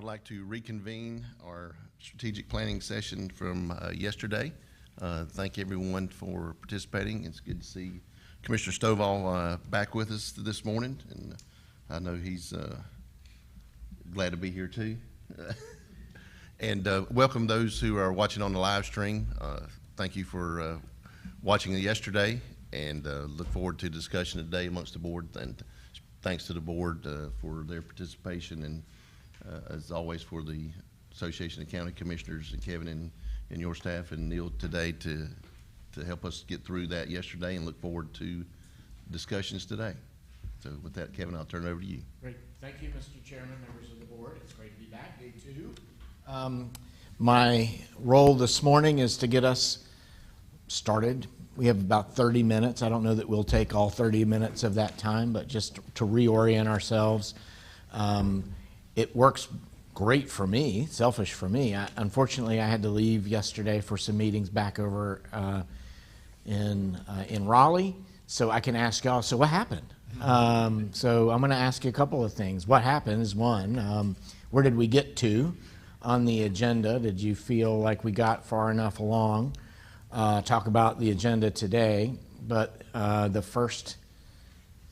I'd like to reconvene our strategic planning session from yesterday. Thank everyone for participating. It's good to see Commissioner Stovall back with us this morning, and I know he's glad to be here too. And welcome those who are watching on the live stream. Thank you for watching yesterday, and look forward to discussion today amongst the board. And thanks to the board for their participation, and as always for the Association of County Commissioners and Kevin and your staff and Neil today to help us get through that yesterday, and look forward to discussions today. So with that, Kevin, I'll turn it over to you. Great. Thank you, Mr. Chairman, members of the board. It's great to be back, day two. My role this morning is to get us started. We have about 30 minutes. I don't know that we'll take all 30 minutes of that time, but just to reorient ourselves. It works great for me, selfish for me. Unfortunately, I had to leave yesterday for some meetings back over in Raleigh, so I can ask y'all, so what happened? So I'm going to ask you a couple of things. What happened is one, where did we get to on the agenda? Did you feel like we got far enough along? Talk about the agenda today, but the first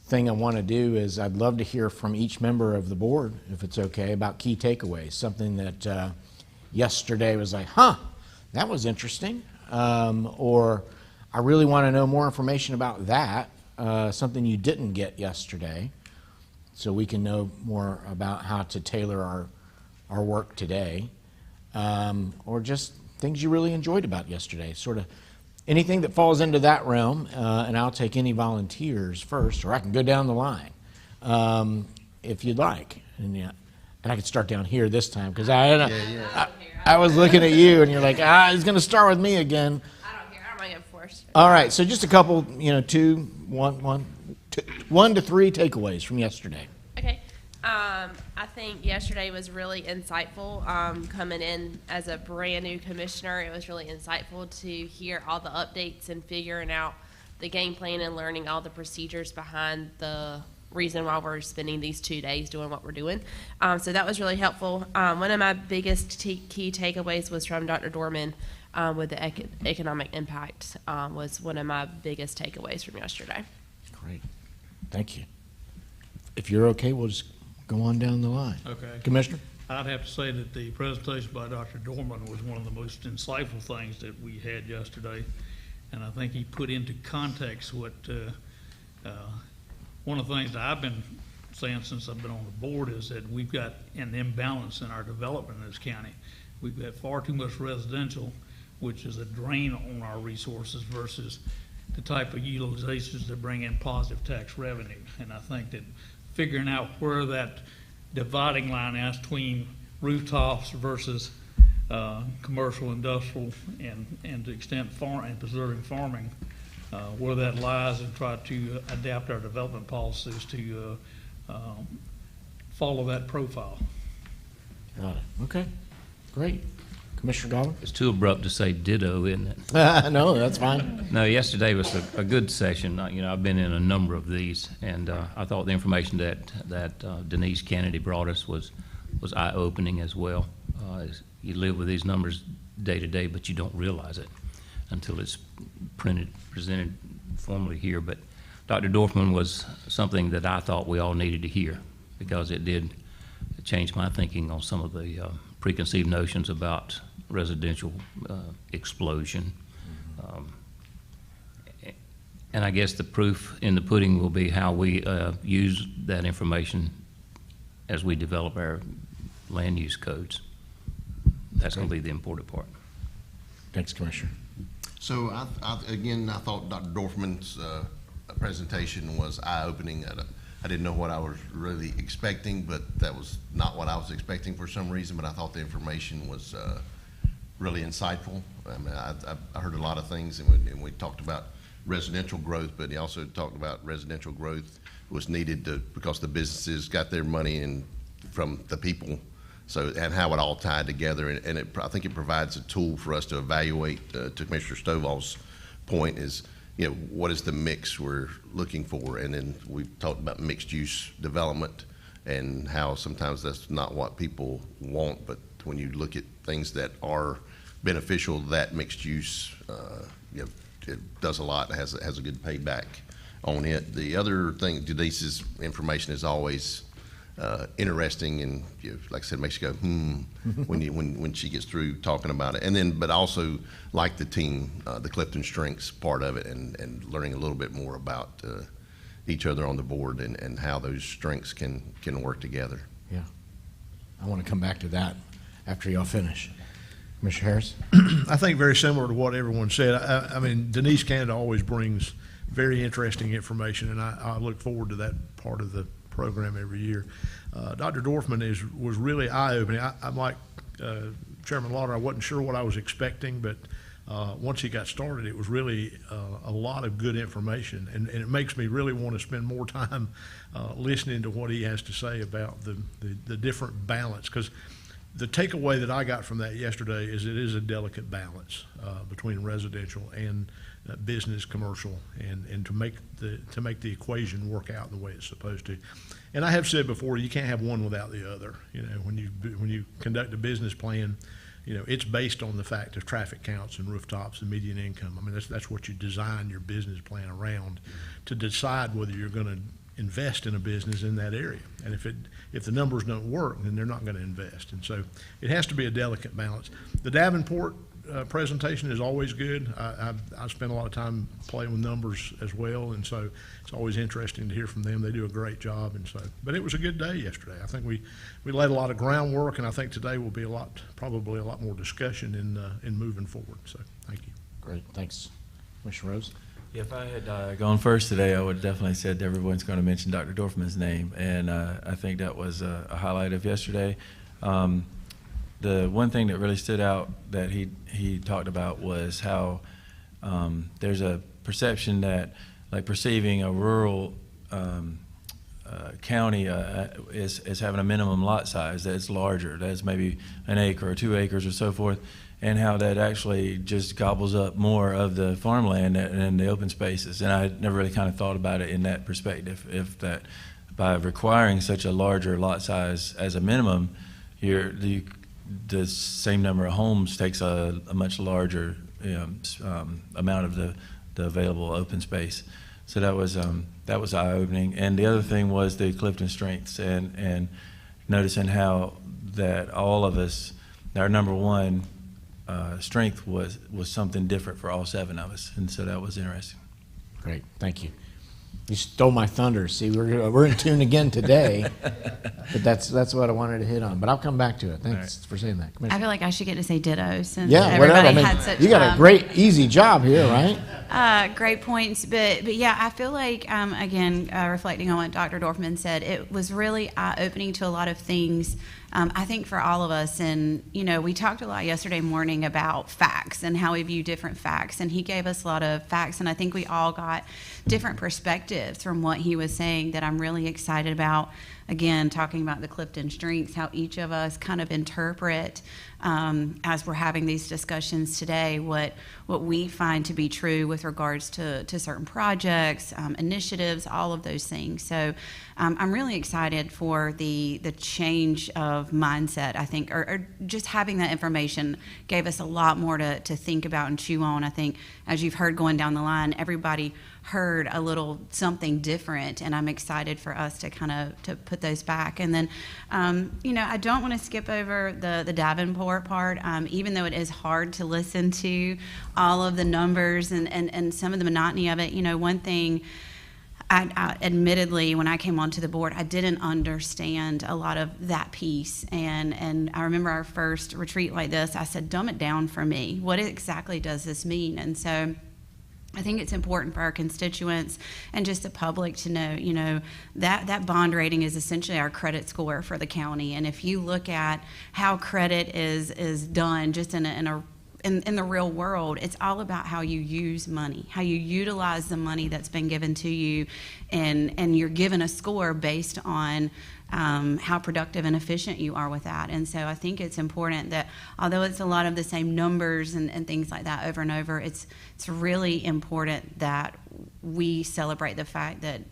thing I want to do is I'd love to hear from each member of the board, if it's okay, about key takeaways, something that yesterday was like, that was interesting, or I really want to know more information about that, something you didn't get yesterday, so we can know more about how to tailor our work today, or just things you really enjoyed about yesterday, sort of anything that falls into that realm, and I'll take any volunteers first, or I can go down the line if you'd like. And I could start down here this time, because I was looking at you, and you're like, he's going to start with me again. I don't care. I don't get forced. All right, so just a couple, 1 to 3 takeaways from yesterday. Okay. I think yesterday was really insightful. Coming in as a brand new commissioner, it was really insightful to hear all the updates and figuring out the game plan and learning all the procedures behind the reason why we're spending these 2 days doing what we're doing. So that was really helpful. One of my biggest key takeaways was from Dr. Dorman with the economic impact was one of my biggest takeaways from yesterday. Great. Thank you. If you're okay, we'll just go on down the line. Okay. Commissioner? I'd have to say that the presentation by Dr. Dorman was one of the most insightful things that we had yesterday, and I think he put into context what one of the things that I've been saying since I've been on the board is that we've got an imbalance in our development in this county. We've got far too much residential, which is a drain on our resources, versus the type of utilizations that bring in positive tax revenue. And I think that figuring out where that dividing line is between rooftops versus commercial, industrial, and to the extent and preserving farming, where that lies, and try to adapt our development policies to follow that profile. Got it. Okay. Great. Commissioner Gollin? It's too abrupt to say ditto, isn't it? No, that's fine. No, yesterday was a good session. I've been in a number of these, and I thought the information that Denise Kennedy brought us was eye-opening as well. You live with these numbers day to day, but you don't realize it until it's presented formally here. But Dr. Dorfman was something that I thought we all needed to hear, because it did change my thinking on some of the preconceived notions about residential explosion. And I guess the proof in the pudding will be how we use that information as we develop our land use codes. That's going to be the important part. Thanks, Commissioner. So again, I thought Dr. Dorfman's presentation was eye-opening. I didn't know what I was really expecting, but that was not what I was expecting for some reason, but I thought the information was really insightful. I mean, I heard a lot of things, and we talked about residential growth, but he also talked about residential growth was needed because the businesses got their money in from the people, so, and how it all tied together, and I think it provides a tool for us to evaluate, to Commissioner Stovall's point, is what is the mix we're looking for. And then we talked about mixed use development and how sometimes that's not what people want, but when you look at things that are beneficial, that mixed use, you know, it does a lot, has a good payback on it. The other thing, Denise's information is always interesting, and you know, like I said, makes you go when she gets through talking about it. And then, but also like the team, the Clifton Strengths part of it, and learning a little bit more about each other on the board and how those strengths can work together. Yeah. I want to come back to that after y'all finish. Commissioner Harris? I think very similar to what everyone said. I mean, Denise Canada always brings very interesting information, and I look forward to that part of the program every year. Dr. Dorfman was really eye-opening. I'm like Chairman Lauder, I wasn't sure what I was expecting, but once he got started, it was really a lot of good information, and it makes me really want to spend more time listening to what he has to say about the different balance, because the takeaway that I got from that yesterday is it is a delicate balance between residential and business, commercial, and to make the equation work out the way it's supposed to. And I have said before, you can't have one without the other. You know, when you conduct a business plan, you know, it's based on the fact of traffic counts and rooftops and median income. I mean, that's what you design your business plan around, to decide whether you're going to invest in a business in that area. And if the numbers don't work, then they're not going to invest. And so it has to be a delicate balance. The Davenport presentation is always good. I spend a lot of time playing with numbers as well, and so it's always interesting to hear from them. They do a great job, and so. But it was a good day yesterday. I think we laid a lot of groundwork, and I think today will be probably a lot more discussion in moving forward. So thank you. Great, thanks. Commissioner Rose? If I had gone first today, I would have definitely said everyone's going to mention Dr. Dorfman's name, and I think that was a highlight of yesterday. The one thing that really stood out that he talked about was how there's a perception that, like, perceiving a rural county is having a minimum lot size that's larger, that's maybe an acre or 2 acres or so forth, and how that actually just gobbles up more of the farmland and the open spaces. And I never really kind of thought about it in that perspective, if that by requiring such a larger lot size as a minimum, the same number of homes takes a much larger amount of the available open space. So that was eye-opening. And the other thing was the Clifton Strengths, and noticing how that all of us, our number one strength was something different for all 7 of us, and so that was interesting. Great, thank you. You stole my thunder. See, we're in tune again today, but that's what I wanted to hit on. But I'll come back to it. Thanks for saying that, Commissioner. I feel like I should get to say ditto since Yeah, everybody whatever. I mean, had such you got a great, easy job here, right? great points. But yeah, I feel like, again, reflecting on what Dr. Dorfman said, it was really eye-opening to a lot of things, I think, for all of us. And, you know, we talked a lot yesterday morning about facts and how we view different facts. And he gave us a lot of facts, and I think we all got different perspectives from what he was saying that I'm really excited about. Again, talking about the Clifton Strengths, how each of us kind of interpret, as we're having these discussions today, what we find to be true with regards to certain projects, initiatives, all of those things. So I'm really excited for the change of mindset, I think, or just having that information gave us a lot more to think about and chew on. I think, as you've heard going down the line, everybody heard a little something different, and I'm excited for us to kind of to put those back. And then, you know, I don't want to skip over the Davenport part, even though it is hard to listen to all of the numbers and some of the monotony of it. You know, one thing, I admittedly, when I came onto the board, I didn't understand a lot of that piece. And I remember our first retreat like this, I said, dumb it down for me. What exactly does this mean? And so I think it's important for our constituents and just the public to know, you know, that bond rating is essentially our credit score for the county. And if you look at how credit is done just in the real world, it's all about how you use money, how you utilize the money that's been given to you, and you're given a score based on how productive and efficient you are with that. And so I think it's important that, although it's a lot of the same numbers and things like that over and over, it's really important that we celebrate the fact that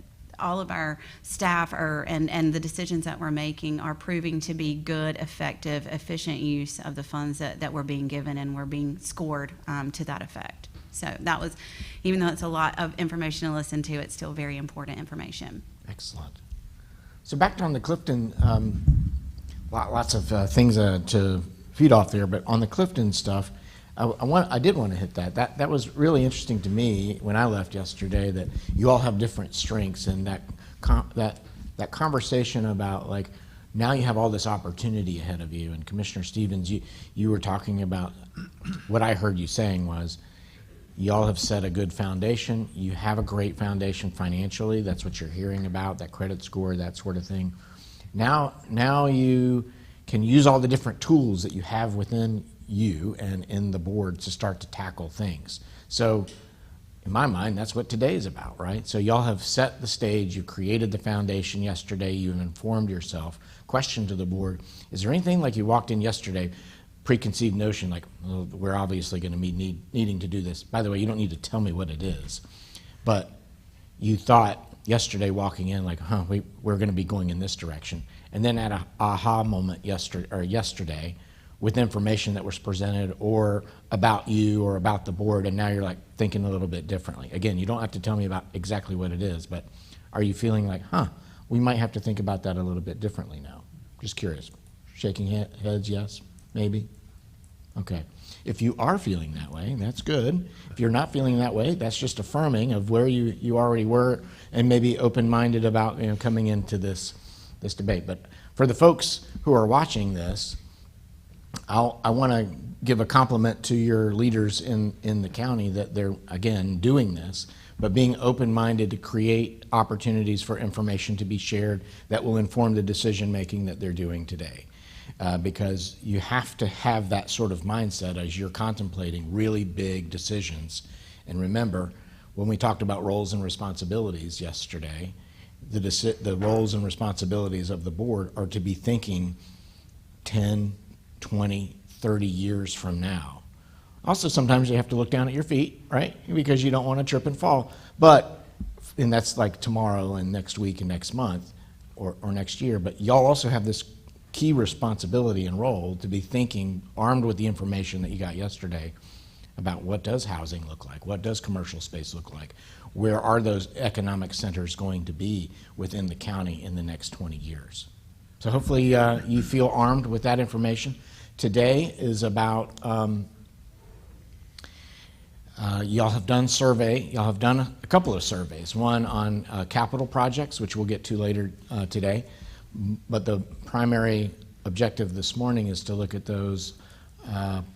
all of our staff and the decisions that we're making are proving to be good, effective, efficient use of the funds that we're being given, and we're being scored to that effect. So that was, even though it's a lot of information to listen to, it's still very important information. Excellent. So back on the Clifton, lots of things to feed off there, but on the Clifton stuff, I did want to hit that. That was really interesting to me when I left yesterday, that you all have different strengths, and that conversation about, like, now you have all this opportunity ahead of you. And Commissioner Stevens, you were talking about, what I heard you saying was, you all have set a good foundation. You have a great foundation financially. That's what you're hearing about, that credit score, that sort of thing. Now you can use all the different tools that you have within you and in the board to start to tackle things. So in my mind, that's what today is about, right? So y'all have set the stage, you created the foundation yesterday, you've informed yourself. Question to the board, is there anything, like you walked in yesterday, preconceived notion, like, well, we're obviously going to be needing to do this? By the way, you don't need to tell me what it is, but you thought yesterday walking in, like, we're going to be going in this direction. And then at an aha moment yesterday, with information that was presented or about you or about the board, and now you're like thinking a little bit differently. Again, you don't have to tell me about exactly what it is, but are you feeling like, we might have to think about that a little bit differently now? Just curious. Shaking heads, yes, maybe? Okay. If you are feeling that way, that's good. If you're not feeling that way, that's just affirming of where you already were, and maybe open-minded about coming into this debate. But for the folks who are watching this, I want to give a compliment to your leaders in the county that they're, again, doing this, but being open-minded to create opportunities for information to be shared that will inform the decision-making that they're doing today. Because you have to have that sort of mindset as you're contemplating really big decisions. And remember, when we talked about roles and responsibilities yesterday, the roles and responsibilities of the board are to be thinking 10, 20, 30 years from now. Also, sometimes you have to look down at your feet, right? Because you don't want to trip and fall. And that's like tomorrow and next week and next month or next year. But y'all also have this key responsibility and role to be thinking, armed with the information that you got yesterday, about what does housing look like? What does commercial space look like? Where are those economic centers going to be within the county in the next 20 years? So hopefully you feel armed with that information. Today is about, y'all have done survey. Y'all have done a couple of surveys. One on capital projects, which we'll get to later today. But the primary objective this morning is to look at those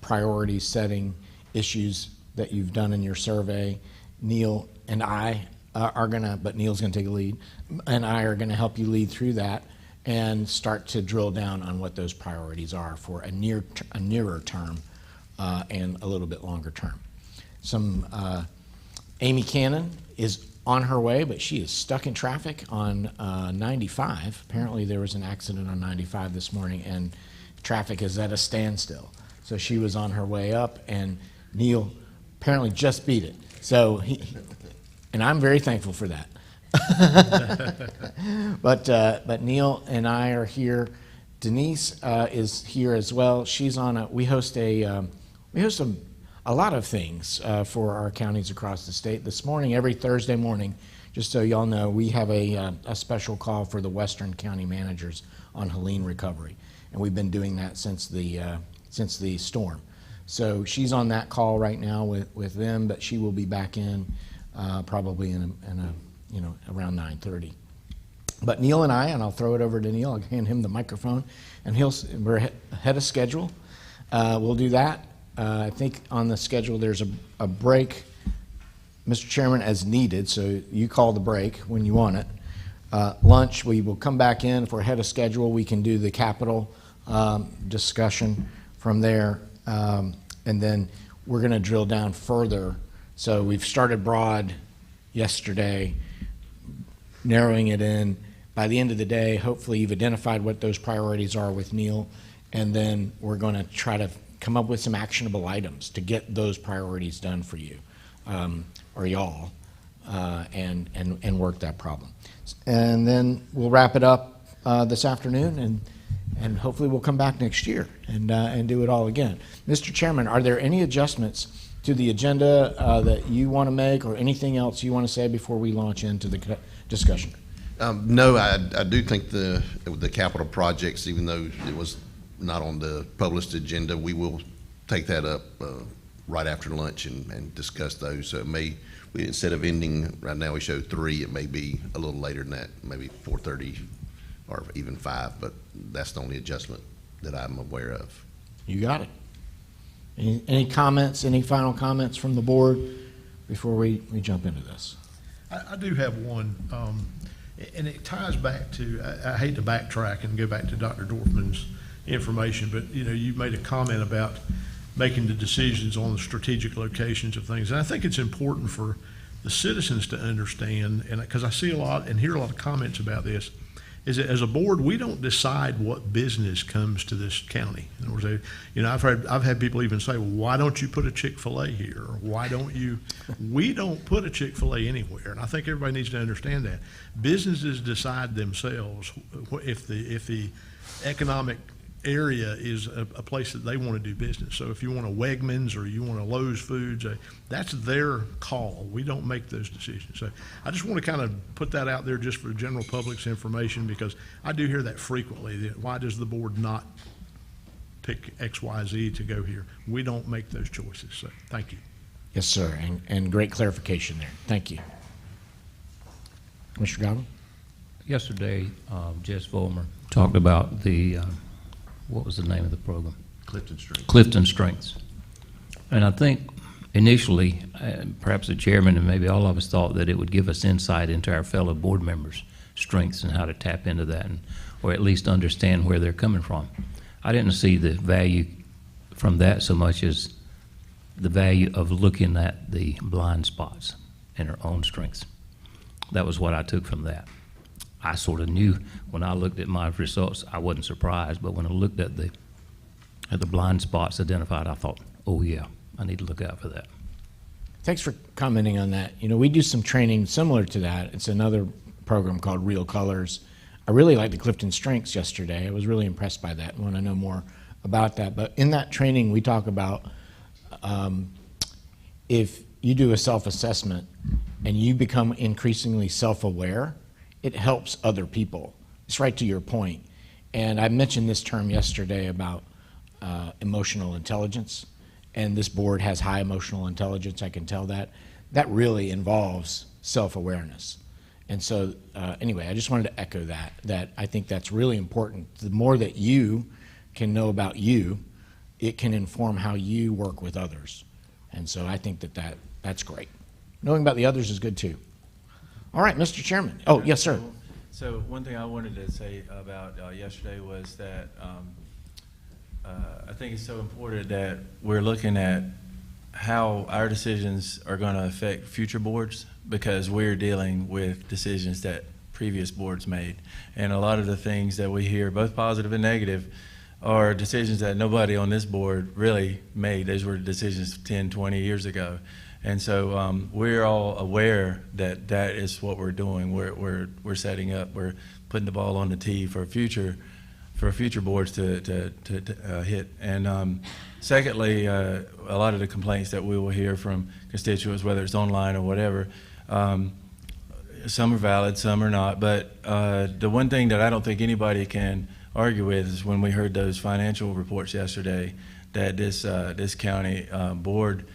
priority setting issues that you've done in your survey. Neil and I are gonna, but Neil's gonna take a lead, and I are gonna help you lead through that and start to drill down on what those priorities are for a nearer term and a little bit longer term. Amy Cannon is on her way, but she is stuck in traffic on 95. Apparently there was an accident on 95 this morning, and traffic is at a standstill. So she was on her way up, and Neil apparently just beat it. So and I'm very thankful for that. But Neil and I are here. Denise is here as well. She's on we host a lot of things for our counties across the state. This morning, every Thursday morning, just so y'all know, we have a special call for the Western County managers on Helene recovery, and we've been doing that since the storm. So she's on that call right now with them, but she will be back in probably in around 9:30. But Neil and I, and I'll throw it over to Neil. I'll hand him the microphone, and we're ahead of schedule. We'll do that. I think on the schedule there's a break, Mr. Chairman, as needed, so you call the break when you want it. Lunch, we will come back in. If we're ahead of schedule, we can do the capital discussion from there, and then we're going to drill down further. So we've started broad yesterday, narrowing it in. By the end of the day, hopefully you've identified what those priorities are with Neil, and then we're going to try to come up with some actionable items to get those priorities done for you, or y'all, and work that problem. And then we'll wrap it up this afternoon, and hopefully we'll come back next year and do it all again. Mr. Chairman, are there any adjustments to the agenda that you want to make, or anything else you want to say before we launch into the discussion? No, I do think the capital projects, even though it was not on the published agenda, we will take that up right after lunch and discuss those. So it may, instead of ending, right now we show 3, it may be a little later than that, maybe 4:30 or even 5, but that's the only adjustment that I'm aware of. You got it. Any comments, any final comments from the board before we jump into this? I do have one, and it ties back to, I hate to backtrack and go back to Dr. Dorfman's information, but you made a comment about making the decisions on the strategic locations of things. And I think it's important for the citizens to understand, and because I see a lot and hear a lot of comments about this, is that as a board, we don't decide what business comes to this county. In other words, I've had people even say, well, why don't you put a Chick-fil-A here? Or why don't you? We don't put a Chick-fil-A anywhere. And I think everybody needs to understand that. Businesses decide themselves if the economic area is a place that they want to do business. So if you want a Wegmans or you want a Lowe's Foods, that's their call. We don't make those decisions. So I just want to kind of put that out there just for the general public's information, because I do hear that frequently. That why does the board not pick X, Y, Z to go here? We don't make those choices. So thank you. Yes, sir, and great clarification there. Thank you. Mr. Godwin? Yesterday, Jess Vollmer talked about the, what was the name of the program? Clifton Street. Clifton Strengths. And I think initially, perhaps the chairman and maybe all of us thought that it would give us insight into our fellow board members' strengths and how to tap into that, or at least understand where they're coming from. I didn't see the value from that so much as the value of looking at the blind spots in our own strengths. That was what I took from that. I sort of knew when I looked at my results, I wasn't surprised, but when I looked at the blind spots identified, I thought, oh yeah, I need to look out for that. Thanks for commenting on that. We do some training similar to that. It's another program called Real Colors. I really liked the Clifton Strengths yesterday. I was really impressed by that and want to know more about that. But in that training, we talk about if you do a self-assessment and you become increasingly self-aware, it helps other people. It's right to your point. And I mentioned this term yesterday about emotional intelligence, and this board has high emotional intelligence, I can tell that. That really involves self-awareness. And so anyway, I just wanted to echo that I think that's really important. The more that you can know about you, it can inform how you work with others. And so I think that's great. Knowing about the others is good too. All right, Mr. Chairman. Oh, yes, sir. So one thing I wanted to say about yesterday was that I think it's so important that we're looking at how our decisions are going to affect future boards, because we're dealing with decisions that previous boards made. And a lot of the things that we hear, both positive and negative, are decisions that nobody on this board really made. Those were decisions 10, 20 years ago. And so we're all aware that that is what we're doing. We're setting up. We're putting the ball on the tee for future boards to hit. And secondly, a lot of the complaints that we will hear from constituents, whether it's online or whatever, some are valid, some are not. But the one thing that I don't think anybody can argue with is when we heard those financial reports yesterday, that this county board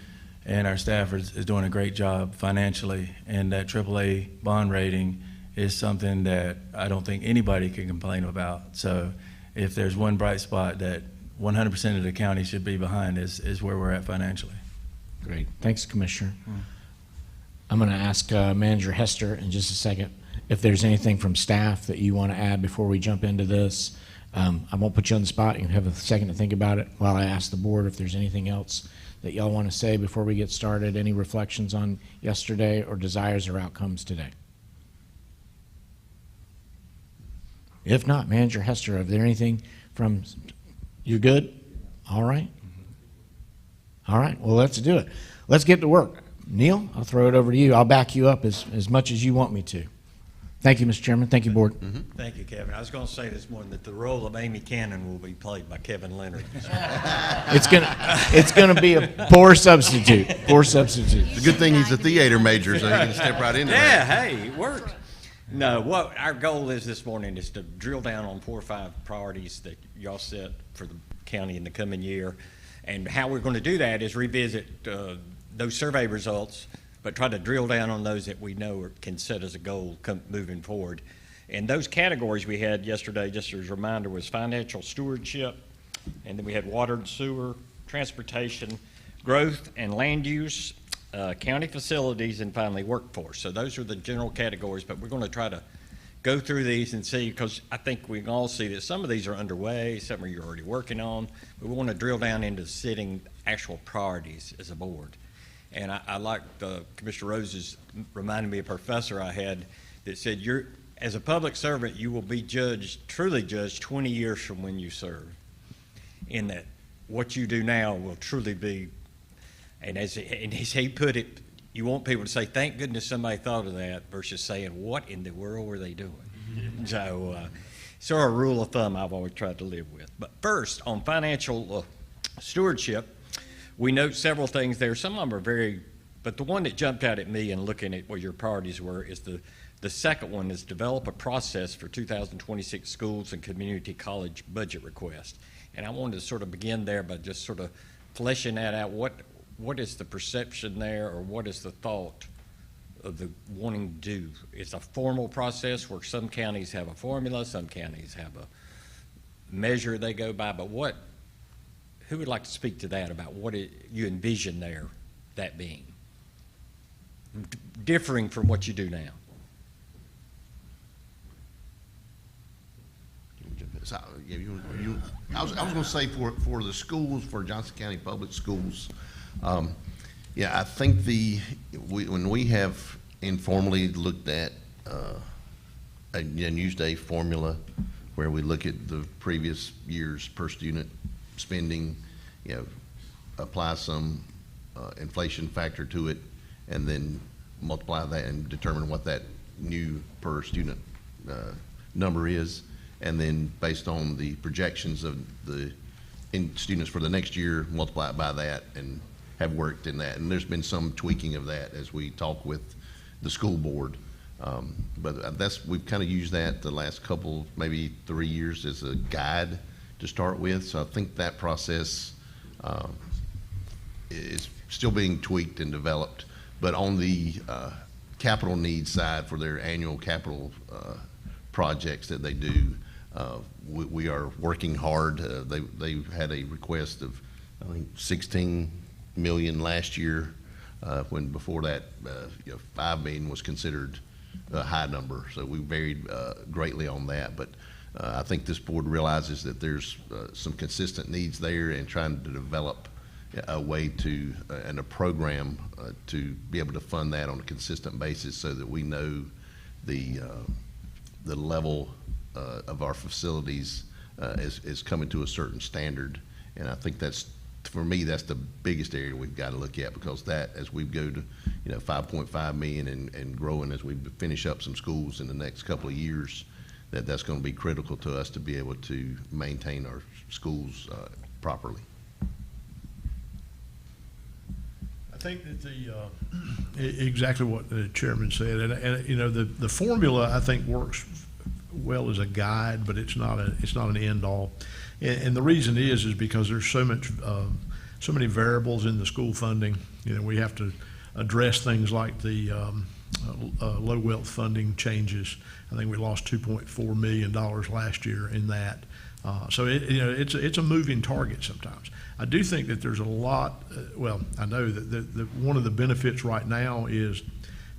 and our staff is doing a great job financially, and that AAA bond rating is something that I don't think anybody can complain about. So if there's one bright spot that 100% of the county should be behind is where we're at financially. Great. Thanks, Commissioner. I'm going to ask Manager Hester in just a second if there's anything from staff that you want to add before we jump into this. I won't put you on the spot. You can have a second to think about it while I ask the board if there's anything else that y'all want to say before we get started. Any reflections on yesterday or desires or outcomes today? If not, Manager Hester, is there anything from, you good? All right. All right, well, let's do it. Let's get to work. Neil, I'll throw it over to you. I'll back you up as much as you want me to. Thank you, Mr. Chairman. Thank you, Board. Thank you, Kevin. I was going to say this morning that the role of Amy Cannon will be played by Kevin Leonard. It's gonna be a poor substitute. Poor substitute. It's a good thing he's a theater major, so he can step right into Yeah, that. hey, it worked. No, what our goal is this morning is to drill down on 4 or 5 priorities that y'all set for the county in the coming year. And how we're going to do that is revisit those survey results, but try to drill down on those that we know can set as a goal moving forward. And those categories we had yesterday, just as a reminder, was financial stewardship, and then we had water and sewer, transportation, growth and land use, county facilities, and finally workforce. So those are the general categories, but we're going to try to go through these and see, because I think we can all see that some of these are underway, some are you're already working on, but we want to drill down into setting actual priorities as a board. And I like Commissioner Rose's reminded me of a professor I had that said, as a public servant, you will be truly judged 20 years from when you serve, in that what you do now will truly be, and as he put it, you want people to say, thank goodness somebody thought of that, versus saying, what in the world were they doing? So, sort of a rule of thumb I've always tried to live with. But first, on financial stewardship, we note several things there. Some of them are but the one that jumped out at me in looking at what your priorities were is the second one is develop a process for 2026 schools and community college budget request. And I wanted to sort of begin there by just sort of fleshing that out. What is the perception there, or what is the thought of the wanting to do? It's a formal process where some counties have a formula, some counties have a measure they go by, but who would like to speak to that about what you envision there, that being? Differing from what you do now. So, I was going to say for the schools, for Johnston County Public Schools, I think when we have informally looked at a Newsday formula where we look at the previous year's per student spending, apply some inflation factor to it, and then multiply that and determine what that new per student number is, and then based on the projections of the students for the next year, multiply it by that, and have worked in that. And there's been some tweaking of that as we talk with the school board. But we've kind of used that the last couple, maybe 3 years as a guide to start with. So I think that process is still being tweaked and developed. But on the capital needs side for their annual capital projects that they do, we are working hard. They had a request of, I think, 16 million last year, when before that, 5 million was considered a high number. So we varied greatly on that. But I think this board realizes that there's some consistent needs there, and trying to develop a way to and a program to be able to fund that on a consistent basis, so that we know the level of our facilities is coming to a certain standard. And I think for me, that's the biggest area we've got to look at, because that, as we go to 5.5 million and growing as we finish up some schools in the next couple of years, that's going to be critical to us to be able to maintain our schools properly. I think that exactly what the chairman said, and the formula, I think, works well as a guide, but it's not an end all. And the reason is because there's so many variables in the school funding. We have to address things like the low wealth funding changes. I think we lost $2.4 million last year in that. So it's a moving target sometimes. I do think that there's a lot. I know that one of the benefits right now is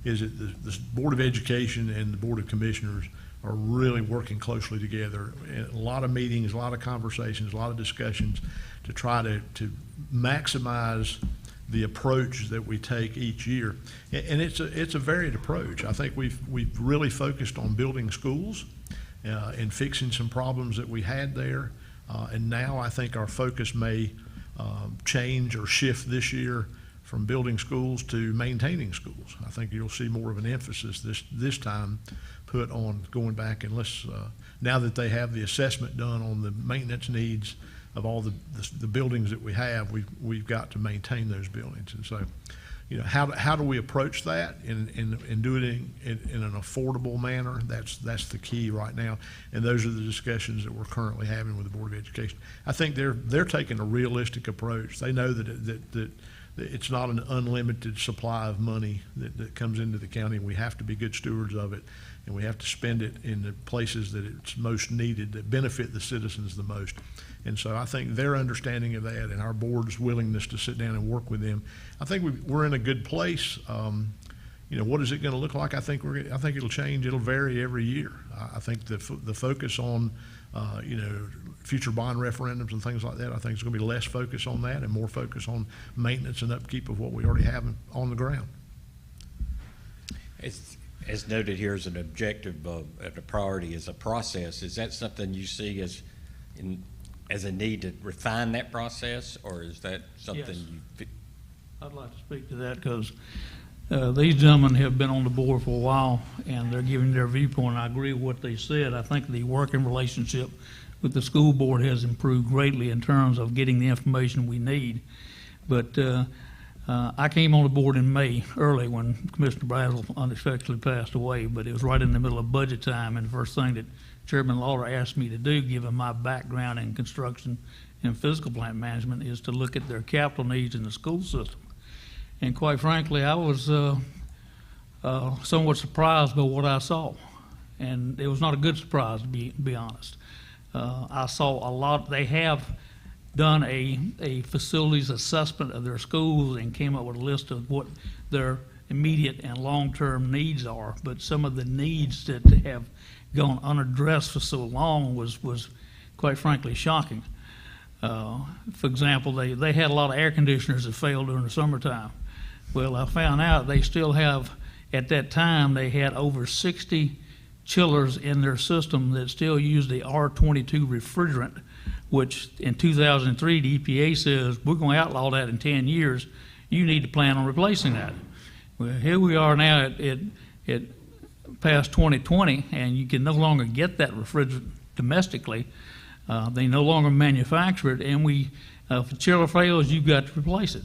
that the Board of Education and the Board of Commissioners are really working closely together. A lot of meetings, a lot of conversations, a lot of discussions to try to maximize the approach that we take each year. And it's a varied approach. I think we've really focused on building schools and fixing some problems that we had there. And now I think our focus may change or shift this year from building schools to maintaining schools. I think you'll see more of an emphasis this time put on going back and now that they have the assessment done on the maintenance needs of all the buildings that we have, we've got to maintain those buildings. And so, how do we approach that and do it in an affordable manner? That's the key right now, and those are the discussions that we're currently having with the Board of Education. I think they're taking a realistic approach. They know that it's not an unlimited supply of money that comes into the county, and we have to be good stewards of it, and we have to spend it in the places that it's most needed, that benefit the citizens the most. And so I think their understanding of that and our board's willingness to sit down and work with them, I think we're in a good place. What is it going to look like? I think it'll change. It'll vary every year. I think the focus on future bond referendums and things like that, I think it's going to be less focus on that and more focus on maintenance and upkeep of what we already have on the ground. As noted here as an objective of a priority as a process, is that something you see as a need to refine that process, or is that something Yes. I'd like to speak to that because these gentlemen have been on the board for a while and they're giving their viewpoint. I agree with what they said. I think the working relationship with the school board has improved greatly in terms of getting the information we need. But I came on the board in May, early, when Commissioner Brazel unexpectedly passed away, but it was right in the middle of budget time, and the first thing that Chairman Lawler asked me to do, given my background in construction and physical plant management, is to look at their capital needs in the school system. And quite frankly, I was somewhat surprised by what I saw. And it was not a good surprise, to be honest. I saw a lot. They have done a facilities assessment of their schools and came up with a list of what their immediate and long-term needs are. But some of the needs that have gone unaddressed for so long was quite frankly shocking. For example, they had a lot of air conditioners that failed during the summertime. Well, I found out they still have, at that time, they had over 60 chillers in their system that still use the R22 refrigerant, which in 2003, the EPA says, we're going to outlaw that in 10 years. You need to plan on replacing that. Well, here we are now at past 2020, and you can no longer get that refrigerant domestically. They no longer manufacture it, and if a chiller fails, you've got to replace it.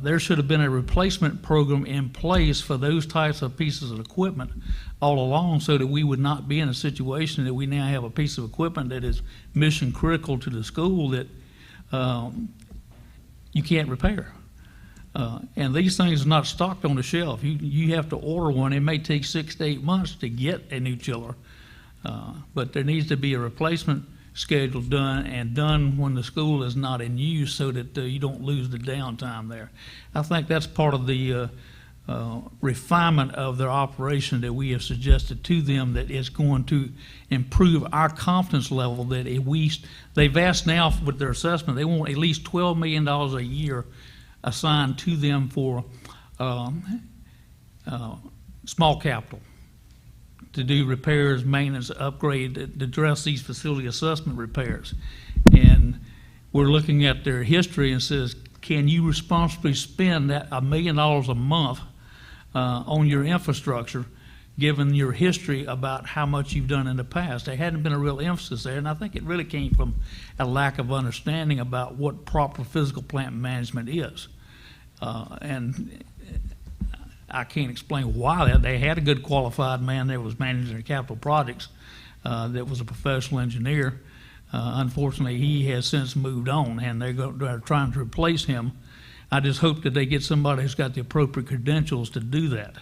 There should have been a replacement program in place for those types of pieces of equipment all along, so that we would not be in a situation that we now have a piece of equipment that is mission critical to the school that you can't repair. And these things are not stocked on the shelf. You have to order one. It may take 6 to 8 months to get a new chiller, but there needs to be a replacement schedule done, and done when the school is not in use, so that you don't lose the downtime there. I think that's part of the refinement of their operation that we have suggested to them, that is going to improve our confidence level that they've asked now with their assessment, they want at least $12 million a year assigned to them for small capital, to do repairs, maintenance, upgrade, to address these facility assessment repairs. And we're looking at their history and says, can you responsibly spend that $1 million a month on your infrastructure, given your history about how much you've done in the past? There hadn't been a real emphasis there, and I think it really came from a lack of understanding about what proper physical plant management is. And I can't explain why they had a good qualified man that was managing their capital projects that was a professional engineer. Unfortunately, he has since moved on, and they're trying to replace him. I just hope that they get somebody who's got the appropriate credentials to do that.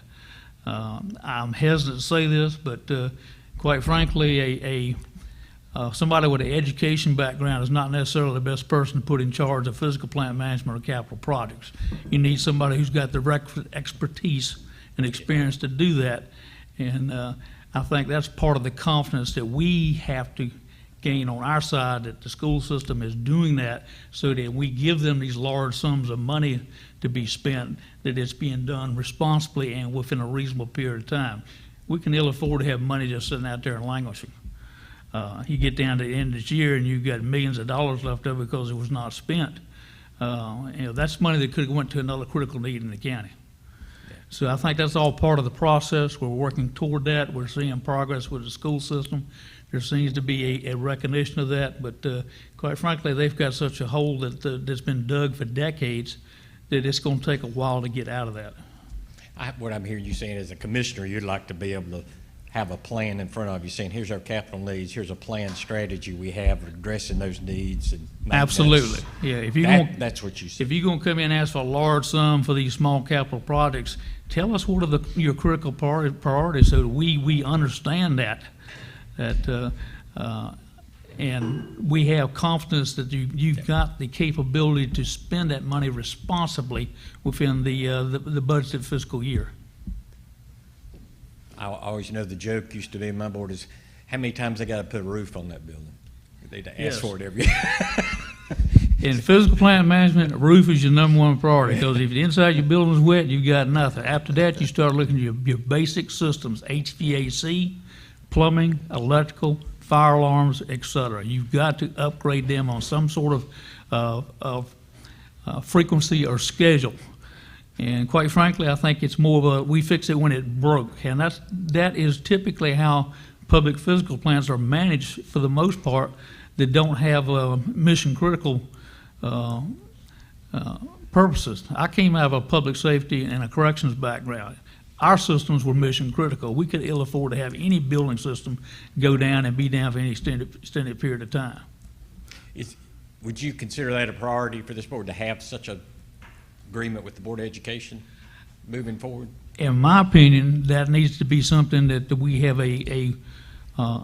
I'm hesitant to say this, but quite frankly, somebody with an education background is not necessarily the best person to put in charge of physical plant management or capital projects. You need somebody who's got the requisite expertise and experience to do that. And I think that's part of the confidence that we have to gain on our side, that the school system is doing that, so that we give them these large sums of money to be spent, that it's being done responsibly and within a reasonable period of time. We can ill afford to have money just sitting out there and languishing. You get down to the end of this year and you've got millions of dollars left over because it was not spent. That's money that could have went to another critical need in the county. So I think that's all part of the process. We're working toward that. We're seeing progress with the school system. There seems to be a recognition of that, but quite frankly, they've got such a hole that's been dug for decades that it's going to take a while to get out of that. What I'm hearing you saying as a commissioner, you'd like to be able to have a plan in front of you saying, here's our capital needs, here's a planned strategy we have for addressing those needs and maintenance. Absolutely, yeah. That's what you said. If you're going to come in and ask for a large sum for these small capital projects, tell us what are your critical priorities so that we understand that. And we have confidence that you've got the capability to spend that money responsibly within the budgeted fiscal year. I always know the joke used to be in my board is, how many times they got to put a roof on that building? They ask Yes. for it every year. In physical plant management, roof is your number one priority, because if the inside of your building is wet, you've got nothing. After that, you start looking at your basic systems, HVAC, plumbing, electrical, fire alarms, et cetera. You've got to upgrade them on some sort of frequency or schedule. And quite frankly, I think it's more of a, we fix it when it broke. And that is typically how public physical plants are managed for the most part, that don't have mission critical purposes. I came out of a public safety and a corrections background. Our systems were mission critical. We could ill afford to have any building system go down and be down for any extended period of time. Would you consider that a priority for this board, to have such a agreement with the Board of Education moving forward? In my opinion, that needs to be something that we have a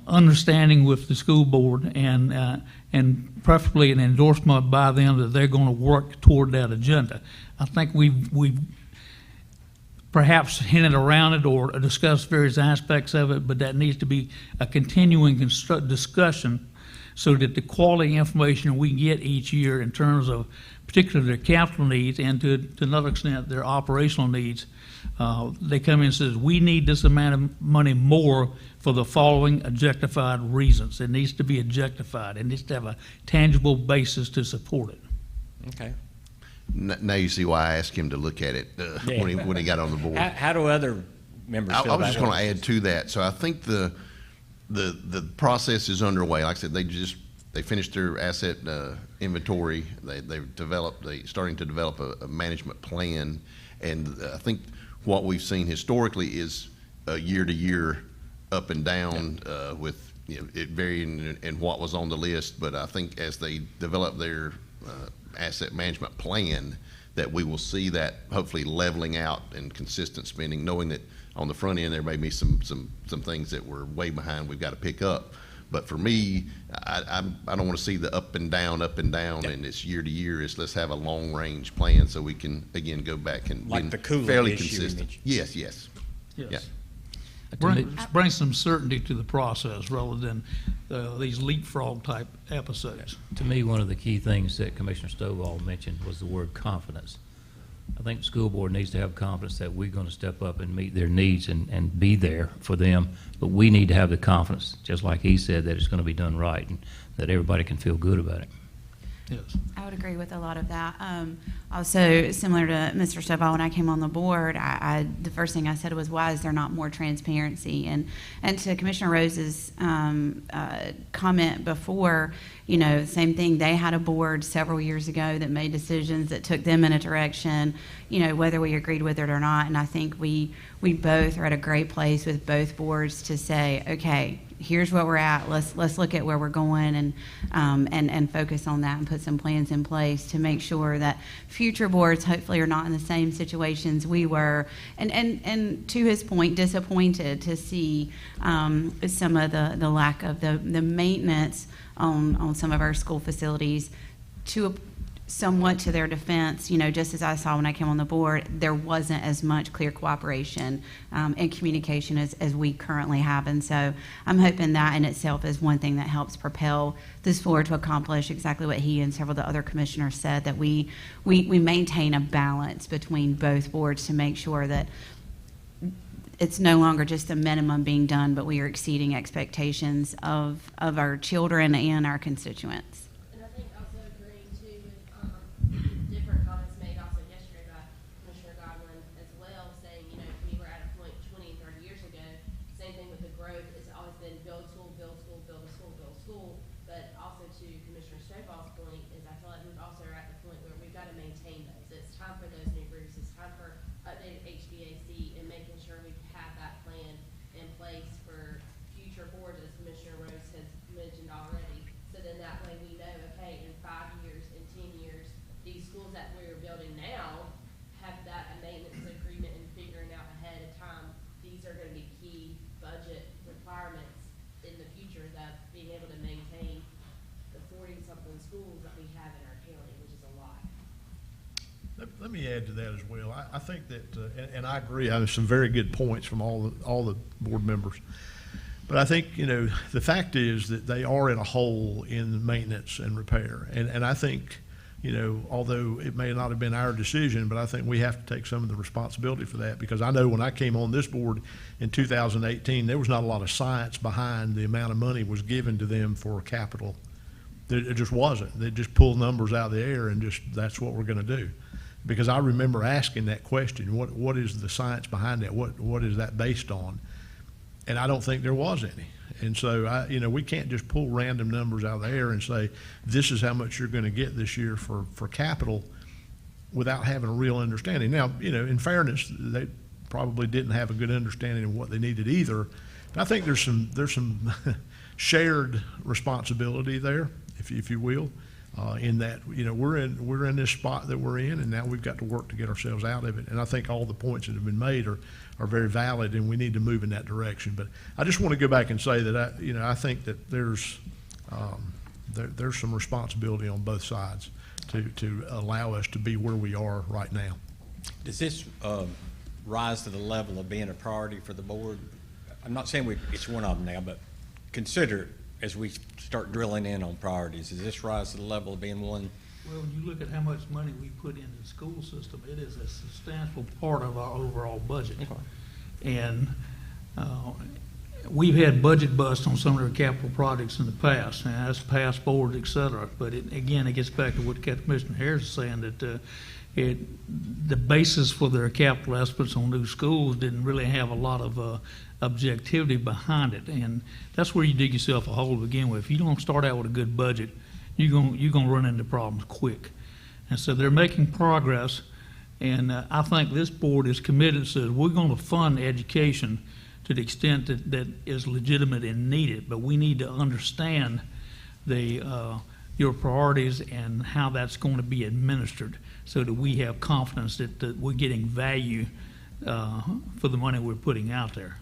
understanding with the school board, and preferably an endorsement by them that they're going to work toward that agenda. I think we've perhaps hinted around it or discussed various aspects of it, but that needs to be a continuing discussion so that the quality information we get each year in terms of particularly their capital needs and to another extent their operational needs, they come in and says, we need this amount of money more for the following objectified reasons. It needs to be objectified. It needs to have a tangible basis to support it. Okay. Now you see why I asked him to look at it when he got on the board. How do other members feel I was about just going to it? add to that. So I think the process is underway. Like I said, they finished their asset inventory. They're starting to develop a management plan, and I think what we've seen historically is year to year up and down with it varying in what was on the list. But I think as they develop their asset management plan, that we will see that hopefully leveling out and consistent spending, knowing that on the front end there may be some things that we're way behind we've got to pick up. But for me, I don't want to see the up and down, and it's year to year. Let's have a long range plan so we can again go back and Like be the cooling fairly issue you consistent. mentioned. Yes. Yes. Yeah. Bring some certainty to the process rather than these leapfrog type episodes. To me, one of the key things that Commissioner Stovall mentioned was the word confidence. I think the school board needs to have confidence that we're going to step up and meet their needs and be there for them, but we need to have the confidence, just like he said, that it's going to be done right and that everybody can feel good about it. Yes. I would agree with a lot of that. Also, similar to Mr. Stovall, when I came on the board, the first thing I said was, why is there not more transparency? And to Commissioner Rose's comment before, same thing. They had a board several years ago that made decisions that took them in a direction, whether we agreed with it or not. And I think we both are at a great place with both boards to say, okay, here's where we're at. Let's look at where we're going and focus on that and put some plans in place to make sure that future boards hopefully are not in the same situations we were. And to his point, disappointed to see some of the lack of the maintenance on some of our school facilities. Somewhat to their defense, just as I saw when I came on the board, there wasn't as much clear cooperation and communication as we currently have. And so I'm hoping that in itself is one thing that helps propel this board to accomplish exactly what he and several of the other commissioners said, that we maintain a balance between both boards to make sure that it's no longer just the minimum being done, but we are exceeding expectations of our children and our constituents. And I think also agreeing too with schools that we have in our county, which is a lot. Let me add to that as well. I think that, and I agree, I have some very good points from all the board members. But I think, the fact is that they are in a hole in maintenance and repair. And I think, although it may not have been our decision, but I think we have to take some of the responsibility for that, because I know when I came on this board in 2018, there was not a lot of science behind the amount of money was given to them for capital. It just wasn't. They just pulled numbers out of the air and just, that's what we're going to do. Because I remember asking that question, what is the science behind that? What is that based on? And I don't think there was any. And so, we can't just pull random numbers out of the air and say, this is how much you're going to get this year for capital without having a real understanding. Now, in fairness, they probably didn't have a good understanding of what they needed either. But I think there's some shared responsibility there, if you will, in that, we're in this spot that we're in, and now we've got to work to get ourselves out of it. And I think all the points that have been made are very valid, and we need to move in that direction. But I just want to go back and say that I think that there's some responsibility on both sides to allow us to be where we are right now. Does this rise to the level of being a priority for the board? I'm not saying it's one of them now, but consider it as we start drilling in on priorities. Does this rise to the level of being one? Well, when you look at how much money we put into the school system, it is a substantial part of our overall budget. Okay. And we've had budget busts on some of our capital projects in the past, and that's past boards, et cetera. But again, it gets back to what Commissioner Harris is saying, that the basis for their capital estimates on new schools didn't really have a lot of objectivity behind it. And that's where you dig yourself a hole to begin with. If you don't start out with a good budget, you're gonna run into problems quick. And so they're making progress, and I think this board is committed, says we're gonna fund education to the extent that is legitimate and needed, but we need to understand your priorities and how that's going to be administered so that we have confidence that we're getting value for the money we're putting out there.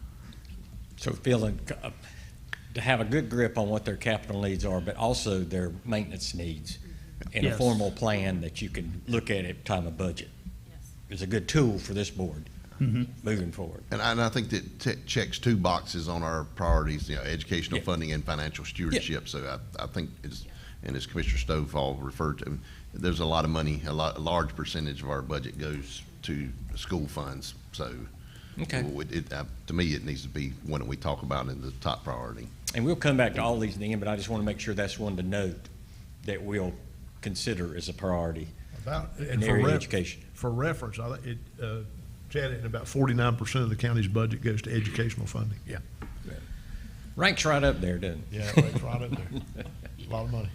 So feeling to have a good grip on what their capital needs are, but also their maintenance needs in Yes. a formal plan that you can look at time of budget. Is a good tool for this board moving forward. And I think that checks two boxes on our priorities, educational Yeah. funding and financial stewardship. So I think as Commissioner Stovall referred to, there's a lot of money, a large percentage of our budget goes to school funds. So Okay. To me, it needs to be one that we talk about in the top priority. And we'll come back to all these in the end, but I just want to make sure that's one to note that we'll consider as a priority in area of education. For reference, Chad, about 49% of the county's budget goes to educational funding. Yeah. Ranks right up there, doesn't it? Yeah, it's right up there. A lot of money.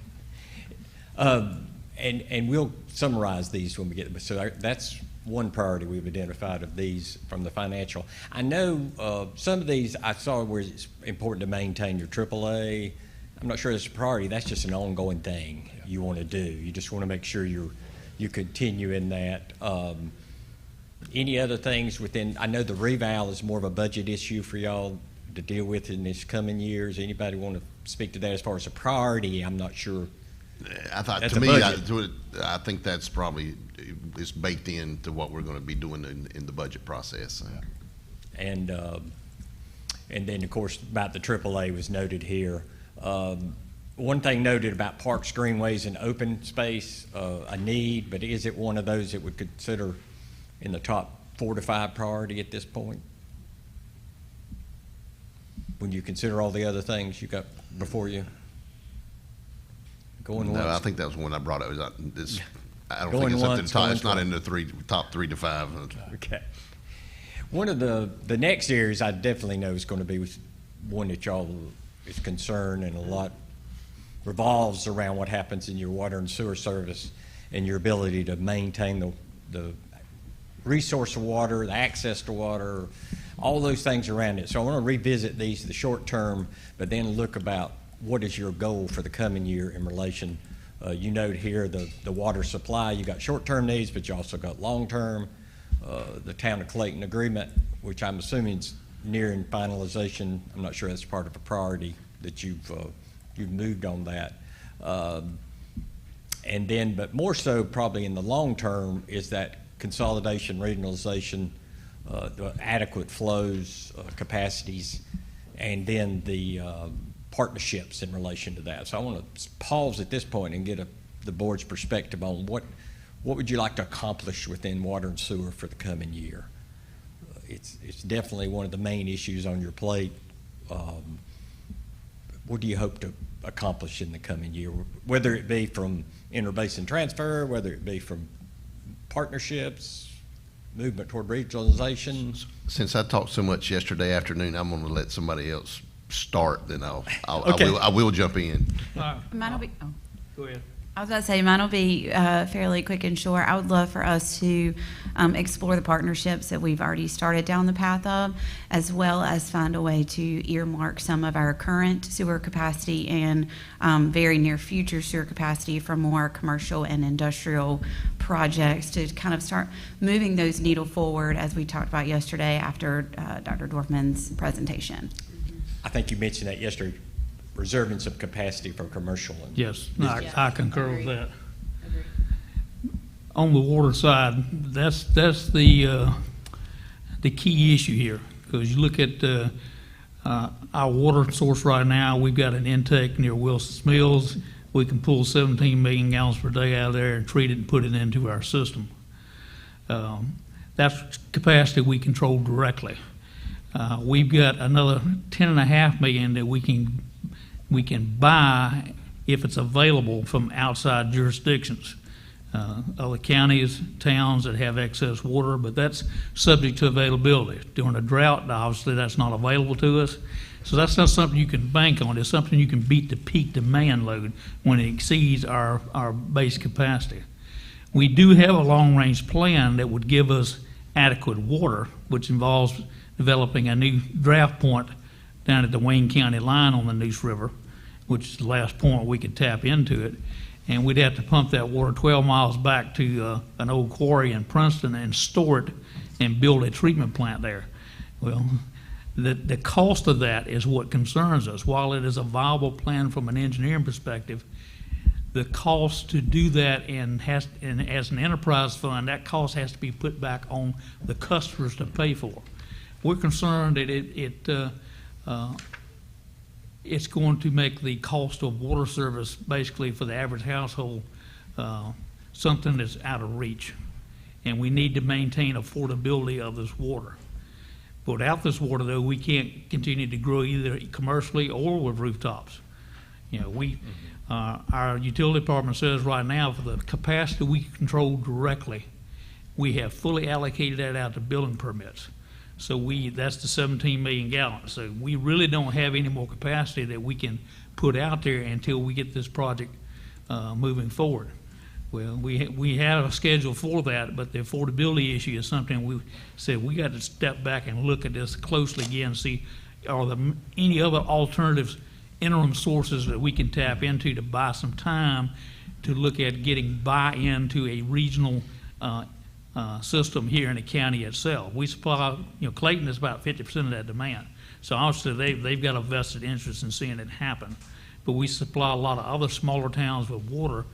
And we'll summarize these when we get them. So that's one priority we've identified of these from the financial. I know some of these I saw where it's important to maintain your AAA. I'm not sure that's a priority. That's just an ongoing thing you want to do. You just want to make sure you continue in that. Any other things within? I know the reval is more of a budget issue for y'all to deal with in this coming years. Anybody want to speak to that as far as a priority? I'm not sure. I thought, That's to a me, budget. I think that's probably, it's baked into what we're going to be doing in the budget process. And then, of course, about the AAA was noted here. One thing noted about parks, greenways, and open space, a need, but is it one of those that would consider in the top 4 to 5 priority at this point? When you consider all the other things you got before you? Going No, once? I think that was one I brought up. I don't Going think it's up to once, the top. going It's not twice. in the top 3 to 5. Okay. One of the next areas I definitely know is going to be one that y'all is concerned, and a lot revolves around what happens in your water and sewer service and your ability to maintain the resource of water, the access to water, all those things around it. So I want to revisit these, the short term, but then look about what is your goal for the coming year in relation. You note here the water supply. You got short-term needs, but you also got long-term. The town of Clayton agreement, which I'm assuming is nearing finalization. I'm not sure that's part of a priority that you've moved on that. And then, but more so probably in the long term, is that consolidation, regionalization, the adequate flows, capacities, and then the partnerships in relation to that. So I want to pause at this point and get the board's perspective on what would you like to accomplish within water and sewer for the coming year? It's definitely one of the main issues on your plate. What do you hope to accomplish in the coming year, whether it be from interbasin transfer, whether it be from partnerships, movement toward regionalization? Since I talked so much yesterday afternoon, I'm going to let somebody else start, then Okay. I will jump in. Mine will be, oh. Go ahead. I was about to say, mine will be fairly quick and short. I would love for us to explore the partnerships that we've already started down the path of, as well as find a way to earmark some of our current sewer capacity and very near future sewer capacity for more commercial and industrial projects to kind of start moving those needle forward, as we talked about yesterday after Dr. Dorfman's presentation. I think you mentioned that yesterday, reserving some capacity for commercial. And Yes, Yeah. I concur with that. Agreed. On the water side, that's the key issue here, because you look at our water source right now. We've got an intake near Wilson's Mills. We can pull 17 million gallons per day out of there and treat it and put it into our system. That's capacity we control directly. We've got another 10.5 million that we can buy if it's available from outside jurisdictions. Other counties, towns that have excess water, but that's subject to availability. During a drought, obviously, that's not available to us. So that's not something you can bank on. It's something you can beat the peak demand load when it exceeds our base capacity. We do have a long-range plan that would give us adequate water, which involves developing a new draft point down at the Wayne County line on the Neuse River, which is the last point we could tap into it. And we'd have to pump that water 12 miles back to an old quarry in Princeton and store it and build a treatment plant there. Well, the cost of that is what concerns us. While it is a viable plan from an engineering perspective, the cost to do that and as an enterprise fund, that cost has to be put back on the customers to pay for. We're concerned that it's going to make the cost of water service basically for the average household something that's out of reach. And we need to maintain affordability of this water. But without this water, though, we can't continue to grow either commercially or with rooftops. You know, our utility department says right now for the capacity we control directly, we have fully allocated that out to building permits. So that's the 17 million gallons. So we really don't have any more capacity that we can put out there until we get this project moving forward. Well, we have a schedule for that, but the affordability issue is something we said we got to step back and look at this closely again, see are there any other alternatives, interim sources that we can tap into to buy some time to look at getting buy-in to a regional system here in the county itself. We supply, Clayton is about 50% of that demand. So obviously they've got a vested interest in seeing it happen. But we supply a lot of other smaller towns with water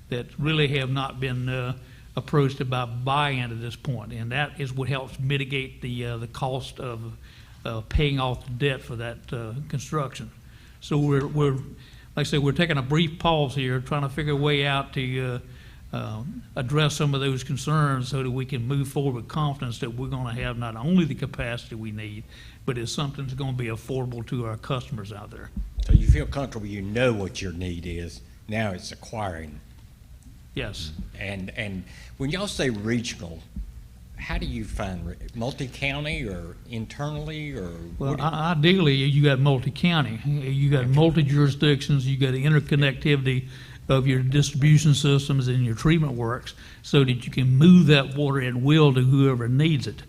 that really have not been approached about buy-in at this point. And that is what helps mitigate the cost of paying off the debt for that construction. So we're like I said, we're taking a brief pause here, trying to figure a way out to address some of those concerns so that we can move forward with confidence that we're going to have not only the capacity we need, but it's something that's going to be affordable to our customers out there. So you feel comfortable, you know what your need is. Now it's acquiring. Yes. And when y'all say regional, how do you find multi-county or internally or? Well, ideally, you got multi-county. You got multi-jurisdictions. You got the interconnectivity of your distribution systems and your treatment works so that you can move that water at will to whoever needs it.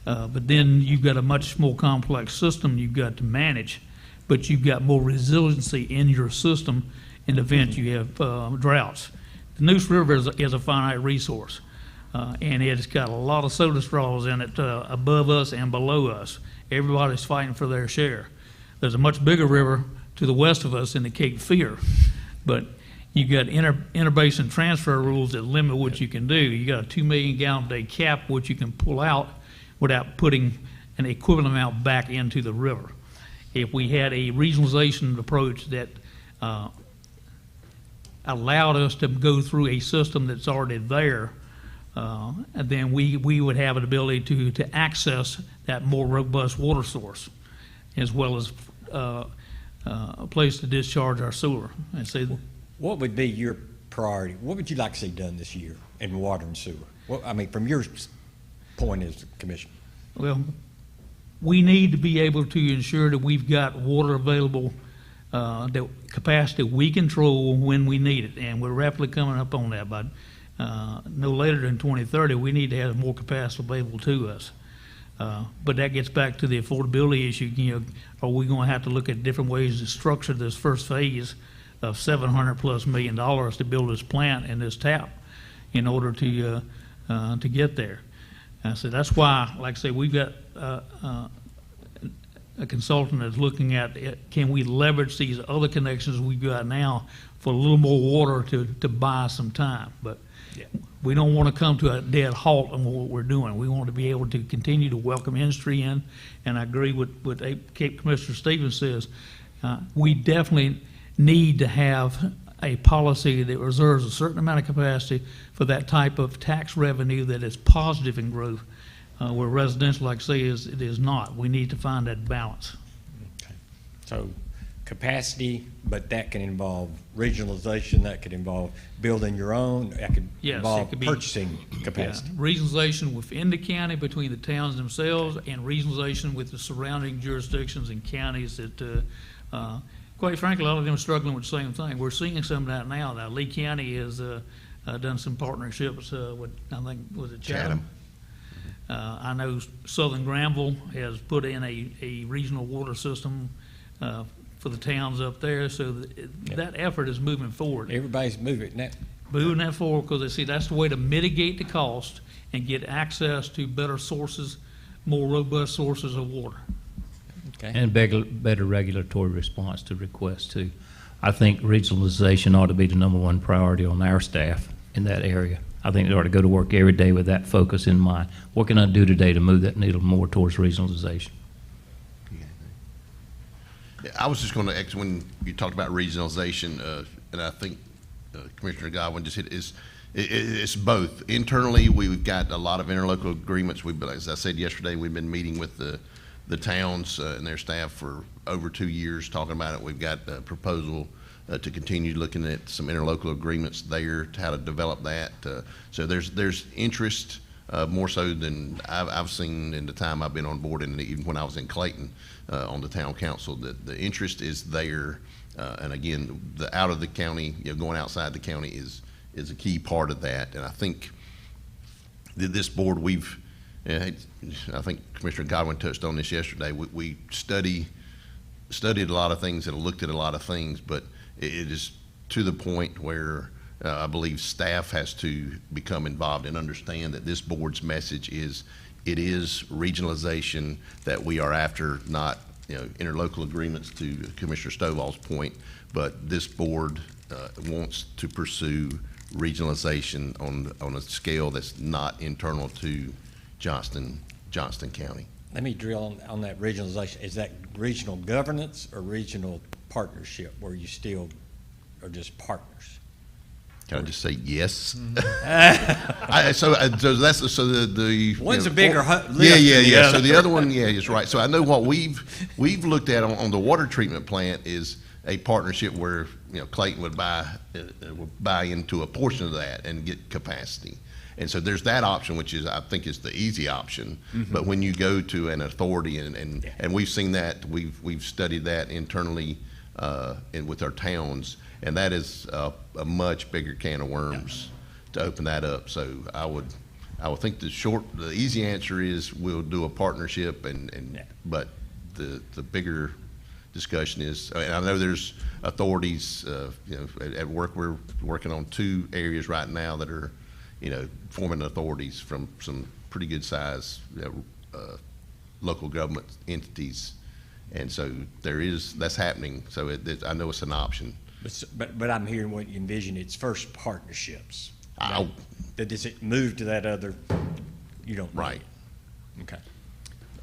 But then you've got a much more complex system you've got to manage, but you've got more resiliency in your system in the event you have droughts. The Neuse River is a finite resource, and it's got a lot of soda straws in it above us and below us. Everybody's fighting for their share. There's a much bigger river to the west of us in the Cape Fear, but you got interbasin transfer rules that limit what you can do. You got a 2 million gallon a day cap, which you can pull out without putting an equivalent amount back into the river. If we had a regionalization approach that allowed us to go through a system that's already there, then we would have an ability to access that more robust water source, as well as a place to discharge our sewer. And so, What would be your priority? What would you like to see done this year in water and sewer? Well, I mean, from your point as commissioner. well, we need to be able to ensure that we've got water available, the capacity we control when we need it, and we're rapidly coming up on that. But no later than 2030, we need to have more capacity available to us. But that gets back to the affordability issue. You know, are we going to have to look at different ways to structure this first phase of $700+ million to build this plant and this tap in order to get there? So that's why, like I say, we've got a consultant that's looking at can we leverage these other connections we've got now for a little more water to buy some time. But we don't want to come to a dead halt on what we're doing. We want to be able to continue to welcome industry in, and I agree with what Cape Commissioner Stevens says. We definitely need to have a policy that reserves a certain amount of capacity for that type of tax revenue that is positive in growth, where residential, like I say, it is not. We need to find that balance. Okay. So capacity, but that can involve regionalization, that could involve building your own, that could Yes, it involve could be- purchasing capacity. Yeah, regionalization within the county between the towns themselves, and regionalization with the surrounding jurisdictions and counties that, quite frankly, a lot of them are struggling with the same thing. We're seeing some of that now. Now, Lee County has done some partnerships with, I think, was it Chatham? I know Southern Granville has put in a regional water system for the towns up there, so that effort is moving forward. Everybody's moving that. Moving that forward because they see that's the way to mitigate the cost and get access to better sources, more robust sources of water. Okay. And better regulatory response to requests too. I think regionalization ought to be the #1 priority on our staff in that area. I think they ought to go to work every day with that focus in mind. What can I do today to move that needle more towards regionalization? I was just going to echo when you talked about regionalization, and I think Commissioner Godwin just hit it's both. Internally, we've got a lot of interlocal agreements. As I said yesterday, we've been meeting with the towns and their staff for over 2 years talking about it. We've got a proposal to continue looking at some interlocal agreements there to how to develop that. So there's interest more so than I've seen in the time I've been on board, and even when I was in Clayton on the town council. The interest is there, and again, the out of the county, going outside the county is a key part of that. And I think that this board, I think Commissioner Godwin touched on this yesterday. We studied a lot of things and looked at a lot of things, but it is to the point where I believe staff has to become involved and understand that this board's message is it is regionalization that we are after, not interlocal agreements, to Commissioner Stovall's point, but this board wants to pursue regionalization on a scale that's not internal to Johnston County. Let me drill on that regionalization. Is that regional governance or regional partnership where you still are just partners? Can I just say yes? Mm-hmm. So that's the One's a bigger lift yeah. than the other. So the other one, is right. So I know what we've looked at on the water treatment plant is a partnership where Clayton would buy into a portion of that and get capacity. And so there's that option, which I think is the easy option. Mm-hmm. But when you go to an authority, and we've seen that, we've studied that internally and with our towns, and that is a much bigger can of worms to open that up. So I would think the easy answer is we'll do a partnership, but the bigger discussion is, and I know there's authorities, at work. We're working on 2 areas right now that are, forming authorities from some pretty good size local government entities, and so that's happening. So I know it's an option. But I'm hearing what you envision, it's first partnerships. Oh. Does it move to that other, you don't? Right. Okay.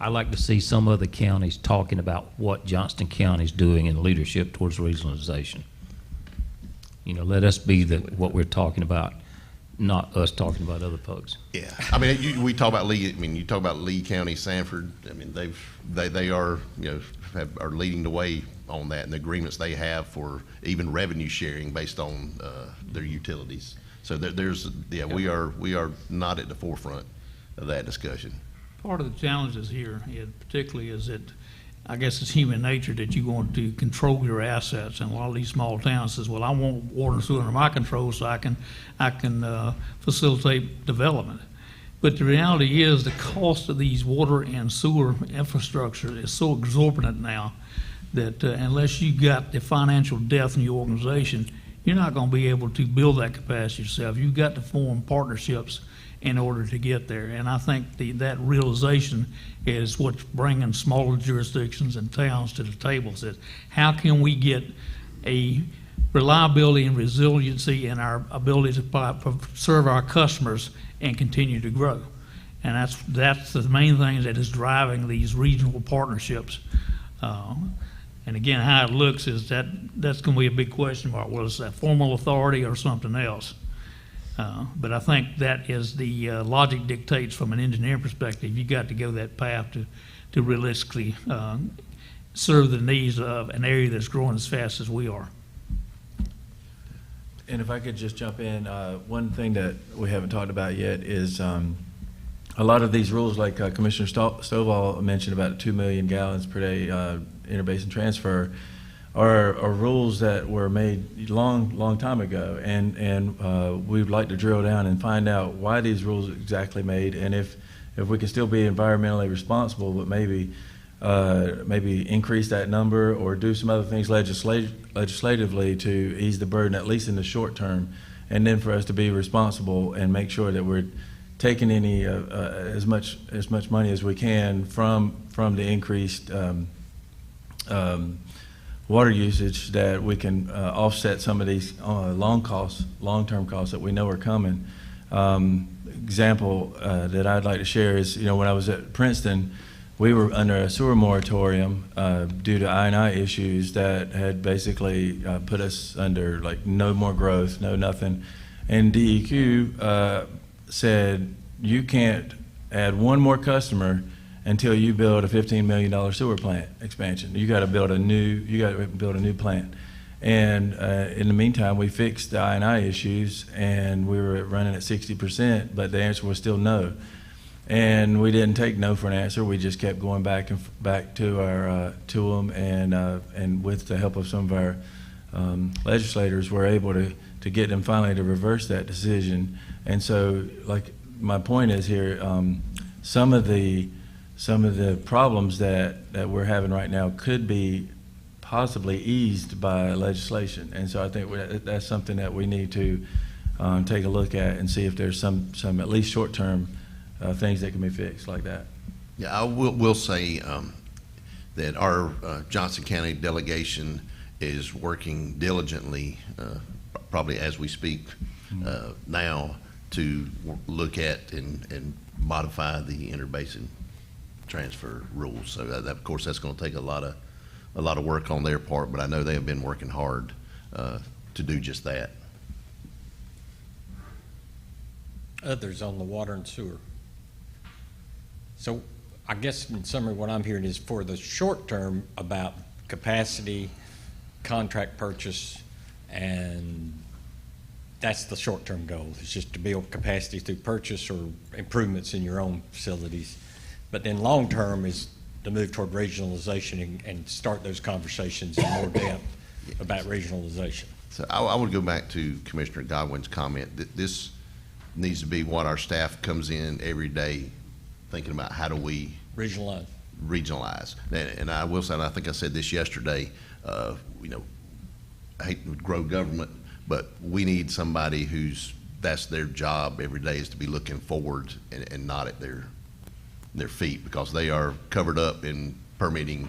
I like to see some other counties talking about what Johnston County is doing in leadership towards regionalization. You know, let us be what we're talking about, not us talking about other folks. Yeah, I mean, we talk about Lee. I mean, you talk about Lee County, Sanford. I mean, they are, you know, are leading the way on that, and the agreements they have for even revenue sharing based on their utilities. So we are not at the forefront of that discussion. Part of the challenges here, particularly, is that I guess it's human nature that you want to control your assets, and a lot of these small towns says, "Well, I want water and sewer under my control so I can facilitate development." But the reality is, the cost of these water and sewer infrastructure is so exorbitant now that unless you got the financial depth in your organization, you're not going to be able to build that capacity yourself. You've got to form partnerships in order to get there. And I think that realization is what's bringing smaller jurisdictions and towns to the table. Says, how can we get a reliability and resiliency in our ability to serve our customers and continue to grow? And that's the main thing that is driving these regional partnerships. And again, how it looks is that's going to be a big question mark. Well, is that formal authority or something else? But I think that is the logic dictates from an engineering perspective. You got to go that path to realistically serve the needs of an area that's growing as fast as we are. And if I could just jump in, one thing that we haven't talked about yet is a lot of these rules, like Commissioner Stovall mentioned about 2 million gallons per day interbasin transfer, are rules that were made long time ago, and we'd like to drill down and find out why these rules exactly made, and if we can still be environmentally responsible, but maybe increase that number or do some other things legislatively to ease the burden, at least in the short term, and then for us to be responsible and make sure that we're taking any as much money as we can from the increased water usage, that we can offset some of these long-term costs that we know are coming. Example that I'd like to share is, when I was at Princeton, we were under a sewer moratorium due to I&I issues that had basically put us under like no more growth, no nothing. And DEQ said, you can't add one more customer until you build a $15 million sewer plant expansion. You got to build a new plant. And in the meantime, we fixed the I&I issues, and we were running at 60%, but the answer was still no. And we didn't take no for an answer. We just kept going back to our to them, and with the help of some of our legislators, we're able to get them finally to reverse that decision. And so, like my point is here, some of the problems that we're having right now could be possibly eased by legislation. And so I think that's something that we need to take a look at and see if there's some at least short-term things that can be fixed like that. Yeah, I will say that our Johnston County delegation is working diligently, probably as we speak now, to look at and modify the interbasin transfer rules. So that, of course, that's going to take a lot of work on their part, but I know they have been working hard to do just that. Others on the water and sewer. So I guess in summary, what I'm hearing is for the short term about capacity, contract purchase, and that's the short-term goal. It's just to build capacity through purchase or improvements in your own facilities. But then long-term is to move toward regionalization and start those conversations in more depth about regionalization. So I would go back to Commissioner Godwin's comment that this needs to be what our staff comes in every day thinking about. How do we regionalize? And I will say, and I think I said this yesterday, I hate to grow government, but we need somebody that's their job every day, is to be looking forward and not at their feet, because they are covered up in permitting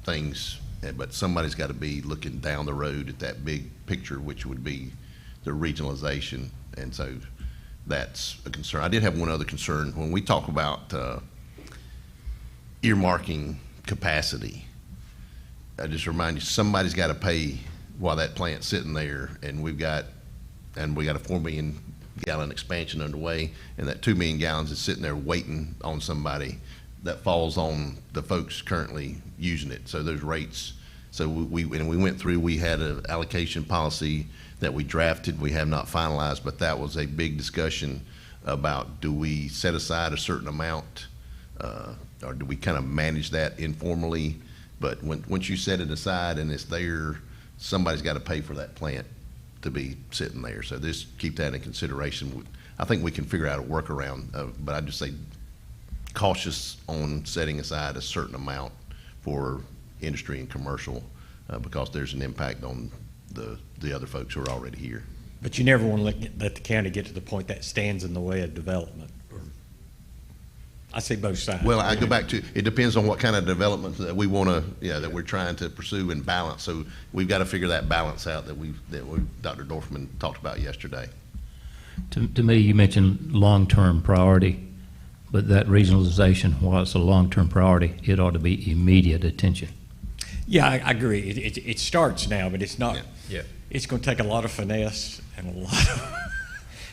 things but somebody's got to be looking down the road at that big picture, which would be the regionalization. And so that's a concern. I did have one other concern. When we talk about earmarking capacity, I just remind you, somebody's got to pay while that plant's sitting there, and we got a 4 million gallon expansion underway, and that 2 million gallons is sitting there waiting on somebody. That falls on the folks currently using it. So those rates, so we went through, we had an allocation policy that we drafted, we have not finalized, but that was a big discussion about, do we set aside a certain amount, or do we kind of manage that informally? But once you set it aside and it's there, somebody's got to pay for that plant to be sitting there. So just keep that in consideration. I think we can figure out a workaround, but I just say cautious on setting aside a certain amount for industry and commercial, because there's an impact on the other folks who are already here. But you never want to let the county get to the point that stands in the way of development. I see both sides. Well, I go back to, it depends on what kind of development that we want to, that we're trying to pursue and balance. So we've got to figure that balance out that Dr. Dorfman talked about yesterday. To me, you mentioned long-term priority, but that regionalization, while it's a long-term priority, it ought to be immediate attention. Yeah, I agree. It starts now, but it's not. Yeah. It's going to take a lot of finesse and a lot of,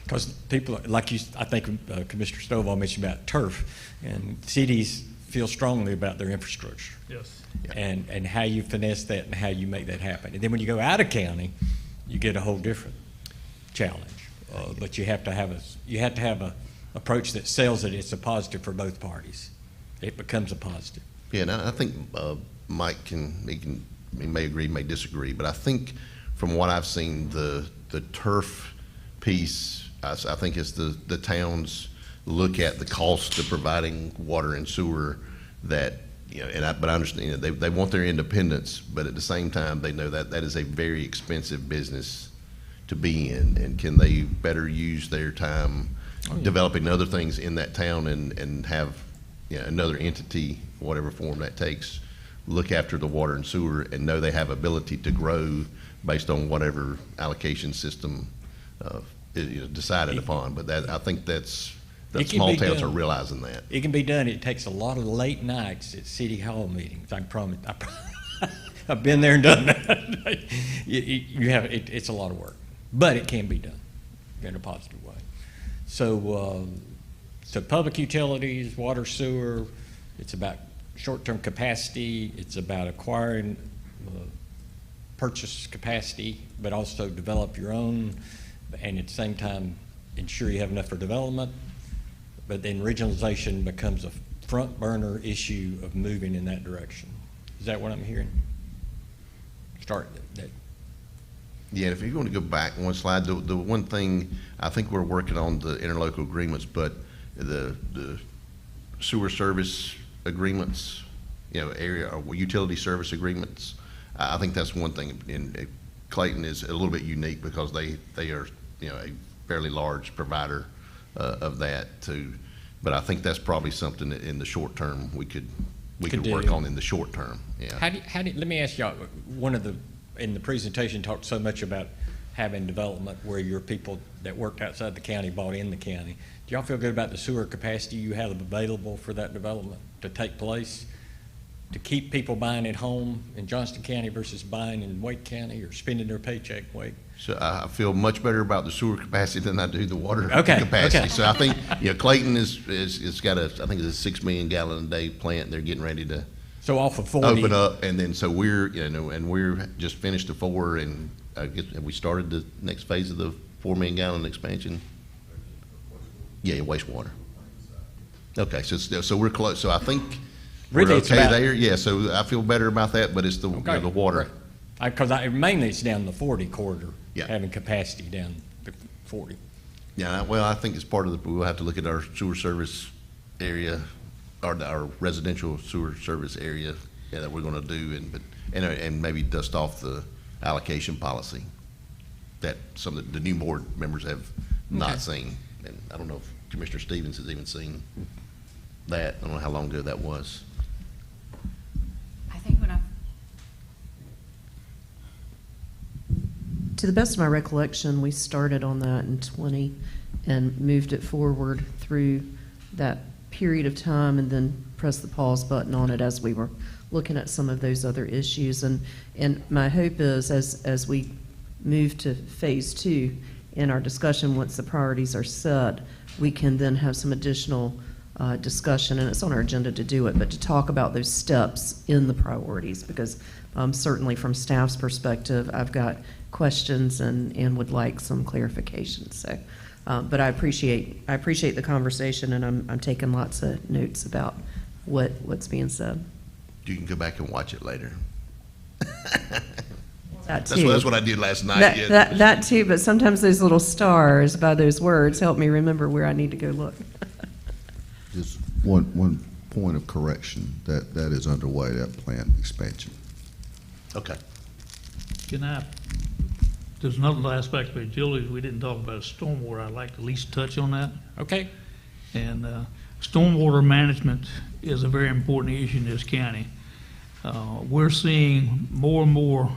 because people, like you, I think Commissioner Stovall mentioned about turf, and cities feel strongly about their infrastructure. Yes. And how you finesse that and how you make that happen. And then when you go out of county, you get a whole different challenge. But you have to have a approach that sells it. It's a positive for both parties. It becomes a positive. Yeah, and I think Mike he may agree, may disagree, but I think from what I've seen, the turf piece, I think is the towns look at the cost of providing water and sewer, that, but I understand, they want their independence, but at the same time, they know that that is a very expensive business to be in, and can they better use their time developing other things in that town and have another entity, whatever form that takes, look after the water and sewer, and know they have ability to grow based on whatever allocation system is decided upon. But that, I think that small towns are realizing that. It can be done. It takes a lot of late nights at city hall meetings. I promise. I've been there and done that. It's a lot of work, but it can be done in a positive way. So public utilities, water, sewer, it's about short-term capacity. It's about acquiring purchase capacity, but also develop your own, and at the same time ensure you have enough for development. But then regionalization becomes a front burner issue of moving in that direction. Is that what I'm hearing? Start that. Yeah, if you're going to go back one slide, the one thing, I think we're working on the interlocal agreements, but the sewer service agreements, area or utility service agreements, I think that's one thing. And Clayton is a little bit unique because they are, a fairly large provider of that too. But I think that's probably something that in the short term we could work on in the short term. Yeah. Let me ask y'all, in the presentation talked so much about having development where your people that worked outside the county bought in the county. Do y'all feel good about the sewer capacity you have available for that development to take place, to keep people buying at home in Johnston County versus buying in Wake County or spending their paycheck in Wake? So I feel much better about the sewer capacity than I do the water capacity. Okay. So I think, Clayton is got I think it's a 6 million gallon a day plant. They're getting ready to So off of 40. open up, and then so we're, and we're just finished the 4, and I guess have we started the next phase of the 4 million gallon expansion? Yeah, wastewater. Okay, so we're close. So I think Really, we're it's okay about- there. Yeah, so I feel better about that, but it's the the water. Because mainly it's down the 40 corridor, Yeah. having capacity down the 40. Yeah, well, I think it's part of we'll have to look at our sewer service area, or our residential sewer service area that we're going to do, and maybe dust off the allocation policy that some of the new board members have not seen. And I don't know if Commissioner Stevens has even seen that. I don't know how long ago that was. I think when I To the best of my recollection, we started on that in 20 and moved it forward through that period of time and then pressed the pause button on it as we were looking at some of those other issues. And my hope is as we move to phase 2 in our discussion, once the priorities are set, we can then have some additional discussion, and it's on our agenda to do it, but to talk about those steps in the priorities, because certainly from staff's perspective, I've got questions and would like some clarification. So, but I appreciate the conversation, and I'm taking lots of notes about what's being said. You can go back and watch it later. That too. That's what I did last night. That too, but sometimes those little stars by those words help me remember where I need to go look. Just one point of correction, that is underway, that plant expansion. Okay. There's another aspect of agility we didn't talk about, stormwater. I'd like to at least touch on that. Okay. And stormwater management is a very important issue in this county. We're seeing more and more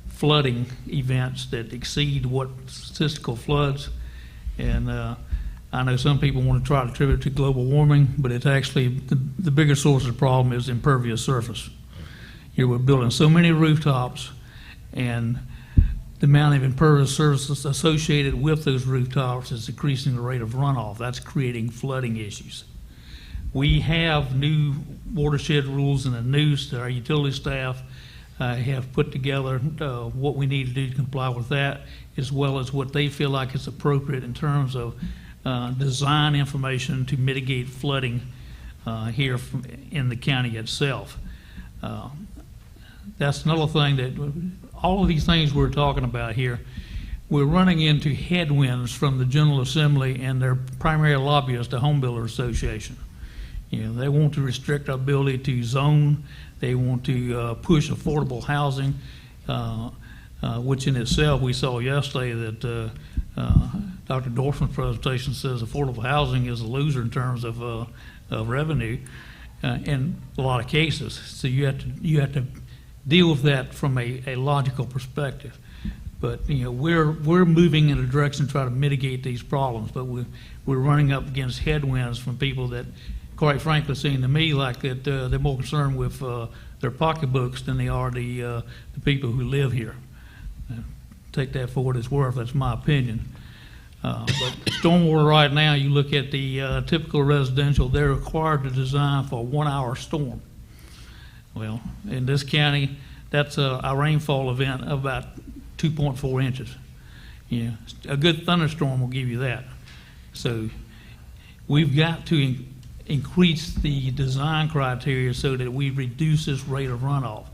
flooding events that exceed what statistical floods. And I know some people want to try to attribute it to global warming, but it's actually the bigger source of the problem is impervious surface. We're building so many rooftops, and the amount of impervious surface associated with those rooftops is increasing the rate of runoff. That's creating flooding issues. We have new watershed rules in the noose that our utility staff have put together what we need to do to comply with that, as well as what they feel like is appropriate in terms of design information to mitigate flooding here in the county itself. That's another thing that all of these things we're talking about here, we're running into headwinds from the General Assembly and their primary lobbyist, the Home Builder Association. They want to restrict our ability to zone. They want to push affordable housing, which in itself we saw yesterday that Dr. Dorfman's presentation says affordable housing is a loser in terms of revenue in a lot of cases. So you have to deal with that from a logical perspective. But we're moving in a direction to try to mitigate these problems. But we're running up against headwinds from people that, quite frankly, seem to me like that they're more concerned with their pocketbooks than they are the people who live here. Take that for what it's worth. That's my opinion. But stormwater right now, you look at the typical residential, they're required to design for a 1-hour storm. Well, in this county, that's a rainfall event of about 2.4 inches. A good thunderstorm will give you that. So we've got to increase the design criteria so that we reduce this rate of runoff.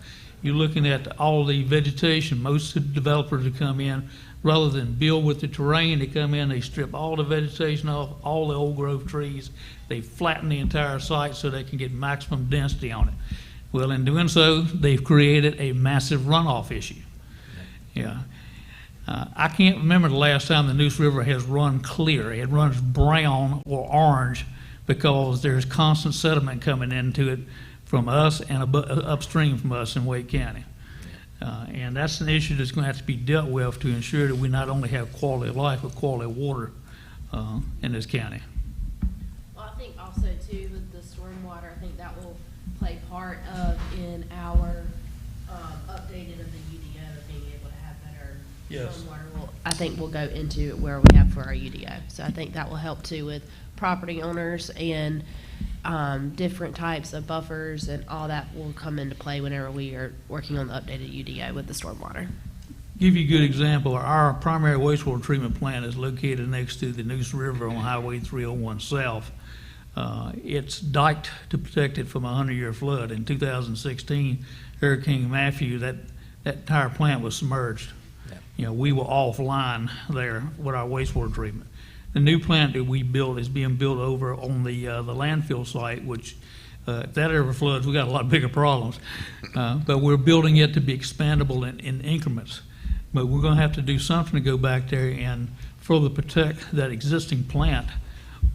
You're looking at all the vegetation. Most developers that come in, rather than build with the terrain, they come in, they strip all the vegetation off, all the old growth trees, they flatten the entire site so they can get maximum density on it. Well, in doing so, they've created a massive runoff issue. I can't remember the last time the Neuse River has run clear. It runs brown or orange because there's constant sediment coming into it from us and upstream from us in Wake County. And that's an issue that's going to have to be dealt with to ensure that we not only have quality of life, but quality of water in this county. Well, I think also too with the stormwater, I think that will play part of in our updating of the UDO, being able to have better stormwater. I think we'll go into where we have for our UDO. So I think that will help too with property owners and different types of buffers, and all that will come into play whenever we are working on the updated UDO with the stormwater. Give you a good example. Our primary wastewater treatment plant is located next to the Neuse River on Highway 301 South. It's diked to protect it from a 100-year flood. In 2016, Hurricane Matthew, that entire plant was submerged. We were offline there with our wastewater treatment. The new plant that we built is being built over on the landfill site, which if that ever floods, we got a lot bigger problems. But we're building it to be expandable in increments. But we're going to have to do something to go back there and further protect that existing plant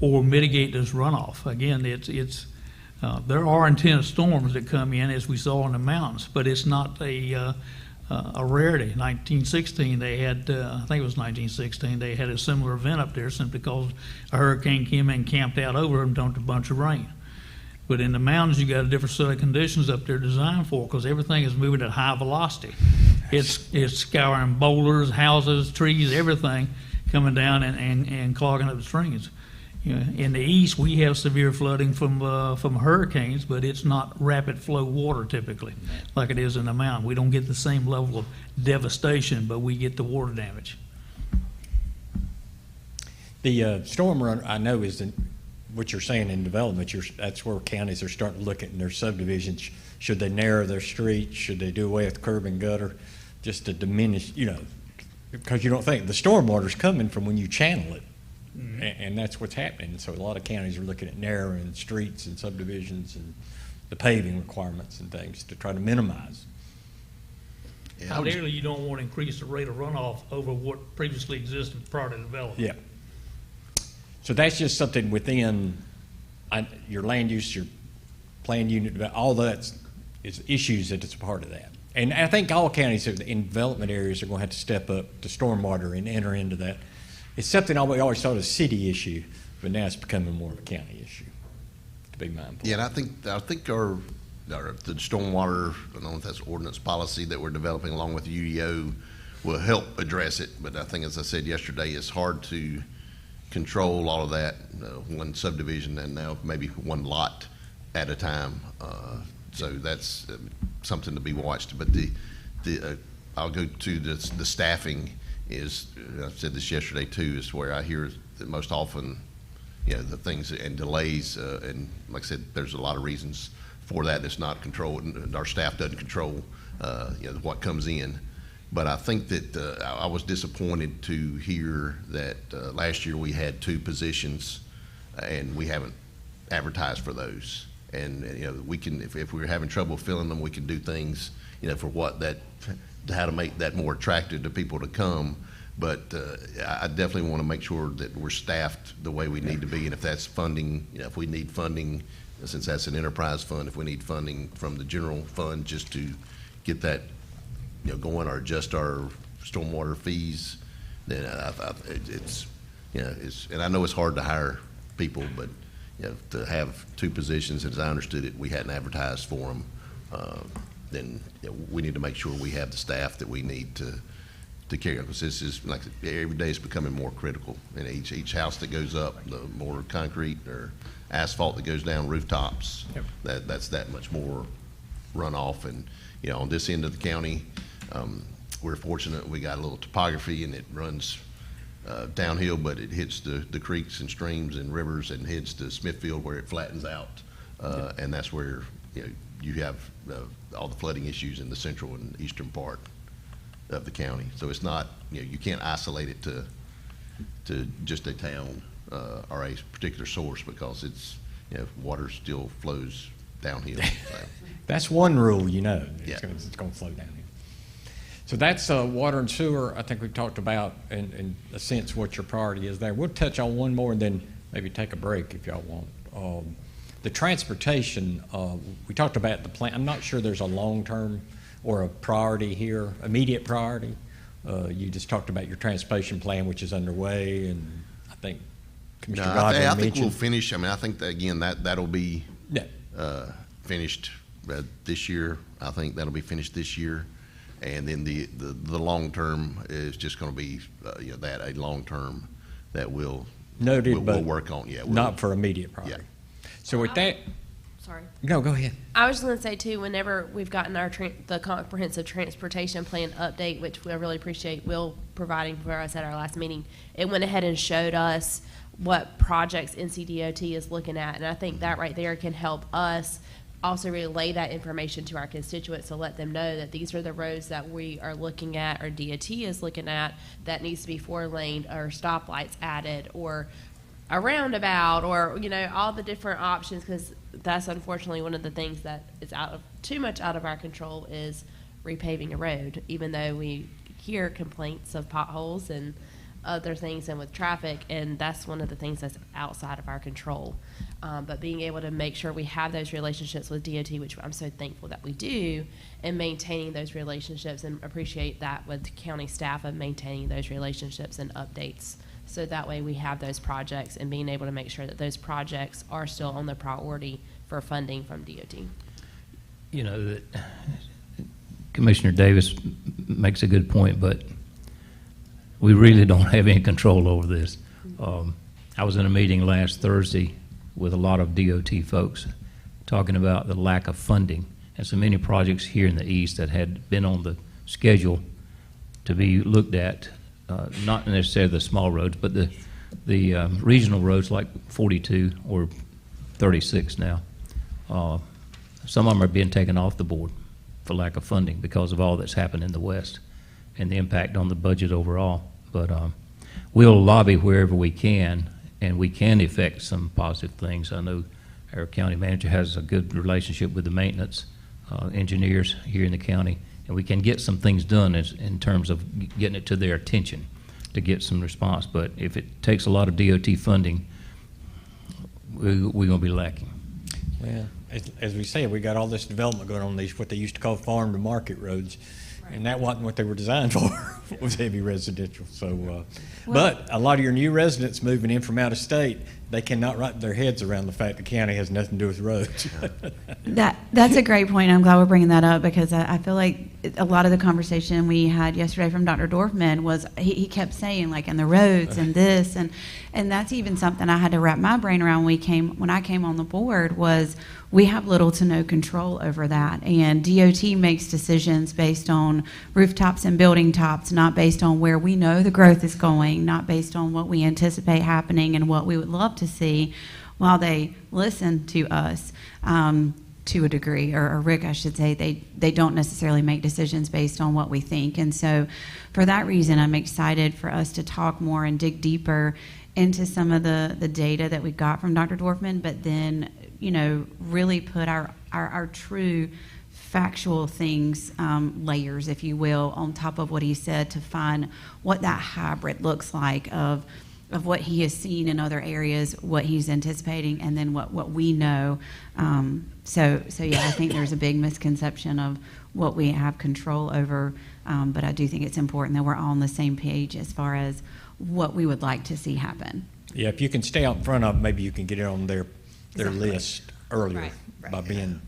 or mitigate this runoff. Again, there are intense storms that come in, as we saw in the mountains, but it's not a a rarity. 1916, they had, I think it was 1916, they had a similar event up there simply because a hurricane came in, camped out over them, dumped a bunch of rain. But in the mountains, you got a different set of conditions up there designed for, because everything is moving at high velocity. It's scouring boulders, houses, trees, everything coming down and clogging up the streams. You know, in the east, we have severe flooding from hurricanes, but it's not rapid flow water typically, like it is in the mountain. We don't get the same level of devastation, but we get the water damage. The storm run, I know, is what you're saying in development. That's where counties are starting to look at in their subdivisions. Should they narrow their streets? Should they do away with curb and gutter, just to diminish? You know, because you don't think the storm water's coming from when you channel it. Mm-hmm. And that's what's happening. So a lot of counties are looking at narrowing streets and subdivisions and the paving requirements and things to try to minimize. Yeah, Ideally, you don't want to increase the rate of runoff over what previously existed prior to development. Yeah. So that's just something within your land use, your plan unit, all that is issues that it's a part of that. And I think all counties in development areas are going to have to step up to stormwater and enter into that. It's something we always thought was a city issue, but now it's becoming more of a county issue to be mindful. Yeah, and I think our the stormwater, I don't know if that's ordinance policy that we're developing along with the UDO will help address it. But I think, as I said yesterday, it's hard to control all of that, one subdivision and now maybe one lot at a time. So that's something to be watched. But I'll go to the staffing. I said this yesterday too, is where I hear that most often, you know, the things and delays, and like I said, there's a lot of reasons for that. It's not controlled, and our staff doesn't control, you know, what comes in. But I think that I was disappointed to hear that last year we had 2 positions, and we haven't advertised for those. And you know, we can, if we're having trouble filling them, we can do things, you know, for how to make that more attractive to people to come. But I definitely want to make sure that we're staffed the way we need to be. And if that's funding, you know, if we need funding, since that's an enterprise fund, if we need funding from the general fund just to get that, you know, going or adjust our stormwater fees, then it's, you know, and I know it's hard to hire people, but, you know, to have 2 positions, as I understood it, we hadn't advertised for them, then, you know, we need to make sure we have the staff that we need to carry it, because this is, like, every day is becoming more critical. And each house that goes up, the more concrete or asphalt that goes down rooftops, yep, that's that much more runoff. And, you know, on this end of the county, we're fortunate we got a little topography, and it runs downhill, but it hits the creeks and streams and rivers and heads to Smithfield where it flattens out. And that's where, you know, you have all the flooding issues in the central and eastern part of the county. So it's not, you know, you can't isolate it to just a town or a particular source, because it's, you know, water still flows downhill. So. That's one rule, you know. Yeah. It's going to flow downhill. So that's water and sewer. I think we've talked about, in a sense, what your priority is there. We'll touch on one more and then maybe take a break if y'all want. The transportation, we talked about the plan. I'm not sure there's a long-term or a priority here, immediate priority. You just talked about your transportation plan, which is underway, and I think Commissioner Godwin mentioned. I think we'll finish. I mean, I think that, again, that'll be finished this year. I think that'll be finished this year. And then the long term is just going to be you know, that a long term that we'll work on. Yeah, not for immediate priority. Yeah. So with that, sorry. No, go ahead. I was just going to say too, whenever we've gotten the comprehensive transportation plan update, which we really appreciate Will providing for us at our last meeting, it went ahead and showed us what projects NCDOT is looking at, and I think that right there can help us also relay that information to our constituents to let them know that these are the roads that we are looking at, or DOT is looking at, that needs to be 4-lane or stoplights added, or a roundabout, or, you know, all the different options, because that's unfortunately one of the things that is too much out of our control is repaving a road, even though we hear complaints of potholes and other things and with traffic, and that's one of the things that's outside of our control. But being able to make sure we have those relationships with DOT, which I'm so thankful that we do, and maintaining those relationships, and appreciate that with county staff of maintaining those relationships and updates. So that way we have those projects and being able to make sure that those projects are still on the priority for funding from DOT. You know, that Commissioner Davis makes a good point, but we really don't have any control over this. I was in a meeting last Thursday with a lot of DOT folks talking about the lack of funding and so many projects here in the east that had been on the schedule to be looked at, not necessarily the small roads, but the regional roads like 42 or 36 now. Some of them are being taken off the board for lack of funding because of all that's happened in the West and the impact on the budget overall. But we'll lobby wherever we can, and we can effect some positive things. I know our county manager has a good relationship with the maintenance engineers here in the county, and we can get some things done in terms of getting it to their attention to get some response. But if it takes a lot of DOT funding, we're going to be lacking. Well, as we said, we got all this development going on these, what they used to call farm to market roads. And that wasn't what they were designed for, was heavy residential. So, but a lot of your new residents moving in from out of state, they cannot wrap their heads around the fact the county has nothing to do with roads. That's a great point. I'm glad we're bringing that up because I feel like a lot of the conversation we had yesterday from Dr. Dorfman was he kept saying like, and the roads and this and that's even something I had to wrap my brain around when I came on the board was we have little to no control over that, and DOT makes decisions based on rooftops and building tops, not based on where we know the growth is going, not based on what we anticipate happening and what we would love to see, while they listen to us to a degree, or Rick, I should say, they don't necessarily make decisions based on what we think. And so for that reason, I'm excited for us to talk more and dig deeper into some of the data that we got from Dr. Dorfman, but then really put our true factual things, layers, if you will, on top of what he said to find what that hybrid looks like of what he has seen in other areas, what he's anticipating, and then what we know. So yeah, I think there's a big misconception of what we have control over, but I do think it's important that we're all on the same page as far as what we would like to see happen. Yeah, if you can stay out in front of them, maybe you can get it on their Exactly. list earlier by being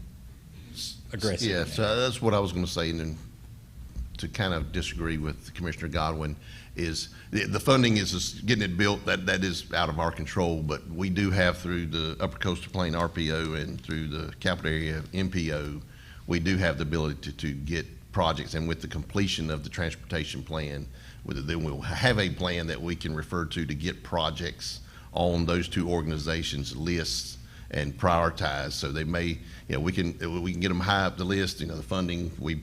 aggressive. Yeah, so that's what I was going to say, and then to kind of disagree with Commissioner Godwin is the funding is just getting it built. That is out of our control, but we do have through the Upper Coastal Plain RPO and through the Capital Area MPO, we do have the ability to get projects, and with the completion of the transportation plan, then we'll have a plan that we can refer to get projects on those two organizations' lists and prioritize. So they may, we can get them high up the list. The funding, we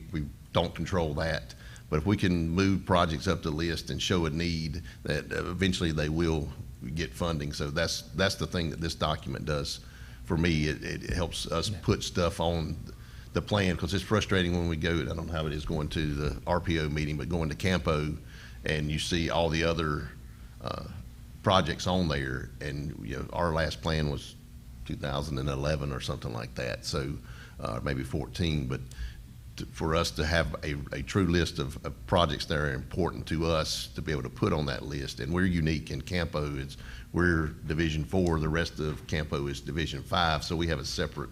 don't control that, but if we can move projects up the list and show a need, that eventually they will get funding. So that's the thing that this document does for me. It helps us put stuff on the plan, because it's frustrating when we go, I don't know how it is going to the RPO meeting, but going to Campo and you see all the other projects on there, and our last plan was 2011 or something like that, so maybe 14, but for us to have a true list of projects that are important to us to be able to put on that list, and we're unique in Campo. We're Division 4, the rest of Campo is Division 5, so we have a separate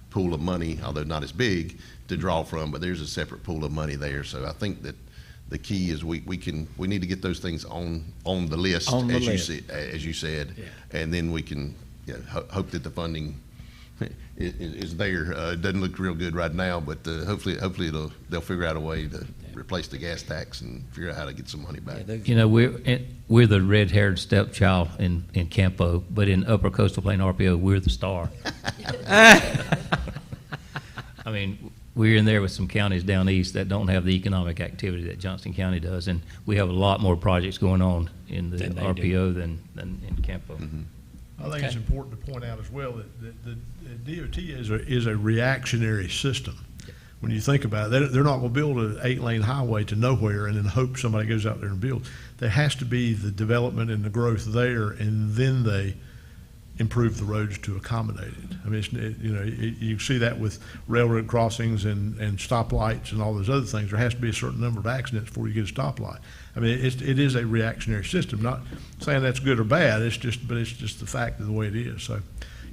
pool of money, although not as big, to draw from, but there's a separate pool of money there. So I think that the key is we need to get those things on the list, as you said, and then we can hope that the funding is there. It doesn't look real good right now, but hopefully they'll figure out a way to replace the gas tax and figure out how to get some money back. We're the red-haired stepchild in Campo, but in Upper Coastal Plain RPO, we're the star. I mean, we're in there with some counties down east that don't have the economic activity that Johnston County does, and we have a lot more projects going on in the RPO than in Campo. Mm-hmm. I think it's important to point out as well that the DOT is a reactionary system. when you think about it, they're not going to build an 8-lane highway to nowhere and then hope somebody goes out there and builds. There has to be the development and the growth there, and then they improve the roads to accommodate it. I mean, you see that with railroad crossings and stoplights and all those other things. There has to be a certain number of accidents before you get a stoplight. I mean, it is a reactionary system. Not saying that's good or bad. But it's just the fact of the way it is. So,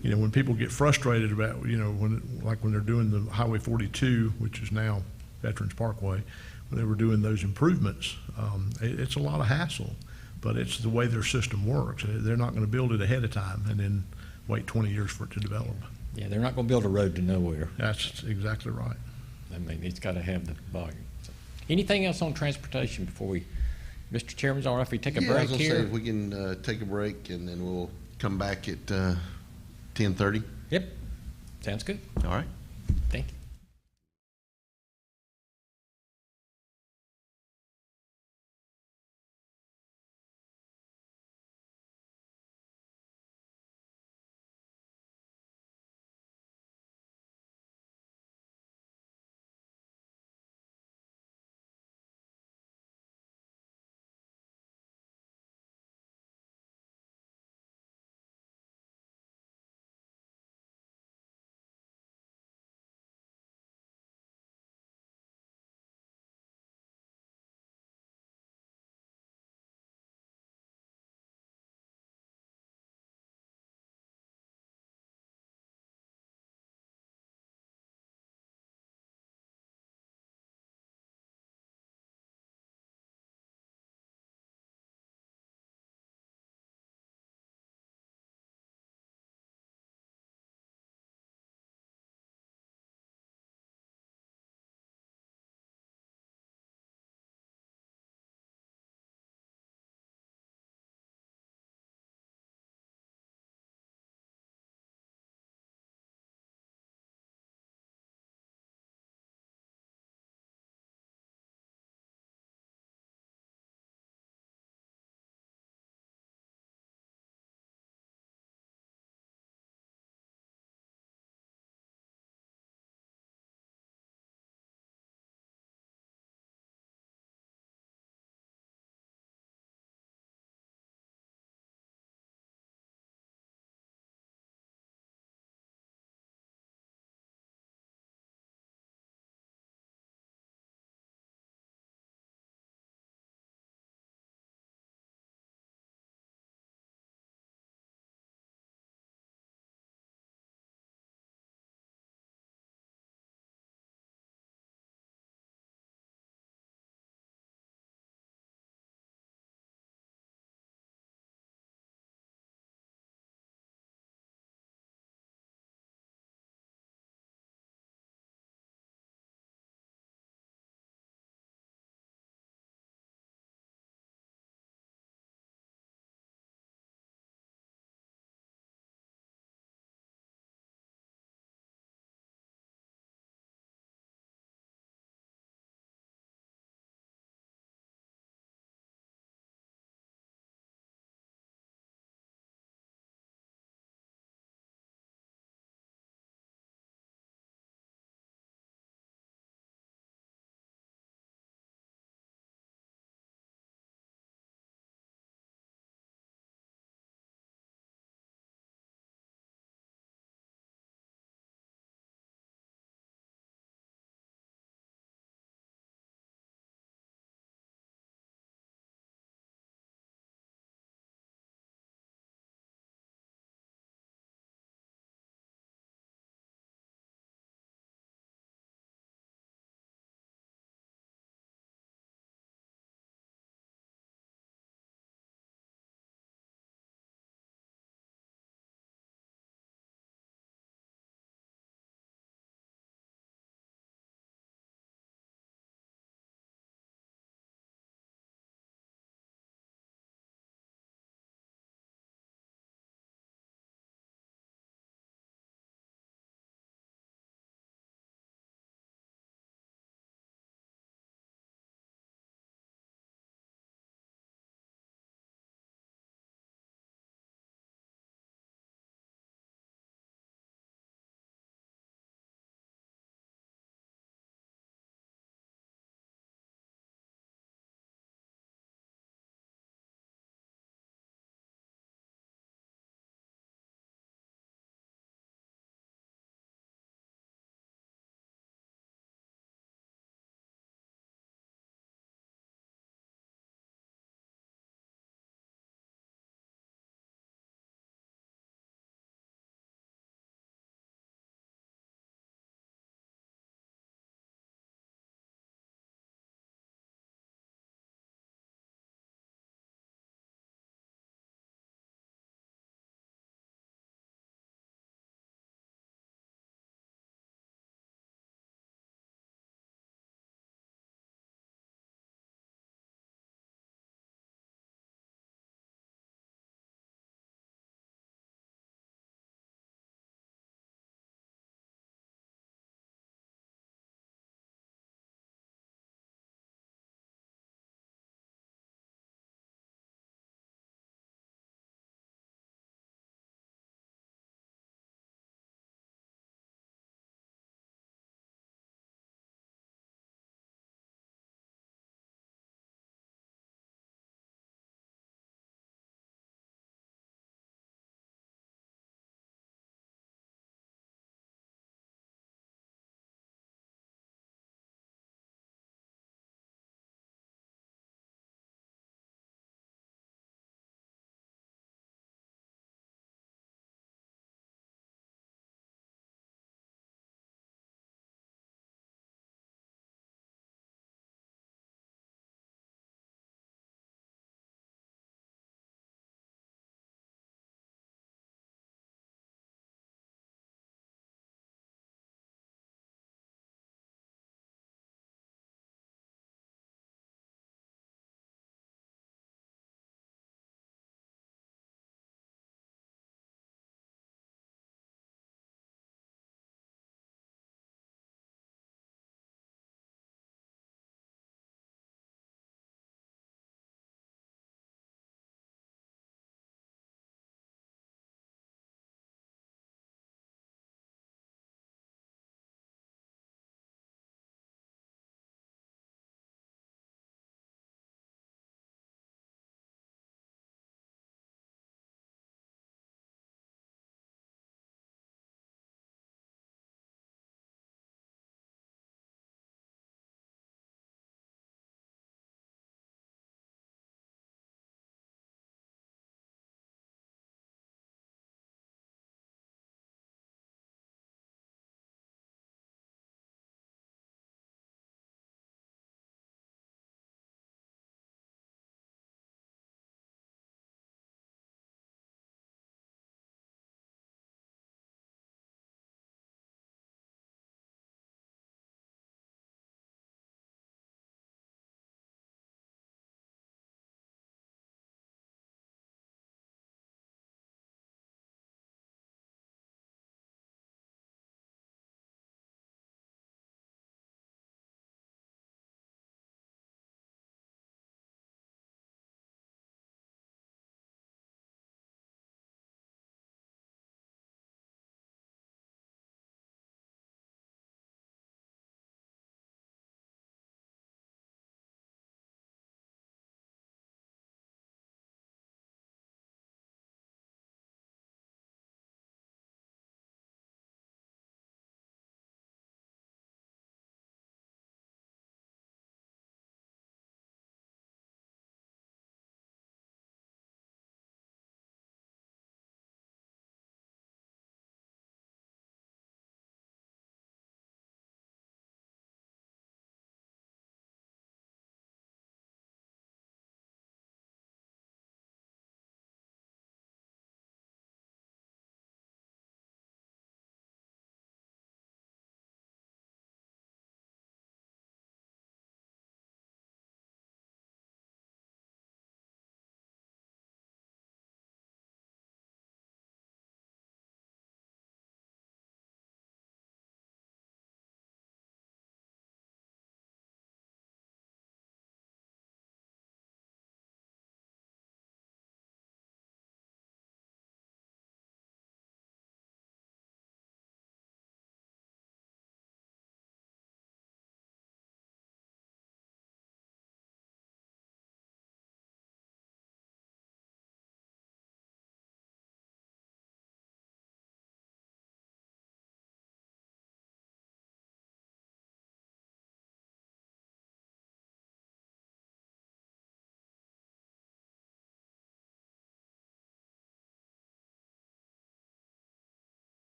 when people get frustrated about, when they're doing the Highway 42, which is now Veterans Parkway, when they were doing those improvements, it's a lot of hassle. But it's the way their system works. They're not going to build it ahead of time and then wait 20 years for it to develop. Yeah, they're not going to build a road to nowhere. That's exactly right. I mean, it's got to have the volume. So, anything else on transportation before we, Mr. Chairman's all right if we take a Yeah, I break was gonna say, here? if we can take a break, and then we'll come back at 10:30. Yep, sounds good. All right. Thank you.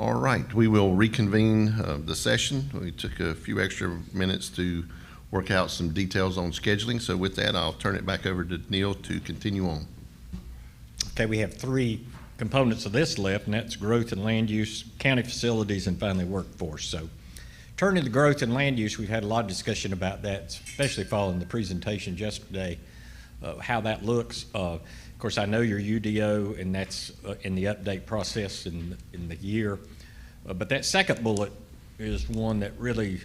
All right, we will reconvene the session. We took a few extra minutes to work out some details on scheduling. So with that, I'll turn it back over to Neil to continue on. Okay, we have three components of this left, and that's growth and land use, county facilities, and finally workforce. So turning to growth and land use, we've had a lot of discussion about that, especially following the presentations yesterday, how that looks. Of course, I know your UDO, and that's in the update process in the year. But that second bullet is one that really,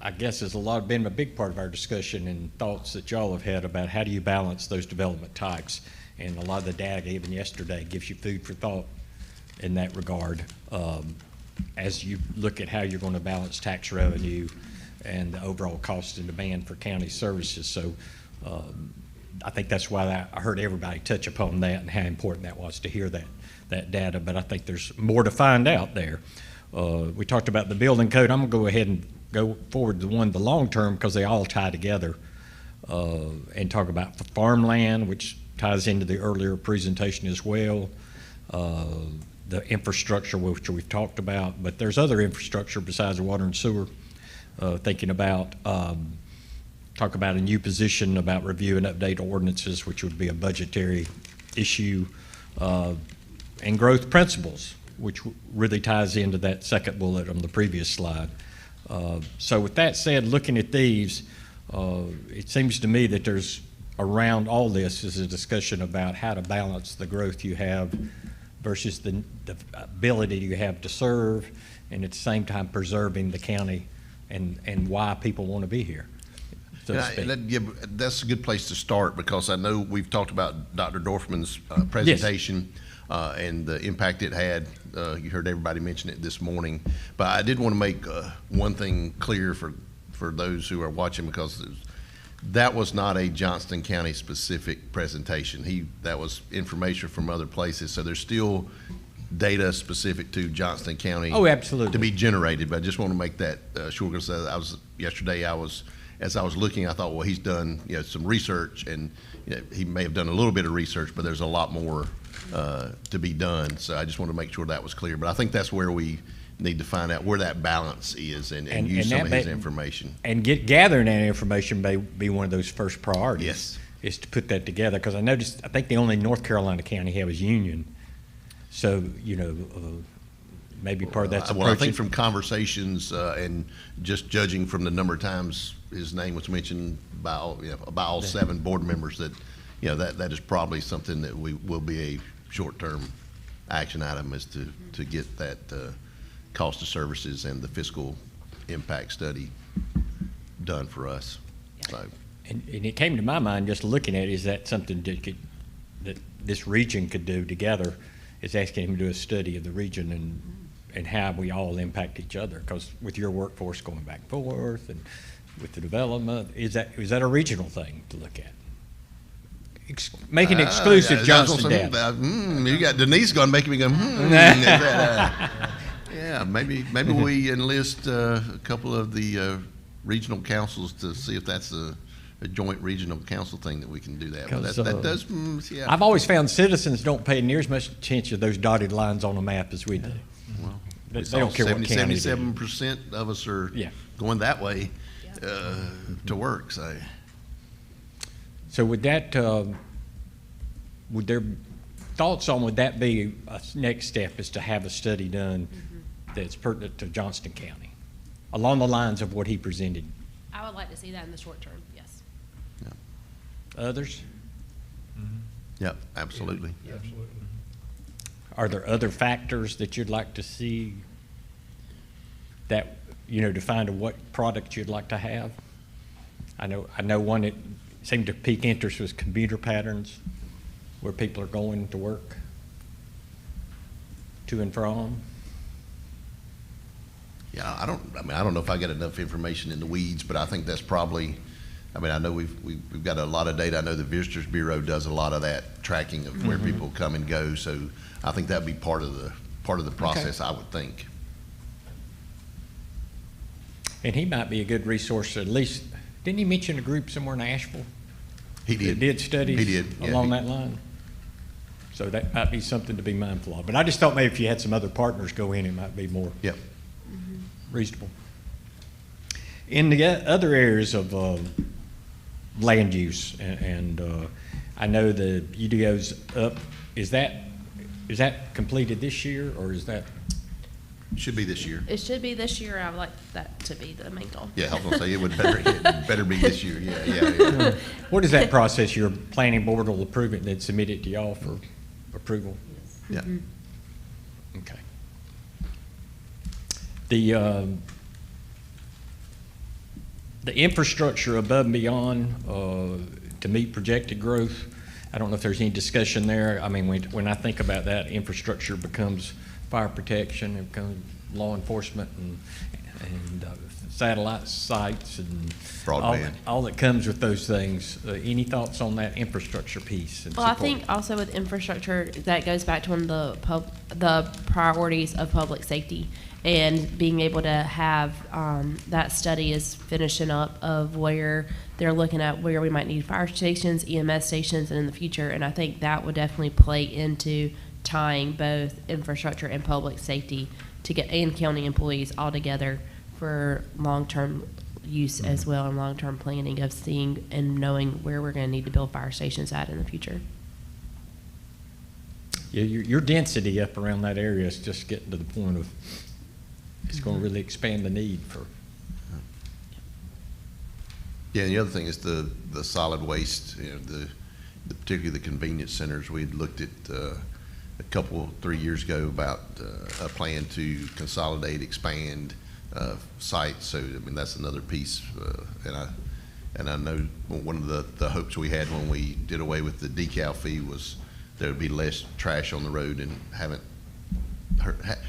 I guess, has been a big part of our discussion and thoughts that y'all have had about how do you balance those development types. And a lot of the data, even yesterday, gives you food for thought in that regard, as you look at how you're going to balance tax revenue and the overall cost and demand for county services. So I think that's why I heard everybody touch upon that and how important that was to hear that data. But I think there's more to find out there. We talked about the building code. I'm going to go ahead and go forward to the long term, because they all tie together, and talk about farmland, which ties into the earlier presentation as well, the infrastructure, which we've talked about, but there's other infrastructure besides the water and sewer, thinking about, talk about a new position about review and update ordinances, which would be a budgetary issue, and growth principles, which really ties into that second bullet on the previous slide. So with that said, looking at these, it seems to me that there's around all this is a discussion about how to balance the growth you have versus the ability you have to serve, and at the same time preserving the county and why people want to be here, so to speak. That's a good place to start, because I know we've talked about Dr. Dorfman's presentation, and the impact it had. You heard everybody mention it this morning, but I did want to make one thing clear for those who are watching, because that was not a Johnston County specific presentation. That was information from other places. So there's still data specific to Johnston County. Oh, absolutely. To be generated. But I just want to make that sure, because yesterday as I was looking, I thought, well, he's done some research, and he may have done a little bit of research, but there's a lot more to be done. So I just want to make sure that was clear. But I think that's where we need to find out where that balance is and use some of his information. And gathering that information may be one of those first priorities. Yes. Is to put that together, because I think the only North Carolina county have is Union. So, maybe part of that's well, I think from conversations and just judging from the number of times his name was mentioned by all 7 board members, that that is probably something that will be a short-term action item, is to get that cost of services and the fiscal impact study done for us. So. And it came to my mind just looking at it, is that something that this region could do together, is asking him to do a study of the region and how we all impact each other. Because with your workforce going back and forth and with the development, is that a regional thing to look at? Making exclusive Johnston data. You got Denise going, making me go, yeah, maybe we enlist a couple of the regional councils to see if that's a joint regional council thing that we can do that. But that does, yeah. I've always found citizens don't pay near as much attention to those dotted lines on a map as we do. Well, they don't care what county 77% of us are going that way to work. So would that, would there thoughts on, would that be a next step, is to have a study done that's pertinent to Johnston County along the lines of what he presented? I would like to see that in the short term, yes. Yeah. Others? Yep, absolutely. Yeah, absolutely. Are there other factors that you'd like to see that, to find what product you'd like to have? I know one that seemed to pique interest was commuter patterns, where people are going to work, to and from. Yeah, I don't know if I got enough information in the weeds, but I think that's probably, I know we've got a lot of data. I know the Visitors Bureau does a lot of that tracking of where people come and go. So I think that'd be part of the process, I would think. And he might be a good resource, at least. Didn't he mention a group somewhere in Asheville? He did. That did studies He did, yeah, along that line? So that might be something to be mindful of. But I just thought maybe if you had some other partners go in, it might be more Yep. reasonable. In the other areas of land use, and I know the UDO's up, is that completed this year, or is that? Should be this year. It should be this year. I would like that to be the main goal. Yeah, I was gonna say, it better be this year, yeah. What is that process? Your planning board will approve it and then submit it to y'all for approval? Yeah. Okay. The infrastructure above and beyond to meet projected growth, I don't know if there's any discussion there. I mean, when I think about that, infrastructure becomes fire protection, it becomes law enforcement and satellite sites and Broadband. all that comes with those things. Any thoughts on that infrastructure piece? And Well, I support? think also with infrastructure, that goes back to one of the priorities of public safety, and being able to have that study is finishing up of where they're looking at where we might need fire stations, EMS stations, and in the future. And I think that would definitely play into tying both infrastructure and public safety to get and county employees all together for long-term use as well, and long-term planning of seeing and knowing where we're going to need to build fire stations at in the future. Yeah, your density up around that area is just getting to the point of it's going to really expand the need for. Yeah, and the other thing is the solid waste, particularly the convenience centers. We had looked at a couple, 3 years ago about a plan to consolidate, expand sites. So, I mean, that's another piece. And I know one of the hopes we had when we did away with the decal fee was there would be less trash on the road, and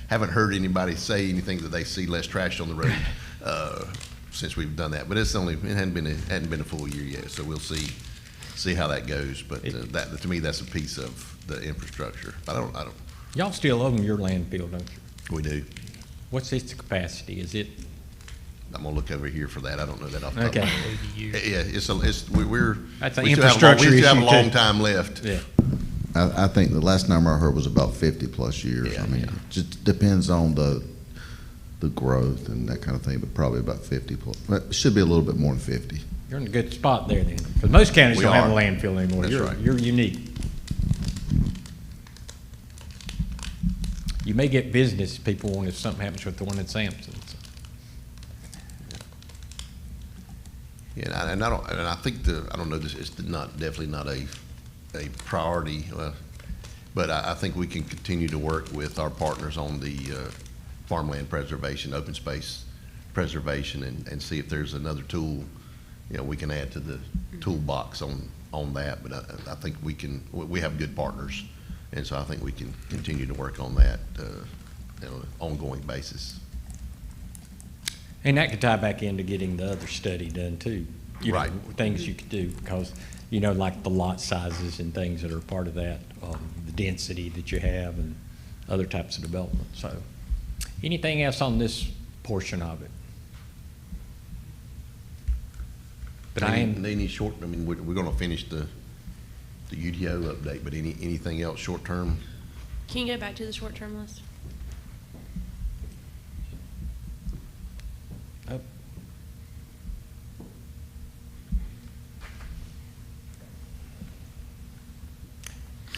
haven't heard anybody say anything that they see less trash on the road since we've done that. But it hadn't been a full year yet, so we'll see how that goes. But that, to me, that's a piece of the infrastructure. I don't. Y'all still own your landfill, don't you? We do. What's its capacity? Is it? I'm gonna look over here for that. I don't know that off the top Okay. of my head. Yeah, we're. That's an we still infrastructure we still have a issue, long too. time left. Yeah. I think the last number I heard was about 50-plus years. Yeah, I mean, yeah. it just depends on the growth and that kind of thing, but probably about 50+. But it should be a little bit more than 50. You're in a good spot there then. Because most counties We don't have a are. landfill anymore. That's right. You're unique. You may get business people want if something happens with the one in Sampson. So. Yeah, and I think I don't know, this is definitely not a priority, but I think we can continue to work with our partners on the farmland preservation, open space preservation, and see if there's another tool, we can add to the toolbox on that. But I think we have good partners, and so I think we can continue to work on that on an ongoing basis. And that could tie back into getting the other study done too. Right. Things you could do because, like the lot sizes and things that are part of that, the density that you have and other types of development. So anything else on this portion of it? But Any short, I mean, we're gonna finish the UDO update, but anything else short term? Can you go back to the short-term list? Oh.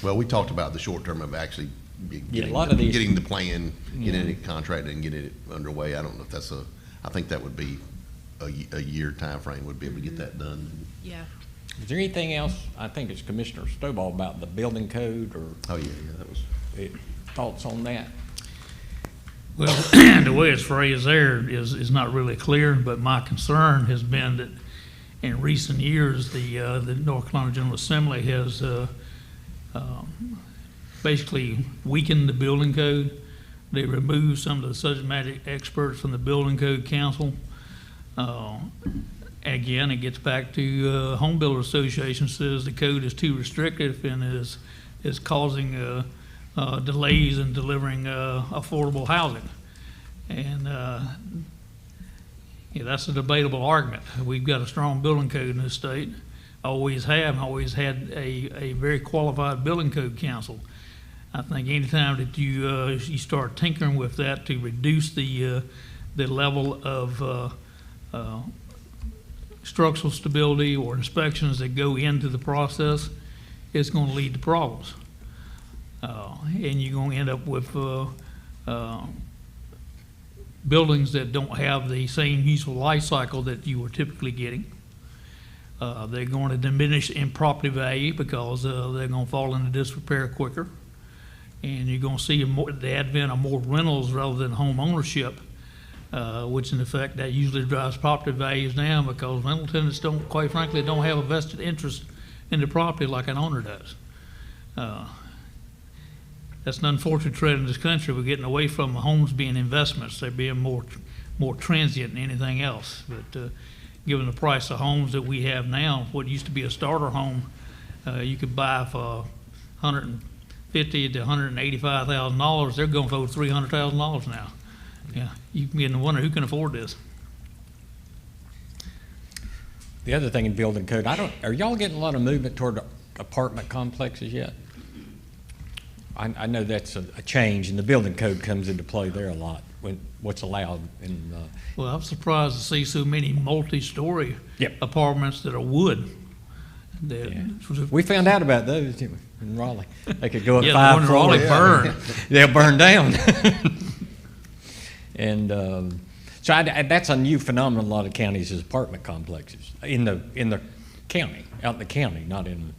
Well, we talked about the short term of actually getting, a lot of these- getting the plan, getting it contracted and getting it underway. I don't know if I think that would be a year timeframe would be able to get that done. Yeah. Is there anything else? I think it's Commissioner Stovall about the building code or Oh, yeah, that was. thoughts on that? Well, the way it's phrased there is not really clear, but my concern has been that in recent years, the North Carolina General Assembly has basically weakened the building code. They removed some of the subject matter experts from the Building Code Council. Again, it gets back to Home Builder Association says the code is too restrictive and is causing delays in delivering affordable housing. And that's a debatable argument. We've got a strong building code in this state, always have, always had a very qualified building code council. I think anytime that you start tinkering with that to reduce the level of structural stability or inspections that go into the process, it's going to lead to problems. And you're going to end up with buildings that don't have the same useful life cycle that you were typically getting. They're going to diminish in property value because they're going to fall into disrepair quicker. And you're going to see the advent of more rentals rather than home ownership, which in effect that usually drives property values down because rental tenants don't, quite frankly, don't have a vested interest in the property like an owner does. That's an unfortunate trend in this country. We're getting away from homes being investments. They're being more transient than anything else. But given the price of homes that we have now, what used to be a starter home, you could buy for $150,000 to $185,000. They're going for over $300,000 now. Yeah, you can begin to wonder who can afford this. The other thing in building code, are y'all getting a lot of movement toward apartment complexes yet? I know that's a change, and the building code comes into play there a lot when what's allowed. Well, I'm surprised to see so many multi-story Yep. apartments that are wood. Yeah. We found out about those, didn't we, in Raleigh. They could go up Yeah, 5 the one in Raleigh floors. burned. They'll burn down. And so that's a new phenomenon in a lot of counties is apartment complexes in the county, out in the county, not in.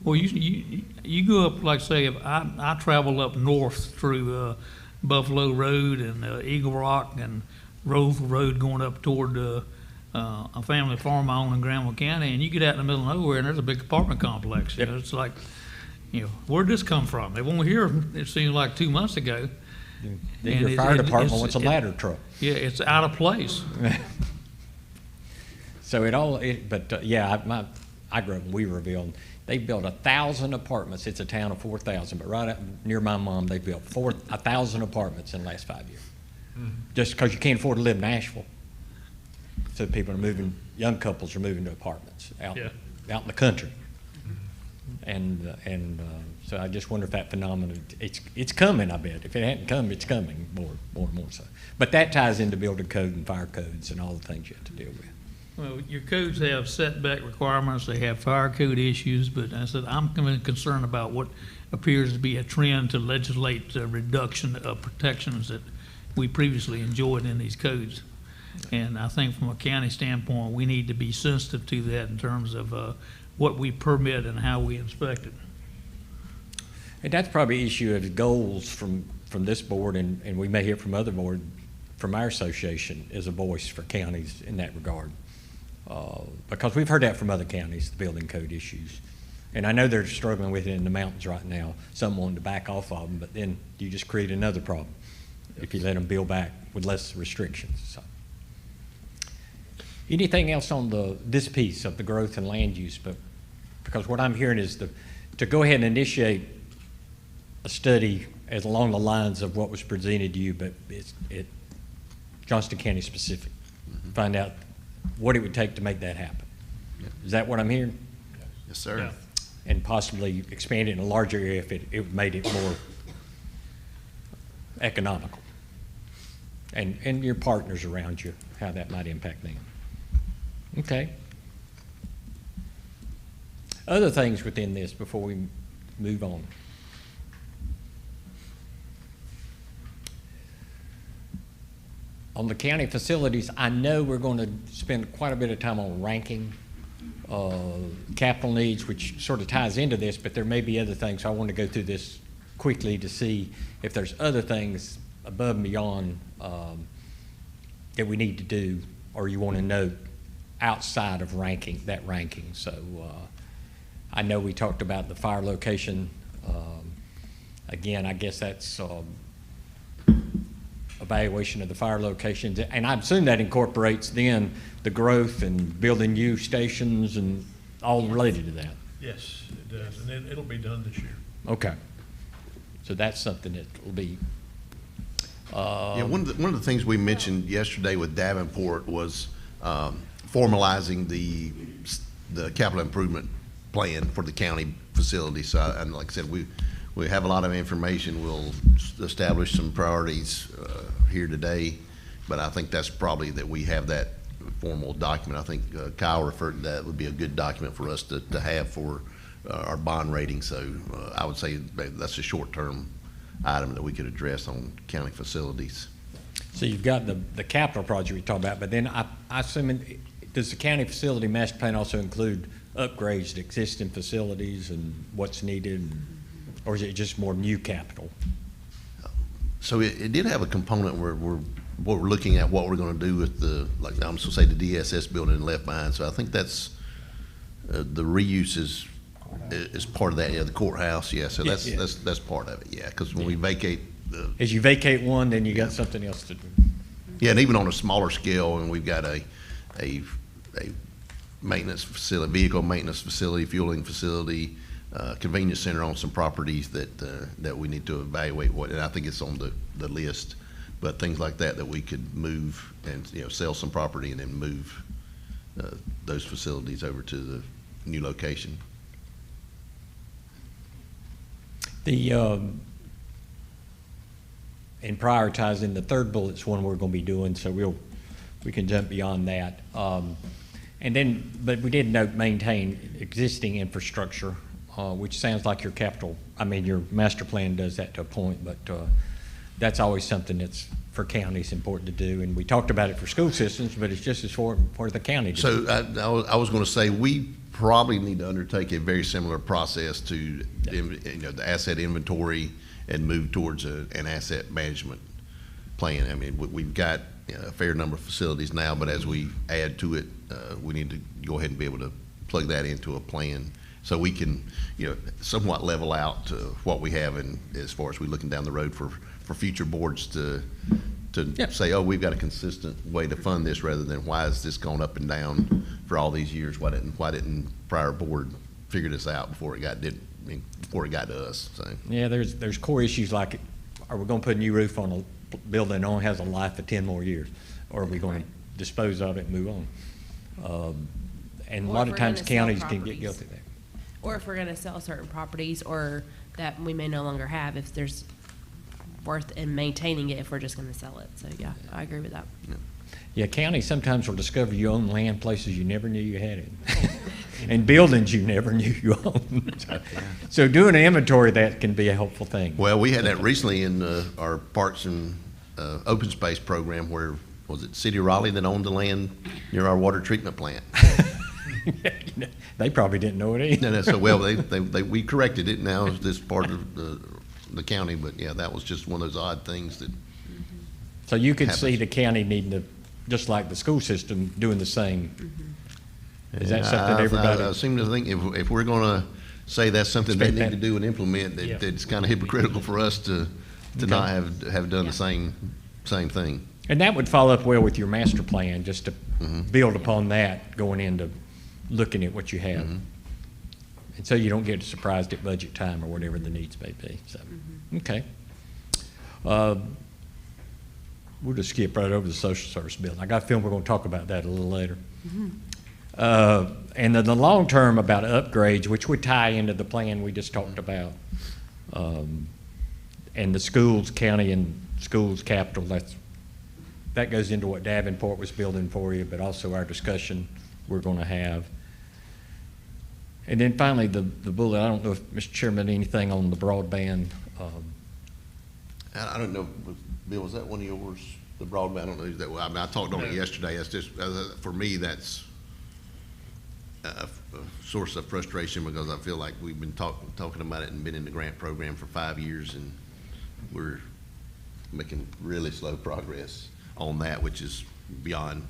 Well, you go up, like say, if I travel up north through Buffalo Road and Eagle Rock and Roseville Road going up toward a family farm I own in Granville County, and you get out in the middle of nowhere and there's a big apartment complex. You know, it's like, where'd this come from? They weren't here, it seems like 2 months ago. Then your fire department wants a ladder truck. Yeah, it's out of place. So I grew up in Weaverville. They built 1,000 apartments. It's a town of 4,000, but right up near my mom, they built 1,000 apartments in the last 5 years. Just because you can't afford to live in Nashville. So people are moving, young couples are moving to apartments out in the country. And so I just wonder if that phenomenon, it's coming, I bet. If it hadn't come, it's coming more and more so. But that ties into building code and fire codes and all the things you have to deal with. Well, your codes have setback requirements, they have fire code issues, but I said I'm concerned about what appears to be a trend to legislate reduction of protections that we previously enjoyed in these codes. And I think from a county standpoint, we need to be sensitive to that in terms of what we permit and how we inspect it. And that's probably an issue of goals from this board, and we may hear from other board, from our association as a voice for counties in that regard. Because we've heard that from other counties, the building code issues. And I know they're struggling with it in the mountains right now, some wanting to back off of them, but then you just create another problem if you let them build back with less restrictions. So. Anything else on this piece of the growth and land use? But because what I'm hearing is to go ahead and initiate a study as along the lines of what was presented to you, but it's Johnston County specific. Find out what it would take to make that happen. Is that what I'm hearing? Yes, sir. Yeah. And possibly expand it in a larger area if it made it more economical. And your partners around you, how that might impact them. Okay. Other things within this before we move on. On the county facilities, I know we're going to spend quite a bit of time on ranking capital needs, which sort of ties into this, but there may be other things. So I want to go through this quickly to see if there's other things above and beyond that we need to do, or you want to note outside of that ranking. So I know we talked about the fire location. Again, I guess that's evaluation of the fire locations, and I assume that incorporates then the growth and building new stations and all related to that. Yes, it does, and it'll be done this year. Okay, so that's something that will be. Yeah, one of the things we mentioned yesterday with Davenport was formalizing the capital improvement plan for the county facility. So, and like I said, we have a lot of information. We'll establish some priorities here today, but I think that's probably that we have that formal document. I think Kyle referred to that would be a good document for us to have for our bond rating. So I would say that's a short-term item that we could address on county facilities. So you've got the capital project we talked about, but then I assume, does the county facility master plan also include upgrades to existing facilities and what's needed? Or is it just more new capital? So it did have a component where we're looking at what we're going to do with the, like I'm supposed to say, the DSS building left behind. So I think that's the reuse is part of that. Yeah, the courthouse. Yeah, so that's part of it. Yeah, because when we vacate as you vacate one, then you got something else to do. Yeah, and even on a smaller scale, and we've got a maintenance facility, vehicle maintenance facility, fueling facility, convenience center on some properties that we need to evaluate what, and I think it's on the list, but things like that we could move and, you know, sell some property and then move those facilities over to the new location. And prioritizing the third bullet's one we're going to be doing, so we can jump beyond that. And then, but we did note maintain existing infrastructure, which sounds like your your master plan does that to a point, but that's always something that's for counties important to do. And we talked about it for school systems, but it's just as for the county to do. So I was going to say, we probably need to undertake a very similar process to the asset inventory and move towards an asset management plan. I mean, we've got a fair number of facilities now, but as we add to it, we need to go ahead and be able to plug that into a plan so we can, somewhat level out what we have, and as far as we're looking down the road for future boards to say, oh, we've got a consistent way to fund this, rather than why has this gone up and down for all these years? Why didn't prior board figure this out before it got to us? So. Yeah, there's core issues like, are we going to put a new roof on a building that only has a life of 10 more years, or are we going to dispose of it and move on? And a lot of times counties can get guilty there. Or if we're going to sell certain properties, or that we may no longer have, if there's worth in maintaining it if we're just going to sell it. So yeah, I agree with that. Yeah, counties sometimes will discover you own land places you never knew you had it, and buildings you never knew you owned. So doing an inventory of that can be a helpful thing. Well, we had that recently in our parks and open space program, where was it City of Raleigh that owned the land near our water treatment plant? They probably didn't know it either. No, so well, we corrected it. Now it's this part of the county, but yeah, that was just one of those odd things that. So you could see the county needing to, just like the school system, doing the same. Is that something everybody? I seem to think if we're going to say that's something they need to do and implement, that it's kind of hypocritical for us to not have done the same thing. And that would follow up well with your master plan, just to build upon that going into looking at what you have. And so you don't get surprised at budget time or whatever the needs may be. So, okay. We'll just skip right over the social service bill. I got a feeling we're going to talk about that a little later. And then the long term about upgrades, which would tie into the plan we just talked about. And the schools, county and schools capital, that goes into what Davenport was building for you, but also our discussion we're going to have. And then finally, the bullet, I don't know if, Mr. Chairman, anything on the broadband. I don't know, Bill, was that one of yours, the broadband? I don't know that. I mean, I talked on it yesterday. That's just, for me, that's a source of frustration, because I feel like we've been talking about it and been in the grant program for 5 years, and we're making really slow progress on that, which is beyond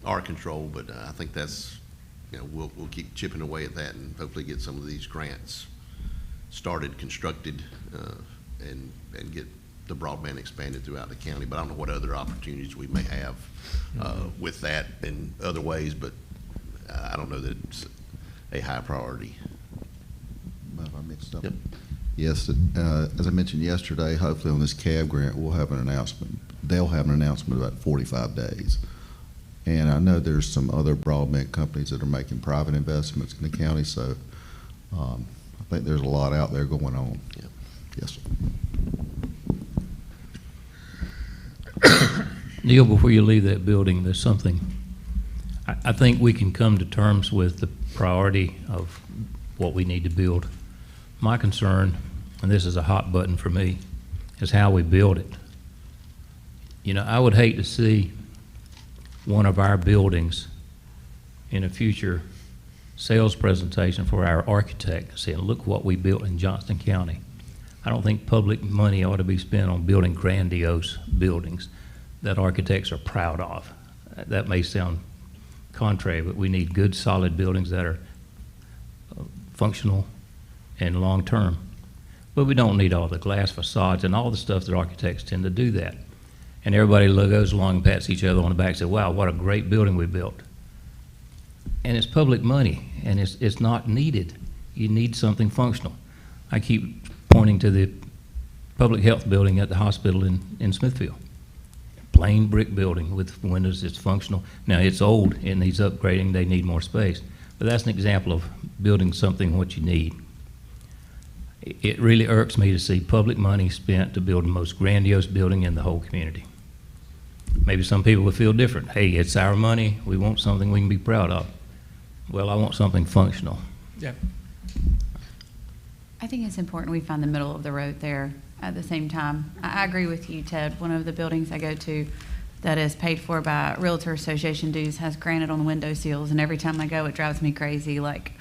our control. But I think that's, we'll keep chipping away at that and hopefully get some of these grants started, constructed, and get the broadband expanded throughout the county. But I don't know what other opportunities we may have with that in other ways, but I don't know that it's a high priority. If I mixed up. Yep. Yes, as I mentioned yesterday, hopefully on this CAB grant, we'll have an announcement. They'll have an announcement in about 45 days. And I know there's some other broadband companies that are making private investments in the county, so I I think there's a lot out there going on. Yeah. Yes, sir. Neil, before you leave that building, there's something, I think we can come to terms with the priority of what we need to build. My concern, and this is a hot button for me, is how we build it. You know, I would hate to see one of our buildings in a future sales presentation for our architect saying, look what we built in Johnston County. I don't think public money ought to be spent on building grandiose buildings that architects are proud of. That may sound contrary, but we need good, solid buildings that are functional and long-term. But we don't need all the glass facades and all the stuff that architects tend to do that. And everybody goes along and pats each other on the back and says, wow, what a great building we built. And it's public money, and it's not needed. You need something functional. I keep pointing to the public health building at the hospital in Smithfield. Plain brick building with windows, it's functional. Now, it's old, it needs upgrading, they need more space. But that's an example of building something what you need. It really irks me to see public money spent to build the most grandiose building in the whole community. Maybe some people will feel different. Hey, it's our money, we want something we can be proud of. Well, I want something functional. Yeah. I think it's important we find the middle of the road there at the same time. I agree with you, Ted. One of the buildings I go to that is paid for by Realtor Association dues has granite on the window sills, and every time I go, it drives me crazy. Like,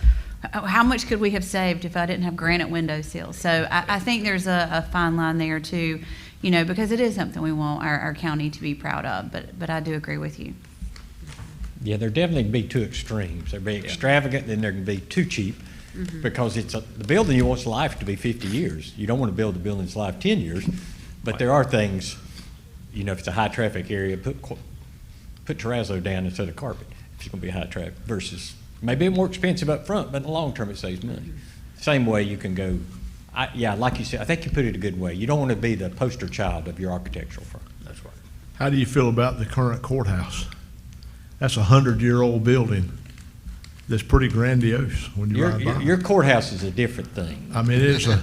how much could we have saved if I didn't have granite window sills? So I think there's a fine line there too, you know, because it is something we want our county to be proud of. But I do agree with you. Yeah, there definitely can be two extremes. There can be extravagant, then there can be too cheap, because the building you want's life to be 50 years. You don't want to build the building's life 10 years, but there are things, you know, if it's a high traffic area, put terrazzo down instead of carpet if it's going to be high traffic, versus maybe more expensive up front, but in the long term it saves money. Same way you can go, yeah, like you said, I think you put it a good way. You don't want to be the poster child of your architectural firm. That's right. How do you feel about the current courthouse? That's a 100-year-old building that's pretty grandiose when you ride by. Your courthouse is a different thing. I mean, it's a.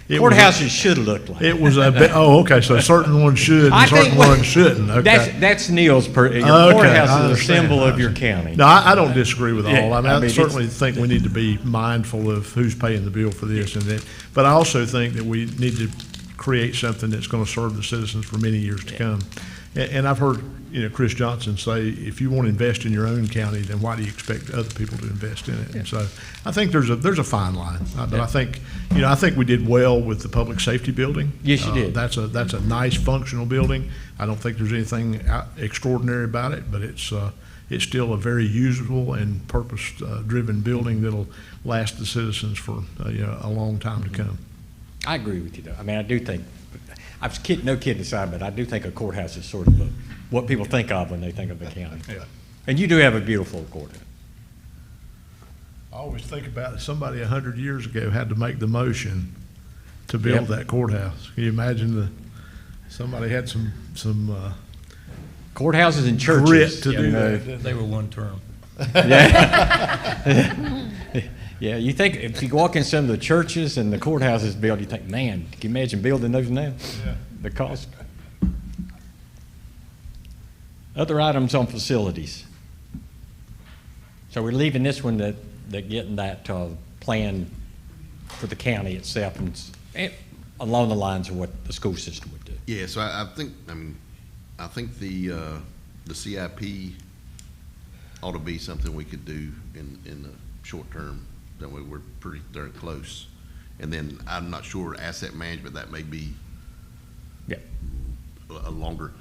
Courthouses should look like it was a bit, oh, okay, so certain ones should and certain ones shouldn't, okay. That's Neil's, your courthouse is a symbol of your county. No, I don't disagree with all. Yeah, I mean, I certainly think we need to be mindful of who's paying the bill for this and that, but I also think that we need to create something that's going to serve the citizens for many years to come. And I've heard, you know, Chris Johnston say, if you want to invest in your own county, then why do you expect other people to invest in it? Yeah. And so I think there's a fine line. But I think, you know, I think we did well with the public safety building. Yes, you did. That's a nice functional building. I don't think there's anything extraordinary about it, but it's still a very usable and purpose-driven building that'll last the citizens for you know, a long time to come. I agree with you, though. I mean, I do think, I was no kidding aside, but I do think a courthouse is sort of what people think of when they think of the county. Yeah. And you do have a beautiful courthouse. I always think about it. Somebody 100 years ago had to make the motion to build that courthouse. Can you imagine somebody had some courthouses and churches grit to do that. They were one term. Yeah. Yeah, you think if you walk in some of the churches and the courthouses built, you think, man, can you imagine building those now? Yeah. The cost. Other items on facilities. So we're leaving this one that getting that plan for the county itself and along the lines of what the school system would do. Yeah, so I think the CIP ought to be something we could do in the short term. That way we're pretty darn close. And then I'm not sure asset management, that may be a longer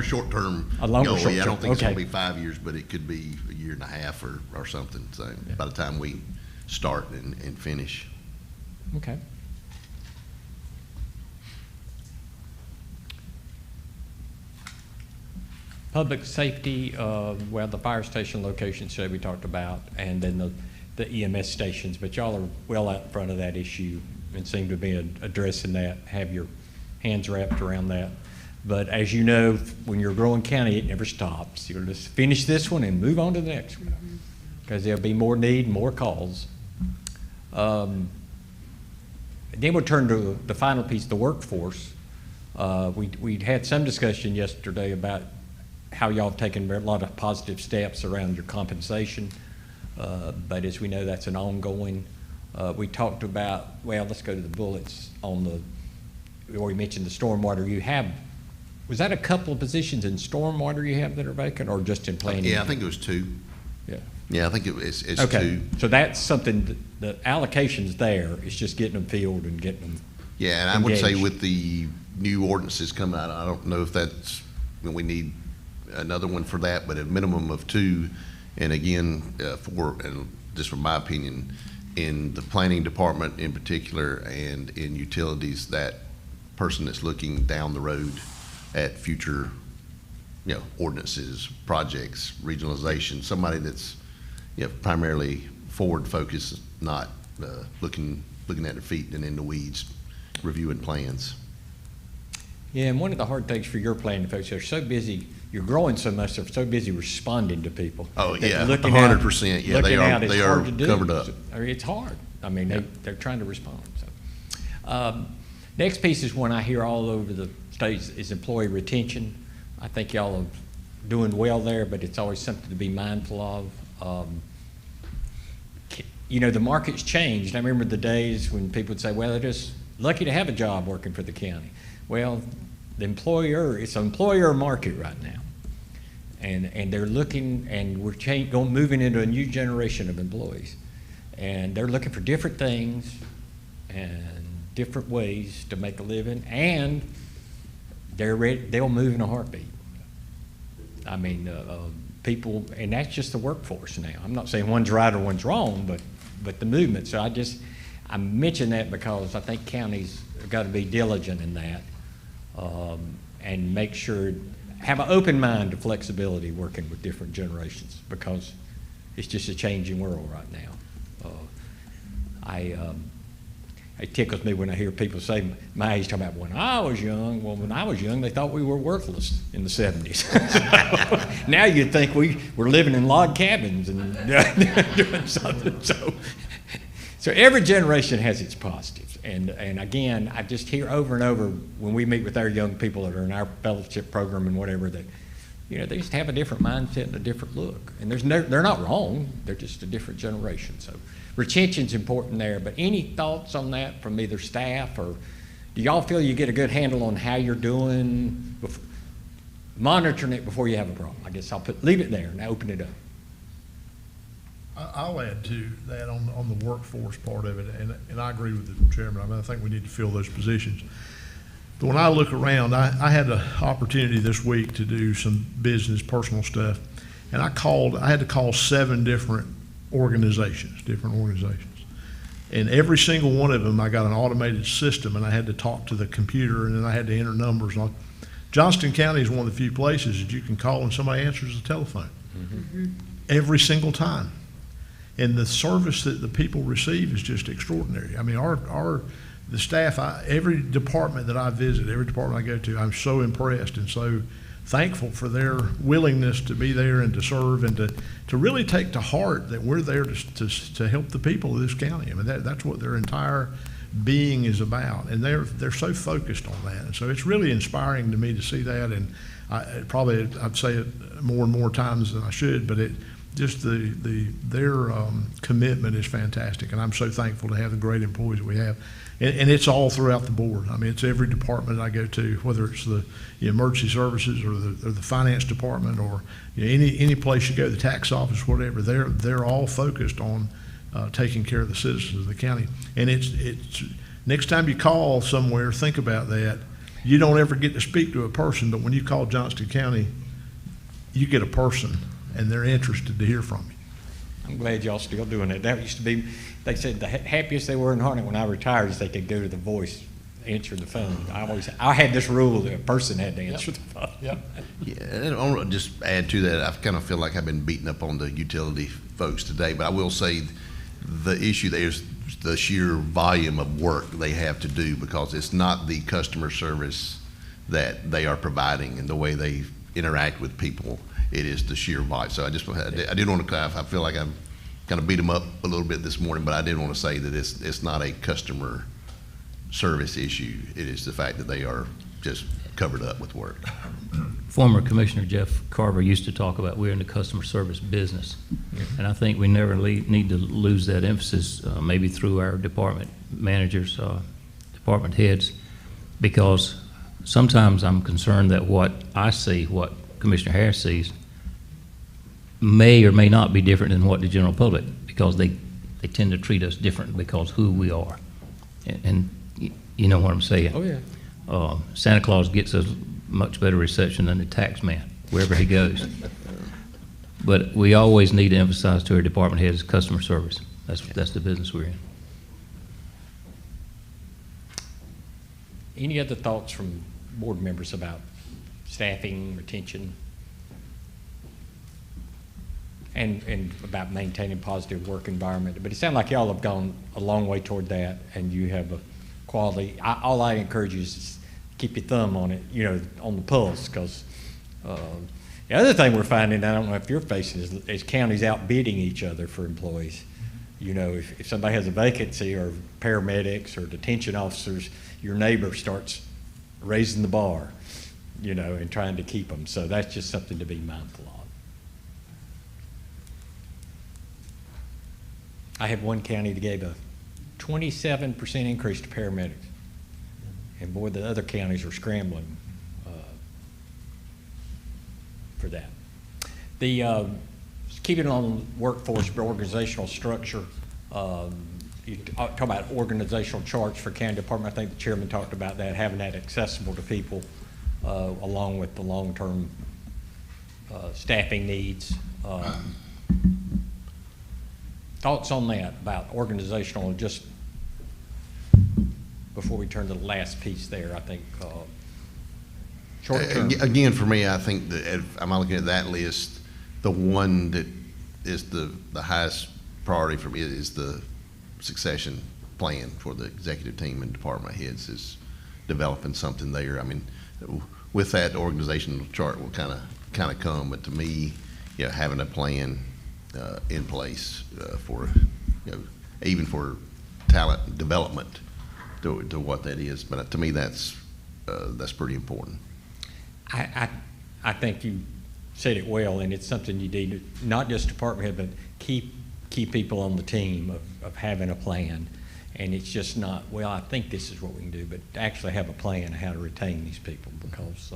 short term goal. Yeah, I don't think it's going to be 5 years, but it could be a year and a half or something. So by the time we start and finish. Okay. Public safety, well, the fire station location should we talked about, and then the EMS stations, but y'all are well out in front of that issue and seem to be addressing that, have your hands wrapped around that. But as you know, when you're a growing county, it never stops. You'll just finish this one and move on to the next one, because there'll be more need, more calls. Then we'll turn to the final piece, the workforce. We'd had some discussion yesterday about how y'all have taken a lot of positive steps around your compensation, but as we know, that's an ongoing. We talked about, well, let's go to the bullets on we already mentioned the stormwater. You have, was that a couple of positions in stormwater you have that are vacant, or just in planning? Yeah, I think it was 2. Yeah. Yeah, I think it's Okay, 2. so that's something, the allocation's there, it's just getting them filled and getting them. Yeah, and I would say engaged. with the new ordinances coming out, I don't know if that's, we need another one for that, but a minimum of 2. And again, and just from my opinion, in the planning department in particular and in utilities, that person that's looking down the road at future, ordinances, projects, regionalization, somebody that's, primarily forward focused, not looking at their feet and in the weeds, reviewing plans. Yeah, and one of the hard things for your planning folks, they're so busy, you're growing so much, they're so busy responding to people. Oh, that yeah, looking out- 100%. Yeah, looking out, it's they hard are to do. covered up. I mean, it's hard. I mean, they're trying to respond, so. Next piece is one I hear all over the states is employee retention. I think y'all are doing well there, but it's always something to be mindful of. The market's changed. I remember the days when people would say, well, they're just lucky to have a job working for the county. Well, it's an employer market right now. And they're looking, and we're moving into a new generation of employees. And they're looking for different things and different ways to make a living, and they're ready, they'll move in a heartbeat. I mean, people, and that's just the workforce now. I'm not saying one's right or one's wrong, but the movement. So I mention that because I think counties have got to be diligent in that, and make sure, have an open mind to flexibility working with different generations, because it's just a changing world right now. It tickles me when I hear people say my age, talking about when I was young. Well, when I was young, they thought we were worthless in the 70s. So, now you'd think we were living in log cabins and doing something. So every generation has its positives. And again, I just hear over and over when we meet with our young people that are in our fellowship program and whatever, that they just have a different mindset and a different look. And they're not wrong. They're just a different generation. So retention's important there. But any thoughts on that from either staff, or do y'all feel you get a good handle on how you're doing, monitoring it before you have a problem? I guess I'll leave it there and open it up. I'll add to that on the workforce part of it, and I agree with the chairman. I mean, I think we need to fill those positions. But when I look around, I had the opportunity this week to do some business, personal stuff, and I had to call 7 different organizations. And every single one of them, I got an automated system, and I had to talk to the computer, and then I had to enter numbers. Johnston County is one of the few places that you can call and somebody answers the telephone. Mm-hmm. Every single time. And the service that the people receive is just extraordinary. I mean, the staff, every department that I visit, every department I go to, I'm so impressed and so thankful for their willingness to be there and to serve, and to really take to heart that we're there to help the people of this county. I mean, that's what their entire being is about, and they're so focused on that. And so it's really inspiring to me to see that, and I'd say it more and more times than I should, but their commitment is fantastic, and I'm so thankful to have the great employees that we have. And it's all throughout the board. I mean, it's every department I go to, whether it's the emergency services or the finance department, or any place you go, the tax office, whatever. They're all focused on taking care of the citizens of the county. And it's next time you call somewhere, think about that. You don't ever get to speak to a person, but when you call Johnston County, you get a person, and they're interested to hear from you. I'm glad y'all still doing it. That used to be, they said the happiest they were in Harnett when I retired is they could go to the voice, answer the phone. I had this rule that a person had to answer the phone. Yep. Yeah, and I'll just add to that, I kind of feel like I've been beating up on the utility folks today, but I will say the issue there is the sheer volume of work they have to do, because it's not the customer service that they are providing and the way they interact with people. It is the sheer volume. So I did want to clarify. I feel like I'm kind of beat them up a little bit this morning, but I did want to say that it's not a customer service issue. It is the fact that they are just covered up with work. Former Commissioner Jeff Carver used to talk about we're in the customer service business. And I think we never need to lose that emphasis, maybe through our department managers, department heads, because sometimes I'm concerned that what I see, what Commissioner Harris sees, may or may not be different than what the general public, because they tend to treat us different because who we are. And you know what I'm saying? Oh, yeah. Santa Claus gets a much better reception than the tax man, wherever he goes. But we always need to emphasize to our department heads customer service. That's the business we're in. Any other thoughts from board members about staffing, retention, and about maintaining positive work environment? But it sounds like y'all have gone a long way toward that, and you have a quality. All I encourage you is keep your thumb on it, on the pulse, because the other thing we're finding, I don't know if you're facing, is counties outbidding each other for employees. If somebody has a vacancy, or paramedics or detention officers, your neighbor starts raising the bar, and trying to keep them. So that's just something to be mindful of. I have one county that gave a 27% increase to paramedics. And boy, the other counties are scrambling for that. Keeping on workforce organizational structure, you talk about organizational charts for county department. I think the chairman talked about that, having that accessible to people, along with the long-term staffing needs. Thoughts on that, about organizational, just before we turn to the last piece there, I think, short term. Again, for me, I think that if I'm looking at that list, the one that is the highest priority for me is the succession plan for the executive team and department heads, is developing something there. I mean, with that, the organizational chart will kind of come, but to me, having a plan in place for, even for talent development to what that is. But to me, that's pretty important. I think you said it well, and it's something you need, not just department head, but keep people on the team of having a plan. And it's just not, well, I think this is what we can do, but to actually have a plan of how to retain these people, because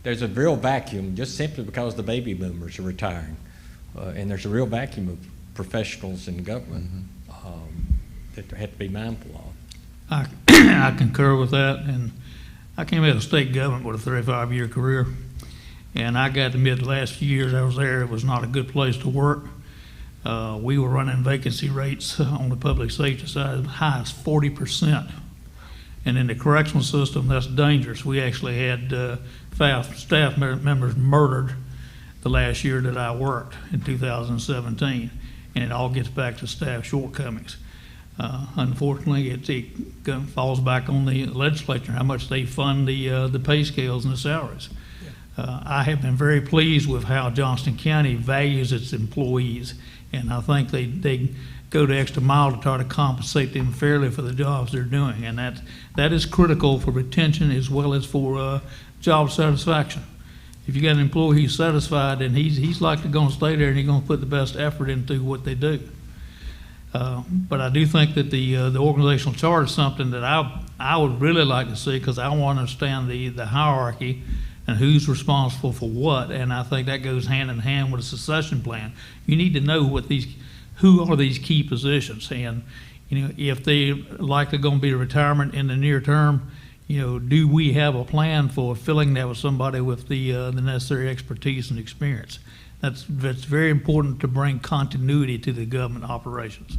there's a real vacuum just simply because the baby boomers are retiring. And there's a real vacuum of professionals in government that have to be mindful of. I concur with that, and I came out of state government with a 35-year career, and I got to admit the last few years I was there, it was not a good place to work. We were running vacancy rates on the public safety side as high as 40%. And in the correctional system, that's dangerous. We actually had staff members murdered the last year that I worked in 2017, and it all gets back to staff shortcomings. Unfortunately, it falls back on the legislature, how much they fund the pay scales and the salaries. I have been very pleased with how Johnston County values its employees, and I think they go the extra mile to try to compensate them fairly for the jobs they're doing, and that is critical for retention as well as for job satisfaction. If you got an employee who's satisfied, then he's likely going to stay there, and he's going to put the best effort into what they do. But I do think that the organizational chart is something that I would really like to see, because I want to understand the hierarchy and who's responsible for what, and I think that goes hand in hand with a succession plan. You need to know who are these key positions, and if they likely going to be a retirement in the near term, do we have a plan for filling that with somebody with the necessary expertise and experience? That's very important to bring continuity to the government operations.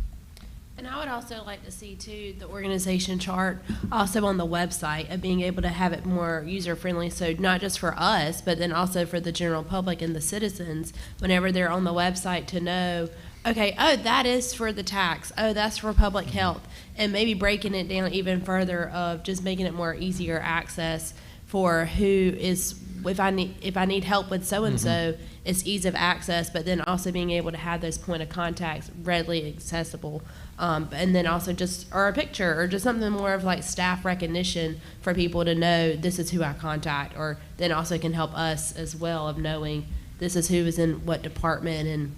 And I would also like to see, too, the organization chart also on the website, of being able to have it more user-friendly, so not just for us, but then also for the general public and the citizens, whenever they're on the website, to know, okay, oh, that is for the tax, oh, that's for public health, and maybe breaking it down even further of just making it more easier access for who is, if I need help with so-and-so, it's ease of access, but then also being able to have those point of contacts readily accessible. And then also or a picture, or just something more of like staff recognition for people to know this is who I contact, or then also can help us as well of knowing this is who is in what department and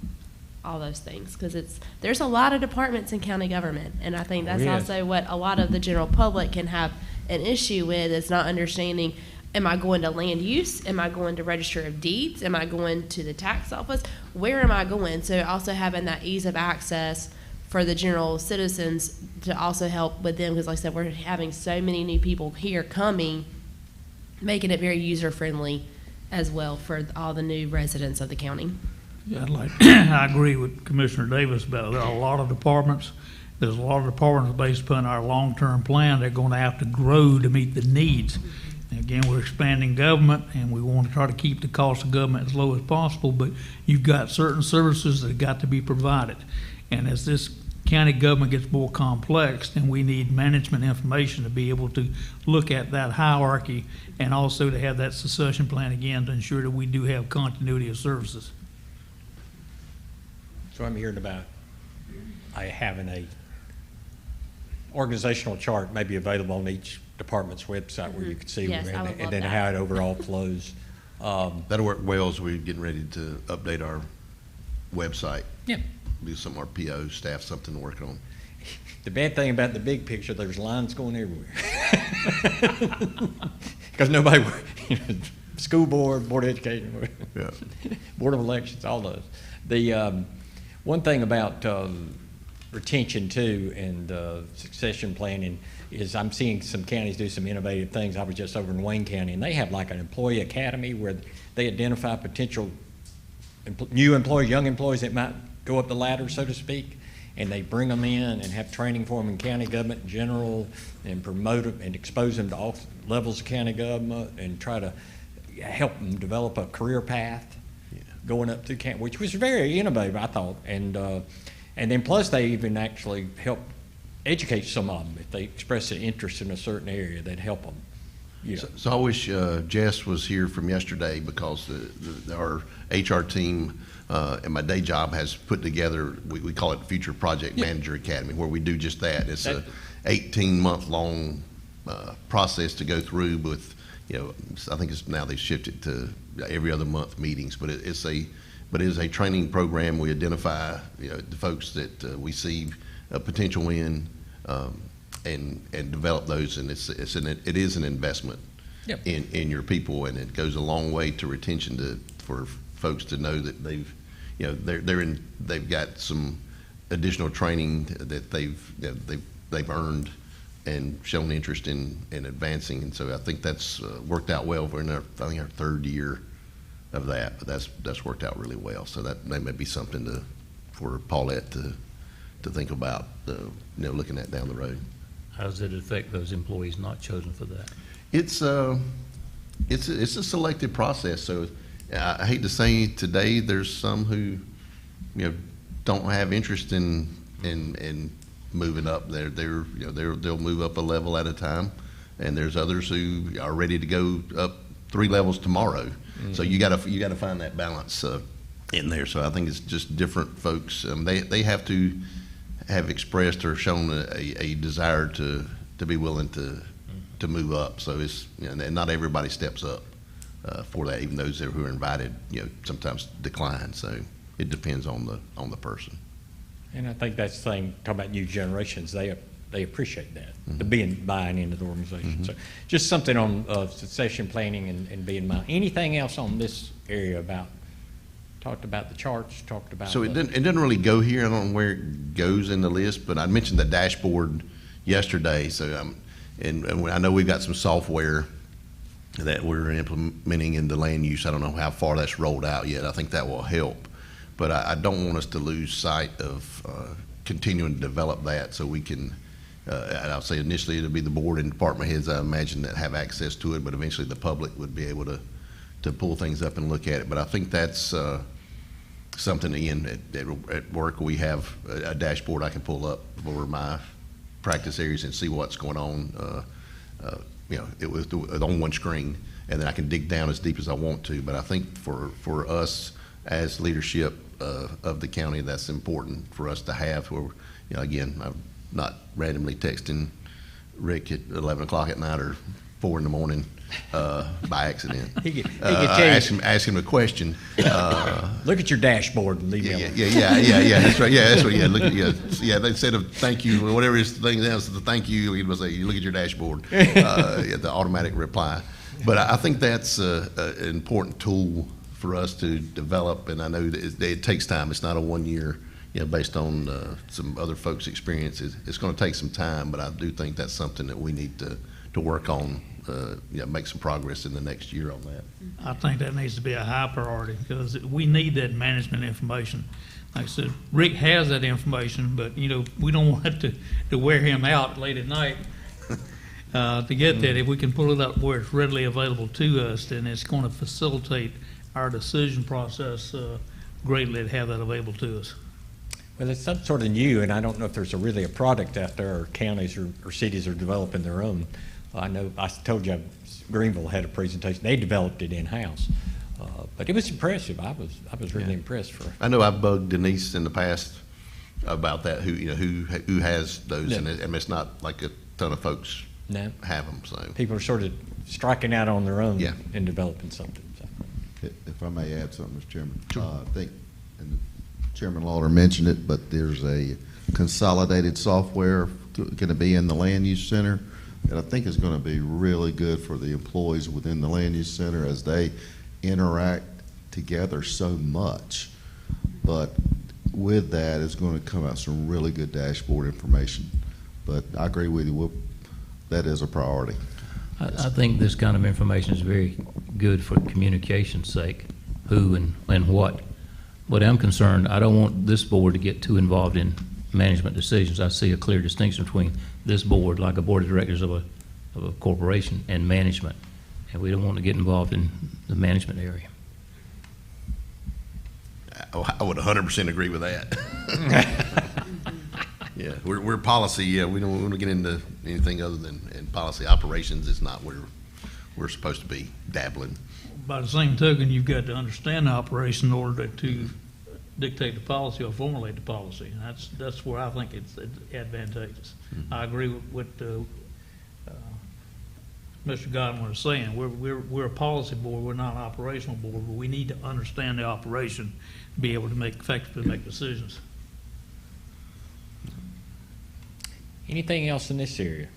all those things. Because there's a lot of departments in county government, and I think that's also what a lot of the general public can have an issue with, is not understanding, am I going to land use? Am I going to register of deeds? Am I going to the tax office? Where am I going? So also having that ease of access for the general citizens to also help with them, because like I said, we're having so many new people here coming, making it very user-friendly as well for all the new residents of the county. Yeah, I agree with Commissioner Davis about there are a lot of departments. There's a lot of departments based upon our long-term plan. They're going to have to grow to meet the needs. And again, we're expanding government, and we want to try to keep the cost of government as low as possible, but you've got certain services that have got to be provided. And as this county government gets more complex, then we need management information to be able to look at that hierarchy, and also to have that succession plan again to ensure that we do have continuity of services. So I'm hearing about having a organizational chart maybe available on each department's website where you can see Yes, I would and love then that. how it overall flows. That'll work well as we're getting ready to update our website. Yeah. Do some of our PO staff, something to work on. The bad thing about the big picture, there's lines going everywhere. Because nobody, school board, board of education, Yeah. board of elections, all those. The one thing about retention too and succession planning is I'm seeing some counties do some innovative things. I was just over in Wayne County, and they have like an employee academy where they identify potential new employees, young employees that might go up the ladder, so to speak, and they bring them in and have training for them in county government in general, and promote them and expose them to all levels of county government, and try to help them develop a career path going up to county, which was very innovative, I thought. And then plus they even actually help educate some of them if they express an interest in a certain area. They'd help them. You know. So I wish Jess was here from yesterday, because our HR team and my day job has put together, we call it Future Project Manager Academy, where we do just that. It's a 18-month-long process to go through with, I think it's now they've shifted to every other month meetings, but it is a training program. We identify, the folks that we see potential in, and develop those, and it is an investment in your people, and it goes a long way to retention for folks to know that they've got some additional training that they've earned and shown interest in advancing, and so I think that's worked out well. We're in our third year of that, but that's worked out really well. So that may be something for Paulette to think about, looking at down the road. How does it affect those employees not chosen for that? It's a selective process. So I hate to say today there's some who don't have interest in moving up. They'll move up a level at a time, and there's others who are ready to go up 3 levels tomorrow. Mm-hmm. So you got to find that balance in there. So I think it's just different folks. They have to have expressed or shown a desire to be willing to move up. So it's and not everybody steps up for that. Even those who are invited, sometimes decline. So it depends on the person. And I think that's the thing, talking about new generations, they appreciate that, the buying into the organization. Mm-hmm. So just something on succession planning and being mind. Anything else on this area talked about the charts, talked about. So it didn't really go here. I don't know where it goes in the list, but I mentioned the dashboard yesterday. So and I know we've got some software that we're implementing in the land use. I don't know how far that's rolled out yet. I think that will help. But I don't want us to lose sight of continuing to develop that, so we can, and I'll say initially it'll be the board and department heads, I imagine, that have access to it, but eventually the public would be able to pull things up and look at it. But I think that's something, again, at work we have a dashboard I can pull up for my practice areas and see what's going on it was on one screen, and then I can dig down as deep as I want to. But I think for us as leadership of the county, that's important for us to have. Where, again, I'm not randomly texting Rick at 11 o'clock at night or 4 in the morning by accident. He could tell you. Ask him a question. Look at your dashboard and leave me alone. Yeah. That's right. Yeah, that's right. Yeah, look at instead of thank you or whatever his thing is, the thank you, he would say, you look at your dashboard, the automatic reply. But I think that's an important tool for us to develop, and I know that it takes time. It's not a 1 year. Based on some other folks' experiences, it's going to take some time. But I do think that's something that we need to work on. Make some progress in the next year on that. I think that needs to be a high priority because we need that management information. Like I said, Rick has that information, but we don't want it to wear him out late at night to get that. If we can pull it up where it's readily available to us, then it's going to facilitate our decision process greatly to have that available to us. Well, it's some sort of new, and I don't know if there's really a product out there, or counties or cities are developing their own. I know I told you Greenville had a presentation. They developed it in-house, but it was impressive. I was really impressed. I know I've bugged Denise in the past about that. Who has those, and it's not like a ton of folks have them. So people are sort of striking out on their own and developing something. So. If I may add something, Mr. Chairman, sure. I think, and Chairman Lawler mentioned it, but there's a consolidated software going to be in the land use center that I think is going to be really good for the employees within the land use center as they interact together so much. But with that is going to come out some really good dashboard information. But I agree with you, that is a priority. I think this kind of information is very good for communication's sake, who and what. But I'm concerned, I don't want this board to get too involved in management decisions. I see a clear distinction between this board, like a board of directors of a corporation, and management. And we don't want to get involved in the management area. I would 100% agree with that. Yeah, we're policy. Yeah, we don't want to get into anything other than policy. Operations is not where we're supposed to be dabbling. By the same token, you've got to understand the operation in order to dictate the policy or formulate the policy. And that's where I think it's advantageous. Mm-hmm. I agree with what Mr. Godwin was saying. We're a policy board. We're not an operational board, but we need to understand the operation to be able to effectively make decisions. Anything else in this area?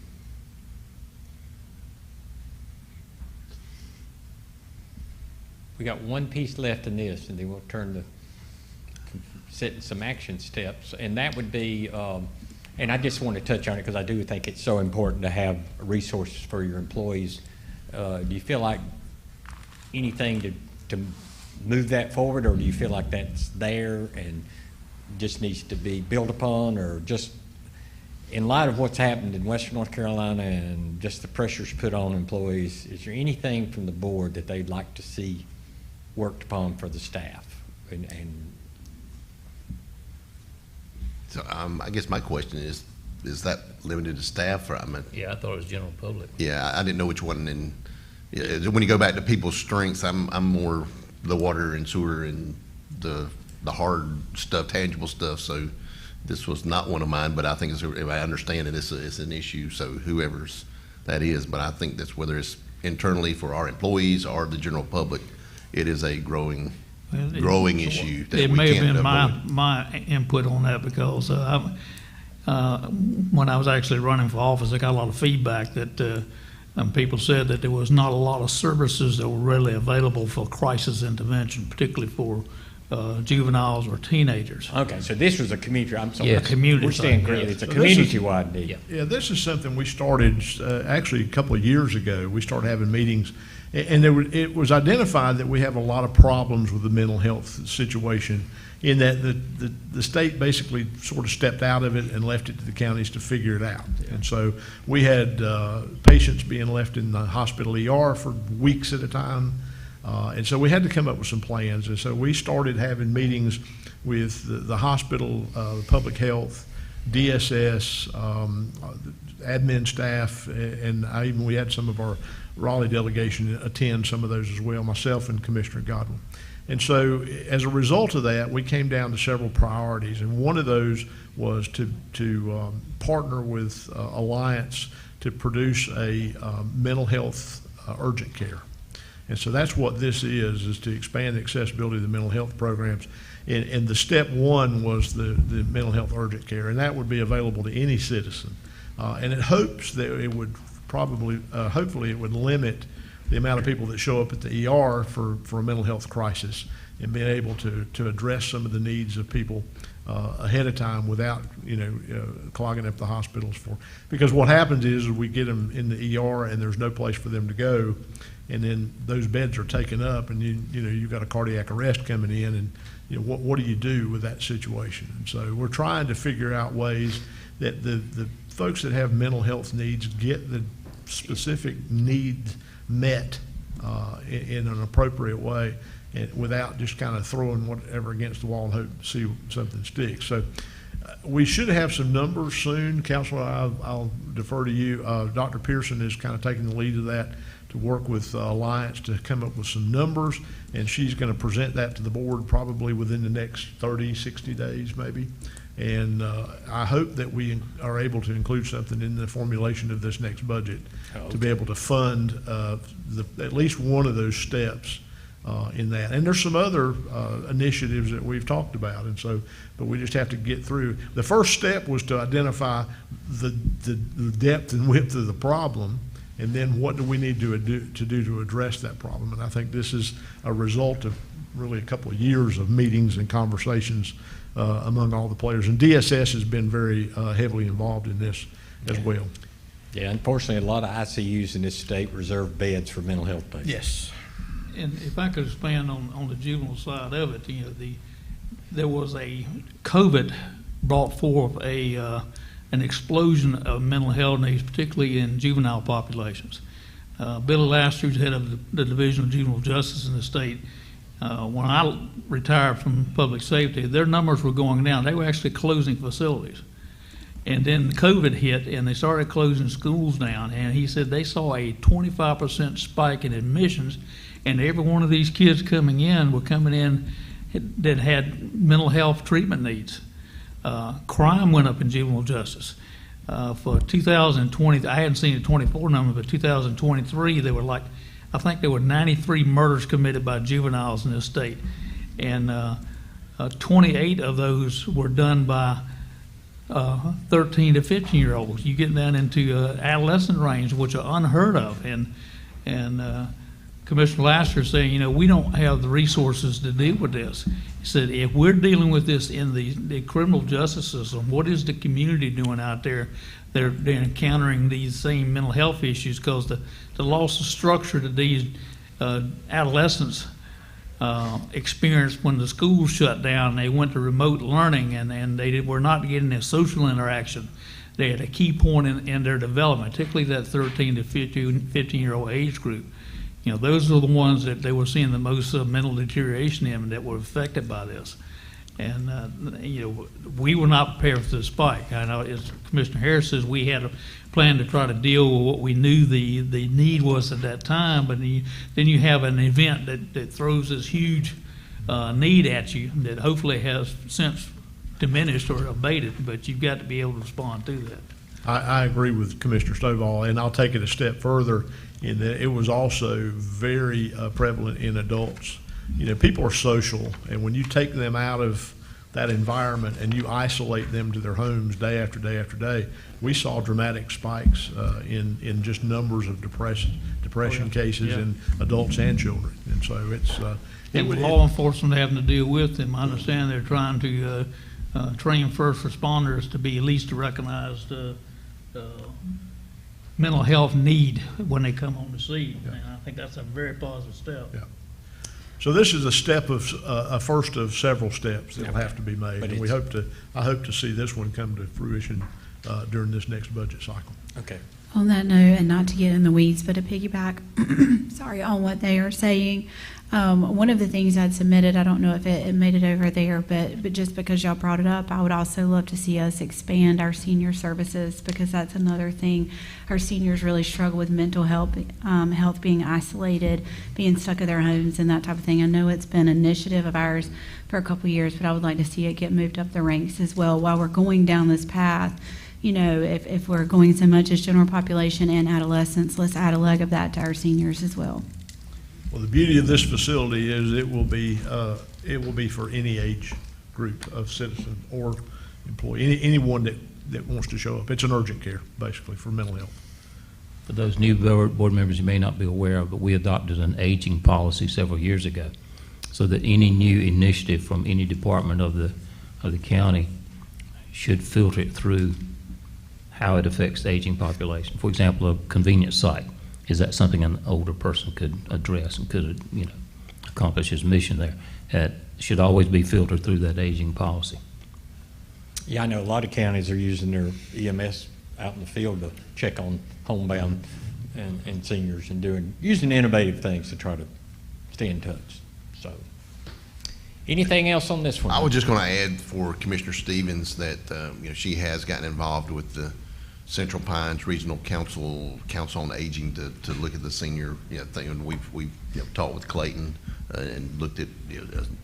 We got one piece left in this, and then we'll turn to setting some action steps, and that would be, and I just want to touch on it because I do think it's so important to have resources for your employees. Do you feel like anything to move that forward, or do you feel like that's there and just needs to be built upon, or just in light of what's happened in Western North Carolina and just the pressures put on employees, is there anything from the board that they'd like to see worked upon for the staff? So I guess my question is that limited to staff? Or, yeah, I thought it was general public. Yeah, I didn't know which one. And when you go back to people's strengths, I'm more the water and sewer and the hard stuff, tangible stuff. So this was not one of mine, but I think if I understand it, it's an issue. So whoever's that is, but I think that's whether it's internally for our employees or the general public, it is a growing issue. That it we may have can't been avoid. my input on that because when I was actually running for office, I got a lot of feedback that people said that there was not a lot of services that were readily available for crisis intervention, particularly for juveniles or teenagers. Okay, so this was a community. I'm sorry. Yes. A community We're staying thing, correct. yes. It's a So this is- community-wide need. Yeah. Yeah, this is something we started, actually a couple of years ago. We started having meetings, and it was identified that we have a lot of problems with the mental health situation, in that the state basically sort of stepped out of it and left it to the counties to figure it out. And so we had patients being left in the hospital ER for weeks at a time. And so we had to come up with some plans. And so we started having meetings with the hospital, public health, DSS, admin staff, and we had some of our Raleigh delegation attend some of those as well, myself and Commissioner Godwin. And so as a result of that, we came down to several priorities, and one of those was to partner with Alliance to produce a mental health urgent care. And so that's what this is to expand the accessibility of the mental health programs. And the step one was the mental health urgent care, and that would be available to any citizen. And it hopes that it would hopefully it would limit the amount of people that show up at the ER for a mental health crisis, and being able to address some of the needs of people ahead of time without, clogging up the hospitals because what happens is we get them in the ER and there's no place for them to go, and then those beds are taken up, and you've got a cardiac arrest coming in, and what do you do with that situation? And so we're trying to figure out ways that the folks that have mental health needs get the specific needs met in an appropriate way, and without just kind of throwing whatever against the wall and hope to see something stick. So we should have some numbers soon. Counselor, I'll defer to you. Dr. Pearson is kind of taking the lead of that to work with Alliance to come up with some numbers, and she's going to present that to the board probably within the next 30, 60 days maybe. And I hope that we are able to include something in the formulation of this next budget to be able to fund at least one of those steps in that. And there's some other initiatives that we've talked about, and so, but we just have to get through. The first step was to identify the depth and width of the problem, and then what do we need to do to address that problem. And I think this is a result of really a couple of years of meetings and conversations among all the players. And DSS has been very heavily involved in this as well. Yeah, unfortunately, a lot of ICUs in this state reserve beds for mental health patients. Yes. And if I could expand on the juvenile side of it, there was a COVID brought forth an explosion of mental health needs, particularly in juvenile populations. Billy Laster, who's head of the Division of Juvenile Justice in the state, when I retired from public safety, their numbers were going down. They were actually closing facilities. And then COVID hit, and they started closing schools down. And he said they saw a 25% spike in admissions, and every one of these kids coming in were coming in that had mental health treatment needs. Crime went up in juvenile justice. For 2020, I hadn't seen the 24 number, but 2023, there were I think there were 93 murders committed by juveniles in this state, and 28 of those were done by 13 to 15-year-olds. You get down into adolescent range, which are unheard of, and Commissioner Laster is saying, we don't have the resources to deal with this. He said, if we're dealing with this in the criminal justice system, what is the community doing out there? They're encountering these same mental health issues because the loss of structure that these adolescents experienced when the schools shut down. They went to remote learning, and they were not getting their social interaction. They had a key point in their development, particularly that 13 to 15-year-old age group. Those are the ones that they were seeing the most mental deterioration in, and that were affected by this. And, we were not prepared for the spike. I know, as Commissioner Harris says, we had a plan to try to deal with what we knew the need was at that time, but then you have an event that throws this huge need at you that hopefully has since diminished or abated, but you've got to be able to respond to that. I agree with Commissioner Stovall, and I'll take it a step further in that it was also very prevalent in adults. People are social, and when you take them out of that environment and you isolate them to their homes day after day after day, we saw dramatic spikes in just numbers of depression cases in adults and children. And so it's with law enforcement having to deal with them, I understand they're trying to train first responders to be at least a recognized mental health need when they come on the scene. Yeah. And I think that's a very positive step. Yeah. So this is a step of a first of several steps that will have to be made, and I hope to see this one come to fruition during this next budget cycle. Okay. On that note, and not to get in the weeds, but to piggyback, sorry, on what they are saying, one of the things I'd submitted, I don't know if it made it over there, but just because y'all brought it up, I would also love to see us expand our senior services, because that's another thing. Our seniors really struggle with mental health, being isolated, being stuck in their homes, and that type of thing. I know it's been an initiative of ours for a couple of years, but I would like to see it get moved up the ranks as well while we're going down this path. You know, if we're going so much as general population and adolescents, let's add a leg of that to our seniors as well. Well, the beauty of this facility is it will be for any age group of citizen or employee, anyone that wants to show up. It's an urgent care, basically, for mental health. For those new board members you may not be aware of, but we adopted an aging policy several years ago, so that any new initiative from any department of the county should filter it through how it affects the aging population. For example, a convenience site. Is that something an older person could address and could, you know, accomplish his mission there? It should always be filtered through that aging policy. Yeah, I know a lot of counties are using their EMS out in the field to check on homebound and seniors and using innovative things to try to stay in touch. So, anything else on this one? I was just going to add for Commissioner Stevens that you know, she has gotten involved with the Central Pines Regional Council on Aging to look at the senior thing. And we've you know, talked with Clayton and looked at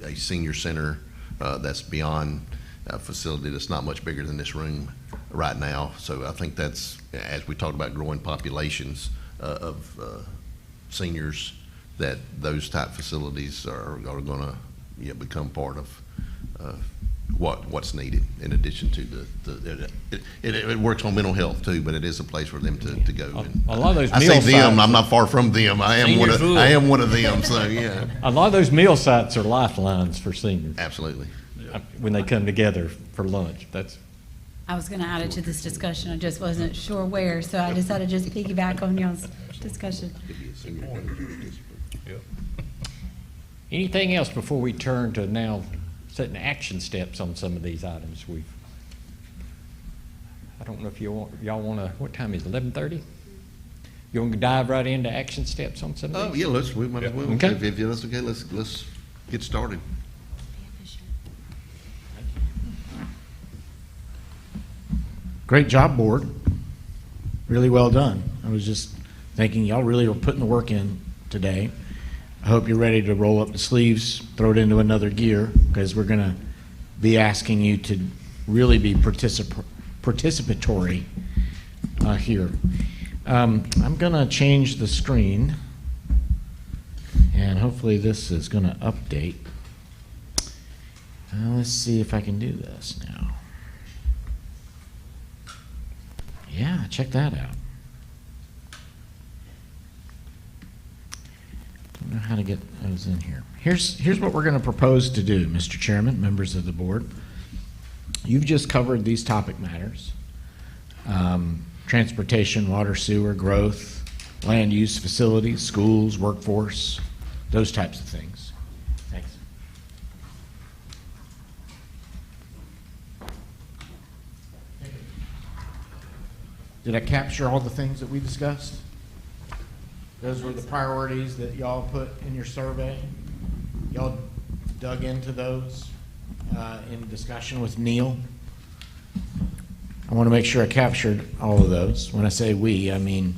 a senior center that's beyond a facility that's not much bigger than this room right now. So I think that's, as we talked about growing populations of seniors, that those type facilities are going to become part of what's needed, in addition to it works on mental health too, but it is a place for them to go. And a lot of those I meal say them, sites I'm not far from them. I am one of them. So yeah, a lot of those meal sites are lifelines for seniors. Absolutely. When they come together for lunch, I was going to add it to this discussion. I just wasn't sure where, so I decided to just piggyback on y'all's discussion. Anything else before we turn to now setting action steps on some of these items? I don't know if y'all want to. What time is it? 11:30? You want to dive right into action steps on some of these? Oh yeah, we might as well. Okay. If that's okay, let's get started. Great job, board. Really well done. I was just thinking y'all really are putting the work in today. I hope you're ready to roll up the sleeves, throw it into another gear, because we're going to be asking you to really be participatory here. I'm going to change the screen, and hopefully this is going to update. Let's see if I can do this now. Yeah, check that out. Don't know how to get those in here. Here's what we're going to propose to do, Mr. Chairman, members of the board. You've just covered these topic matters. Transportation, water, sewer, growth, land use facilities, schools, workforce, those types of things. Thanks. Did I capture all the things that we discussed? Those were the priorities that y'all put in your survey. Y'all dug into those in discussion with Neil. I want to make sure I captured all of those. When I say we, I mean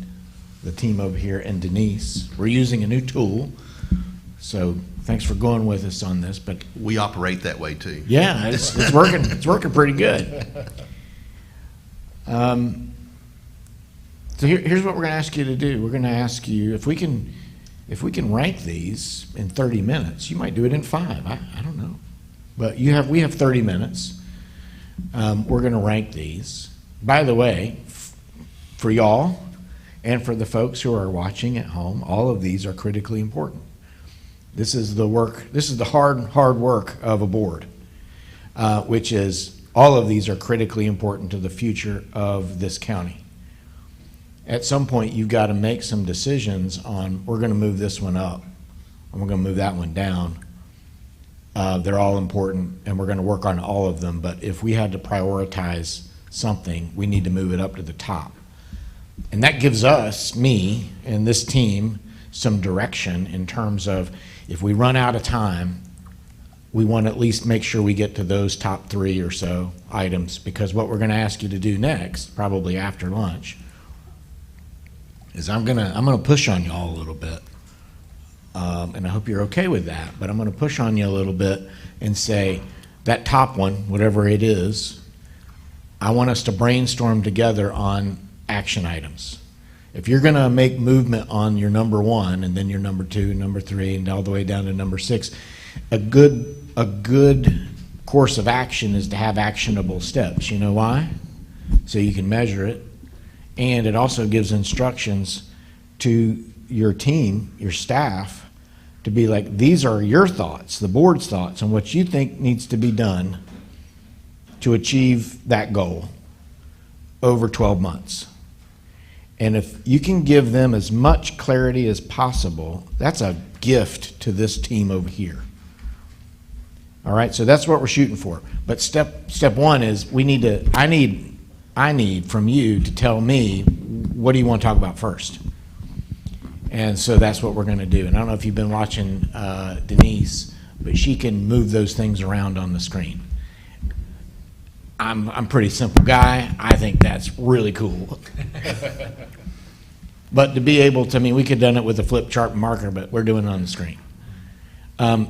the team over here and Denise. We're using a new tool, so thanks for going with us on this. But we operate that way too. Yeah, it's working. It's working pretty good. So here's what we're going to ask you to do. We're going to ask you if we can rank these in 30 minutes. You might do it in 5. I don't know, but we have 30 minutes. We're going to rank these. By the way, for y'all and for the folks who are watching at home, all of these are critically important. This is the work. This is the hard work of a board, which is all of these are critically important to the future of this county. At some point, you've got to make some decisions on, we're going to move this one up, and we're going to move that one down. They're all important, and we're going to work on all of them, but if we had to prioritize something, we need to move it up to the top. And that gives us, me, and this team some direction in terms of if we run out of time, we want to at least make sure we get to those top 3 or so items, because what we're going to ask you to do next, probably after lunch, is I'm gonna push on you all a little bit. And I hope you're okay with that, but I'm gonna push on you a little bit and say, that top one, whatever it is, I want us to brainstorm together on action items. If you're gonna make movement on your number 1, and then your number 2, number 3, and all the way down to number 6, a good course of action is to have actionable steps. You know why? So you can measure it, and it also gives instructions to your team, your staff, to be like, these are your thoughts, the board's thoughts, on what you think needs to be done to achieve that goal over 12 months. And if you can give them as much clarity as possible, that's a gift to this team over here. All right, so that's what we're shooting for. But step 1 is I need from you to tell me, what do you want to talk about first? And so that's what we're going to do. And I don't know if you've been watching Denise, but she can move those things around on the screen. I'm a pretty simple guy. I think that's really cool. But to be able to, I mean, we could have done it with a flip chart marker, but we're doing it on the screen.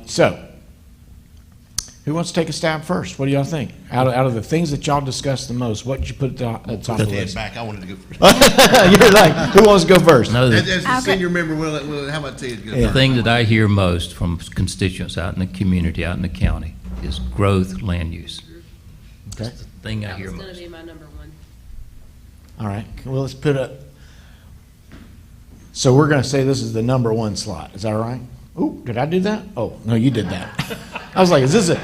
So, who wants to take a stab first? What do y'all think? Out of the things that y'all discussed the most, what did you put at the top of the list? Back, I wanted to go first. You're like, who wants to go first? No, As the a senior member, how about Ted? Yeah. thing that I hear most from constituents out in the community, out in the county, is growth land use. Okay. It's the thing I That hear was gonna most. be my number 1. All right. Well, let's put up. So we're going to say this is the number 1 slot. Is that all right? Ooh, did I do that? Oh, no, you did that. I was like, is this a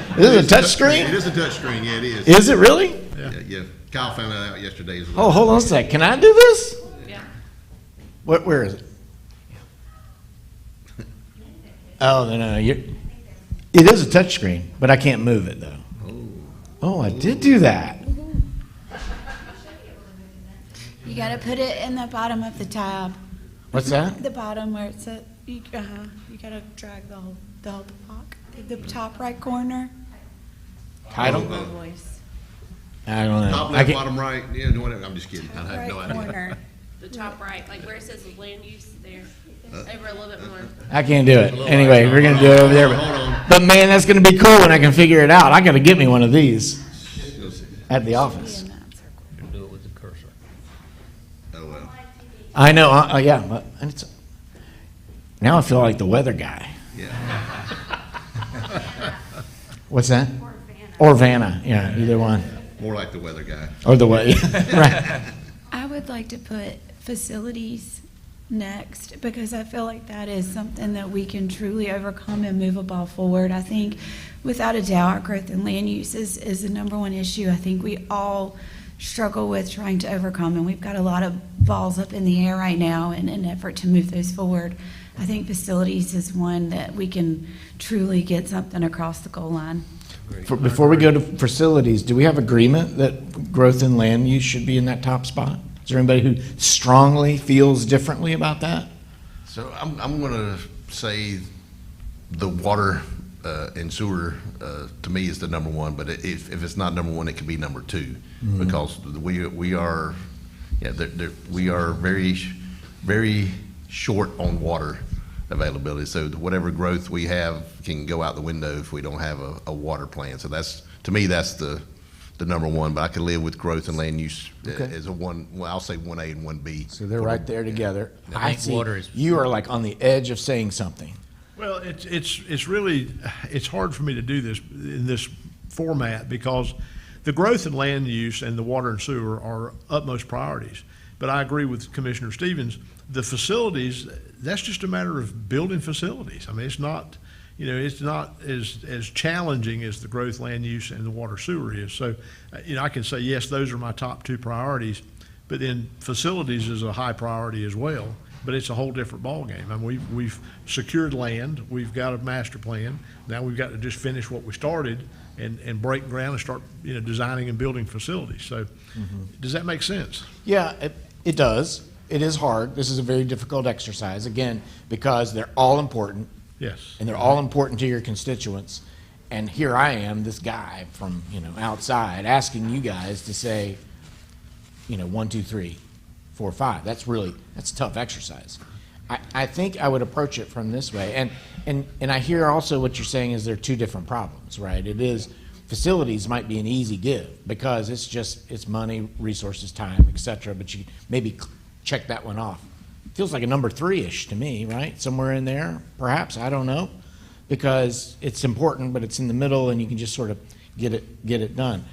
touch screen? It is a touch screen, yeah, it is. Is it really? Yeah. Kyle found that out yesterday as Oh, well. hold on a sec. Can I do this? Yeah. Where is it? Oh, no. It is a touch screen, but I can't move it, though. Oh, I did do that. You got to put it in the bottom of the tab. What's that? The bottom where it says, you got to drag the whole block. The top right corner. Title? My voice. I don't know. Top I left, can't- bottom right, yeah, whatever, I'm just kidding. I have Right no idea. corner. The top right, like where it says land use there, over a little bit more. I can't do it. Anyway, we're going to do it over there. Hold on. But man, that's going to be cool when I can figure it out. I got to get me one of these at the office. You can do it with the cursor. Oh, well. I know. Yeah. But now I feel like the weather guy. Yeah. What's that? Or Vanna. Yeah, either one. More like the weather guy. Or the way. Right. I would like to put facilities next because I feel like that is something that we can truly overcome and move a ball forward. I think without a doubt, our growth in land use is the number 1 issue I think we all struggle with trying to overcome, and we've got a lot of balls up in the air right now in an effort to move those forward. I think facilities is one that we can truly get something across the goal line. Before we go to facilities, do we have agreement that growth in land use should be in that top spot? Is there anybody who strongly feels differently about that? So I'm going to say the water and sewer, to me, is the number 1, but if it's not number 1, it could be number 2, because we are very, very short on water availability. So whatever growth we have can go out the window if we don't have a water plan. So that's, to me, that's the number 1, but I could live with growth and land use as a 1, well, I'll say 1A and 1B. So they're right there together. I think see water is- you are like on the edge of saying something. Well, it's really, it's hard for me to do this in this format because the growth in land use and the water and sewer are utmost priorities. But I agree with Commissioner Stevens. The facilities, that's just a matter of building facilities. I mean, it's not as challenging as the growth land use and the water sewer is. So, I can say, yes, those are my top 2 priorities, but then facilities is a high priority as well. But it's a whole different ballgame. I mean, we've secured land, we've got a master plan. Now we've got to just finish what we started and break ground and start, designing and building facilities. So, does that make sense? Yeah, it does. it is hard. This is a very difficult exercise, again, because they're all important, Yes. and they're all important to your constituents. And here I am, this guy from, outside, asking you guys to say, 1, 2, 3, 4, 5. That's a tough exercise. I think I would approach it from this way. And I hear also what you're saying is there are two different problems, right? It is, facilities might be an easy give because it's money, resources, time, et cetera, but you maybe check that one off. Feels like a number 3-ish to me, right? Somewhere in there, perhaps, I don't know, because it's important, but it's in the middle and you can just sort of get it done.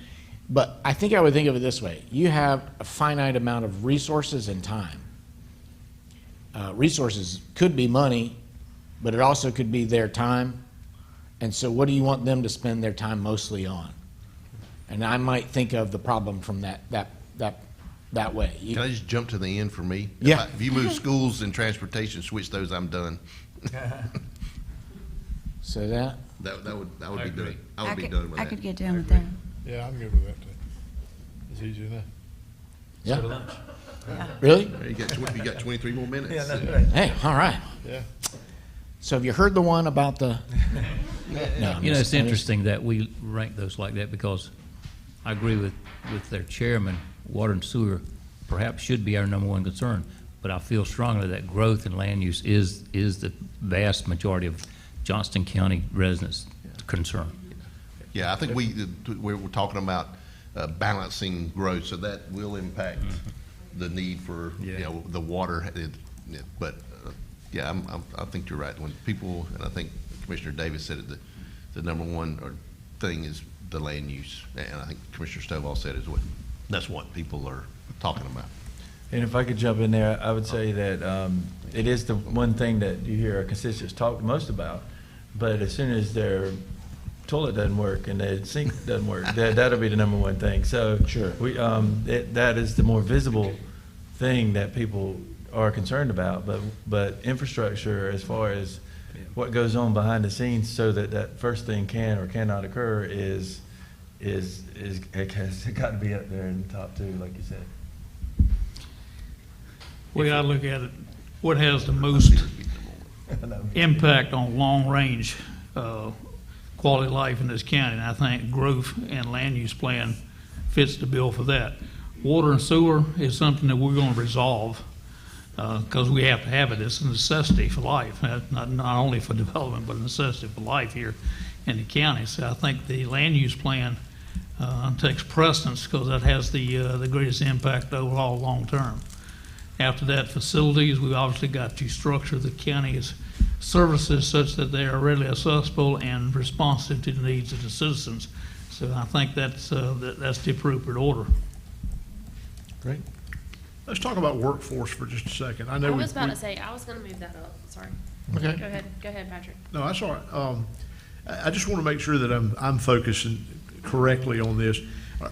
But I think I would think of it this way. You have a finite amount of resources and time. Resources could be money, but it also could be their time. And so what do you want them to spend their time mostly on? And I might think of the problem from that way. Can I just jump to the end for me? Yeah. If you move schools and transportation, switch those, I'm done. So that, That would be agree. done. I would be done with I that. could get done with that. Yeah, I'm good with that too. It's easy enough. yeah. Really? You got 23 more minutes. Hey, all right. Yeah. So have you heard the one about the? No, I'm It's just- interesting that we rank those like that because I agree with their chairman, water and sewer perhaps should be our number one concern, but I feel strongly that growth in land use is the vast majority of Johnston County residents' concern. Yeah, I think we're talking about balancing growth, so that will impact the need for, Yeah. the water. But, yeah, I think you're right. When people, and I think Commissioner Davis said it, the number one thing is the land use. And I think Commissioner Stovall said as well. That's what people are talking about. And if I could jump in there, I would say that it is the one thing that you hear our constituents talk most about. But as soon as their toilet doesn't work and their sink doesn't work, that'll be the number one thing. So Sure. that is the more visible thing that people are concerned about. But infrastructure, as far as what goes on behind the scenes, so that first thing can or cannot occur, it has got to be up there in the top two, like you said. Way I look at it, what has the most impact on long-range quality of life in this county, and I think growth and land use plan fits the bill for that. Water and sewer is something that we're going to resolve because we have to have it. It's a necessity for life, not only for development, but a necessity for life here in the county. So I think the land use plan takes precedence because that has the greatest impact overall long-term. After that, facilities, we've obviously got to structure the county's services such that they are readily accessible and responsive to the needs of the citizens. So I think that's the appropriate order. Great. Let's talk about workforce for just a second. I know I we- was about we- to say, I was gonna move that up, sorry. Okay. Go ahead, Patrick. No, that's all right. I just want to make sure that I'm focusing correctly on this.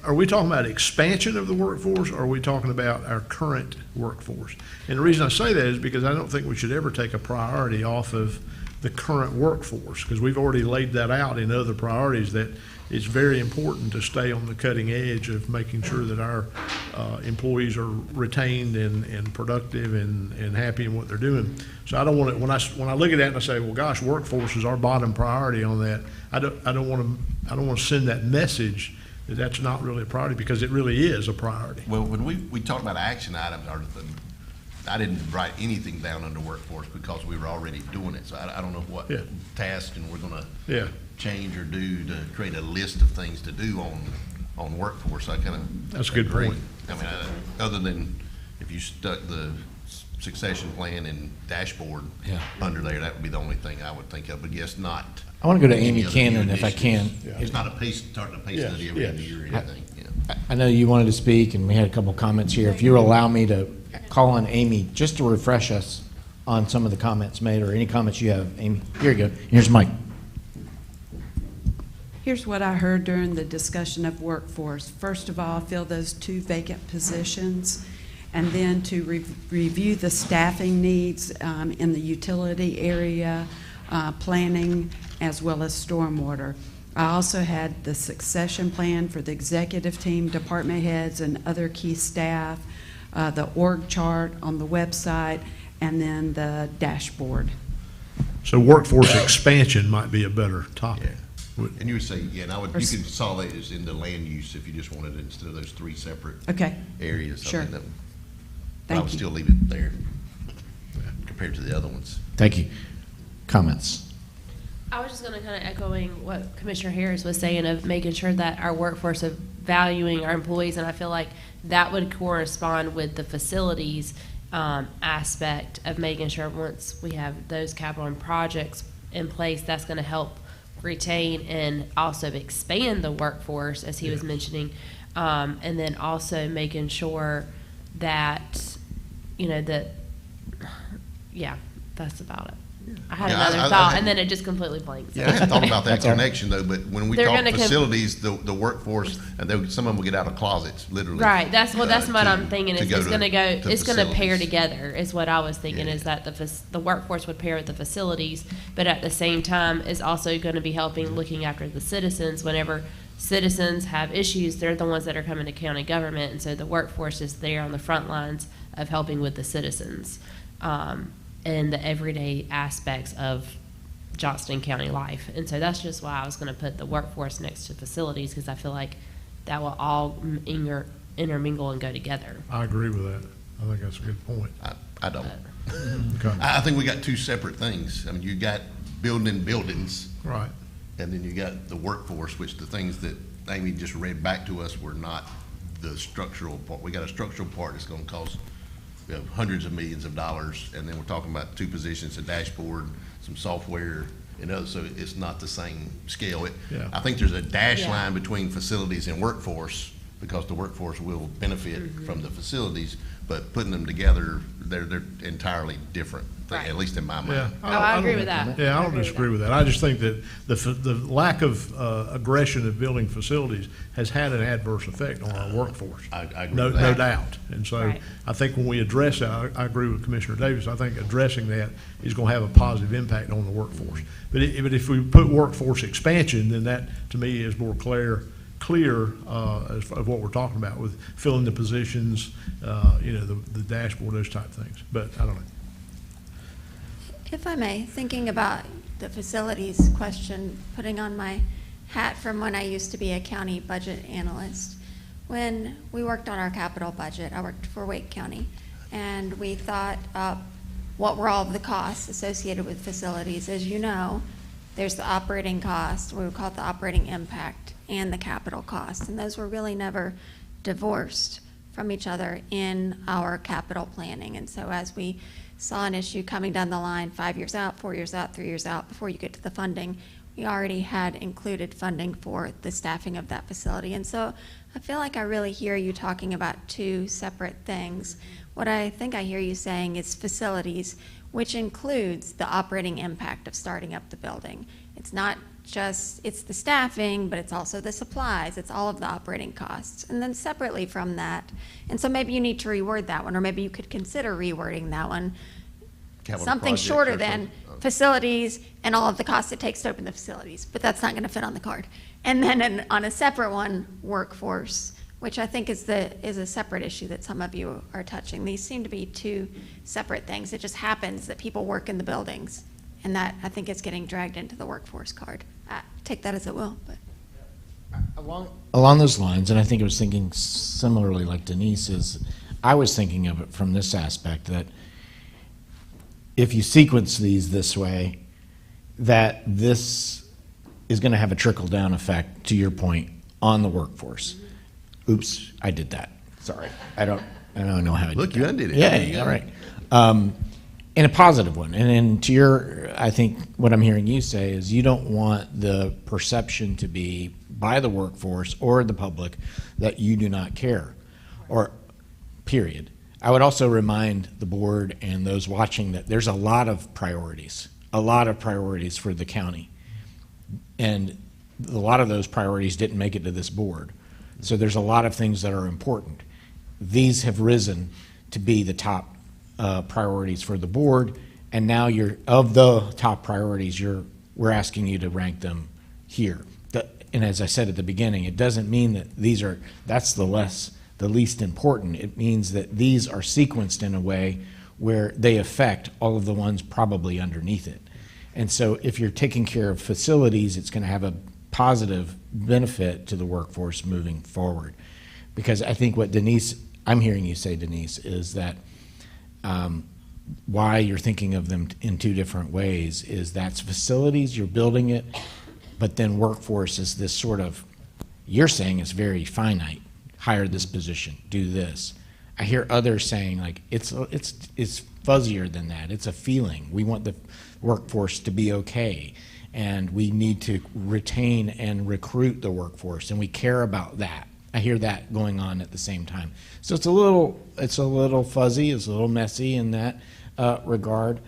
Are we talking about expansion of the workforce, or are we talking about our current workforce? And the reason I say that is because I don't think we should ever take a priority off of the current workforce, because we've already laid that out in other priorities, that it's very important to stay on the cutting edge of making sure that our employees are retained and productive and happy in what they're doing. So I don't want to, when I look at that and I say, well, gosh, workforce is our bottom priority on that, I don't want to send that message that that's not really a priority, because it really is a priority. Well, when we talk about action items, I didn't write anything down under workforce because we were already doing it. So I don't know what Yeah. task and we're gonna Yeah. change or do to create a list of things to do on workforce. I kind of. That's a good point. I mean, other than if you stuck the succession plan and dashboard Yeah. under there, that would be the only thing I would think of, but yes, not. I want to go to any Amy other new Cannon if I can. initiatives. It's not starting a pay Yes, study every yes. year or anything, yeah. I know you wanted to speak, and we had a couple comments here. If you allow me to call on Amy, just to refresh us on some of the comments made, or any comments you have, Amy. Here you go. Here's Mike. Here's what I heard during the discussion of workforce. First of all, fill those 2 vacant positions, and then to review the staffing needs in the utility area, planning, as well as stormwater. I also had the succession plan for the executive team, department heads, and other key staff. the org chart on the website, and then the dashboard. So workforce expansion might be a better topic. And you would say, yeah, and you could consolidate this into land use if you just wanted it instead of those three separate Okay. areas. Sure. I Thank would you. still leave it there compared to the other ones. Thank you. Comments? I was just going to kind of echoing what Commissioner Harris was saying of making sure that our workforce of valuing our employees, and I feel like that would correspond with the facilities aspect of making sure once we have those capital and projects in place, that's going to help retain and also expand the workforce, as he was mentioning, and then also making sure that, that's about it. I had Yeah, another thought, and then it just completely blanked. Yeah, I hadn't thought about that connection though, but when we They're talk gonna facilities, the workforce, and some of them will get out of closets, literally. Right, that's what I'm thinking, to is go it's to- gonna go, to it's gonna pair facilities. together, is what I was thinking, is that the workforce would pair with the facilities, but at the same time is also gonna be helping, looking after the citizens. Whenever citizens have issues, they're the ones that are coming to county government, and so the workforce is there on the front lines of helping with the citizens, and the everyday aspects of Johnston County life. And so that's just why I was gonna put the workforce next to facilities, because I feel like that will all intermingle and go together. I agree with that. I think that's a good point. I don't. Okay. I think we got two separate things. I mean, you got building buildings, Right. and then you got the workforce, which the things that Amy just read back to us were not the structural part. We got a structural part that's gonna cost hundreds of millions of dollars, and then we're talking about two positions, a dashboard, some software, and others, so it's not the same scale. Yeah. I think there's a dash Yeah. line between facilities and workforce, because the workforce will benefit from the facilities, but putting them together, they're entirely different, Right. at least in my mind. Yeah. I agree don't- with that. Yeah, I I don't agree with disagree with that. I just think that the lack of aggression of building facilities has had an adverse effect on our workforce. I agree No, with no that. doubt. And so Right. I think when we address that, I agree with Commissioner Davis, I think addressing that is going to have a positive impact on the workforce. But if we put workforce expansion, then that, to me, is more clear of what we're talking about with filling the positions, the dashboard, those type of things. But I don't know. If I may, thinking about the facilities question, putting on my hat from when I used to be a county budget analyst, when we worked on our capital budget, I worked for Wake County, and we thought up what were all of the costs associated with facilities. As you know, there's the operating cost, we would call it the operating impact, and the capital cost, and those were really never divorced from each other in our capital planning. And so as we saw an issue coming down the line 5 years out, 4 years out, 3 years out, before you get to the funding, we already had included funding for the staffing of that facility. And so I feel like I really hear you talking about two separate things. What I think I hear you saying is facilities, which includes the operating impact of starting up the building. It's not just, it's the staffing, but it's also the supplies, it's all of the operating costs. And then separately from that, and so maybe you need to reword that one, or maybe you could consider rewording that one, Capital something projects shorter or than something. facilities and all of the costs it takes to open the facilities, but that's not going to fit on the card. And then on a separate one, workforce, which I think is a separate issue that some of you are touching. These seem to be two separate things. It just happens that people work in the buildings, and that, I think, is getting dragged into the workforce card. Take that as it will, but. Along those lines, and I think I was thinking similarly like Denise is, I was thinking of it from this aspect, that if you sequence these this way, that this is going to have a trickle-down effect, to your point, on the workforce. Oops, I did that. Sorry. I don't know how I did Look, that. you undid it. Yeah, There you yeah, go. right. In a positive one. And then to your, I think what I'm hearing you say is you don't want the perception to be by the workforce or the public that you do not care, or period. I would also remind the board and those watching that there's a lot of priorities for the county. And a lot of those priorities didn't make it to this board. So there's a lot of things that are important. These have risen to be the top priorities for the board, and now of the top priorities, we're asking you to rank them here. And as I said at the beginning, it doesn't mean that that's the less the least important. It means that these are sequenced in a way where they affect all of the ones probably underneath it. And so if you're taking care of facilities, it's going to have a positive benefit to the workforce moving forward. Because I think what I'm hearing you say, Denise, is that why you're thinking of them in two different ways is that's facilities, you're building it, but then workforce is this sort of, you're saying it's very finite. Hire this position, do this. I hear others saying like it's fuzzier than that. It's a feeling. We want the workforce to be okay, and we need to retain and recruit the workforce, and we care about that. I hear that going on at the same time. So it's a little fuzzy. It's a little messy in that regard.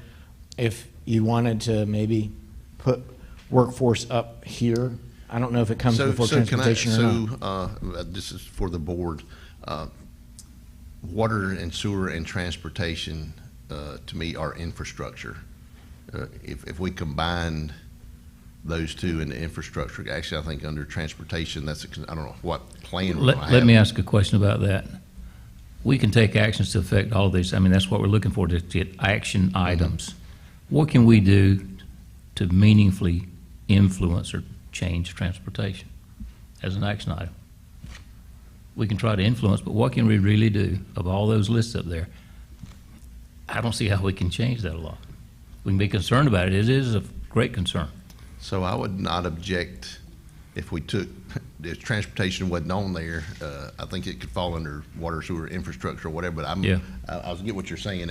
If you wanted to maybe put workforce up here, I don't know if it comes before transportation or not. This is for the board. Water and sewer and transportation, to me, are infrastructure. If we combined those two in the infrastructure, actually, I think under transportation, I don't know what plan we're gonna have. Let me ask a question about that. We can take actions to affect all of these. I mean, that's what we're looking for, to get action items. What can we do to meaningfully influence or change transportation as an action item? We can try to influence, but what can we really do of all those lists up there? I don't see how we can change that a lot. We can be concerned about it. It is a great concern. So I would not object if we took, if transportation wasn't on there, I think it could fall under water, sewer, infrastructure, or whatever, but I was get what you're saying.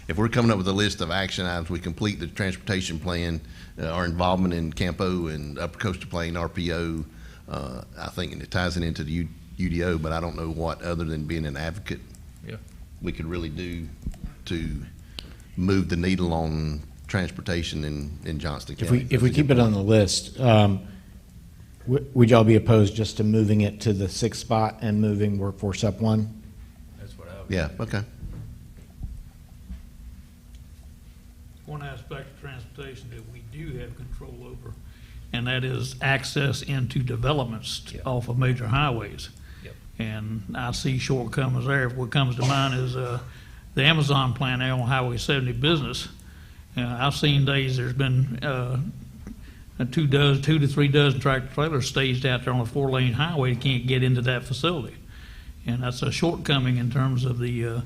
If we're coming up with a list of action items, we complete the transportation plan, our involvement in Campo and Upper Coastal Plain, RPO, I think it ties it into the UDO, but I don't know what, other than being an advocate, we could really do to move the needle on transportation in Johnston County. If we keep it on the list, would y'all be opposed just to moving it to the 6th spot and moving workforce up one? That's what I would. Yeah, okay. One aspect of transportation that we do have control over, and that is access into developments off of major highways. And I see shortcomings there. What comes to mind is the Amazon plant there on Highway 70 business. I've seen days there's been 2 to 3 dozen tractor trailers staged out there on a 4-lane highway. Can't get into that facility, and that's a shortcoming in terms of the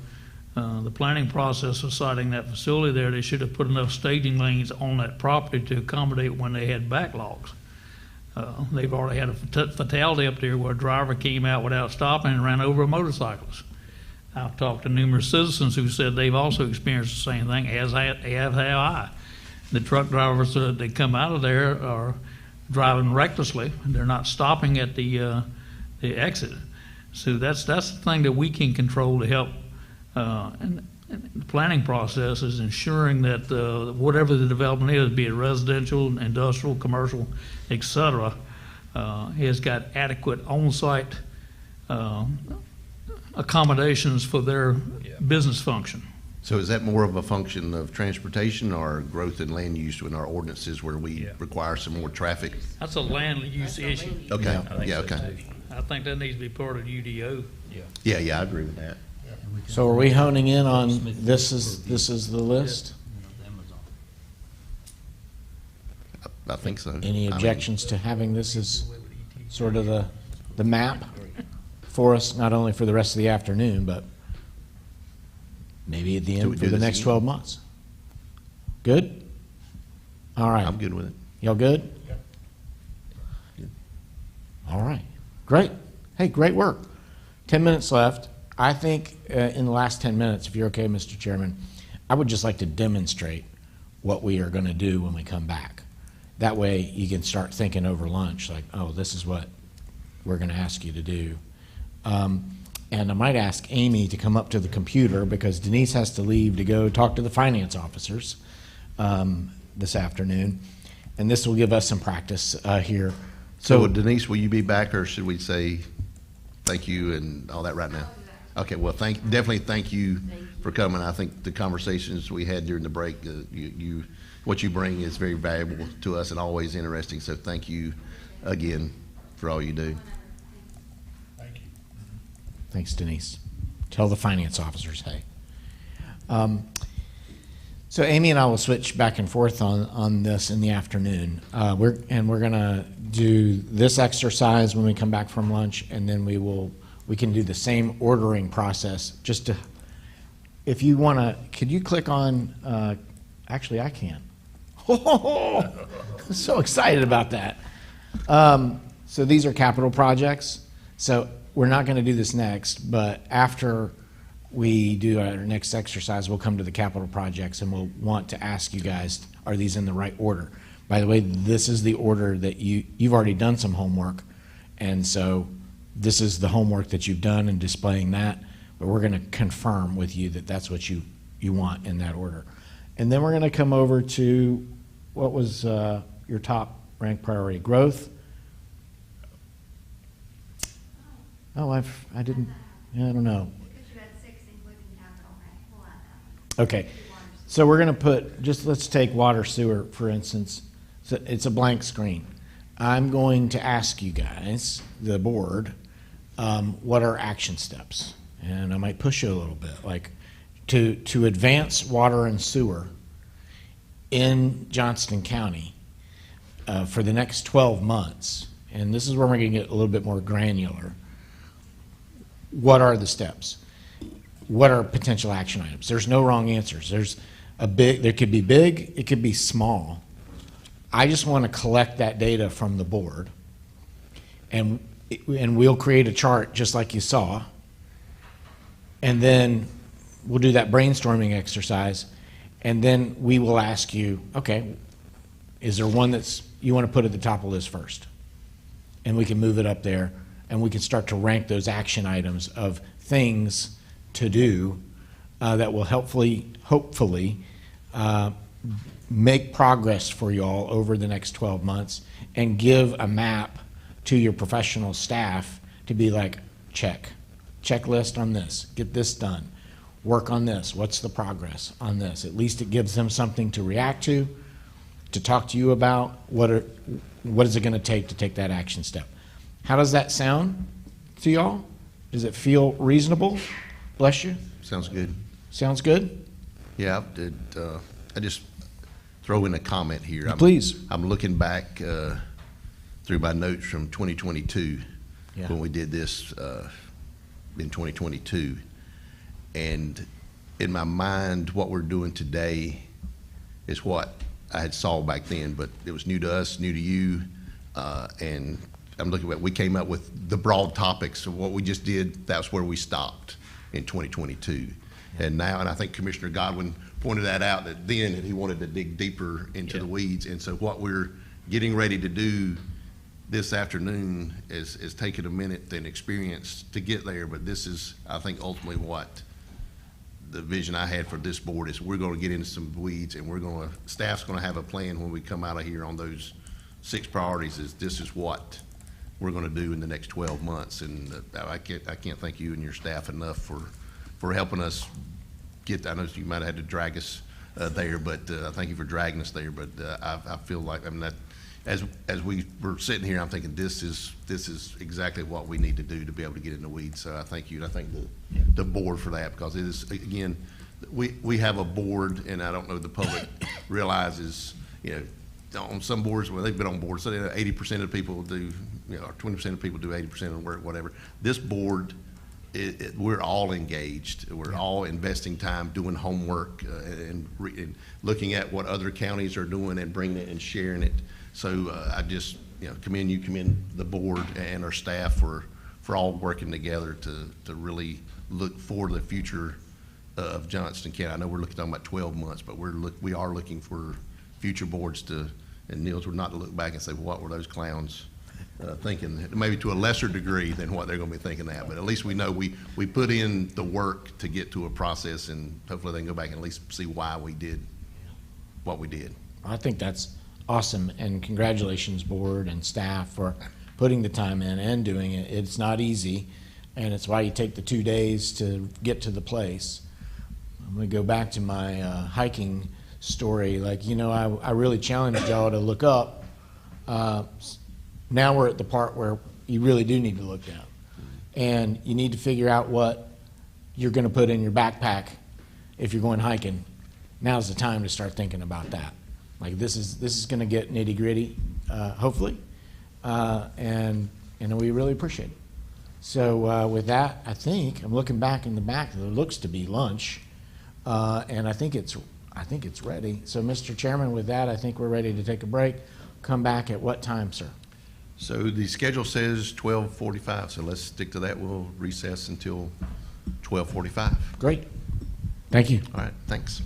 planning process of siting that facility there. They should have put enough staging lanes on that property to accommodate when they had backlogs. They've already had a fatality up there where a driver came out without stopping and ran over a motorcyclist. I've talked to numerous citizens who said they've also experienced the same thing, as have I. The truck drivers that come out of there are driving recklessly. They're not stopping at the exit. So that's the thing that we can control to help. And the planning process is ensuring that whatever the development is, be it residential, industrial, commercial, et cetera, has got adequate on-site accommodations for their business function. So is that more of a function of transportation or growth in land use in our ordinances where we require some more traffic? That's a land use issue. Okay, Yeah, okay. I think that needs to be part of UDO. Yeah, I agree with that. So are we honing in on this is the list? I think so. Any objections to having this as sort of the map for us, not only for the rest of the afternoon, but maybe at the end for the next 12 months? Good? All right. I'm good with it. Y'all good? Good. All right. Great. Hey, great work. 10 minutes left. I think in the last 10 minutes, if you're okay, Mr. Chairman, I would just like to demonstrate what we are going to do when we come back. That way you can start thinking over lunch, like, oh, this is what we're going to ask you to do. And I might ask Amy to come up to the computer because Denise has to leave to go talk to the finance officers this afternoon. And this will give us some practice here. So Denise, will you be back, or should we say thank you and all that right now? Okay, well, definitely thank you for coming. I think the conversations we had during the break, what you bring is very valuable to us and always interesting. So thank you again for all you do. Thanks, Denise. Tell the finance officers, hey. So Amy and I will switch back and forth on this in the afternoon. We're gonna do this exercise when we come back from lunch, and then we can do the same ordering process. Just to, if you wanna, could you click on? Actually, I can. I'm so excited about that. So these are capital projects. So we're not going to do this next, but after we do our next exercise, we'll come to the capital projects and we'll want to ask you guys, are these in the right order? By the way, this is the order that you've already done some homework. And so this is the homework that you've done and displaying that, but we're going to confirm with you that that's what you want in that order. And then we're going to come over to what was your top ranked priority? Growth? Oh, I don't know. Because you had 6, including capital, right? We'll add that. Okay, so we're going to put, let's take water sewer, for instance. So it's a blank screen. I'm going to ask you guys, the board, what are action steps? And I might push you a little bit, like to advance water and sewer in Johnston County for the next 12 months. And this is where we're going to get a little bit more granular. What are the steps? What are potential action items? There's no wrong answers. There could be big, it could be small. I just want to collect that data from the board, and we'll create a chart just like you saw, and then we'll do that brainstorming exercise, and then we will ask you, okay, is there one that's you want to put at the top of the list first? And we can move it up there, and we can start to rank those action items of things to do that will hopefully make progress for y'all over the next 12 months and give a map to your professional staff to be like, checklist on this, get this done, work on this, what's the progress on this? At least it gives them something to react to talk to you about, what is it going to take that action step. How does that sound to y'all? Does it feel reasonable? Bless you. Sounds good. Sounds good? Yeah, I just throw in a comment here. Please. I'm looking back through my notes from 2022 Yeah. when we did this in 2022. And in my mind, what we're doing today is what I had saw back then, but it was new to us, new to you, and I'm looking at, we came up with the broad topics of what we just did. That's where we stopped in 2022. And now, and I think Commissioner Godwin pointed that out, that then that he wanted to dig deeper into the weeds. And so what we're getting ready to do this afternoon is taking a minute and experience to get there. But this is, I think, ultimately what the vision I had for this board is. We're going to get into some weeds, and staff's going to have a plan when we come out of here on those 6 priorities. This is what we're going to do in the next 12 months. And I can't thank you and your staff enough for helping us get. I know you might have had to drag us there, but thank you for dragging us there. But I feel like, I mean, that as we were sitting here, I'm thinking this is exactly what we need to do to be able to get in the weeds. So I thank you, and I thank the board for that, because it is, again, we have a board, and I don't know the public realizes, on some boards, well, they've been on boards, so 80% of people do, or 20% of people do 80% of the work, whatever. This board, we're all engaged. We're all investing time doing homework and looking at what other counties are doing and bringing it and sharing it. So I just commend the board and our staff for all working together to really look for the future of Johnston County. I know we're talking about 12 months, but we are looking for future boards and Niels, we're not to look back and say, well, what were those clowns thinking, maybe to a lesser degree than what they're going to be thinking that. But at least we know we put in the work to get to a process, and hopefully they can go back and at least see why we did what we did. I think that's awesome, and congratulations, board and staff, for putting the time in and doing it. It's not easy, and it's why you take the 2 days to get to the place. I'm going to go back to my hiking story. I really challenged y'all to look up. Now we're at the part where you really do need to look down. and you need to figure out what you're going to put in your backpack if you're going hiking, now's the time to start thinking about that. Like this is going to get nitty gritty, hopefully, and we really appreciate it. So with that, I think I'm looking back in the back. There looks to be lunch, and I think it's ready. So, Mr. Chairman, with that, I think we're ready to take a break. Come back at what time, sir? So the schedule says 12:45, so let's stick to that. We'll recess until 12:45. Great. Thank you. All right, thanks.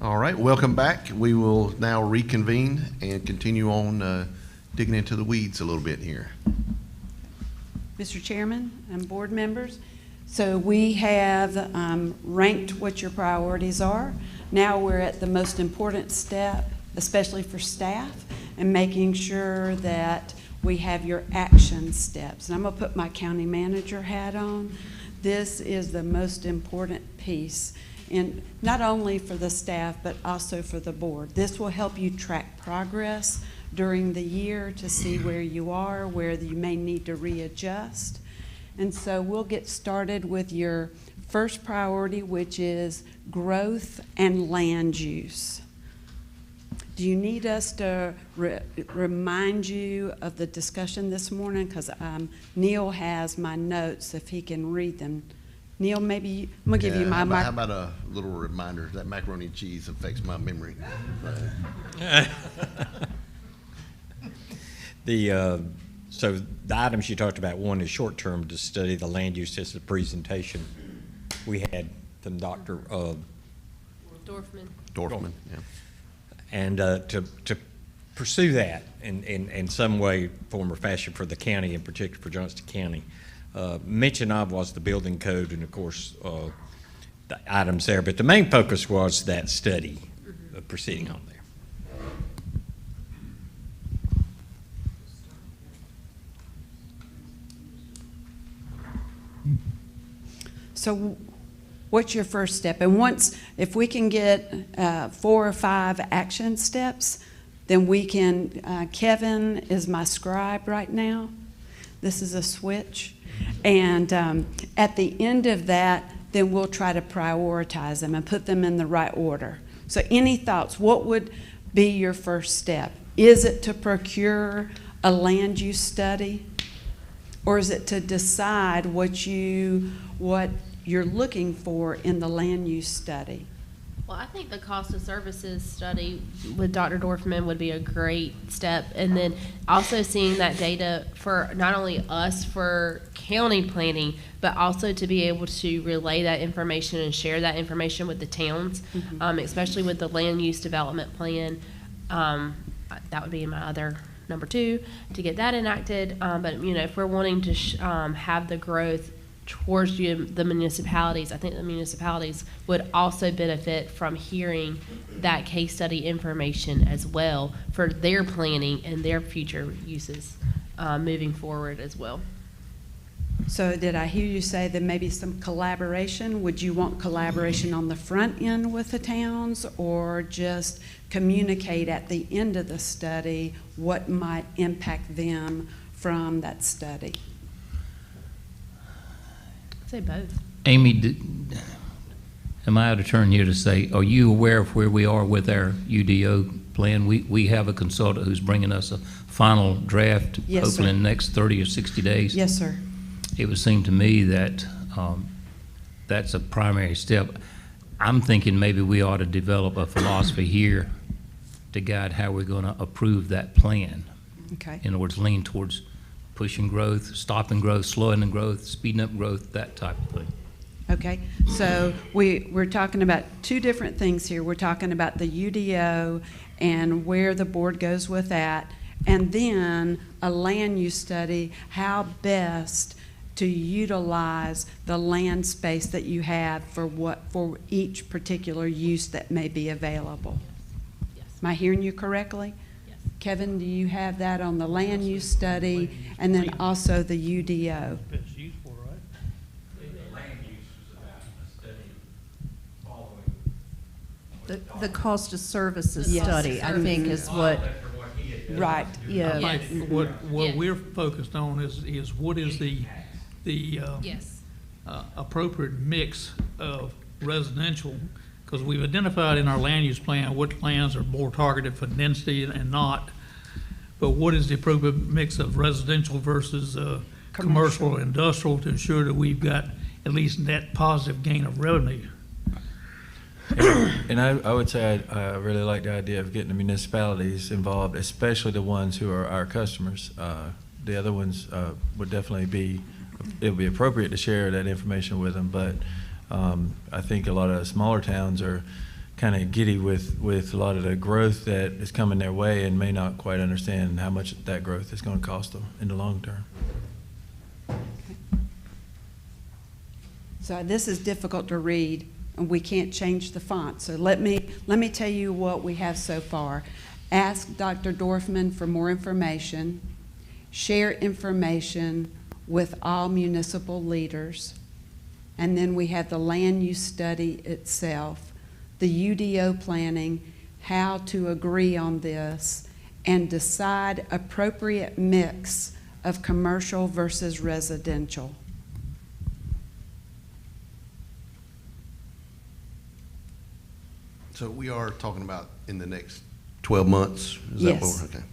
All right, welcome back. We will now reconvene and continue on digging into the weeds a little bit here. Mr. Chairman and board members, so we have ranked what your priorities are. Now we're at the most important step, especially for staff, and making sure that we have your action steps. And I'm going to put my county manager hat on. This is the most important piece, and not only for the staff, but also for the board. This will help you track progress during the year to see where you are, where you may need to readjust. And so we'll get started with your first priority, which is growth and land use. Do you need us to remind you of the discussion this morning? Because Neil has my notes, if he can read them. Neil, maybe, I'm going to give you my How about a little reminder that macaroni and cheese affects my memory? So the items you talked about, one is short-term to study the land use as a presentation. We had from Dr. Dorfman. Yeah. And to pursue that in some way, form, or fashion for the county, in particular for Johnston County. Mention of was the building code and, of course, the items there. But the main focus was that study proceeding on there. So what's your first step? And once, if we can get 4 or 5 action steps, then we can, Kevin is my scribe right now. This is a switch. And at the end of that, then we'll try to prioritize them and put them in the right order. So any thoughts? What would be your first step? Is it to procure a land use study? Or is it to decide what you're looking for in the land use study? Well, I think the cost of services study with Dr. Dorfman would be a great step. And then also seeing that data for not only us for county planning, but also to be able to relay that information and share that information with the towns, especially with the land use development plan. That would be my other number 2, to get that enacted. But, if we're wanting to have the growth towards the municipalities, I think the municipalities would also benefit from hearing that case study information as well for their planning and their future uses moving forward as well. So did I hear you say that maybe some collaboration? Would you want collaboration on the front end with the towns, or just communicate at the end of the study what might impact them from that study? I'd say both. Amy, am I out of turn here to say, are you aware of where we are with our UDO plan? We have a consultant who's bringing us a final draft, Yes, hopefully sir. in the next 30 or 60 days. Yes, sir. It would seem to me that that's a primary step. I'm thinking maybe we ought to develop a philosophy here to guide how we're going to approve that plan. Okay. In other words, lean towards pushing growth, stopping growth, slowing the growth, speeding up growth, that type of thing. Okay, so we're talking about 2 different things here. We're talking about the UDO and where the board goes with that, and then a land use study, how best to utilize the land space that you have for each particular use that may be available. Yes. Am I hearing you correctly? Yes. Kevin, do you have that on the land use study and then also the UDO? Best use for, right? The land use was about a study following. The cost of services Yes. study, I think, is what, Right. yeah. I think what we're focused on is what is the Yes. appropriate mix of residential, because we've identified in our land use plan what lands are more targeted for density and not, but what is the appropriate mix of residential versus commercial or industrial to ensure that we've got at least net positive gain of revenue. And I would say I really like the idea of getting the municipalities involved, especially the ones who are our customers. The other ones would definitely be, it would be appropriate to share that information with them, but I think a lot of smaller towns are kind of giddy with a lot of the growth that is coming their way and may not quite understand how much that growth is going to cost them in the long term. So this is difficult to read, and we can't change the font. So let me tell you what we have so far. Ask Dr. Dorfman for more information. Share information with all municipal leaders. And then we have the land use study itself, the UDO planning, how to agree on this, and decide appropriate mix of commercial versus residential. So we are talking about in the next 12 months? Is that what Yes. we're, okay.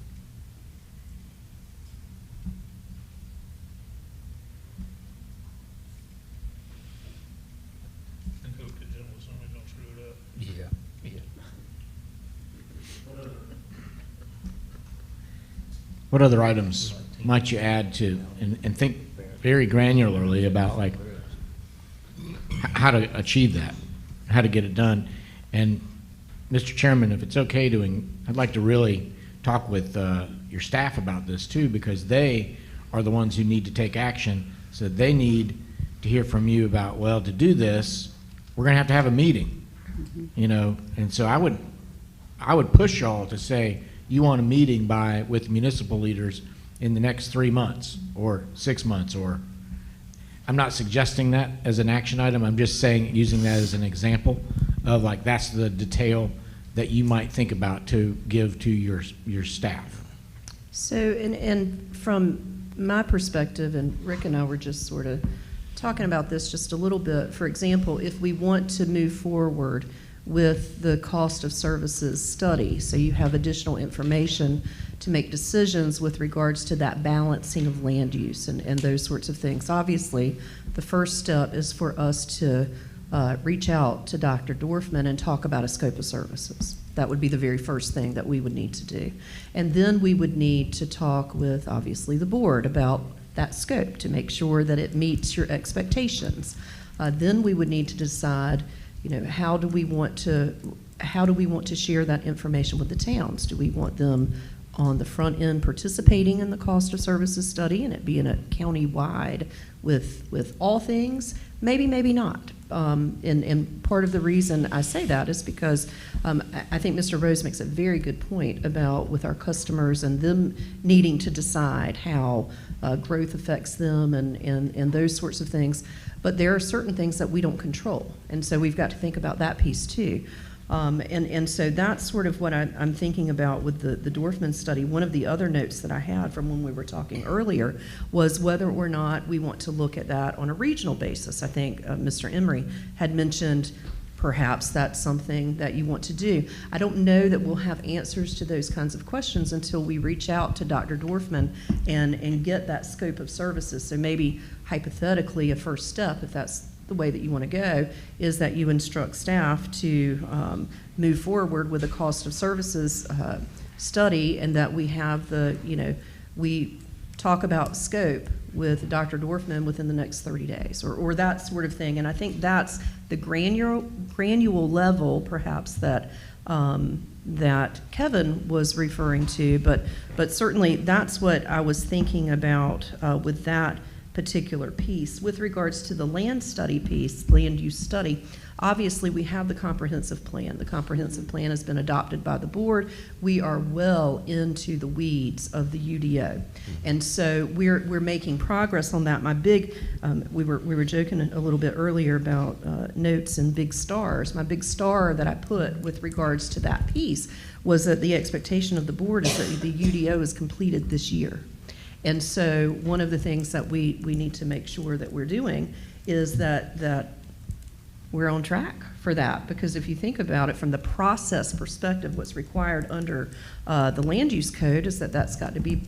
And hope that general assembly don't screw it up. Yeah, yeah. What other items might you add to, and think very granularly about like how to achieve that, how to get it done? And Mr. Chairman, if it's okay I'd like to really talk with your staff about this too, because they are the ones who need to take action. So they need to hear from you about, well, to do this, we're gonna have to have a meeting, you know? And so I would push y'all to say, you want a meeting with municipal leaders in the next 3 months or 6 months, or I'm not suggesting that as an action item. I'm just saying, using that as an example of like, that's the detail that you might think about to give to your staff. So, and from my perspective, and Rick and I were just sort of talking about this just a little bit. For example, if we want to move forward with the cost of services study, so you have additional information to make decisions with regards to that balancing of land use and those sorts of things. Obviously, the first step is for us to reach out to Dr. Dorfman and talk about a scope of services. That would be the very first thing that we would need to do. And then we would need to talk with, obviously, the board about that scope to make sure that it meets your expectations. Then we would need to decide, you know, how do we want to share that information with the towns? Do we want them on the front end participating in the cost of services study and it being a county-wide with all things? Maybe, maybe not. And part of the reason I say that is because I think Mr. Rose makes a very good point about with our customers and them needing to decide how growth affects them and those sorts of things. But there are certain things that we don't control. And so we've got to think about that piece too. And so that's sort of what I'm thinking about with the Dorfman study. One of the other notes that I had from when we were talking earlier was whether or not we want to look at that on a regional basis. I think Mr. Emery had mentioned perhaps that's something that you want to do. I don't know that we'll have answers to those kinds of questions until we reach out to Dr. Dorfman and get that scope of services. So maybe hypothetically a first step, if that's the way that you want to go, is that you instruct staff to move forward with a cost of services study, and that we have we talk about scope with Dr. Dorfman within the next 30 days or that sort of thing. And I think that's the granular level perhaps that that Kevin was referring to, but certainly that's what I was thinking about with that particular piece. With regards to the land study piece, land use study, obviously we have the comprehensive plan. The comprehensive plan has been adopted by the board. We are well into the weeds of the UDO. And so we're making progress on that. My big, we were joking a little bit earlier about notes and big stars. My big star that I put with regards to that piece was that the expectation of the board is that the UDO is completed this year. And so one of the things that we need to make sure that we're doing is that we're on track for that. Because if you think about it from the process perspective, what's required under the land use code is that's got to be,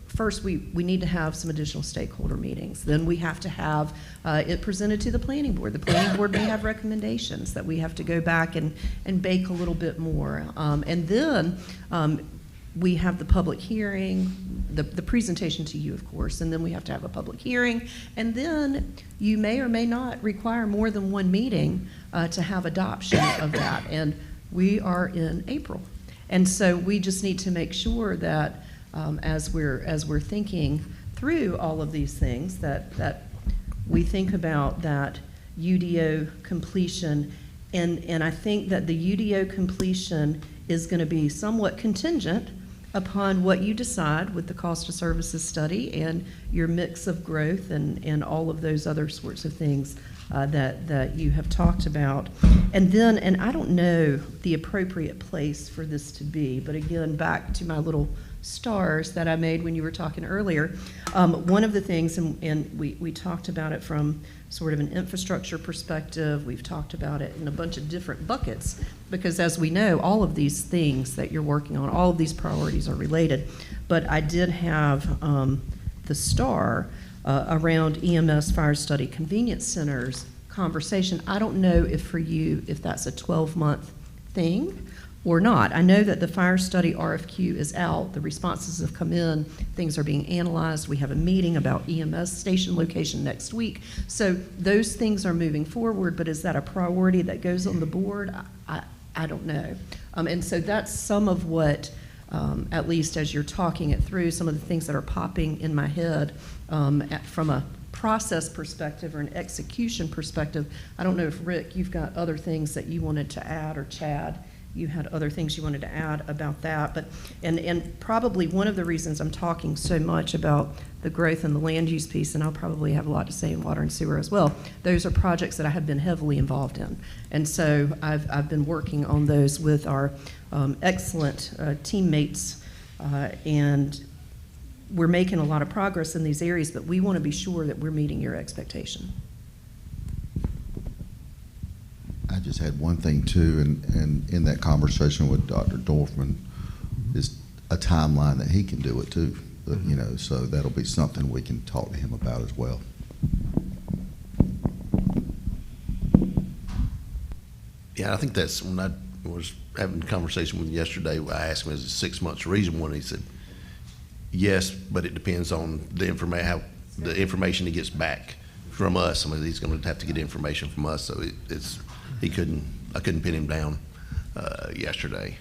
first we need to have some additional stakeholder meetings. Then we have to have it presented to the planning board. The planning board may have recommendations that we have to go back and bake a little bit more. And then we have the public hearing, the presentation to you, of course, and then we have to have a public hearing, and then you may or may not require more than one meeting to have adoption of that. And We are in April. And so we just need to make sure that as we're thinking through all of these things, that we think about that UDO completion. And I think that the UDO completion is going to be somewhat contingent upon what you decide with the cost of services study and your mix of growth and all of those other sorts of things that you have talked about. And then, and I don't know the appropriate place for this to be, but again, back to my little stars that I made when you were talking earlier, one of the things, and we talked about it from sort of an infrastructure perspective, we've talked about it in a bunch of different buckets, because as we know, all of these things that you're working on, all of these priorities are related. But I did have the star around EMS fire study convenience centers conversation. I don't know if for you, if that's a 12-month thing or not. I know that the fire study RFQ is out. The responses have come in. Things are being analyzed. We have a meeting about EMS station location next week. So those things are moving forward, but is that a priority that goes on the board? I don't know. And so that's some of what, at least as you're talking it through, some of the things that are popping in my head from a process perspective or an execution perspective. I don't know if, Rick, you've got other things that you wanted to add, or Chad, you had other things you wanted to add about that. But and probably one of the reasons I'm talking so much about the growth and the land use piece, and I'll probably have a lot to say in water and sewer as well, those are projects that I have been heavily involved in. And so I've been working on those with our excellent teammates, and we're making a lot of progress in these areas, but we want to be sure that we're meeting your expectation. I just had one thing too, and in that conversation with Dr. Dorfman is a timeline that he can do it too, you know, so that'll be something we can talk to him about as well. Yeah, I think that's when I was having a conversation with him yesterday. I asked him, is it 6 months reasonable? And he said, yes, but it depends on the information he gets back from us. I mean, he's going to have to get information from us, so I couldn't pin him down yesterday.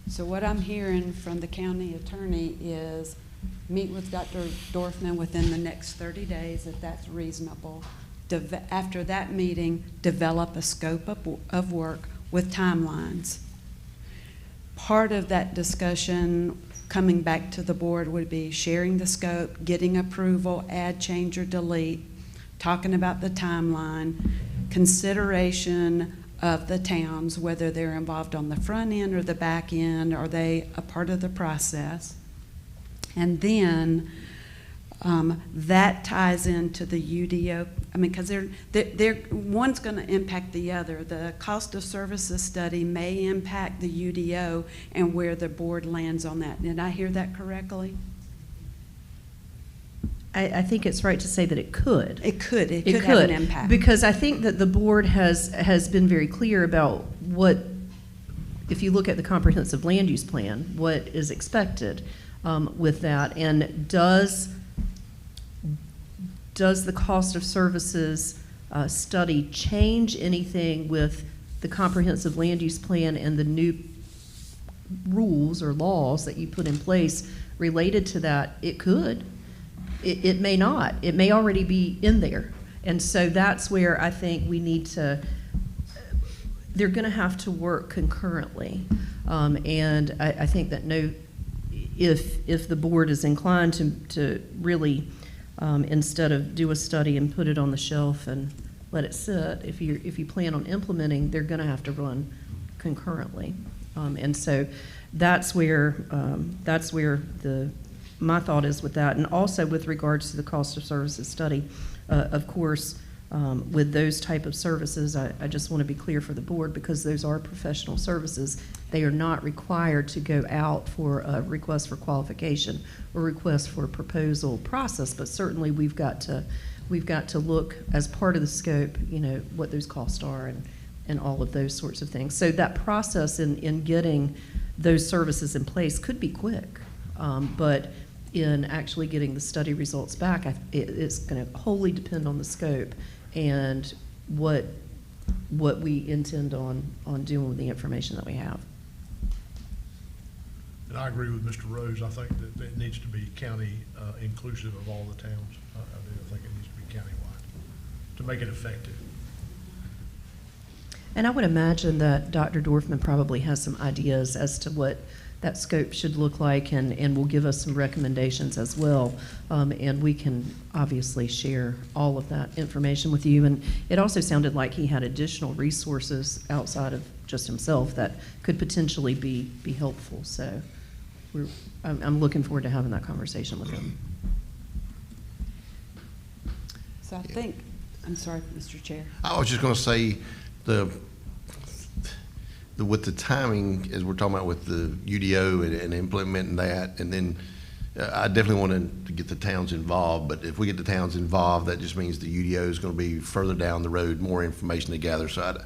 So what I'm hearing from the county attorney is meet with Dr. Dorfman within the next 30 days, if that's reasonable. After that meeting, develop a scope of work with timelines. Part of that discussion coming back to the board would be sharing the scope, getting approval, add, change, or delete, talking about the timeline, consideration of the towns, whether they're involved on the front end or the back end, are they a part of the process? And then that ties into the UDO. I mean, because one's going to impact the other. The cost of services study may impact the UDO and where the board lands on that. Did I hear that correctly? I think it's right to say that it could. It could have an impact. Because I think that the board has been very clear about what, if you look at the comprehensive land use plan, what is expected with that. And does the cost of services study change anything with the comprehensive land use plan and the new rules or laws that you put in place related to that? It could. It may not. It may already be in there. And so that's where I think we need to, they're going to have to work concurrently. And I think that if the board is inclined to really, instead of do a study and put it on the shelf and let it sit, if you plan on implementing, they're going to have to run concurrently. And so that's where my thought is with that. And also with regards to the cost of services study, of course, with those type of services, I just want to be clear for the board, because those are professional services. They are not required to go out for a request for qualification or request for a proposal process, but certainly we've got to look as part of the scope, you know, what those costs are and all of those sorts of things. So that process in getting those services in place could be quick, but in actually getting the study results back, it's going to wholly depend on the scope and what what we intend on doing with the information that we have. And I agree with Mr. Rose. I think that it needs to be county inclusive of all the towns. I do. I think it needs to be countywide to make it effective. And I would imagine that Dr. Dorfman probably has some ideas as to what that scope should look like, and will give us some recommendations as well. And we can obviously share all of that information with you. And it also sounded like he had additional resources outside of just himself that could potentially be helpful. So I'm looking forward to having that conversation with him. So I think, I'm sorry, Mr. Chair. I was just going to say, with the timing, as we're talking about with the UDO and implementing that, and then I definitely want to get the towns involved, but if we get the towns involved, that just means the UDO is going to be further down the road, more information to gather. So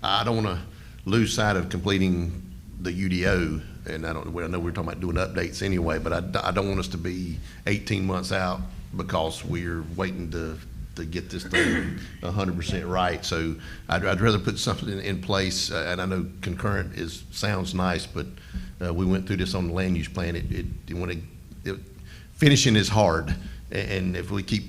I don't want to lose sight of completing the UDO, and I know we're talking about doing updates anyway, but I don't want us to be 18 months out because we're waiting to get this thing 100% right. So I'd rather put something in place, and I know concurrent sounds nice, but we went through this on the land use plan. Finishing is hard, and if we keep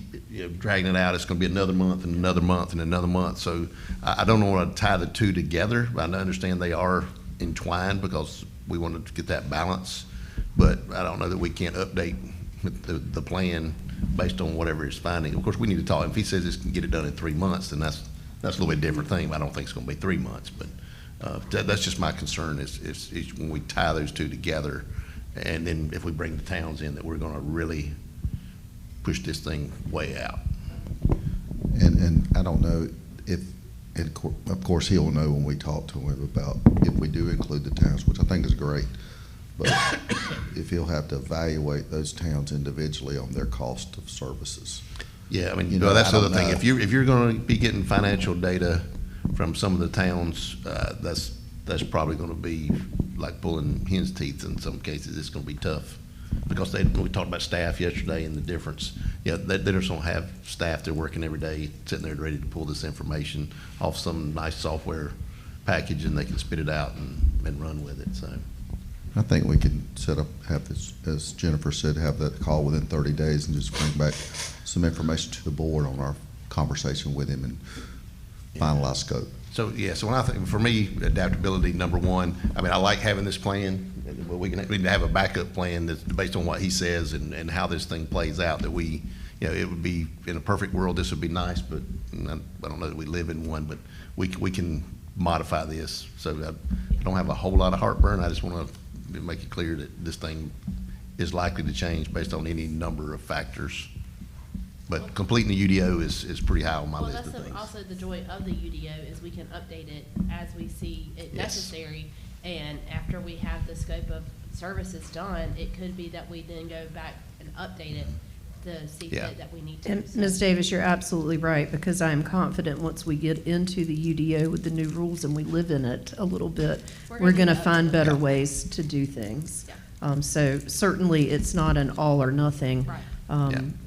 dragging it out, it's going to be another month and another month and another month. So I don't want to tie the two together. I understand they are entwined because we wanted to get that balance, but I don't know that we can't update the plan based on whatever it's finding. Of course, we need to talk. If he says this can get it done in 3 months, then that's a little bit different thing. I don't think it's going to be 3 months, but that's just my concern is when we tie those two together, and then if we bring the towns in, that we're going to really push this thing way out. And I don't know if, and of course he'll know when we talk to him about if we do include the towns, which I think is great. But if he'll have to evaluate those towns individually on their cost of services. Yeah, I mean, that's the other thing. If you're going to be getting financial data from some of the towns, that's probably going to be like pulling hen's teeth in some cases. It's going to be tough because we talked about staff yesterday and the difference. Yeah, they just don't have staff. They're working every day, sitting there ready to pull this information off some nice software package, and they can spit it out and run with it. So. I think we can have this, as Jennifer said, have that call within 30 days and just bring back some information to the board on our conversation with him and finalize scope. So, yeah, so when I think, for me, adaptability, number one, I mean, I like having this plan, but we can have a backup plan that's based on what he says and how this thing plays out, that we, it would be, in a perfect world, this would be nice, but I don't know that we live in one, but we can modify this. So I don't have a whole lot of heartburn. I just want to make it clear that this thing is likely to change based on any number of factors. But completing the UDO is pretty high on my list of things. That's also the joy of the UDO is we can update it as we see it necessary. And after we have the scope of services done, it could be that we then go back and update it to see that we need to. And Ms. Davis, you're absolutely right, because I am confident once we get into the UDO with the new rules and we live in it a little bit, we're going to find better ways to do things. Yeah. So certainly it's not an all or nothing Right.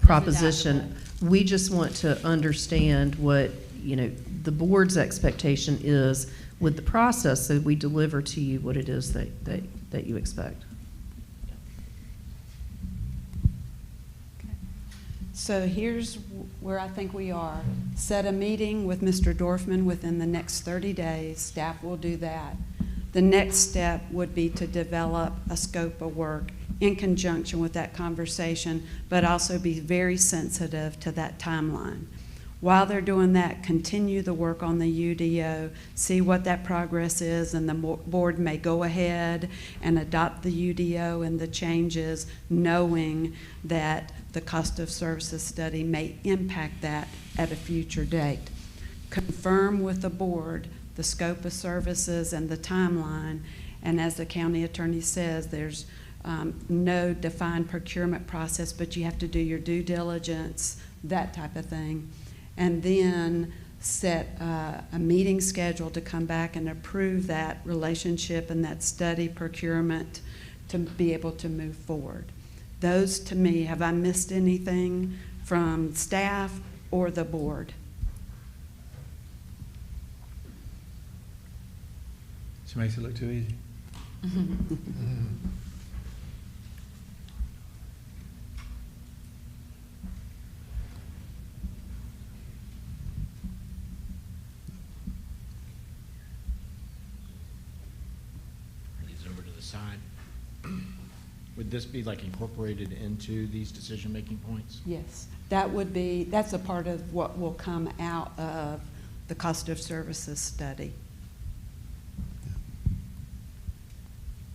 proposition. We just want to understand what, the board's expectation is with the process, so we deliver to you what it is that you expect. So here's where I think we are. Set a meeting with Mr. Dorfman within the next 30 days. Staff will do that. The next step would be to develop a scope of work in conjunction with that conversation, but also be very sensitive to that timeline. While they're doing that, continue the work on the UDO, see what that progress is, and the board may go ahead and adopt the UDO and the changes, knowing that the cost of services study may impact that at a future date. Confirm with the board the scope of services and the timeline, and as the county attorney says, there's no defined procurement process, but you have to do your due diligence, that type of thing. And then set a meeting schedule to come back and approve that relationship and that study procurement to be able to move forward. Those, to me, have I missed anything from staff or the board? She makes it look too easy. These over to the side. Would this be like incorporated into these decision-making points? Yes, that's a part of what will come out of the cost of services study.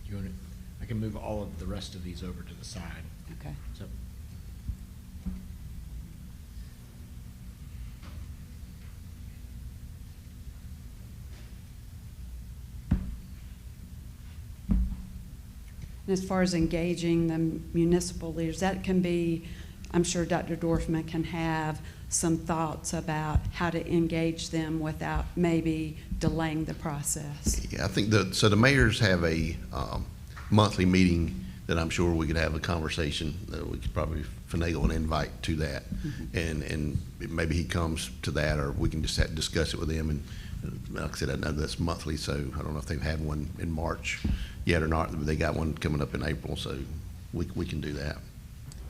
You want to, I can move all of the rest of these over to the side. Okay. So, and as far as engaging the municipal leaders, that can be, I'm sure Dr. Dorfman can have some thoughts about how to engage them without maybe delaying the process. Yeah, I think so the mayors have a monthly meeting that I'm sure we could have a conversation. We could probably finagle an invite to that. And maybe he comes to that, or we can just discuss it with him. And like I said, I know that's monthly, so I don't know if they've had one in March yet or not, but they got one coming up in April, so we can do that.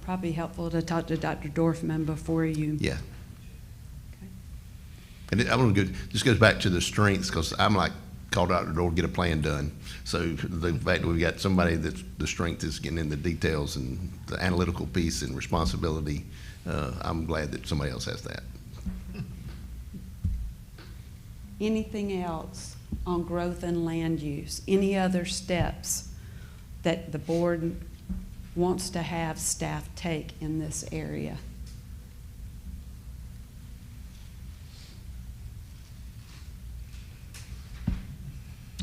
Probably helpful to talk to Dr. Dorfman before you. Yeah. And I'm gonna go, this goes back to the strengths, because I'm like, call Dr. Door, get a plan done. So the fact that we've got somebody that's, the strength is getting in the details and the analytical piece and responsibility, I'm glad that somebody else has that. Anything else on growth and land use? Any other steps that the board wants to have staff take in this area?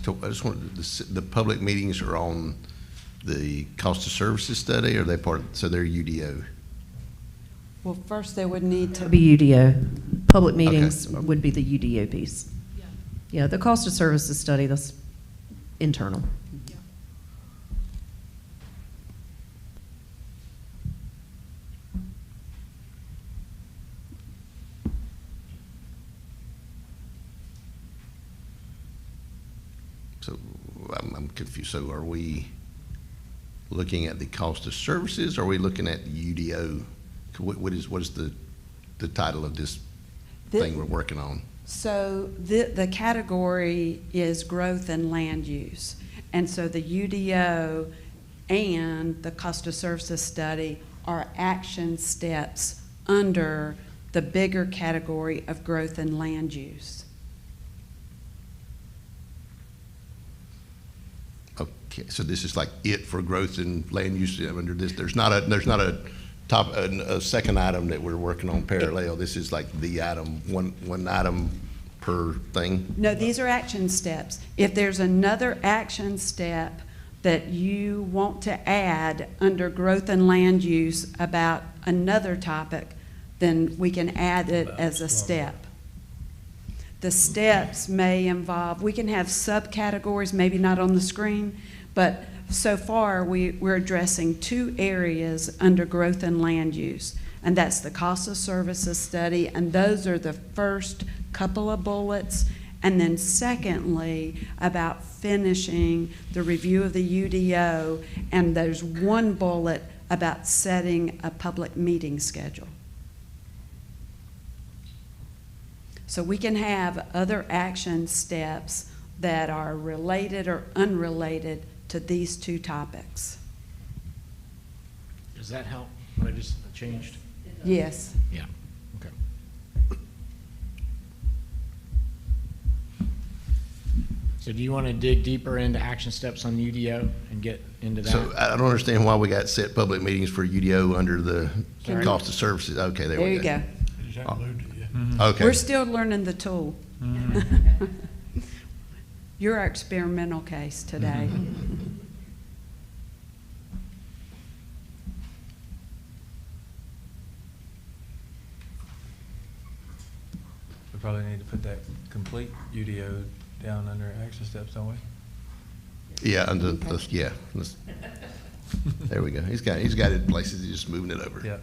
So I just wanted, the public meetings are on the cost of services study, or are they so they're UDO? Well, first they would need to Be UDO. Public meetings would be the UDO piece. Yeah, the cost of services study, that's internal. So I'm confused. So are we looking at the cost of services, or are we looking at UDO? What is the title of this thing we're working on? So the category is growth and land use. And so the UDO and the cost of services study are action steps under the bigger category of growth and land use. Okay, so this is like it for growth and land use under this. There's not a second item that we're working on parallel. This is like the item, one item per thing? No, these are action steps. If there's another action step that you want to add under growth and land use about another topic, then we can add it as a step. The steps may involve, we can have subcategories, maybe not on the screen, but so far we're addressing two areas under growth and land use, and that's the cost of services study, and those are the first couple of bullets, and then secondly, about finishing the review of the UDO, and there's one bullet about setting a public meeting schedule. So we can have other action steps that are related or unrelated to these two topics. Does that help? What I just changed? Yes. Yeah. Okay. So do you want to dig deeper into action steps on UDO and get into that? So I don't understand why we got set public meetings for UDO under the Sorry. cost of services. Okay, there we go. There you go. Okay. We're still learning the tool. You're our experimental case today. We probably need to put that complete UDO down under action steps, don't we? Yeah, under the, yeah. There we go. He's got it in places. He's just moving it over. Yeah.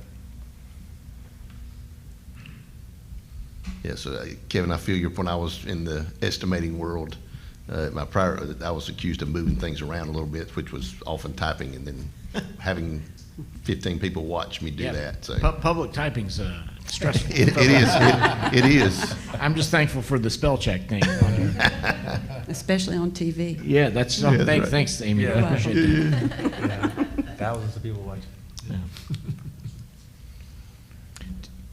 Yeah, so Kevin, I feel your, when I was in the estimating world, my prior, I was accused of moving things around a little bit, which was often typing and then having 15 people watch me do Yeah. that, so. Public typing's stressful. It is, it is. I'm just thankful for the spell check thing. Especially on TV. Yeah, that's, Yeah, that's right. thanks, Amy. I Yeah. appreciate that. Thousands of people watching.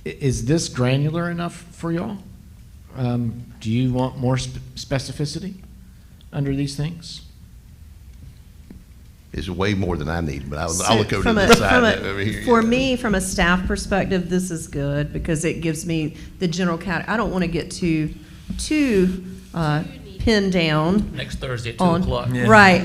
Is this granular enough for y'all? Do you want more specificity under these things? It's way more than I need, but I'll So look over to from the a- side from a- over here. For me, from a staff perspective, this is good because it gives me the general I don't want to get too pinned down. Next Thursday at 2 on- o'clock. Yeah. Right.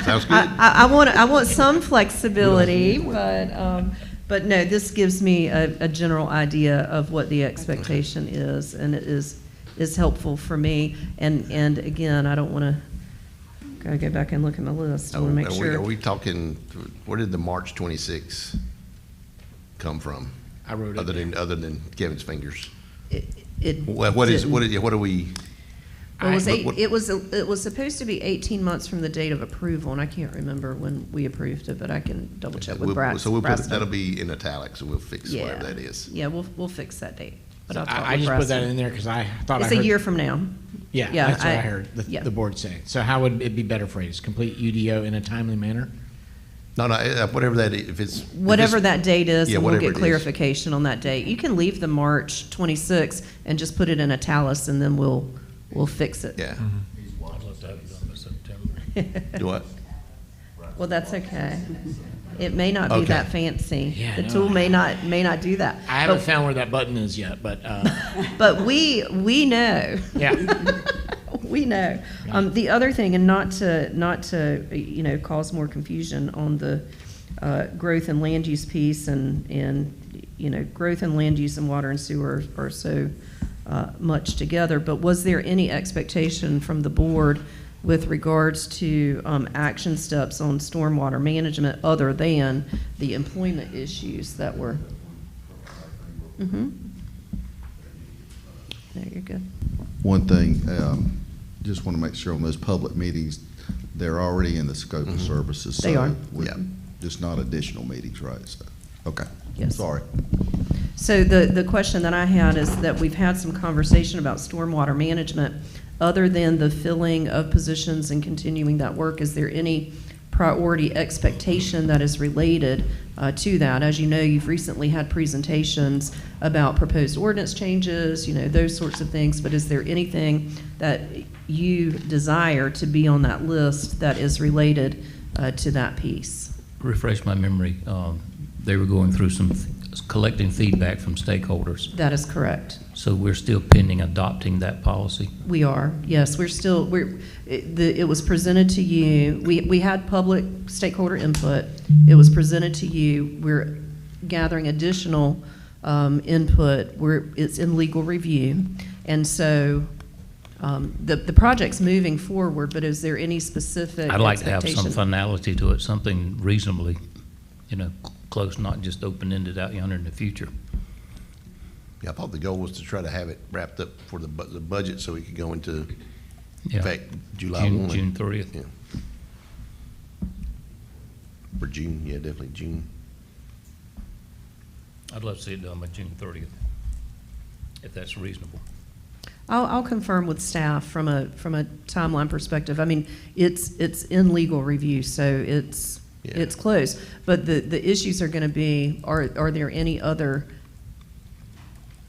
Sounds good. I want some flexibility, but no, this gives me a general idea of what the expectation is, and it is helpful for me. And again, I don't want to, gotta go back and look at my list. I want to make Are sure. we talking, where did the March 26 come from? I wrote it Other down. than Kevin's fingers? It What is, didn't. what are we? It was supposed to be 18 months from the date of approval, and I can't remember when we approved it, but I can double check with Brad. So we'll put, Bradston. that'll be in italics, and we'll fix Yeah. whatever that is. Yeah, we'll fix that date. But I'll talk I with just put that Bradston. in there because I thought I It's heard. a year from now. Yeah, Yeah, that's what I I- heard yeah. the board say. So how would it be better phrased? Complete UDO in a timely manner? No, whatever that, if it's. if Whatever it's- that date is, Yeah, and we'll whatever get it is. clarification on that date. You can leave the March 26th and just put it in italics, and then we'll fix it. Yeah. I'd love to have it done by September. Do what? Well, that's okay. It may not be Okay. that fancy. Yeah, The no, tool may not do that. I haven't But- found where that button is yet, but But we know. yeah. We know. The other thing, and not to cause more confusion on the growth and land use piece, and growth and land use and water and sewer are so much together. But was there any expectation from the board with regards to action steps on stormwater management other than the employment issues that were? Mm-hmm. No, you're good. One thing, just want to make sure on those public meetings, they're already in the scope of services. They so are. we- Yeah. Just not additional meetings, right? So, okay. Yes. Sorry. So the question that I had is that we've had some conversation about stormwater management. Other than the filling of positions and continuing that work, is there any priority expectation that is related to that? As you know, you've recently had presentations about proposed ordinance changes, those sorts of things, but is there anything that you desire to be on that list that is related to that piece? Refresh my memory, they were going through collecting feedback from stakeholders. That is correct. So we're still pending adopting that policy. We are, yes, it was presented to you, we had public stakeholder input, it was presented to you, we're gathering additional input, it's in legal review, and so the project's moving forward, but is there any specific I'd like to have some expectation? finality to it, something reasonably, close, not just open-ended out yonder in the future. Yeah, I thought the goal was to try to have it wrapped up for the budget so we could go into Yeah. effect July 1. June 30th. Yeah. For June, yeah, definitely June. I'd love to see it done by June 30th, if that's reasonable. I'll confirm with staff from a timeline perspective. I mean, it's in legal review, so it's close. But the issues are going to be, are there any other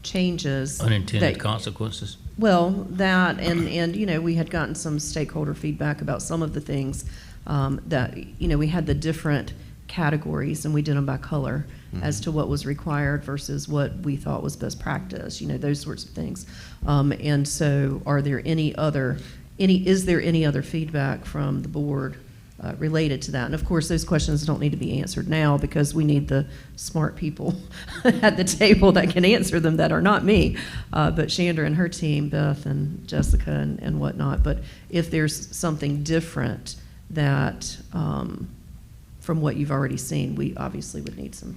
changes? Unintended that- consequences. Well, that, and we had gotten some stakeholder feedback about some of the things that, we had the different categories, and we did them by color as to what was required versus what we thought was best practice, those sorts of things. And so is there any other feedback from the board related to that? And of course, those questions don't need to be answered now because we need the smart people at the table that can answer them that are not me, but Chandra and her team, Beth and Jessica and whatnot. But if there's something different that, from what you've already seen, we obviously would need some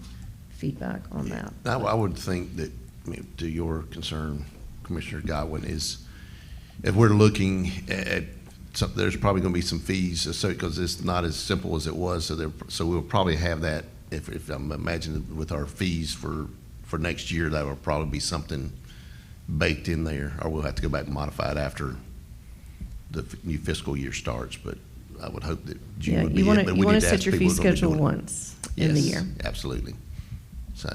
feedback on that. I would think that, to your concern, Commissioner Godwin, is if we're looking at some, there's probably gonna be some fees, because it's not as simple as it was, so we'll probably have that, if I'm imagining with our fees for next year, that will probably be something baked in there, or we'll have to go back and modify it after the new fiscal year starts, but I would hope that June Yeah, would be you want it, but to, we you want need to to set ask your people fee who's gonna be schedule doing it. once in the Yes, year. absolutely. So,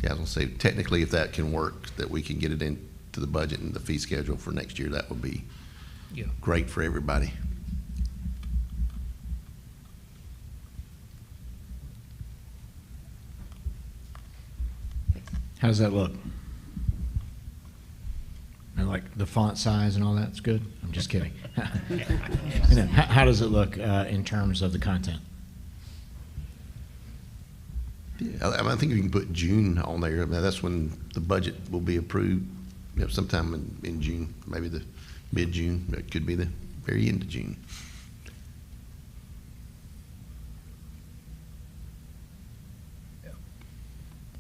yeah, I was gonna say, technically, if that can work, that we can get it into the budget and the fee schedule for next year, that would be Yeah. great for everybody. How does that look? And like the font size and all that's good? I'm just kidding. How does it look in terms of the content? Yeah, I mean, I think we can put June on there. I mean, that's when the budget will be approved, sometime in June, maybe the mid-June, it could be the very end of June.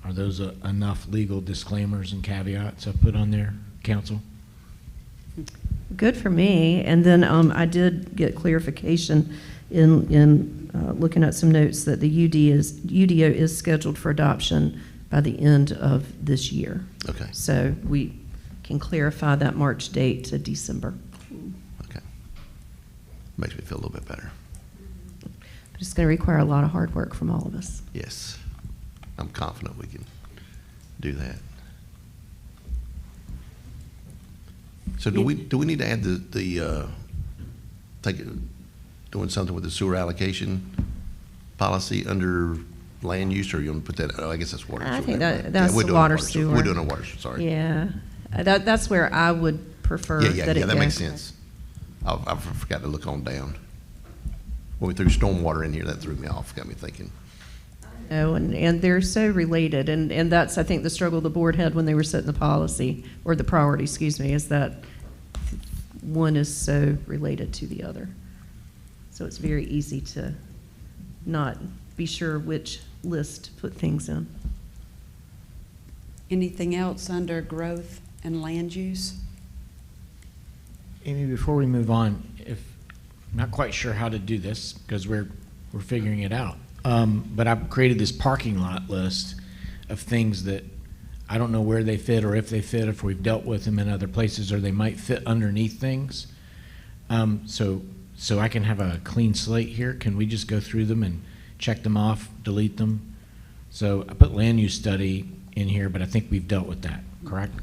Are those enough legal disclaimers and caveats I put on there, council? Good for me. And then I did get clarification in looking at some notes that the UDO is scheduled for adoption by the end of this year. Okay. So we can clarify that March date to December. Okay. Makes me feel a little bit better. But it's going to require a lot of hard work from all of us. Yes. I'm confident we can do that. So do we need to add doing something with the sewer allocation policy under land use, or you want to put that, I guess that's water. I sewer. think Yeah, that's we're the doing water sewer. We're doing a water, sorry. Yeah, that's where I would prefer Yeah, that it that go. makes sense. I forgot to look on down. When we threw stormwater in here, that threw me off, got me thinking. Oh, and they're so related, and that's, I think, the struggle the board had when they were setting the policy, or the priority, excuse me, is that one is so related to the other. So it's very easy to not be sure which list to put things in. Anything else under growth and land use? Amy, before we move on, I'm not quite sure how to do this because we're figuring it out. But I've created this parking lot list of things that I don't know where they fit or if they fit, if we've dealt with them in other places, or they might fit underneath things. So I can have a clean slate here. Can we just go through them and check them off, delete them? So I put land use study in here, but I think we've dealt with that, correct?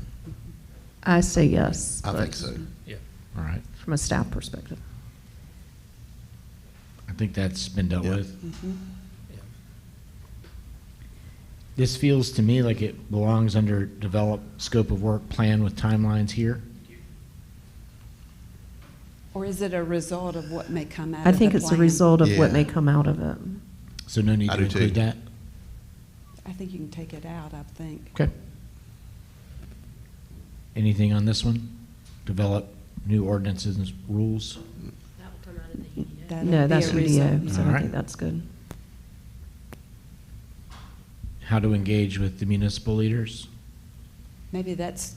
I say yes. I but think so. Yeah. All right. From a staff perspective. I think that's been dealt Yeah. with. This feels to me like it belongs under develop scope of work plan with timelines here. Or is it a result of what may come out of I the think it's a plan? result of what Yeah. may come out of it. So no need I to do too. include that? I think you can take it out, I think. Okay. Anything on this one? Develop new ordinances and rules? That will come out of the UDO. That'd No, be that's a result. UDO, so All I right. think that's good. How to engage with the municipal leaders? Maybe that's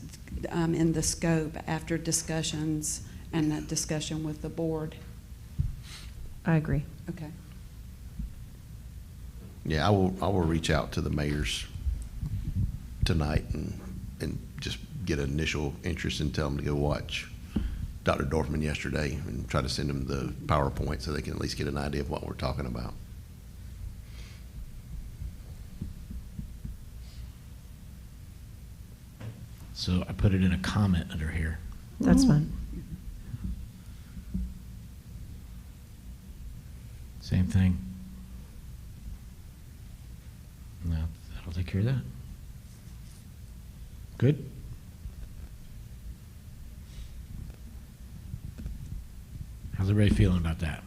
in the scope after discussions and that discussion with the board. I agree. Okay. Yeah, I will reach out to the mayors tonight and just get an initial interest and tell them to go watch Dr. Dorfman yesterday and try to send them the PowerPoint so they can at least get an idea of what we're talking about. So I put it in a comment under here. That's fine. Same thing. No, that'll take care of that. Good? How's everybody feeling about that?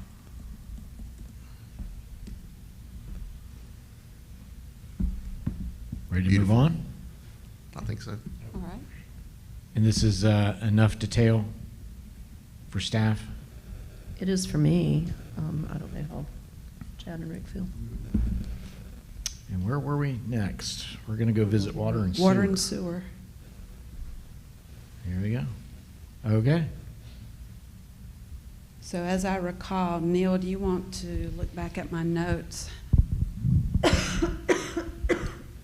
Ready to Beautiful. move on? I think so. All right. And this is enough detail for staff? It is for me. I don't know how Chad and Rick feel. And where were we next? We're going to go visit water and sewer. Water and sewer. Here we go. Okay. So as I recall, Neil, do you want to look back at my notes?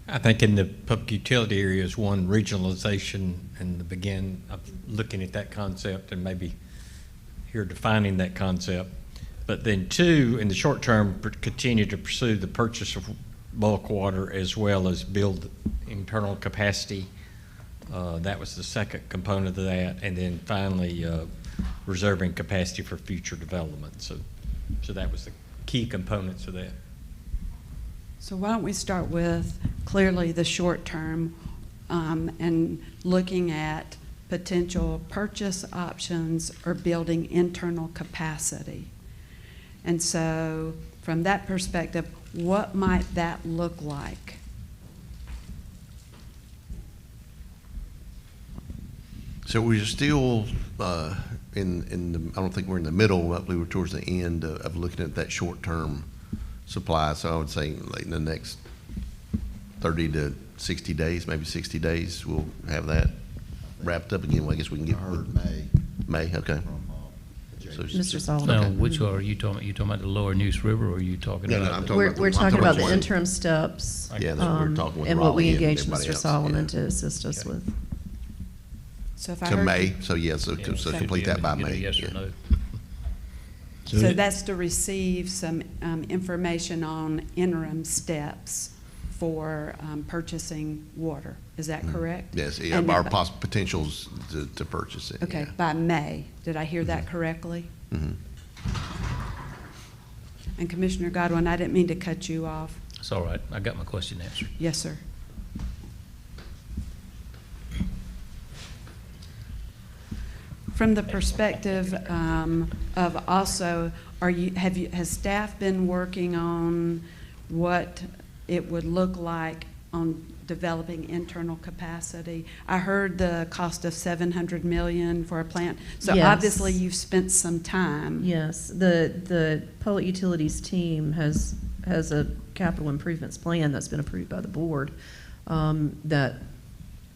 I think in the public utility areas, one, regionalization and the begin of looking at that concept and maybe here defining that concept. But then two, in the short term, continue to pursue the purchase of bulk water as well as build internal capacity. That was the second component of that. And then finally, reserving capacity for future development. So that was the key components of that. So why don't we start with clearly the short term and looking at potential purchase options or building internal capacity. And so from that perspective, what might that look like? So we're still in the, I don't think we're in the middle, but we were towards the end of looking at that short-term supply. So I would say like in the next 30 to 60 days, maybe 60 days, we'll have that wrapped up again. Well, I guess we can get May, okay. So, Mr. Solomon. Now, which are you talking about? You talking about the Lower Neuse River, or are you talking No, no, about? I'm talking We're talking about the interim steps. Yeah, that we're talking with and what we Raleigh and engaged everybody Mr. else, Solomon yeah. to assist us with. So if I To heard May, so yeah, so Yeah, so so complete that by get a May. yes or yeah. no. So that's to receive some information on interim steps for purchasing water. Is that correct? Yes, yeah, And our by- potentials to purchase it. Okay, by May. Did I hear that correctly? Mm-hmm. And Commissioner Godwin, I didn't mean to cut you off. It's all right. I got my question answered. Yes, sir. From the perspective of also, has staff been working on what it would look like on developing internal capacity? I heard the cost of $700 million for a plant. So Yes. obviously you've spent some time. Yes, the Public Utilities team has a capital improvements plan that's been approved by the board that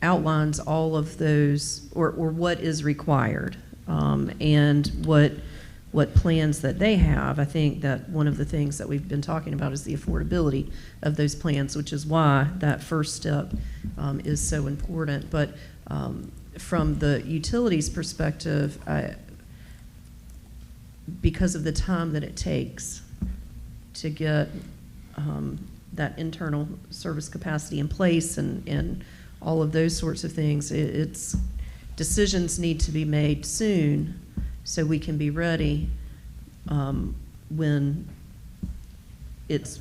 outlines all of those, or what is required, and what plans that they have. I think that one of the things that we've been talking about is the affordability of those plans, which is why that first step is so important. But from the utilities perspective, because of the time that it takes to get that internal service capacity in place and all of those sorts of things, it's decisions need to be made soon so we can be ready when it's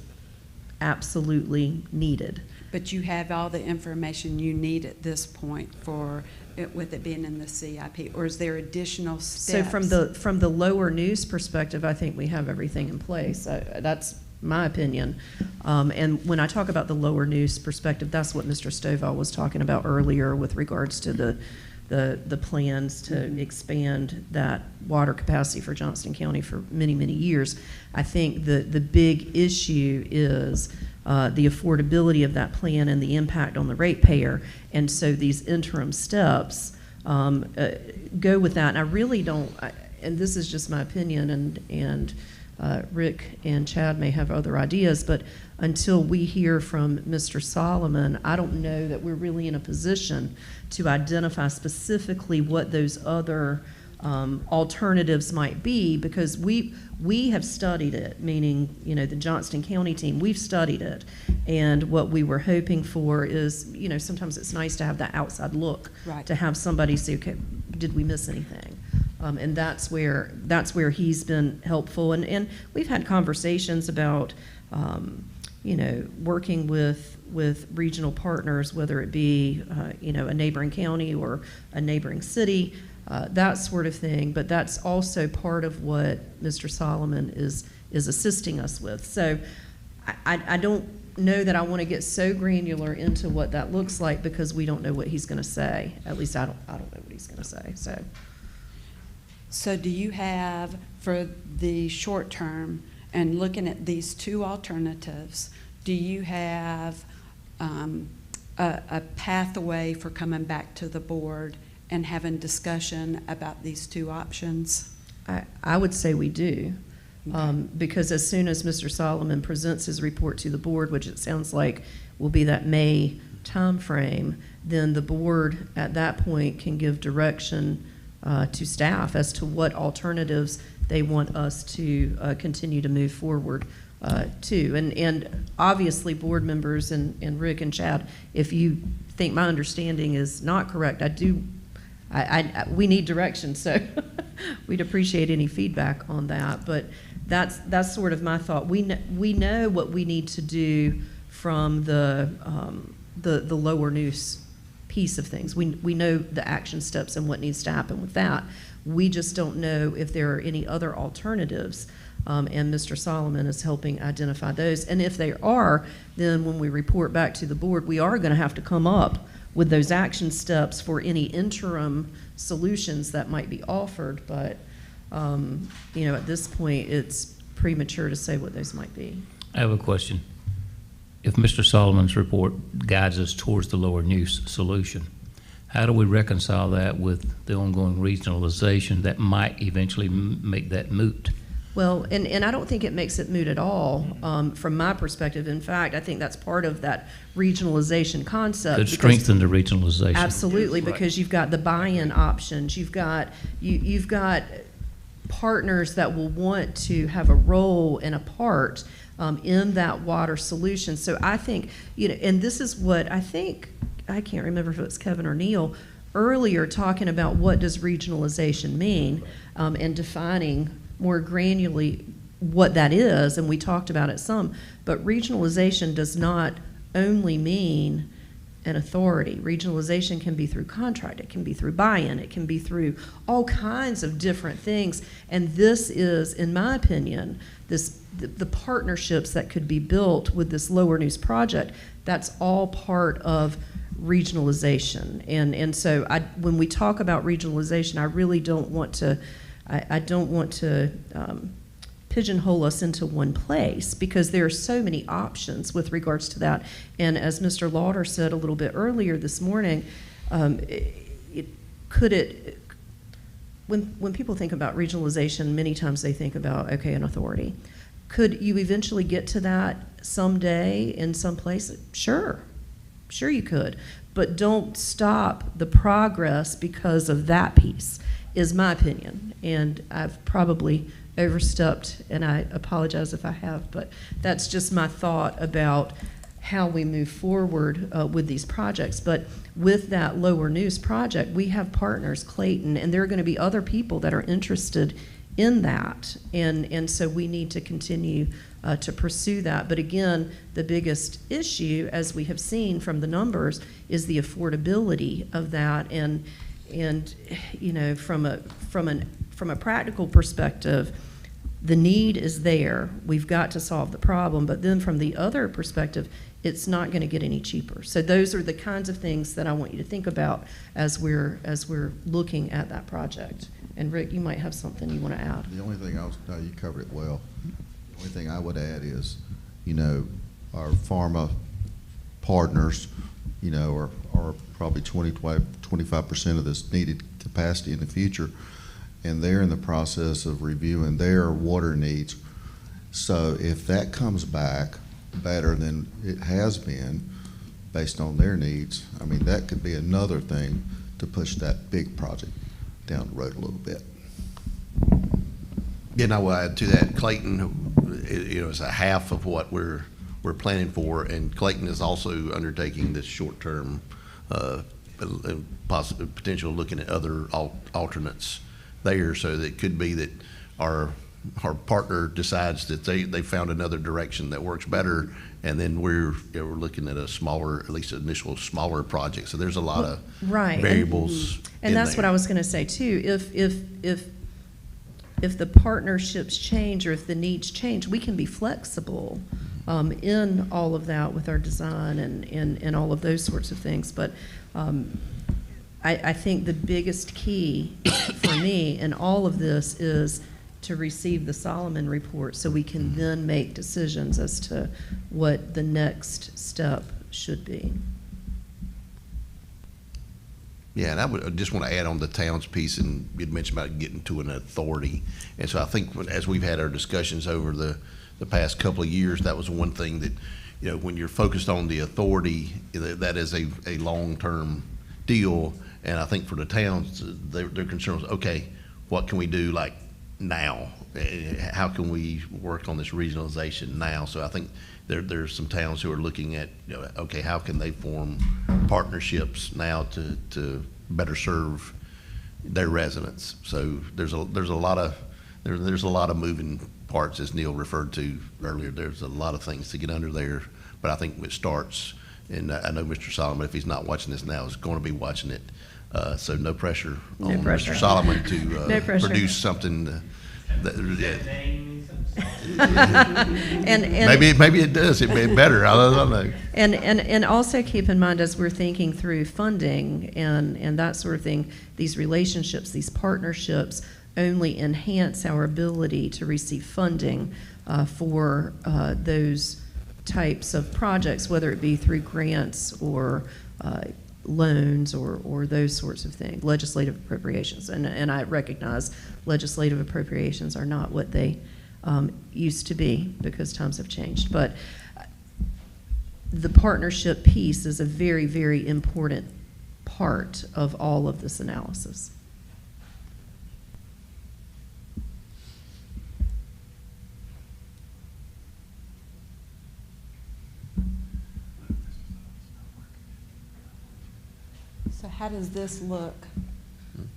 absolutely needed. But you have all the information you need at this point for it, with it being in the CIP, or is there additional steps? So from the Lower Neuse perspective, I think we have everything in place. That's my opinion. And when I talk about the Lower Neuse perspective, that's what Mr. Stovall was talking about earlier with regards to the plans to expand that water capacity for Johnston County for many, many years. I think the big issue is the affordability of that plan and the impact on the ratepayer. And so these interim steps go with that. And I really don't, and this is just my opinion, and Rick and Chad may have other ideas, but until we hear from Mr. Solomon, I don't know that we're really in a position to identify specifically what those other alternatives might be, because we have studied it, meaning, the Johnston County team, we've studied it. And what we were hoping for is, sometimes it's nice to have that outside look, Right. to have somebody say, okay, did we miss anything? And that's where he's been helpful. And we've had conversations about, working with regional partners, whether it be, a neighboring county or a neighboring city, that sort of thing. But that's also part of what Mr. Solomon is assisting us with. So I don't know that I want to get so granular into what that looks like, because we don't know what he's going to say. At least I don't know what he's going to say. So do you have, for the short term, and looking at these two alternatives, do you have a pathway for coming back to the board and having discussion about these two options? I would say we do. Because as soon as Mr. Solomon presents his report to the board, which it sounds like will be that May timeframe, then the board at that point can give direction to staff as to what alternatives they want us to continue to move forward to. And obviously, board members and Rick and Chad, if you think my understanding is not correct, we need direction, so we'd appreciate any feedback on that. But that's sort of my thought. We know what we need to do from the lower noose piece of things. We know the action steps and what needs to happen with that. We just don't know if there are any other alternatives, and Mr. Solomon is helping identify those. And if they are, then when we report back to the board, we are going to have to come up with those action steps for any interim solutions that might be offered. But at this point, it's premature to say what those might be. I have a question. If Mr. Solomon's report guides us towards the lower noose solution, how do we reconcile that with the ongoing regionalization that might eventually make that moot? Well, and I don't think it makes it moot at all from my perspective. In fact, I think that's part of that regionalization concept. Could strengthen the regionalization. Absolutely, Right. because you've got the buy-in options. You've got partners that will want to have a role and a part in that water solution. So I think, and this is what I think, I can't remember if it was Kevin or Neil, earlier talking about what does regionalization mean and defining more granularly what that is, and we talked about it some, but regionalization does not only mean an authority. Regionalization can be through contract, it can be through buy-in, it can be through all kinds of different things, and this is, in my opinion, the partnerships that could be built with this Lower Neuse project, that's all part of regionalization. And so when we talk about regionalization, I really don't want to, I don't want to pigeonhole us into one place, because there are so many options with regards to that. And as Mr. Lauder said a little bit earlier this morning, when people think about regionalization, many times they think about, okay, an authority. Could you eventually get to that someday in some place? Sure you could, but don't stop the progress because of that piece, is my opinion. And I've probably overstepped, and I apologize if I have, but that's just my thought about how we move forward with these projects. But with that Lower Neuse project, we have partners, Clayton, and there are going to be other people that are interested in that, and so we need to continue to pursue that. But again, the biggest issue, as we have seen from the numbers, is the affordability of that, and from a practical perspective, the need is there. We've got to solve the problem, but then from the other perspective, it's not going to get any cheaper. So those are the kinds of things that I want you to think about as we're looking at that project. And Rick, you might have something you want to add. The only thing no, you covered it well. The only thing I would add is, our pharma partners, are probably 25% of this needed capacity in the future, and they're in the process of reviewing their water needs. So if that comes back better than it has been based on their needs, I mean, that could be another thing to push that big project down the road a little bit. Yeah, and I will add to that, Clayton, is a half of what we're planning for, and Clayton is also undertaking this short-term potential looking at other alternates there. So that it could be that our partner decides that they found another direction that works better, and then we're looking at a smaller, at least initial smaller project. So there's a lot of variables. And that's what I was going to say too. If the partnerships change or if the needs change, we can be flexible in all of that with our design and all of those sorts of things. But I think the biggest key for me in all of this is to receive the Solomon report so we can then make decisions as to what the next step should be. Yeah, and I would just want to add on the towns piece, and you'd mentioned about getting to an authority. And so I think as we've had our discussions over the past couple of years, that was one thing that, you know, when you're focused on the authority, that is a long-term deal. And I think for the towns, their concern was, okay, what can we do like now? How can we work on this regionalization now? So I think there's some towns who are looking at, you know, okay, how can they form partnerships now to better serve their residents? So there's a lot of moving parts, as Neil referred to earlier. There's a lot of things to get under there, but I think it starts, and I know Mr. Solomon, if he's not watching this now, is going to be watching it. So no pressure on Mr. Solomon to produce something maybe it does. It may be better. I don't know. And also keep in mind, as we're thinking through funding and that sort of thing, these relationships, these partnerships only enhance our ability to receive funding for those types of projects, whether it be through grants or loans or those sorts of things, legislative appropriations. And I recognize legislative appropriations are not what they used to be because times have changed. But the partnership piece is a very, very important part of all of this analysis. So how does this look?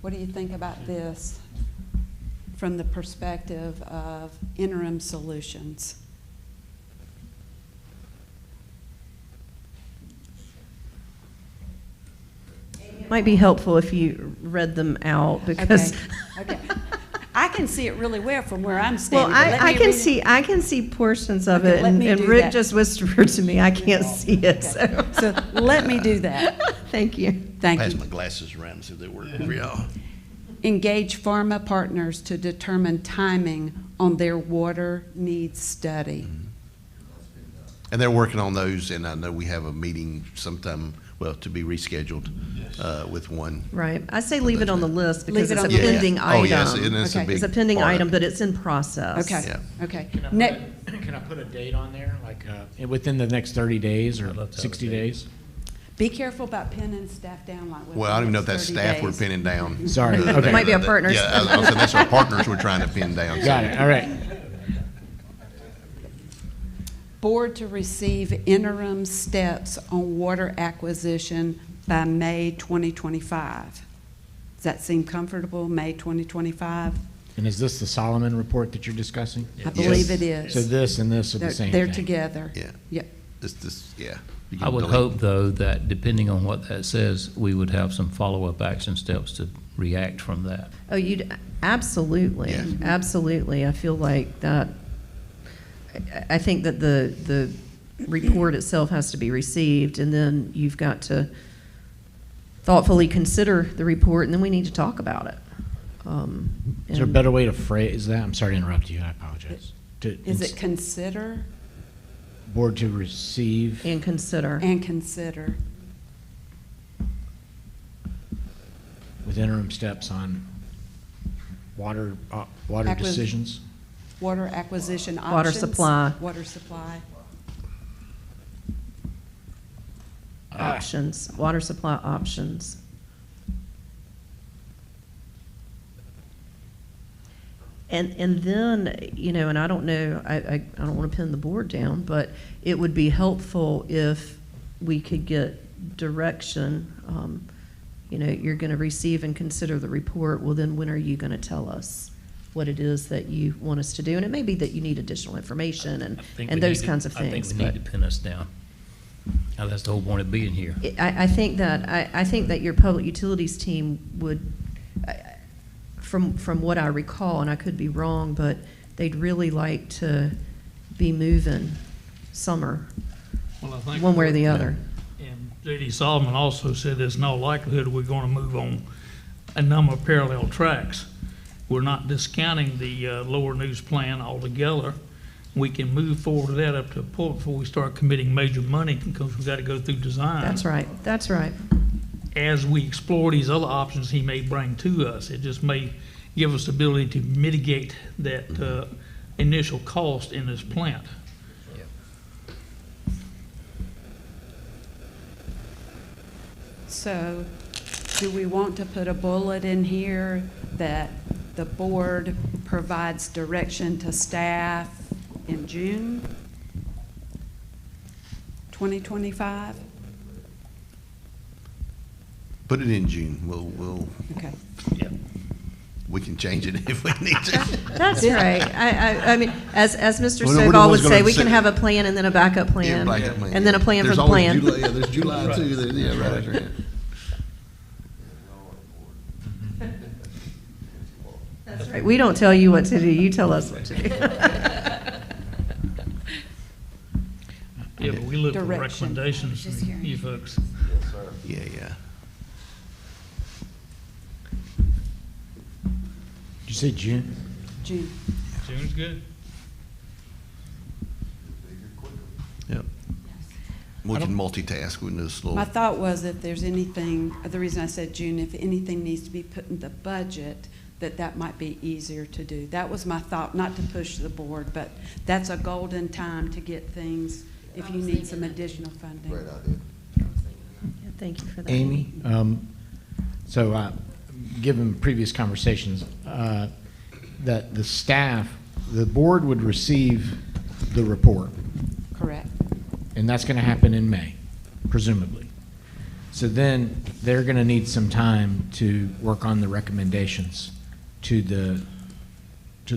What do you think about this from the perspective of interim solutions? It might be helpful if you read them out because Okay. I can see it really well from where I'm standing. well, I can see portions of Okay, it, let me and do Rick that. just whispered to me I can't see it. Okay. So let me do that. Thank you. Thank Pass you. my glasses around and see if they work for y'all. Engage pharma partners to determine timing on their water needs study. And they're working on those, and I know we have a meeting sometime, well, to be rescheduled with one. Right. I say leave it on the list because Leave it it's a on the list. pending item. Oh, yes, and it's a Okay. big It's a pending part of item, it. but it's in process. Okay, Yeah. okay. Can I put a date on there, like within the next 30 days or I'd love to have a 60 date. days? Be careful about pinning staff down like within Well, I don't even know if the that's next 30 staff we're days. pinning down. Sorry, okay. It might be our partners. Yeah, I was saying that's our partners we're trying to pin down. so- Got it, all right. Board to receive interim steps on water acquisition by May 2025. Does that seem comfortable, May 2025? And is this the Solomon report that you're discussing? I believe it is. So this and this are the same They're thing? together. Yeah. Yep. Yeah. You I can would delete. hope, though, that depending on what that says, we would have some follow-up action steps to react from that. Oh, you'd absolutely, Yeah. absolutely. I feel like that. I think that the report itself has to be received, and then you've got to thoughtfully consider the report, and then we need to talk about it. Is there a better way to phrase that? I'm sorry to interrupt you, I apologize. Is it consider Board to receive, And consider. and consider? with interim steps on water Acquis- decisions? Water acquisition options? Water supply. Water supply. Options, water supply options. And then, you know, and I don't know, I don't want to pin the board down, but it would be helpful if we could get direction. You know, you're going to receive and consider the report. Well, then when are you going to tell us what it is that you want us to do? And it may be that you need additional information and those kinds of things. I think we need to pin us down. Now, that's the whole point of being here. I think that your public utilities team would, from what I recall, and I could be wrong, but they'd really like to be moving summer, Well, I think one way or the other. And J.D. Solomon also said there's no likelihood we're going to move on a number of parallel tracks. We're not discounting the lower news plan altogether. We can move forward with that up to a point before we start committing major money because we've got to go through design. That's right, that's right. as we explore these other options he may bring to us, it just may give us the ability to mitigate that initial cost in this plant. So, do we want to put a bullet in here that the board provides direction to staff in June 2025? Put it in June. We'll, Okay. we can change it if we need to. That's right. I mean, as Mr. Well, we're the Stovall would ones gonna say, we can sit- have a plan and then a backup plan. Yeah, backup plan, And then a yeah. plan for There's the always plan. July- Yeah, there's July too. Yeah, right after that. That's right. We don't tell you what to do, you tell us what to do. Yeah, but we look for Direction. recommendations from you folks. Yeah, yeah. Did you say June? June. June's good. Yep. We can multitask. We can do this little. My thought was if there's anything, the reason I said June, if anything needs to be put in the budget, that might be easier to do. That was my thought, not to push the board, but that's a golden time to get things if you need some additional funding. Great idea. Yeah, thank you for that. Amy, so given previous conversations, that the staff, the board would receive the report, Correct. and that's going to happen in May, presumably. So then they're going to need some time to work on the recommendations to the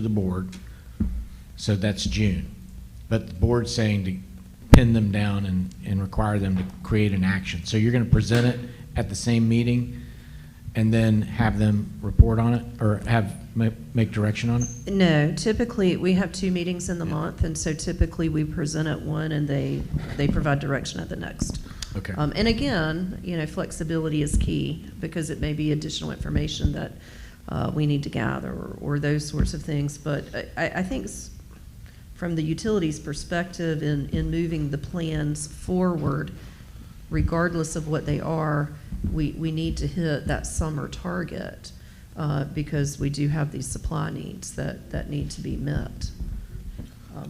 board. So that's June. But the board's saying to pin them down and require them to create an action. So you're going to present it at the same meeting and then have them report on it or make direction on it? No, typically, we have 2 meetings in the month, and so typically we present at one and they provide direction at the next. Okay. And again, flexibility is key because it may be additional information that we need to gather or those sorts of things. But I think from the utilities perspective in moving the plans forward, regardless of what they are, we need to hit that summer target because we do have these supply needs that need to be met.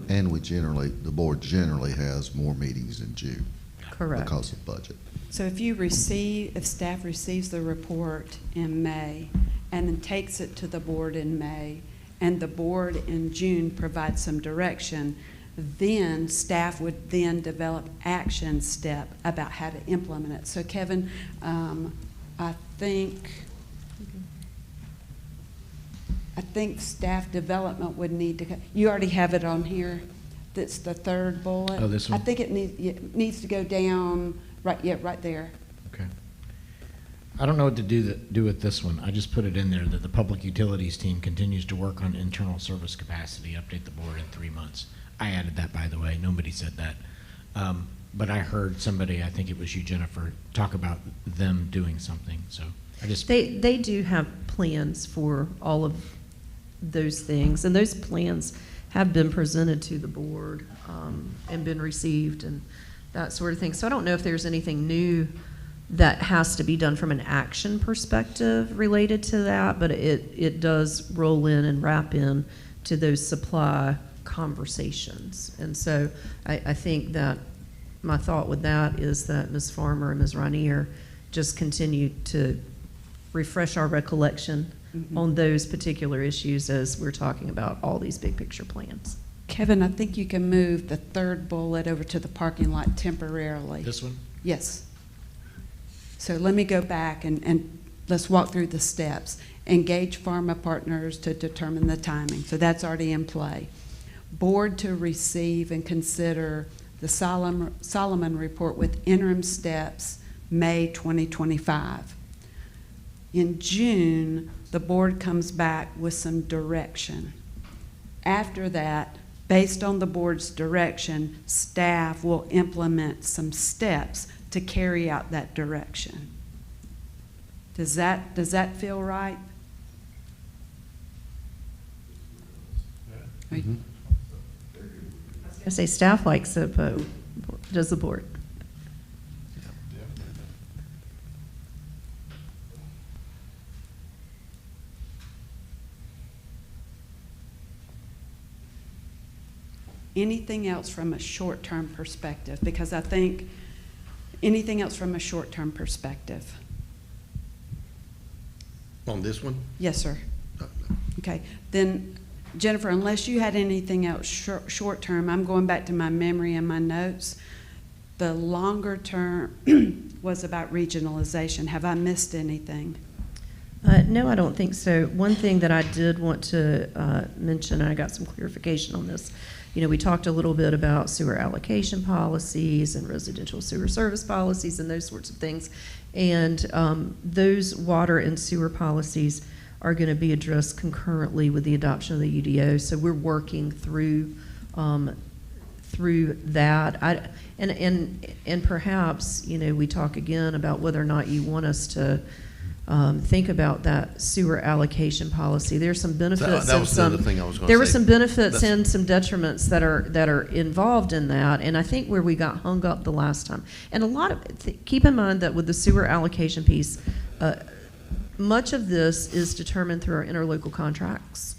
And the board generally has more meetings in June. Correct. Because of budget. So if staff receives the report in May and then takes it to the board in May, and the board in June provides some direction, then staff would then develop action step about how to implement it. So Kevin, I think staff development would need to, you already have it on here. That's the third bullet. Oh, this one? I think it needs to go down, right there. Okay. I don't know what to do with this one. I just put it in there that the Public Utilities team continues to work on internal service capacity, update the board in 3 months. I added that, by the way. Nobody said that. But I heard somebody, I think it was you, Jennifer, talk about them doing something. So I just. They do have plans for all of those things, and those plans have been presented to the board and been received and that sort of thing. So I don't know if there's anything new that has to be done from an action perspective related to that, but it does roll in and wrap in to those supply conversations. And so I think that my thought with that is that Ms. Farmer and Ms. Rainier just continue to refresh our recollection on those particular issues as we're talking about all these big picture plans. Kevin, I think you can move the third bullet over to the parking lot temporarily. This one? Yes. So let me go back and let's walk through the steps. Engage pharma partners to determine the timing. So that's already in play. Board to receive and consider the Solomon report with interim steps, May 2025. In June, the board comes back with some direction. After that, based on the board's direction, staff will implement some steps to carry out that direction. Does that feel right? I say staff likes it, but does the board? anything else from a short-term perspective? Because I think anything else from a short-term perspective. On this one? Yes, sir. Okay, then Jennifer, unless you had anything else short-term, I'm going back to my memory and my notes. The longer term was about regionalization. Have I missed anything? No, I don't think so. One thing that I did want to mention, and I got some clarification on this. You know, we talked a little bit about sewer allocation policies and residential sewer service policies and those sorts of things. And those water and sewer policies are going to be addressed concurrently with the adoption of the UDO. So we're working through that. And perhaps, you know, we talk again about whether or not you want us to think about that sewer allocation policy. There's some benefits that was the other thing I was going to say. There were some benefits and some detriments that are involved in that, and I think where we got hung up the last time. And a lot of keep in mind that with the sewer allocation piece, much of this is determined through our interlocal contracts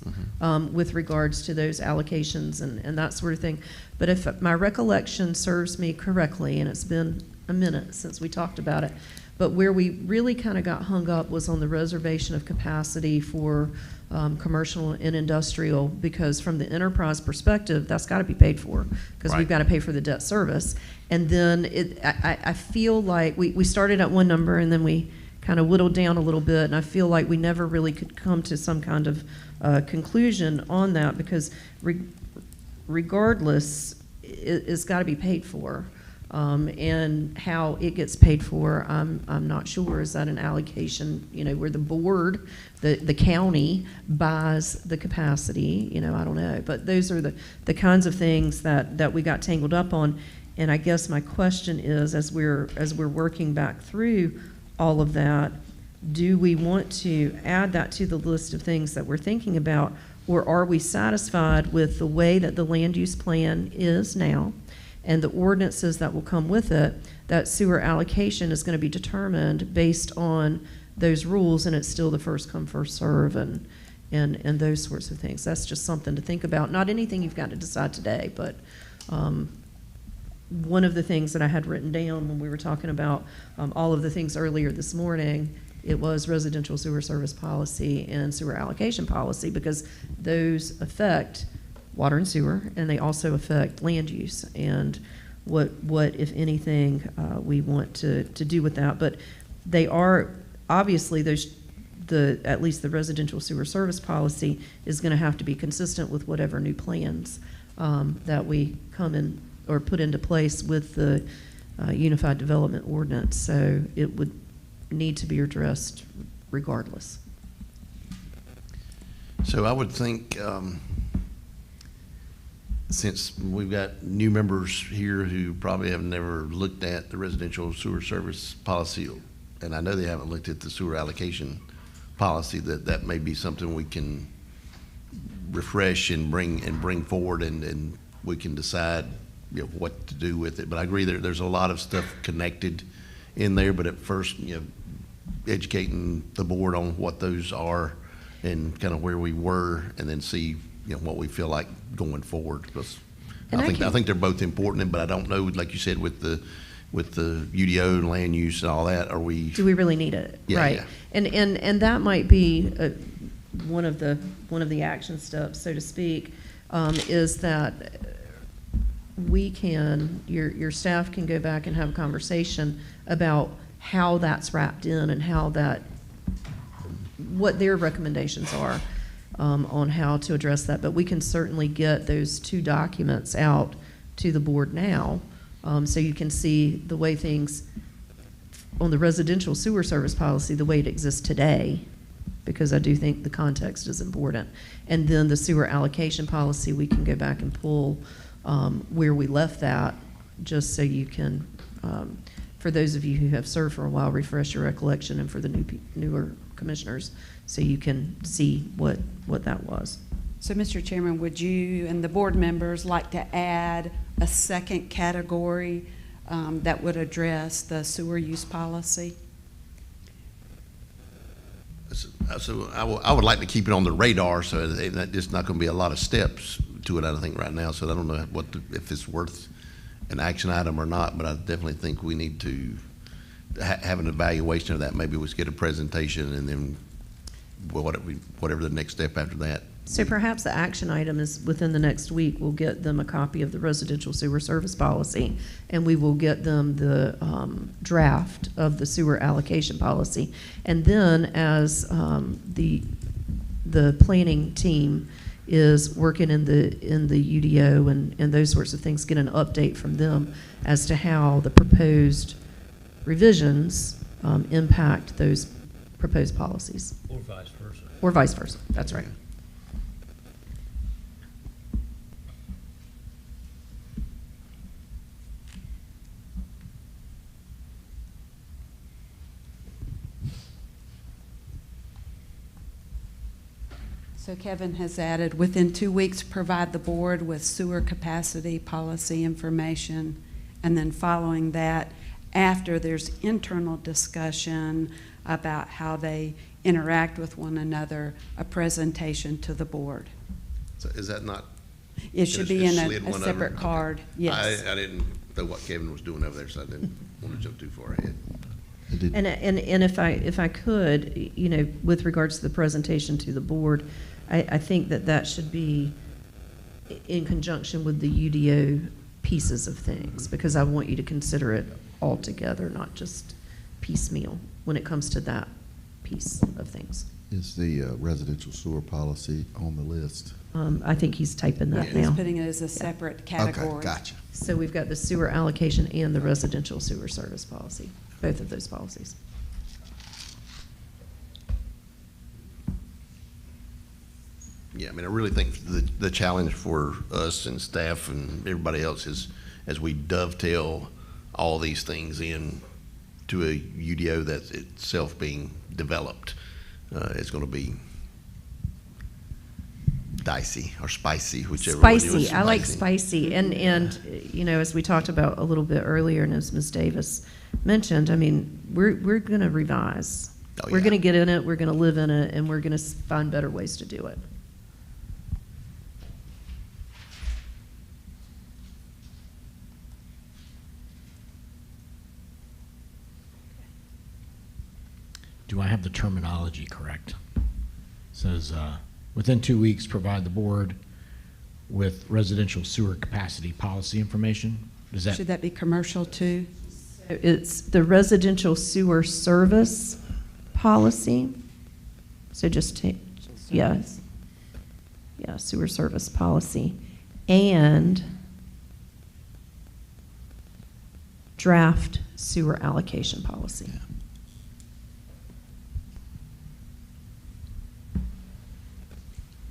with regards to those allocations and that sort of thing. But if my recollection serves me correctly, and it's been a minute since we talked about it, but where we really kind of got hung up was on the reservation of capacity for commercial and industrial, because from the enterprise perspective, that's got to be paid for, because we've got to pay for the debt service. And then I feel like we started at one number and then we kind of whittled down a little bit, and I feel like we never really could come to some kind of conclusion on that, because regardless, it's got to be paid for. And how it gets paid for, I'm not sure. Is that an allocation, you know, where the board, the county buys the capacity? You know, I don't know. But those are the kinds of things that we got tangled up on. And I guess my question is, as we're working back through all of that, do we want to add that to the list of things that we're thinking about, or are we satisfied with the way that the land use plan is now and the ordinances that will come with it, that sewer allocation is going to be determined based on those rules, and it's still the first come, first serve, and those sorts of things? That's just something to think about. Not anything you've got to decide today, but one of the things that I had written down when we were talking about all of the things earlier this morning, it was residential sewer service policy and sewer allocation policy, because those affect water and sewer, and they also affect land use and what if anything, we want to do with that. But they are obviously at least the residential sewer service policy is going to have to be consistent with whatever new plans that we come in or put into place with the Unified Development Ordinance. So it would need to be addressed regardless. So I would think, since we've got new members here who probably have never looked at the residential sewer service policy, and I know they haven't looked at the sewer allocation policy, that may be something we can refresh and bring forward, and we can decide, you know, what to do with it. But I agree there's a lot of stuff connected in there, but at first, you know, educating the board on what those are and kind of where we were, and then see, you know, what we feel like going forward. Because I think they're both important, but I don't know, like you said, with the UDO and land use and all that, do we really need it? Yeah, right. Yeah. And that might be one of the action steps, so to speak, is that we can, your staff can go back and have a conversation about how that's wrapped in and what their recommendations are on how to address that. But we can certainly get those two documents out to the board now, so you can see the way things on the residential sewer service policy, the way it exists today, because I do think the context is important. And then the sewer allocation policy, we can go back and pull where we left that, just so you can, for those of you who have served for a while, refresh your recollection, and for the newer commissioners, so you can see what that was. So, Mr. Chairman, would you and the board members like to add a second category that would address the sewer use policy? So I would like to keep it on the radar, so that it's not going to be a lot of steps to it, I think, right now, so I don't know if it's worth an action item or not, but I definitely think we need to have an evaluation of that. Maybe we get a presentation and then whatever the next step after that. So perhaps the action item is within the next week, we'll get them a copy of the residential sewer service policy, and we will get them the draft of the sewer allocation policy. And then as the planning team is working in the UDO and those sorts of things, get an update from them as to how the proposed revisions impact those proposed policies. Or vice versa. Or vice versa, that's right. So Kevin has added, within 2 weeks, provide the board with sewer capacity policy information. And then following that, after there's internal discussion about how they interact with one another, a presentation to the board. So is that not? It should be in slid a one separate over? card, Okay. yes. I didn't know what Kevin was doing over there, so I didn't want to jump too far ahead. And if I could, you know, with regards to the presentation to the board, I think that should be in conjunction with the UDO pieces of things, because I want you to consider it all together, not just piecemeal when it comes to that piece of things. Is the residential sewer policy on the list? I think he's typing that He's now. putting it as a separate category. Okay, gotcha. So we've got the sewer allocation and the residential sewer service policy, both of those policies. Yeah, I mean, I really think the challenge for us and staff and everybody else is as we dovetail all these things in to a UDO that's itself being developed, it's going to be dicey or spicy, whichever one it is. Spicy, I like spicy, and you know, as we talked about a little bit earlier, and as Ms. Davis mentioned, I mean, we're going to revise. Oh, We're yeah. going to get in it, we're going to live in it, and we're going to find better ways to do it. Do I have the terminology correct? It says, within 2 weeks, provide the board with residential sewer capacity policy information. Does that? Should that be commercial too? It's the residential sewer service policy. So just take, yes. Yeah, sewer service policy. And draft sewer allocation policy.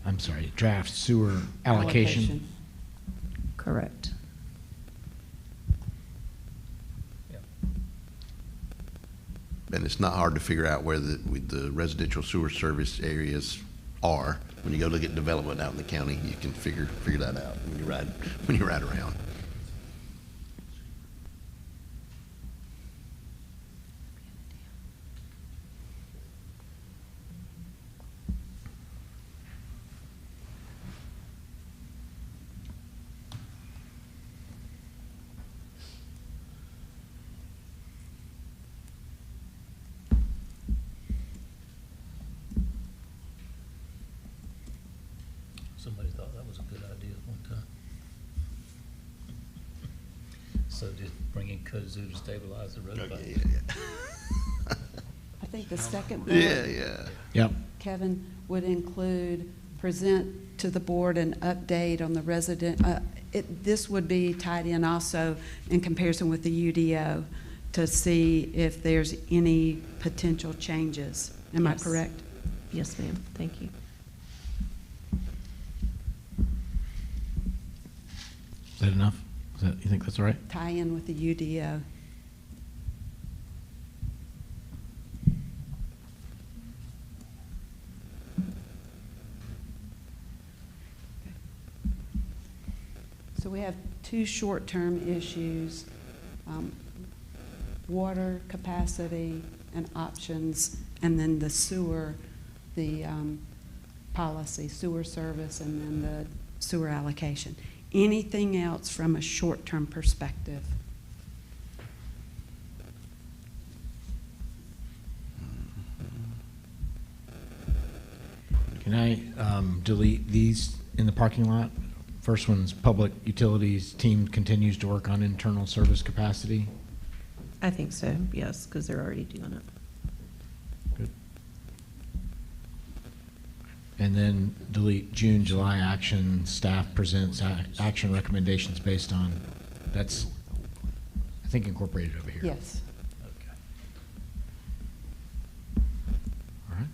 I'm sorry, draft sewer allocation. Correct. And it's not hard to figure out where the residential sewer service areas are. When you go look at development out in the county, you can figure that out when you ride around. Somebody thought that was a good idea at one time. So just bring in kudzu to stabilize the road. Okay, I think the second yeah. bullet, Yeah. Yep. Kevin, would include present to the board an update on the this would be tied in also in comparison with the UDO to see if there's any potential changes. Am I Yes. correct? Yes, ma'am. Thank you. Is that enough? You think that's all right? Tie in with the UDO. So we have two short-term issues, water capacity and options, and then the sewer, the policy, sewer service, and then the sewer allocation. Anything else from a short-term perspective? Can I delete these in the parking lot? First one's public utilities team continues to work on internal service capacity. I think so, yes, because they're already doing it. Good. And then delete June, July action, staff presents action recommendations based on, that's, I think, incorporated over here. Yes. Okay. All right.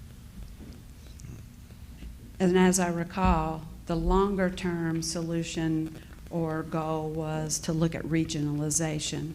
And as I recall, the longer-term solution or goal was to look at regionalization.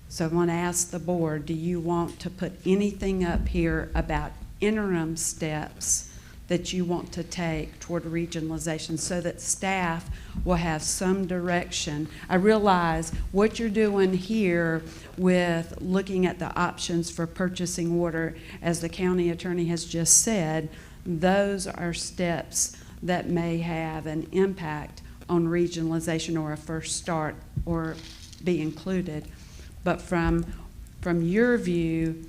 So I want to ask the board, do you want to put anything up here about interim steps that you want to take toward regionalization so that staff will have some direction? I realize what you're doing here with looking at the options for purchasing order, as the county attorney has just said, those are steps that may have an impact on regionalization or a first start or be included. But from your view,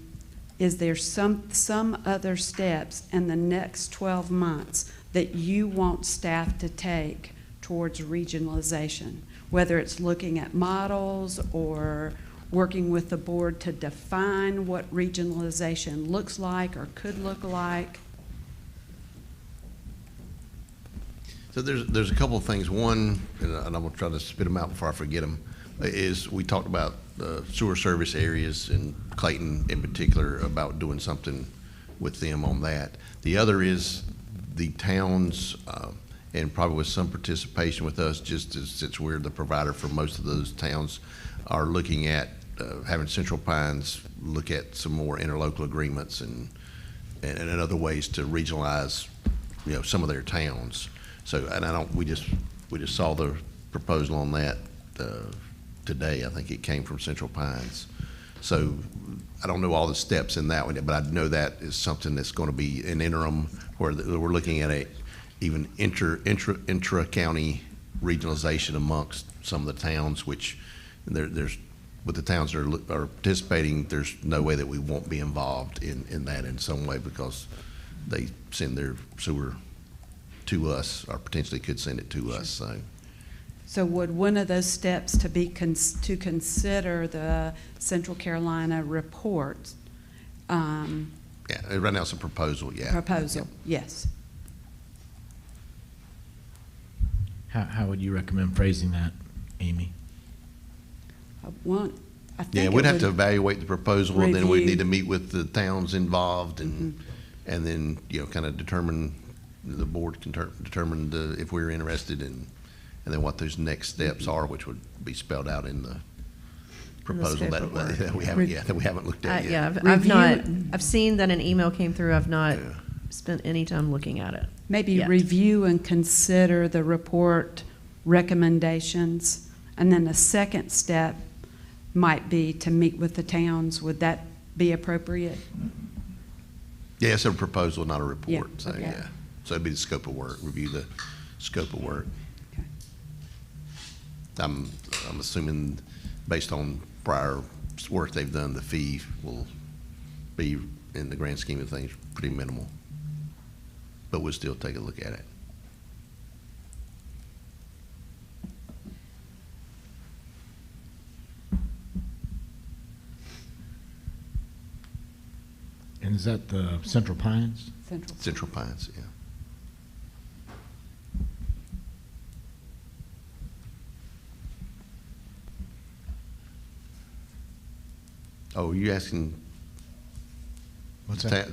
is there some other steps in the next 12 months that you want staff to take towards regionalization? Whether it's looking at models or working with the board to define what regionalization looks like or could look like? So there's a couple of things. One, and I'm gonna try to spit them out before I forget them, is we talked about sewer service areas and Clayton in particular about doing something with them on that. The other is the towns, and probably with some participation with us, just as, since we're the provider for most of those towns, are looking at having Central Pines look at some more interlocal agreements and other ways to regionalize, some of their towns. So, and we just saw the proposal on that today. I think it came from Central Pines. So I don't know all the steps in that one, but I know that is something that's going to be an interim where we're looking at even intra-county regionalization amongst some of the towns, which there's with the towns that are participating, there's no way that we won't be involved in that in some way because they send their sewer to us or potentially could send it to us. So would one of those steps to be to consider the Central Carolina report? Yeah, right now it's a proposal, yeah. Proposal, yes. How would you recommend phrasing that, Amy? I think yeah, we'd have to evaluate the proposal, and then we'd need to meet with the towns involved, and and then kind of determine, the board can determine if we're interested in, and then what those next steps are, which would be spelled out in the proposal that we haven't looked at yet. Yeah, I've seen that an email came through. I've not spent any time looking at it. Maybe yet. Review and consider the report recommendations, and then the second step might be to meet with the towns. Would that be appropriate? Yeah, it's a proposal, not a report. Yeah, So okay. yeah, so it'd be the scope of work. Review the scope of work. Okay. I'm assuming, based on prior work they've done, the fee will be, in the grand scheme of things, pretty minimal. But we'll still take a look at it. And is that the Central Pines? Central Pines, yeah. Oh, are you asking? What's that?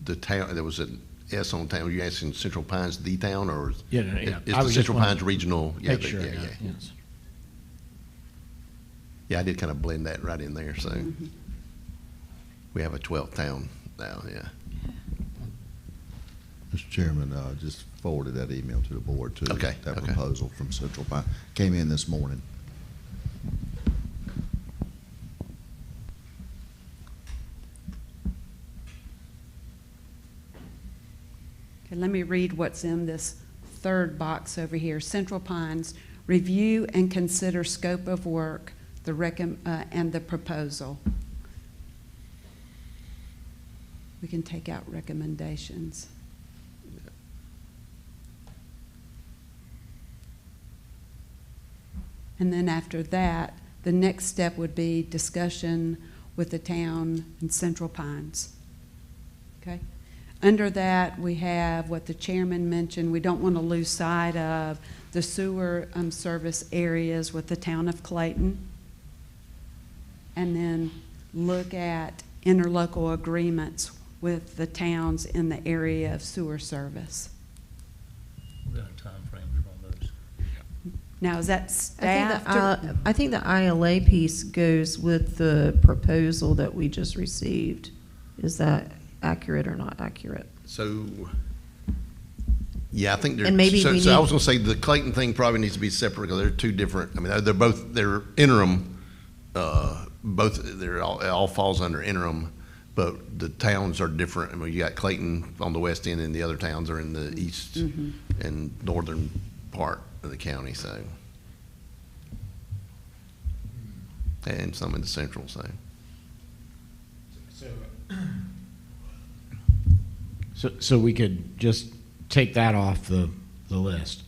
The town, there was an S on town. Are you asking Central Pines, the town, or Yeah. is I the was just Central wanting Pines regional? Yeah, Make sure I got it, yes. Yeah, I did kind of blend that right in there, so. We have a 12th town now, yeah. Mr. Chairman, just forwarded that email to the board too. Okay, That okay. proposal from Central Pine came in this morning. Okay, let me read what's in this third box over here, Central Pines, review and consider scope of work, and the proposal. We can take out recommendations. And then after that, the next step would be discussion with the town and Central Pines. Okay? Under that, we have what the chairman mentioned. We don't want to lose sight of the sewer service areas with the town of Clayton. And then look at interlocal agreements with the towns in the area of sewer service. We've got a timeframe on those. Now, is that staff? I think the ILA piece goes with the proposal that we just received. Is that accurate or not accurate? So, yeah, I think they're, And maybe so, we so I need- was gonna say the Clayton thing probably needs to be separate because they're two different, I mean, they're interim, it all falls under interim, but the towns are different. I mean, you got Clayton on the west end and the other towns are in the east and northern part of the county, so. And some in the central, so. So we could just take that off the list.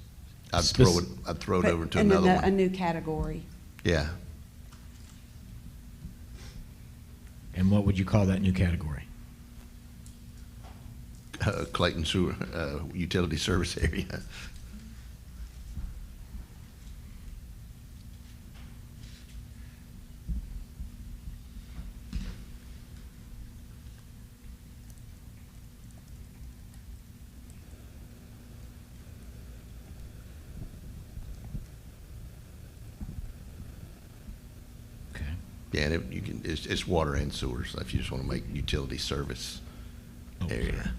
I'd throw it over to And another a one. new category. Yeah. And what would you call that new category? Clayton Sewer, Utility Service Area. Okay. Yeah, and it's water and sewer, so if you just want to make utility service area.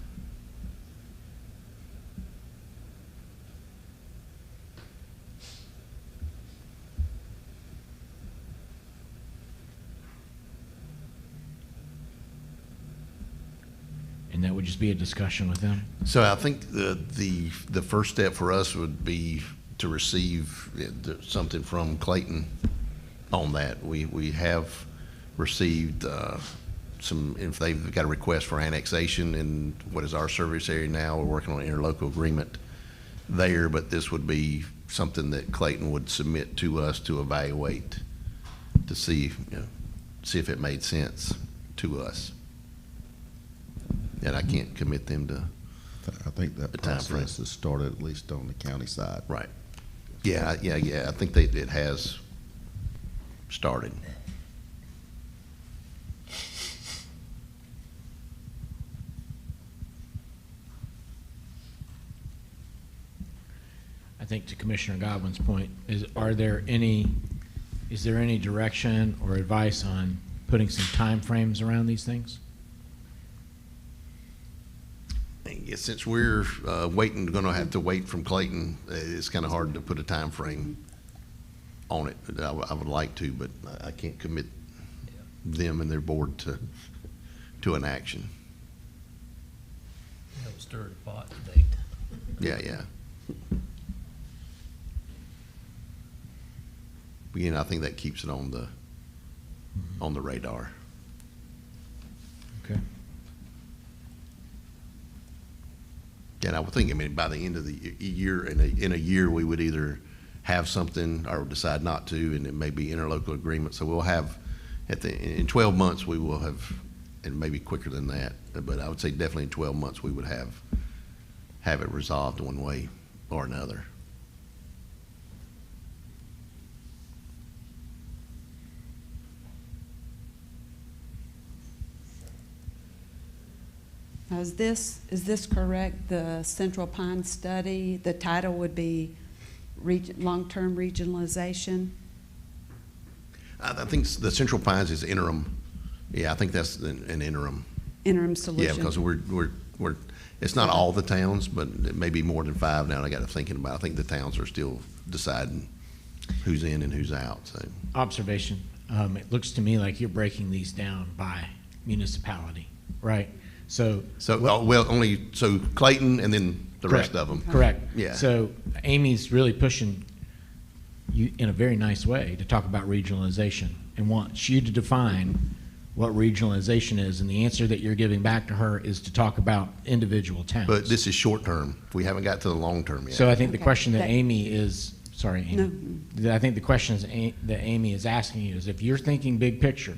And that would just be a discussion with them? So I think the first step for us would be to receive something from Clayton on that. We have received some, if they've got a request for annexation in what is our service area now, we're working on an interlocal agreement there, but this would be something that Clayton would submit to us to evaluate, to see, see if it made sense to us. And I can't commit them to. I think that the timeframe. process has started, at least on the county side. Right. Yeah. I think it has started. I think to Commissioner Godwin's point, is there any direction or advice on putting some timeframes around these things? Yeah, since we're going to have to wait from Clayton, it's kind of hard to put a time frame on it. I would like to, but I can't commit them and their board to an action. That'll stir the pot debate. Yeah. Again, I think that keeps it on the radar. Okay. And I would think, by the end of the year, in a year, we would either have something or decide not to, and it may be interlocal agreement. So we'll have, in 12 months, we will have, and maybe quicker than that, but I would say definitely in 12 months, we would have it resolved one way or another. Now, is this correct? The Central Pine study, the title would be long-term regionalization? I think the Central Pines is interim. Yeah, I think that's an interim. Interim solution? Yeah, because we're it's not all the towns, but it may be more than 5 now. I got to thinking about. I think the towns are still deciding who's in and who's out. So Observation. It looks to me like you're breaking these down by municipality, right? So Clayton and then the rest of them. Correct. Yeah. So Amy's really pushing you in a very nice way to talk about regionalization and wants you to define what regionalization is, and the answer that you're giving back to her is to talk about individual towns. But this is short term. We haven't got to the long term yet. So I think the Okay. question that That- Amy is, sorry, Amy. I think the questions that Amy is asking you is if you're thinking big picture,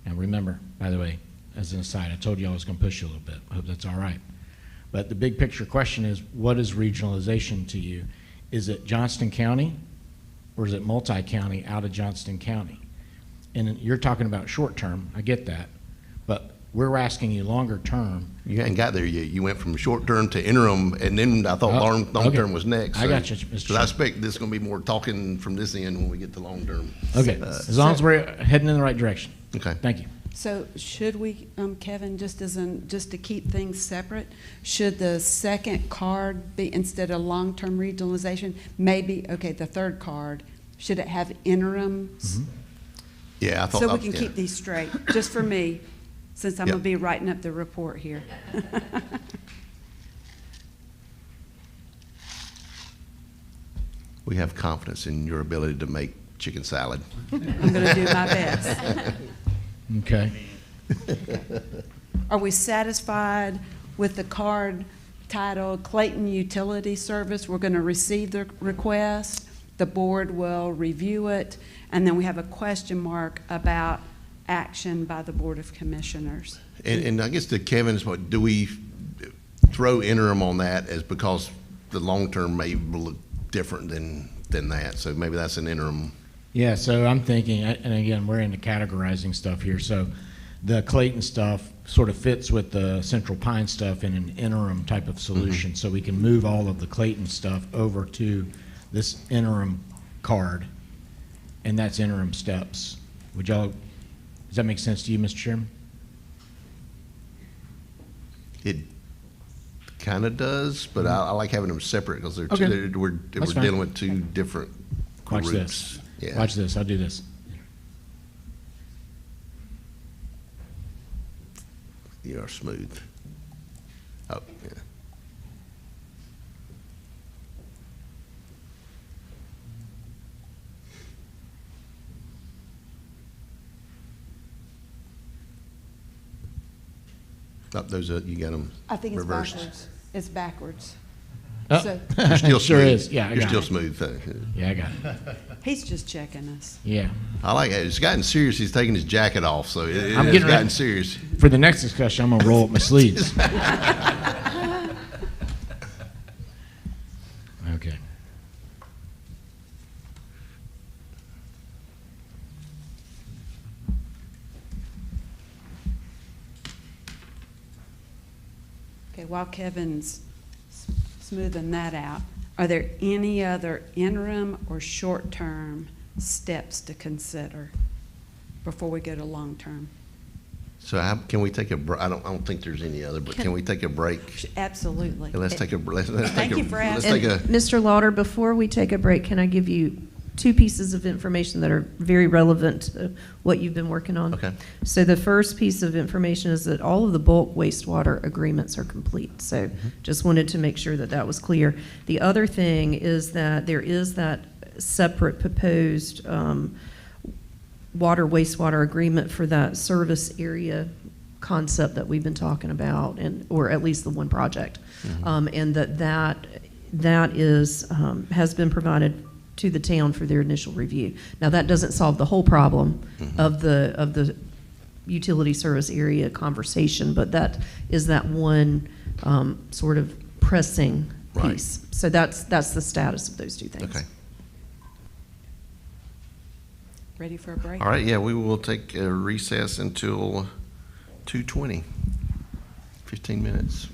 and remember, by the way, as an aside, I told you I was going to push you a little bit. I hope that's all right. But the big picture question is, what is regionalization to you? Is it Johnston County, or is it multi-county out of Johnston County? And you're talking about short term, I get that, but we're asking you longer term. You hadn't got there yet. You went from short term to interim, and then I thought long okay. term was next. I got you, Mr. Because I Chairman. expect this is going to be more talking from this end when we get to long term. Okay, as long as we're heading in the right direction. Okay. Thank you. So should we, Kevin, just to keep things separate, should the second card be, instead of long-term regionalization, maybe, okay, the third card, should it have interims? Yeah, I thought. So we can yeah. keep these straight, just for me, since I'm Yep. gonna be writing up the report here. We have confidence in your ability to make chicken salad. I'm gonna do my best. Okay. Are we satisfied with the card titled Clayton Utility Service? We're gonna receive the request, the board will review it, and then we have a question mark about action by the Board of Commissioners. And I guess to Kevin's point, do we throw interim on that as because the long term may look different than that? So maybe that's an interim. Yeah, so I'm thinking, and again, we're into categorizing stuff here, so the Clayton stuff sort of fits with the Central Pine stuff in an interim type of solution, so we can move all of the Clayton stuff over to this interim card, and that's interim steps. Would y'all, does that make sense to you, Mr. Chairman? It kind of does, but I like having them separate because they're Okay. we're That's fine. dealing with two different Watch groups. this. Yeah. Watch this, I'll do this. You are smooth. Oh, yeah. Oh, those are, you got them I think it's reversed. backwards. It's backwards. Oh, So- You're still sure smooth. is, yeah, I You're got still it. smooth. Yeah, I got it. He's just checking us. Yeah. I like it. It's gotten serious. He's taking his jacket off, so it, I'm it's getting gotten ready. serious. For the next discussion, I'm gonna roll up my sleeves. Okay. Okay, while Kevin's smoothing that out, are there any other interim or short-term steps to consider before we go to long-term? So can we take a break? I don't think there's any other, but can we take a break? Absolutely. And let's take a let's take Thank a you for let's asking. take a Mr. Lauder, before we take a break, can I give you two pieces of information that are very relevant to what you've been working on? Okay. So the first piece of information is that all of the bulk wastewater agreements are complete. So just wanted to make sure that that was clear. The other thing is that there is that separate proposed water wastewater agreement for that service area concept that we've been talking about, and or at least the one project, and that is has been provided to the town for their initial review. Now that doesn't solve the whole problem of the utility service area conversation, but that is that one sort of pressing Right. piece. So that's the status of those two things. okay. Ready for a break? All right. Yeah, we will take a recess until 2:20. 15 minutes.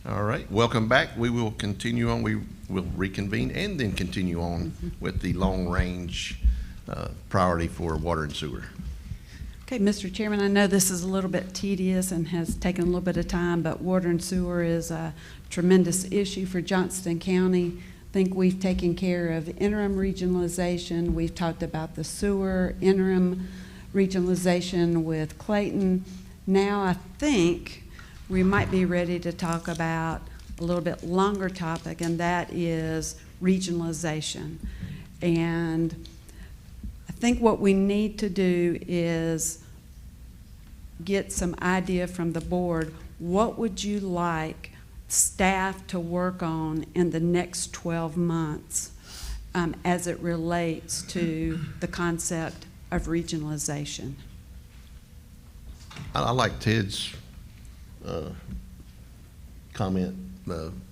All right, welcome back. We will continue on. We will reconvene and then continue on with the long-range priority for water and sewer. Okay, Mr. Chairman, I know this is a little bit tedious and has taken a little bit of time, but water and sewer is a tremendous issue for Johnston County. I think we've taken care of interim regionalization. We've talked about the sewer interim regionalization with Clayton. Now I think we might be ready to talk about a little bit longer topic, and that is regionalization. And I think what we need to do is get some idea from the board. What would you like staff to work on in the next 12 months as it relates to the concept of regionalization? I like Ted's comment.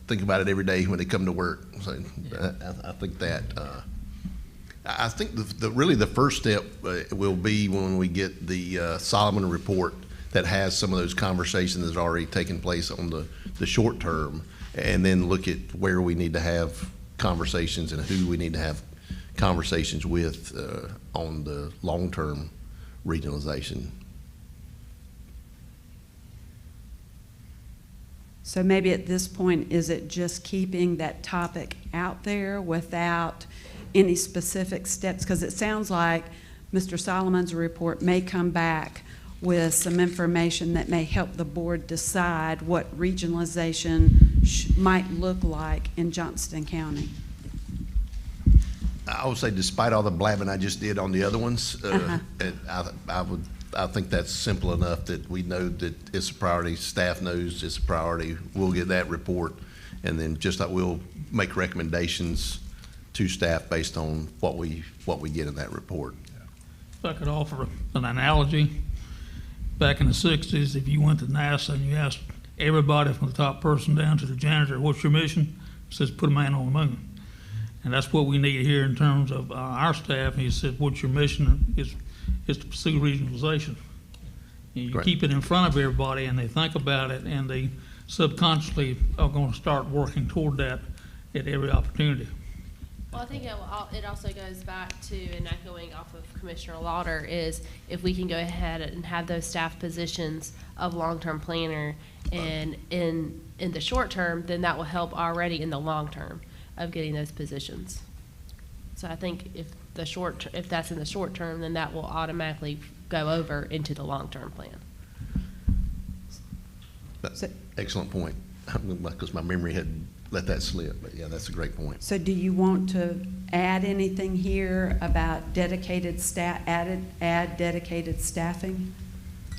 Think about it every day when they come to work. So I think that. I think really the first step will be when we get the Solomon report that has some of those conversations that's already taken place on the short term, and then look at where we need to have conversations and who we need to have conversations with on the long-term regionalization. So maybe at this point, is it just keeping that topic out there without any specific steps? Because it sounds like Mr. Solomon's report may come back with some information that may help the board decide what regionalization might look like in Johnston County. I would say, despite all the blabbing I just did on the other ones, I think that's simple enough that we know that it's a priority. Staff knows it's a priority. We'll get that report, and then just like we'll make recommendations to staff based on what we get in that report. If I could offer an analogy, back in the 60s, if you went to NASA and you asked everybody from the top person down to the janitor, what's your mission? It says, put a man on the moon. And that's what we need here in terms of our staff. And he said, what's your mission? Is to pursue regionalization. You Great. Keep it in front of everybody, and they think about it, and they subconsciously are going to start working toward that at every opportunity. Well, I think it also goes back to, and echoing off of Commissioner Lauder, is if we can go ahead and have those staff positions of long-term planner and in the short term, then that will help already in the long term of getting those positions. So I think if that's in the short term, then that will automatically go over into the long-term plan. That's an excellent point, because my memory had let that slip, but yeah, that's a great point. So do you want to add anything here about dedicated staff, add dedicated staffing?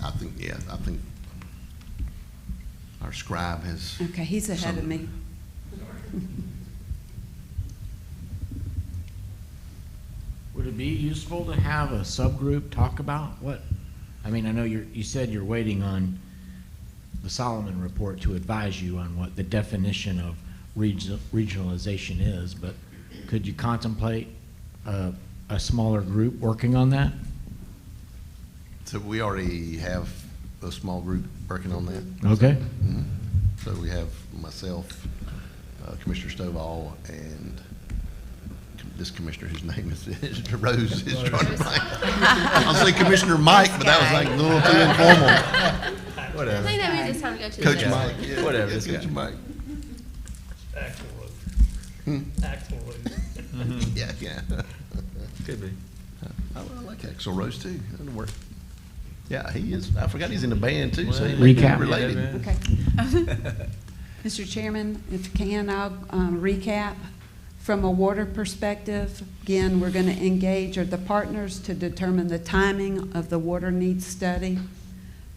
I think our scribe has. Okay, he's ahead of me. Would it be useful to have a subgroup talk about what? I mean, I know you said you're waiting on the Solomon report to advise you on what the definition of regionalization is, but could you contemplate a smaller group working on that? So we already have a small group working on that. Okay. Mm-hmm. So we have myself, Commissioner Stovall, and this commissioner whose name is Rose is trying to find. I'll say Commissioner Mike, but that was like a little too informal. I think that means it's time to go to Coach the Mike. Yeah, Whatever, yeah, this Coach guy. Mike. Axel Rose. Axel Rose. Yeah, yeah. Could be. I like Axel Rose too. That'll work. Yeah, he is. I forgot he's in the band too, so he Well, may be recap. related. Okay. Mr. Chairman, if you can, I'll recap. From a water perspective, again, we're going to engage the partners to determine the timing of the water needs study.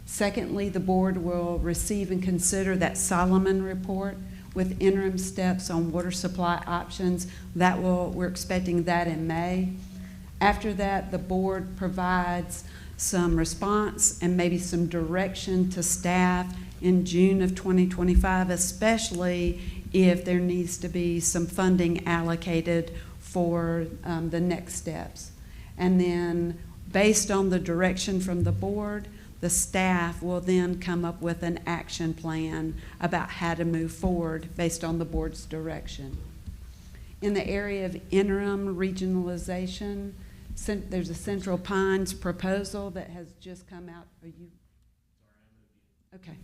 Secondly, the board will receive and consider that Solomon report with interim steps on water supply options. We're expecting that in May. After that, the board provides some response and maybe some direction to staff in June of 2025, especially if there needs to be some funding allocated for the next steps. And then based on the direction from the board, The staff will then come up with an action plan about how to move forward based on the board's direction. In the area of interim regionalization, there's a Central Pines proposal that has just come out. Are you? Okay.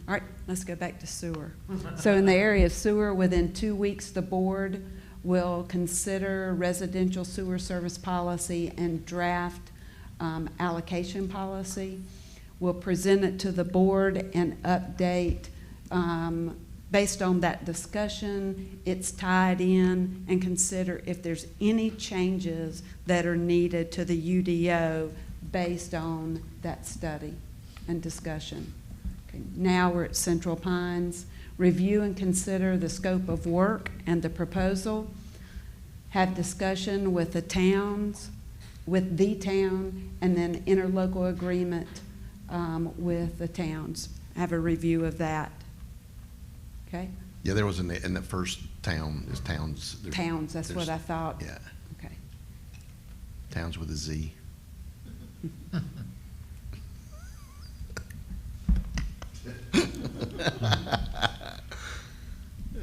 All right, let's go back to sewer. So in the area of sewer, within 2 weeks, the board will consider residential sewer service policy and draft allocation policy. We'll present it to the board and update based on that discussion. It's tied in, and consider if there's any changes that are needed to the UDO based on that study and discussion. Okay, now we're at Central Pines. Review and consider the scope of work and the proposal. Have discussion with the towns, with the town, and then interlocal agreement with the towns. Have a review of that. Okay? Yeah, there was in the first town, is towns. Towns, that's what I thought. Yeah. Okay. Towns with a Z.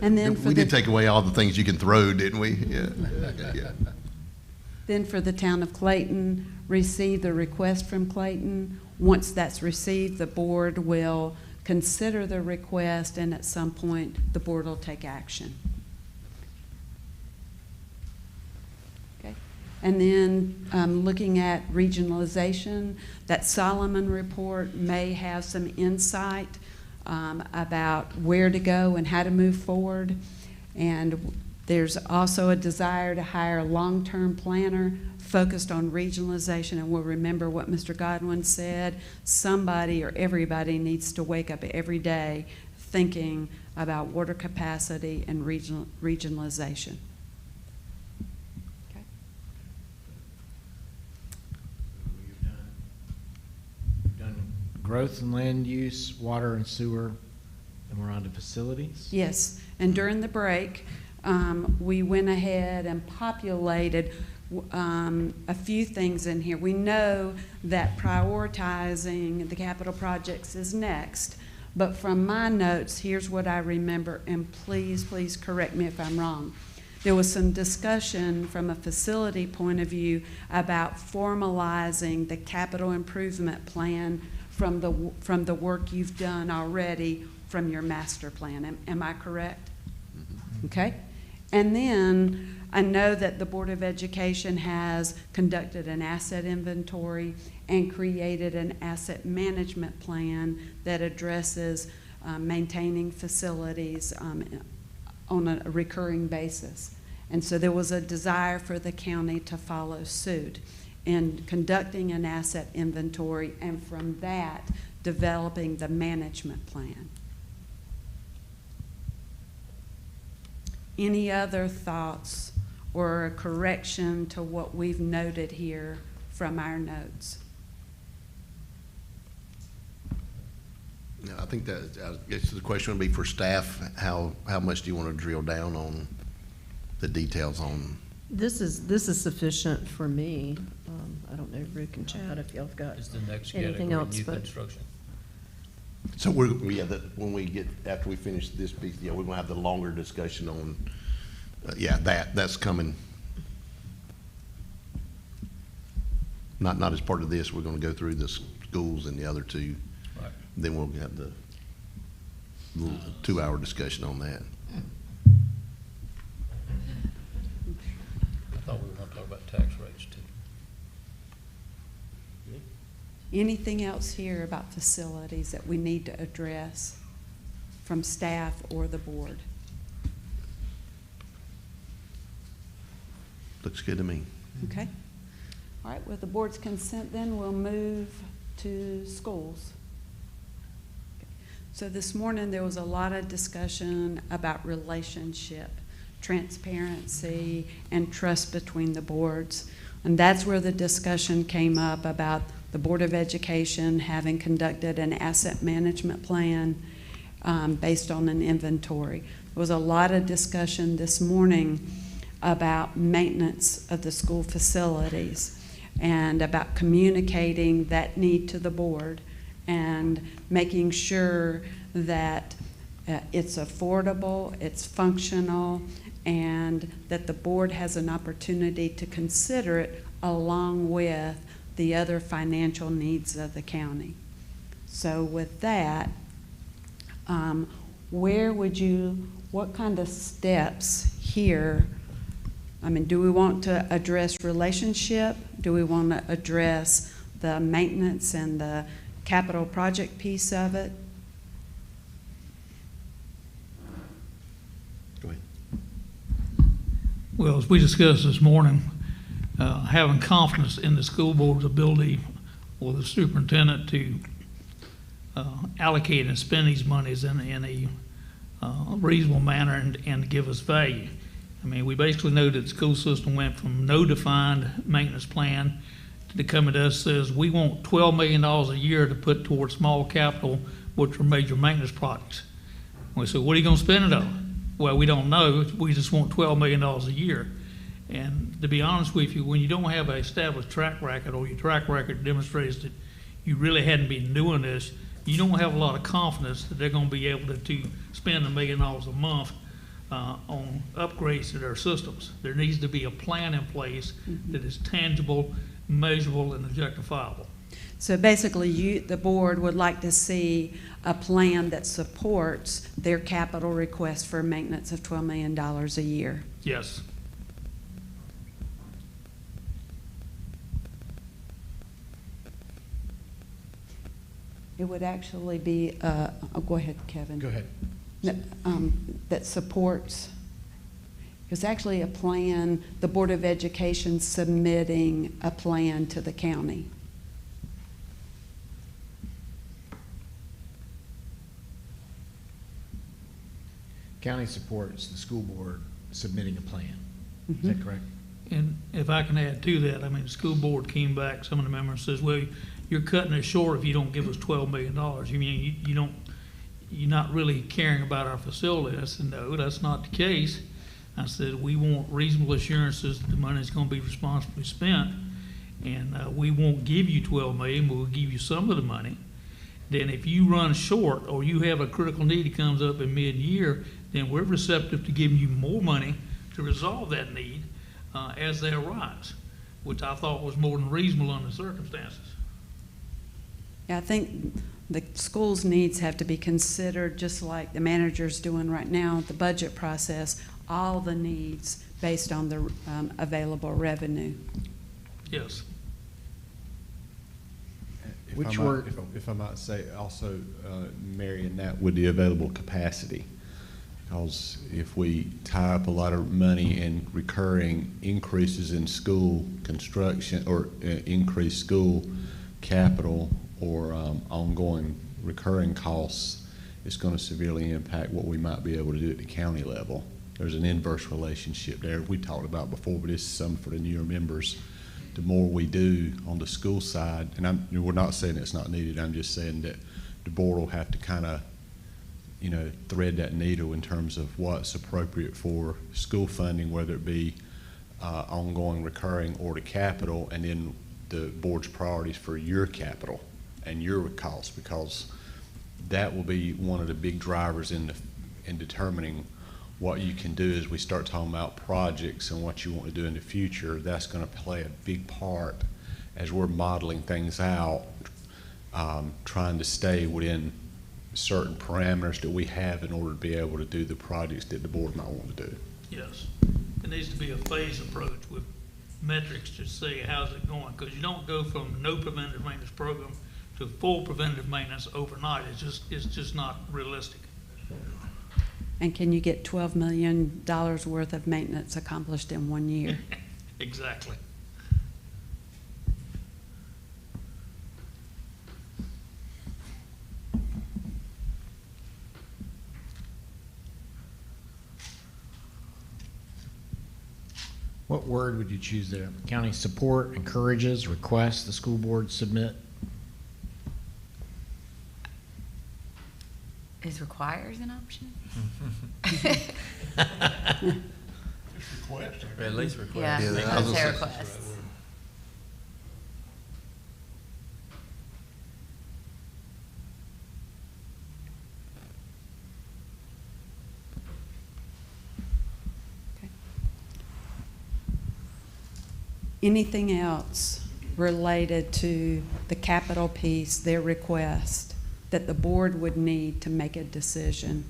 And then we did take away all the things you can throw, didn't we? Yeah. Yeah. Then for the town of Clayton, receive the request from Clayton. Once that's received, the board will consider the request, and at some point, the board will take action. Okay. And then looking at regionalization, that Solomon report may have some insight about where to go and how to move forward. And there's also a desire to hire a long-term planner focused on regionalization. And we'll remember what Mr. Godwin said, somebody or everybody needs to wake up every day thinking about water capacity and regionalization. Okay. We've done growth and land use, water and sewer, and we're on to facilities. Yes, and during the break, we went ahead and populated a few things in here. We know that prioritizing the capital projects is next, but from my notes, here's what I remember, and please correct me if I'm wrong. There was some discussion from a facility point of view about formalizing the capital improvement plan from the work you've done already from your master plan. Am I correct? Okay. And then I know that the Board of Education has conducted an asset inventory and created an asset management plan that addresses maintaining facilities on a recurring basis. And so there was a desire for the county to follow suit in conducting an asset inventory, and from that, developing the management plan. Any other thoughts or a correction to what we've noted here from our notes? No, I think that, I guess the question would be for staff, how much do you want to drill down on the details on? This is sufficient for me. I don't know, Rick and Chad, if y'all have got It's the next anything category, else, new but construction. So when we get, after we finish this piece, we're gonna have the longer discussion on, that's coming. Not as part of this, we're gonna go through the schools and the other two. Right. Then we'll have the little 2-hour discussion on that. I thought we were gonna talk about tax rates too. Anything else here about facilities that we need to address from staff or the board? Looks good to me. Okay. All right, with the board's consent then, we'll move to schools. Okay. So this morning, there was a lot of discussion about relationship, transparency, and trust between the boards. And that's where the discussion came up about the Board of Education having conducted an asset management plan based on an inventory. There was a lot of discussion this morning about maintenance of the school facilities. and about communicating that need to the board and making sure that it's affordable, it's functional, and that the board has an opportunity to consider it along with the other financial needs of the county. So with that, what kind of steps here? I mean, do we want to address relationship? Do we want to address the maintenance and the capital project piece of it? Go ahead. Well, as we discussed this morning, having confidence in the school board's ability or the superintendent to allocate and spend these monies in a reasonable manner and give us value. I mean, we basically know that the school system went from no defined maintenance plan to coming to us says we want $12 million a year to put towards small capital, which are major maintenance projects. We said, what are you going to spend it on? Well, we don't know. We just want $12 million a year. And to be honest with you, when you don't have an established track record or your track record demonstrates that you really hadn't been doing this, you don't have a lot of confidence that they're going to be able to spend $1 million a month on upgrades to their systems. There needs to be a plan in place that is tangible, measurable, and objectifiable. So basically, the board would like to see a plan that supports their capital request for maintenance of $12 million a year. Yes. It would actually be, go ahead, Kevin. Go ahead. That supports, it's actually a plan, the Board of Education submitting a plan to the county. County supports the school board submitting a plan. Is that correct? And if I can add to that, I mean, the school board came back, some of the members says, well, you're cutting it short if you don't give us $12 million. You mean you're not really caring about our facility? I said, no, that's not the case. I said, we want reasonable assurances that the money is going to be responsibly spent, and we won't give you $12 million, we'll give you some of the money. Then if you run short or you have a critical need that comes up in mid-year, then we're receptive to giving you more money to resolve that need as they arise, which I thought was more than reasonable under the circumstances. Yeah, I think the school's needs have to be considered just like the manager's doing right now, the budget process, all the needs based on the available revenue. Yes. If I might say also, marrying that with the available capacity. Because if we tie up a lot of money in recurring increases in school construction or increased school capital or ongoing recurring costs, it's going to severely impact what we might be able to do at the county level. There's an inverse relationship there we talked about before, but this is something for the newer members. The more we do on the school side, and we're not saying it's not needed, I'm just saying that the board will have to kind of, thread that needle in terms of what's appropriate for school funding, whether it be ongoing, recurring, or the capital, and then the board's priorities for your capital and your costs, because that will be one of the big drivers in determining what you can do as we start talking about projects and what you want to do in the future. That's going to play a big part as we're modeling things out, trying to stay within certain parameters that we have in order to be able to do the projects that the board might want to do. Yes. It needs to be a phased approach with metrics to say how's it going, because you don't go from no preventative maintenance program to full preventative maintenance overnight. It's just not realistic. And can you get $12 million worth of maintenance accomplished in 1 year? Exactly. What word would you choose there? County support, encourages, requests the school board submit? Is requires an option? At least request. Yeah, I would say request. anything else related to the capital piece, their request, that the board would need to make a decision?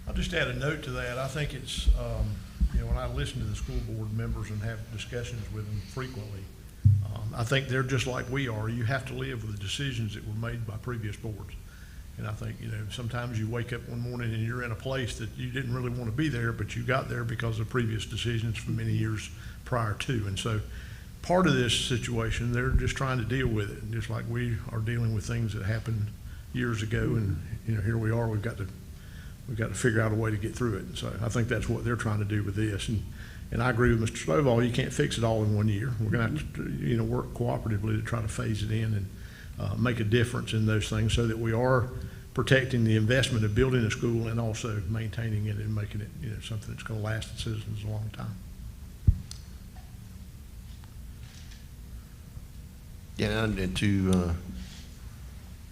I'll just add a note to that. I think it's, when I listen to the school board members and have discussions with them frequently, I think they're just like we are. You have to live with the decisions that were made by previous boards. And I think, sometimes you wake up one morning and you're in a place that you didn't really want to be there, but you got there because of previous decisions from many years prior to. And so part of this situation, they're just trying to deal with it. And just like we are dealing with things that happened years ago, and, here we are, we've got to figure out a way to get through it. And so I think that's what they're trying to do with this. And I agree with Mr. Stovall, you can't fix it all in 1 year. We're going to have to, work cooperatively to try to phase it in and make a difference in those things so that we are protecting the investment of building a school and also maintaining it and making it, something that's going to last the citizens a long time. Yeah, and to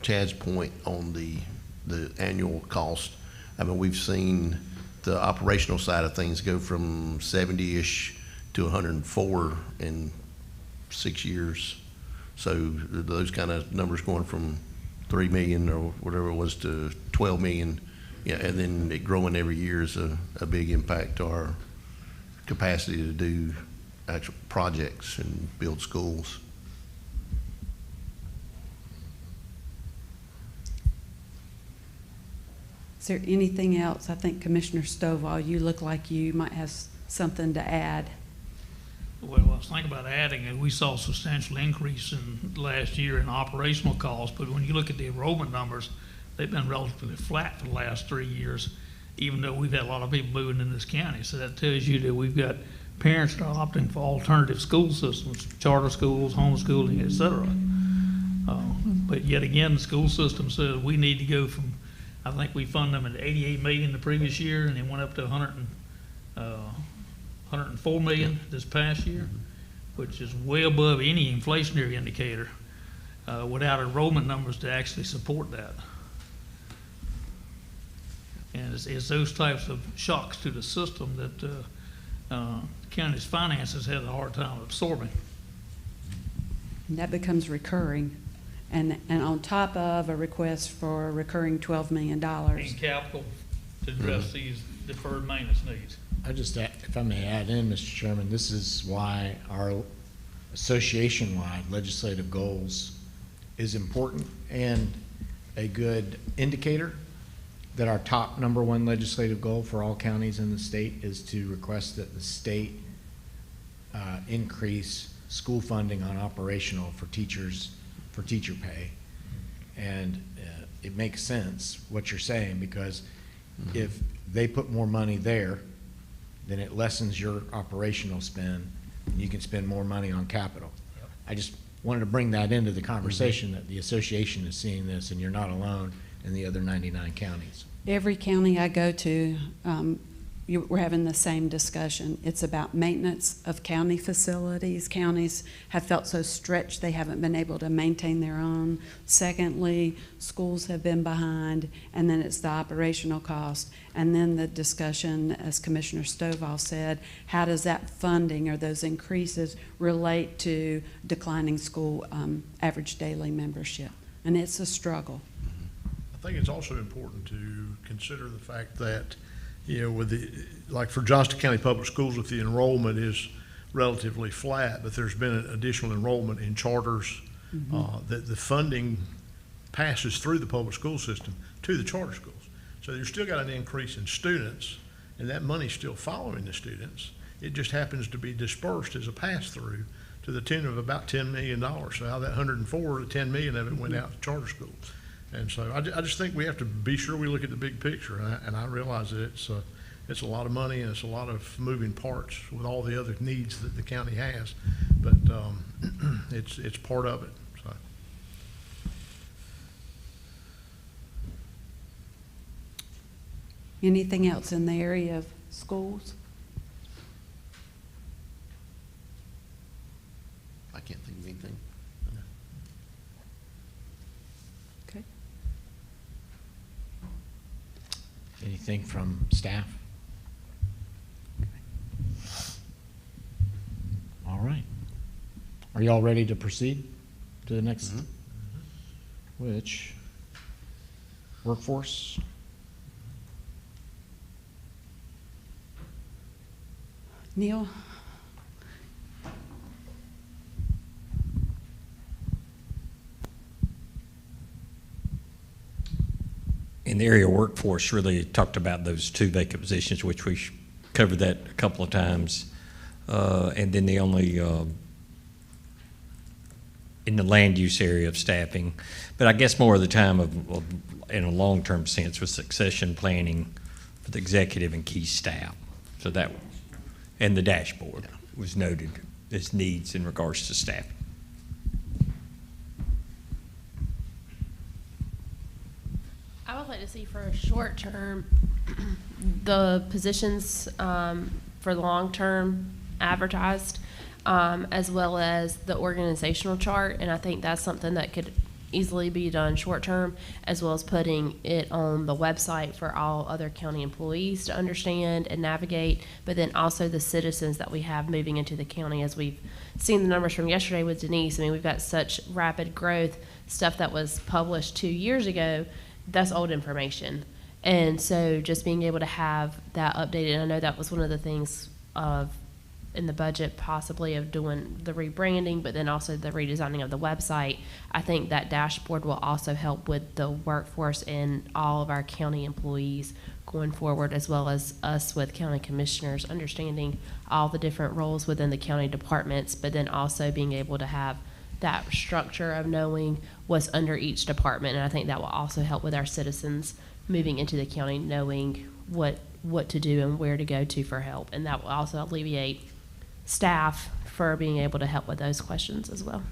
Chad's point on the annual cost, I mean, we've seen the operational side of things go from 70-ish to 104 in 6 years. So those kind of numbers going from 3 million or whatever it was to 12 million, and then it growing every year is a big impact to our capacity to do actual projects and build schools. Is there anything else? I think Commissioner Stovall, you look like you might have something to add. Well, I was thinking about adding, and we saw a substantial increase in last year in operational costs, but when you look at the enrollment numbers, they've been relatively flat for the last 3 years, even though we've had a lot of people moving in this county. So that tells you that we've got parents that are opting for alternative school systems, charter schools, homeschooling, et cetera. But yet again, the school system says we need to go from, I think we fund them at 88 million the previous year, and it went up to 104 million this past year, which is way above any inflationary indicator, without enrollment numbers to actually support that. And it's those types of shocks to the system that the county's finances have a hard time absorbing. And that becomes recurring. And on top of a request for a recurring $12 million. In capital to address these deferred maintenance needs. If I may add in, Mr. Chairman, this is why our association-wide legislative goals is important and a good indicator that our top #1 legislative goal for all counties in the state is to request that the state increase school funding on operational for teachers, for teacher pay. And it makes sense what you're saying, because if they put more money there, then it lessens your operational spend, and you can spend more money on capital. Yep. I just wanted to bring that into the conversation, that the association is seeing this, and you're not alone in the other 99 counties. Every county I go to, we're having the same discussion. It's about maintenance of county facilities. Counties have felt so stretched they haven't been able to maintain their own. Secondly, schools have been behind, and then it's the operational cost. And then the discussion, as Commissioner Stovall said, how does that funding or those increases relate to declining school average daily membership? And it's a struggle. I think it's also important to consider the fact that, like for Johnston County Public Schools, if the enrollment is relatively flat, but there's been an additional enrollment in charters, that the funding passes through the public school system to the charter schools. So you've still got an increase in students, and that money's still following the students. It just happens to be dispersed as a pass-through to the tune of about $10 million. So out of that 104, $10 million of it went out to charter schools. And so I just think we have to be sure we look at the big picture, and I realize that it's a lot of money and it's a lot of moving parts with all the other needs that the county has, but it's part of it. So. Anything else in the area of schools? I can't think of anything. Okay. Anything from staff? Are y'all ready to proceed to the next? Which, workforce? Neil? In the area workforce, really talked about those 2 vacant positions, which we covered that a couple of times. And then the only, in the land use area of staffing, but I guess more of the time in a long-term sense with succession planning for the executive and key staff. So that, and the dashboard was noted as needs in regards to staffing. I would like to see for a short term, the positions for the long term advertised, as well as the organizational chart. And I think that's something that could easily be done short term, as well as putting it on the website for all other county employees to understand and navigate, but then also the citizens that we have moving into the county. As we've seen the numbers from yesterday with Denise, I mean, we've got such rapid growth, stuff that was published 2 years ago, that's old information. And so just being able to have that updated, and I know that was one of the things in the budget possibly of doing the rebranding, but then also the redesigning of the website. I think that dashboard will also help with the workforce and all of our county employees going forward, as well as us with county commissioners, understanding all the different roles within the county departments, but then also being able to have that structure of knowing what's under each department. And I think that will also help with our citizens moving into the county, knowing what to do and where to go to for help. And that will also alleviate staff for being able to help with those questions as well.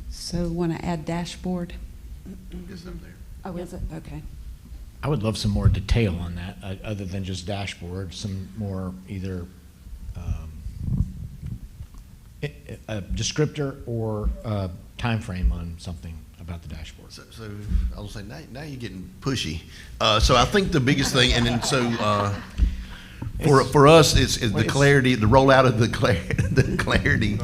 So want to add dashboard? It's up there. Oh, is it? Okay. I would love some more detail on that, other than just dashboard, some more either a descriptor or a time frame on something about the dashboard. So I'll say now you're getting pushy. So I think the biggest thing, and then for us, it's the clarity, the rollout of the clarity.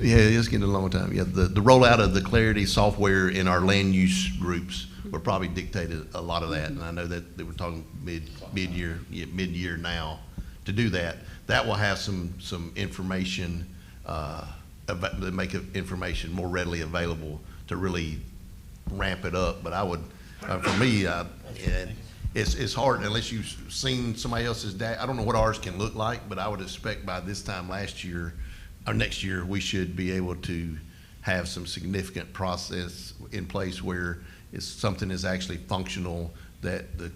Yeah, it's getting a long time. Yeah, the rollout of the clarity software in our land use groups will probably dictate a lot of that. And I know that they were talking mid-year now to do that. That will have some information, make information more readily available to really ramp it up. But I would, for me, it's hard unless you've seen somebody else's I don't know what ours can look like, but I would expect by this time last year or next year, we should be able to have some significant process in place where something is actually functional that the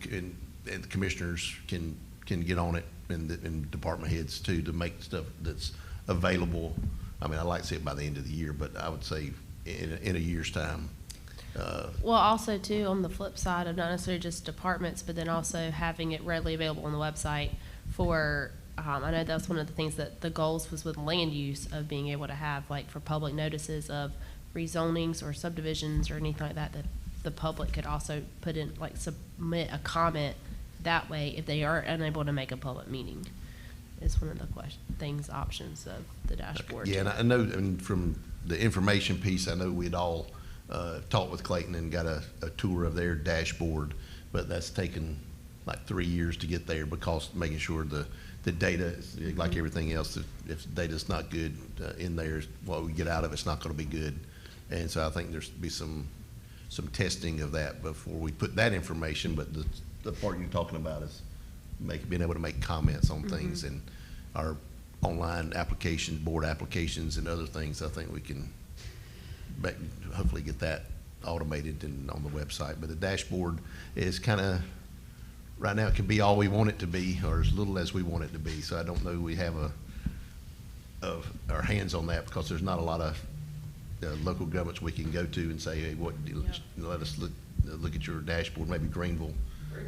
commissioners can get on it, and department heads too, to make stuff that's available. I mean, I'd like to see it by the end of the year, but I would say in a year's time. Well, also too, on the flip side of not necessarily just departments, but then also having it readily available on the website for, I know that's one of the things that the goals was with land use, of being able to have, like, for public notices of rezonings or subdivisions or anything like that, that the public could also put in, like, submit a comment that way if they are unable to make a public meeting. Is one of the options of the dashboard. Yeah, and I know, and from the information piece, I know we'd all talked with Clayton and got a tour of their dashboard, but that's taken like 3 years to get there, because making sure the data, like everything else, if the data's not good in there, what we get out of it's not going to be good. And so I think there's be some testing of that before we put that information. But the part you're talking about is being able to make comments on things, and our online applications, board applications, and other things. I think we can hopefully get that automated and on the website. But the dashboard is kind of, right now, it can be all we want it to be or as little as we want it to be. So I don't know we have our hands on that, because there's not a lot of local governments we can go to and say, hey, let us look at your dashboard. Maybe Greenville,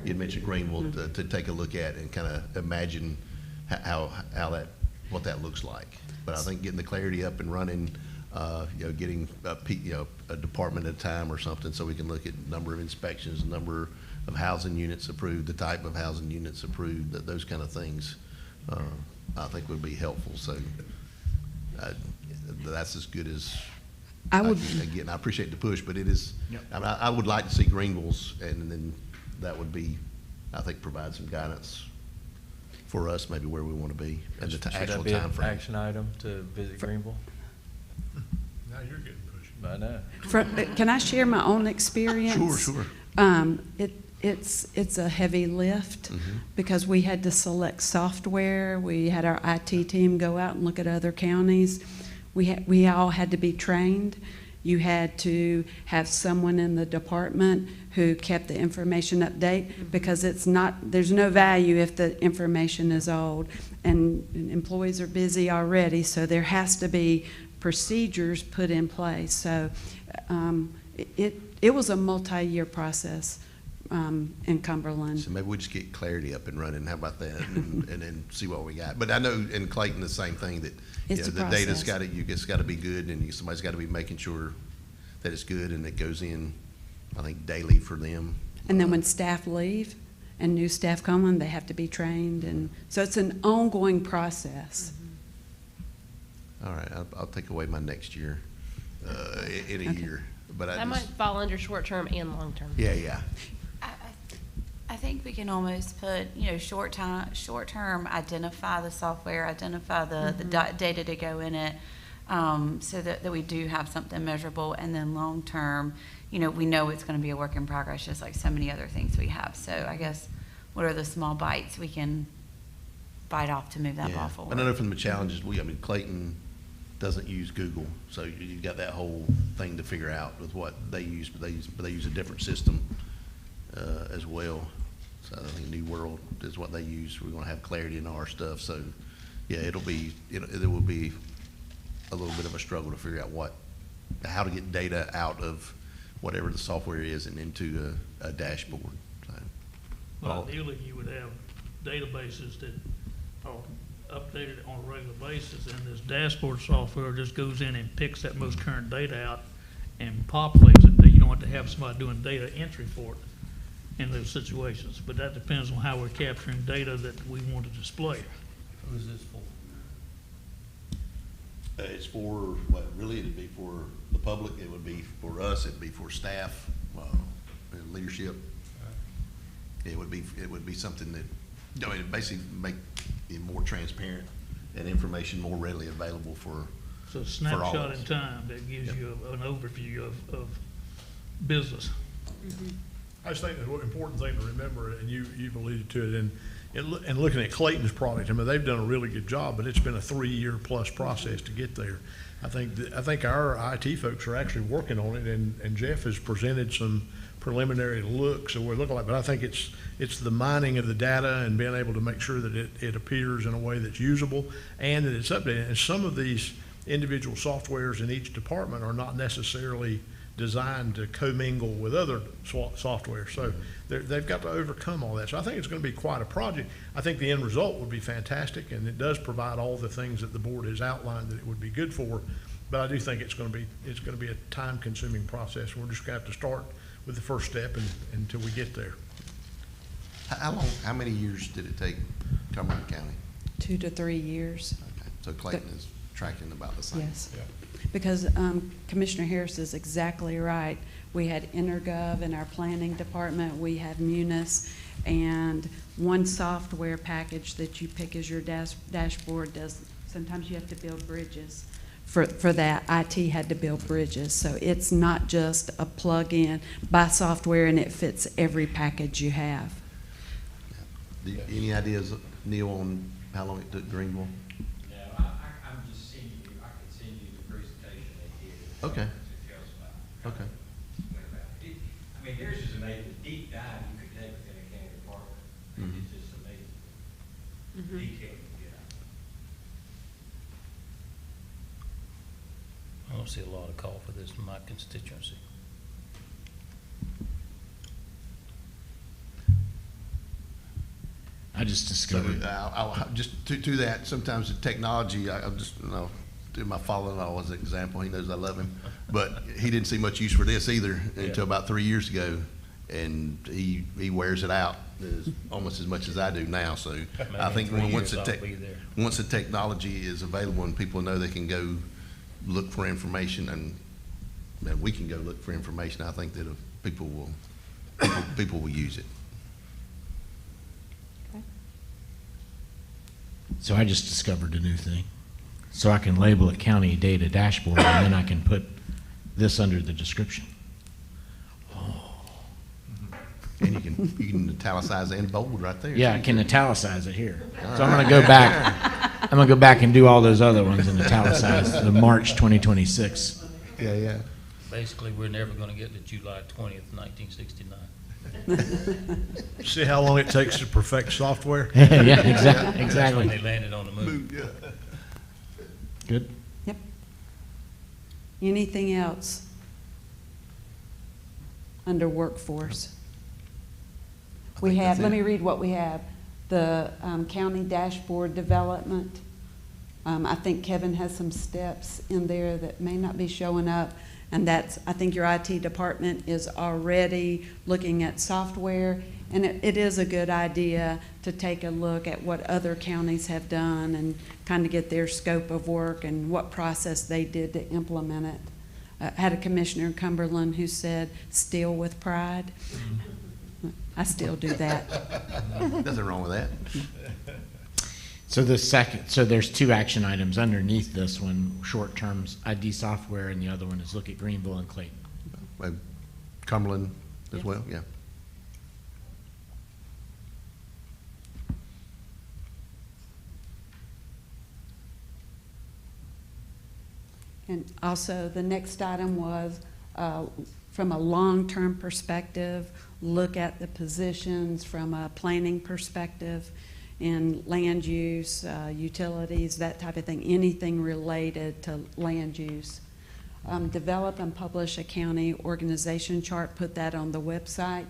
you'd mentioned Greenville, to take a look at and kind of imagine what that looks like. But I think getting the clarity up and running, getting a department at a time or something, so we can look at number of inspections, number of housing units approved, the type of housing units approved, those kind of things, I think would be helpful. So that's as good as I would- again, I appreciate the push, but it is, Yep. I mean, I would like to see Greenville's, and then that would be, I think, provide some guidance for us, maybe where we want to be, and the Should actual that be an timeframe. action item to visit Greenville? Now you're getting pushy. I know. Can I share my own experience? Sure. It's a heavy lift because we had to select software. We had our IT team go out and look at other counties. We all had to be trained. You had to have someone in the department who kept the information update because there's no value if the information is old. And employees are busy already, so there has to be procedures put in place. So it was a multi-year process in Cumberland. So maybe we just get Clarity up and running, how about that, and then see what we got. But I know in Clayton, the same thing, that It's a the data's process. it's got to be good, and somebody's got to be making sure that it's good, and it goes in, I think, daily for them. And then when staff leave and new staff come in, they have to be trained. And so it's an ongoing process. All right, I'll take away my next year in a Okay. year. But That might fall under short-term and long-term. Yeah. I think we can almost put, short term, identify the software, identify the data to go in it, so that we do have something measurable. And then long term, we know it's going to be a work in progress, just like so many other things we have. So I guess, what are the small bites we can bite off to move that ball forward? And I know from the challenges, Clayton doesn't use Google, so you've got that whole thing to figure out with what they use, but they use a different system as well. So I think New World is what they use. We're going to have Clarity in our stuff. So yeah, it will be a little bit of a struggle to figure out how to get data out of whatever the software is and into a dashboard. So, Well, ideally, you would have databases that are updated on a regular basis, and this dashboard software just goes in and picks that most current data out and populates it. You don't have to have somebody doing data entry for it in those situations, but that depends on how we're capturing data that we want to display. Who is this for? it's for, it'd be for the public, it would be for us, it'd be for staff, and leadership. It would be something that, basically make it more transparent and information more readily available for So a all snapshot of in us. time that gives you an overview of business. I just think the important thing to remember, and you've alluded to it, and looking at Clayton's product, they've done a really good job, but it's been a 3-year plus process to get there. I think our IT folks are actually working on it, and Jeff has presented some preliminary looks of what it looks like, but I think it's the mining of the data and being able to make sure that it appears in a way that's usable and that it's updated. And some of these individual softwares in each department are not necessarily designed to commingle with other software. So they've got to overcome all that. So I think it's going to be quite a project. I think the end result would be fantastic, and it does provide all the things that the board has outlined that it would be good for. But I do think it's going to be a time-consuming process. We're just going to have to start with the first step until we get there. How many years did it take Cumberland County? 2 to 3 years. Okay, so Clayton is tracking about the same. Yes. Because Commissioner Harris is exactly right. We had Intergov in our planning department. We have Munis, and one software package that you pick as your dashboard does. Sometimes you have to build bridges. For that, IT had to build bridges. So it's not just a plug-in, buy software, and it fits every package you have. Any ideas, Neil, on how long it took Greenville? No, I'm just sending you, I could send you the presentation they did. Okay. It tells about. Okay. I mean, theirs is amazing, the deep dive you could take within a county department. Mhm. It's just amazing. Detail you get out. I don't see a lot of call for this in my constituency. I just discovered. I'll just to that, sometimes the technology, I'll just, do my father-in-law as an example. He knows I love him. But he didn't see much use for this either until about 3 years ago. and he wears it out almost as much as I do now, so I think in 3 once years the I'll be there. once the technology is available and people know they can go look for information and we can go look for information, I think that people will use it. So I just discovered a new thing. So I can label it county data dashboard, and then I can put this under the description. And you can italicize and bold right there. Yeah, I can italicize it here. So I'm gonna go back. I'm gonna go back and do all those other ones and italicize the March 2026. Yeah. Basically, we're never gonna get to July 20th, 1969. See how long it takes to perfect software? Yeah, exactly. That's Exactly. when they landed on the moon. Good. Yep. Anything else under workforce? We have, let me read what we have. The county dashboard development. I think Kevin has some steps in there that may not be showing up. And that's, I think your IT department is already looking at software. And it is a good idea to take a look at what other counties have done and kind of get their scope of work and what process they did to implement it. I had a commissioner in Cumberland who said, "Steal with pride." I still do that. Nothing wrong with that. So there's two action items underneath this one, short-term ID software, and the other one is look at Greenville and Clayton. Cumberland as well, yeah. And also, the next item was, from a long-term perspective, look at the positions from a planning perspective in land use, utilities, that type of thing, anything related to land use. Develop and publish a county organization chart, put that on the website.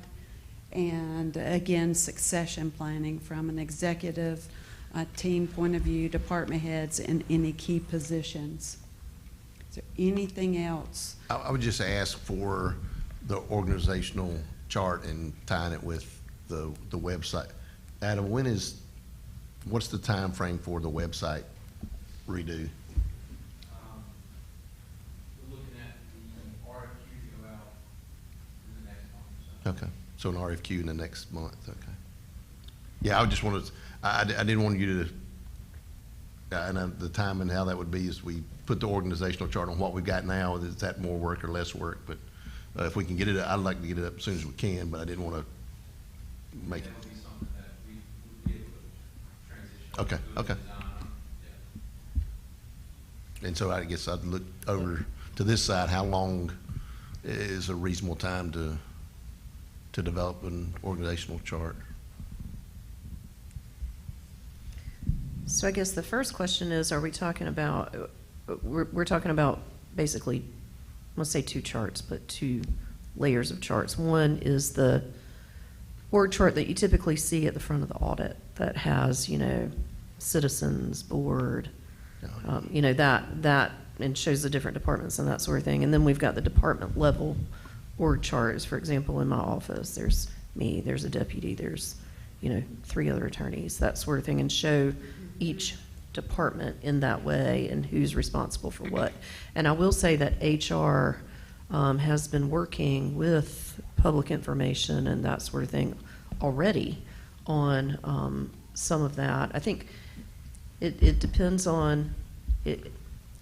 And again, succession planning from an executive team point of view, department heads, and any key positions. Is there anything else? I would just ask for the organizational chart and tying it with the website. Adam, what's the time frame for the website redo? We're looking at the RFQ to go out in the next month or so. Okay, so an RFQ in the next month, okay. Yeah, I just wanted, I didn't want you to, and the time and how that would be is we put the organizational chart on what we've got now, is that more work or less work, but if we can get it, I'd like to get it up as soon as we can, but I didn't want to make it. That'll be something that we would be able to transition. Okay. Yeah. And so I guess I'd look over to this side, how long is a reasonable time to develop an organizational chart? So I guess the first question is, are we talking about, we're talking about basically, let's say two charts, but two layers of charts. One is the org chart that you typically see at the front of the audit that has, citizens, board, that, and shows the different departments and that sort of thing. And then we've got the department level org charts. For example, in my office, there's me, there's a deputy, there's, 3 other attorneys, that sort of thing, and show each department in that way and who's responsible for what. And I will say that HR has been working with public information and that sort of thing already on some of that. I think it depends on,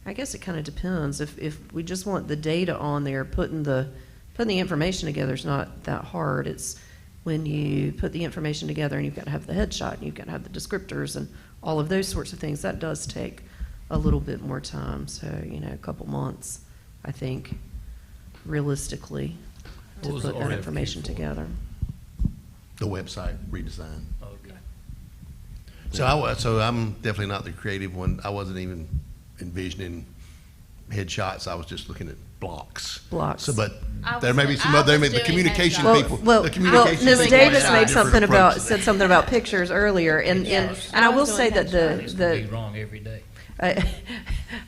I guess it kind of depends. If we just want the data on there, putting the information together is not that hard. It's when you put the information together and you've got to have the headshot and you've got to have the descriptors and all of those sorts of things, that does take a little bit more time. So, a couple months, I think, realistically, to What was put the that RFQ information for? together. The website redesign. Okay. So I'm definitely not the creative one. I wasn't even envisioning headshots. I was just looking at blocks. Blocks. So, but I there was- may be some I other, was the doing communication headshots. people. Well, the communication Ms. people Davis have made different something approaches. said something about pictures earlier, and Yes. I will I was say doing that It's gonna be the wrong every day.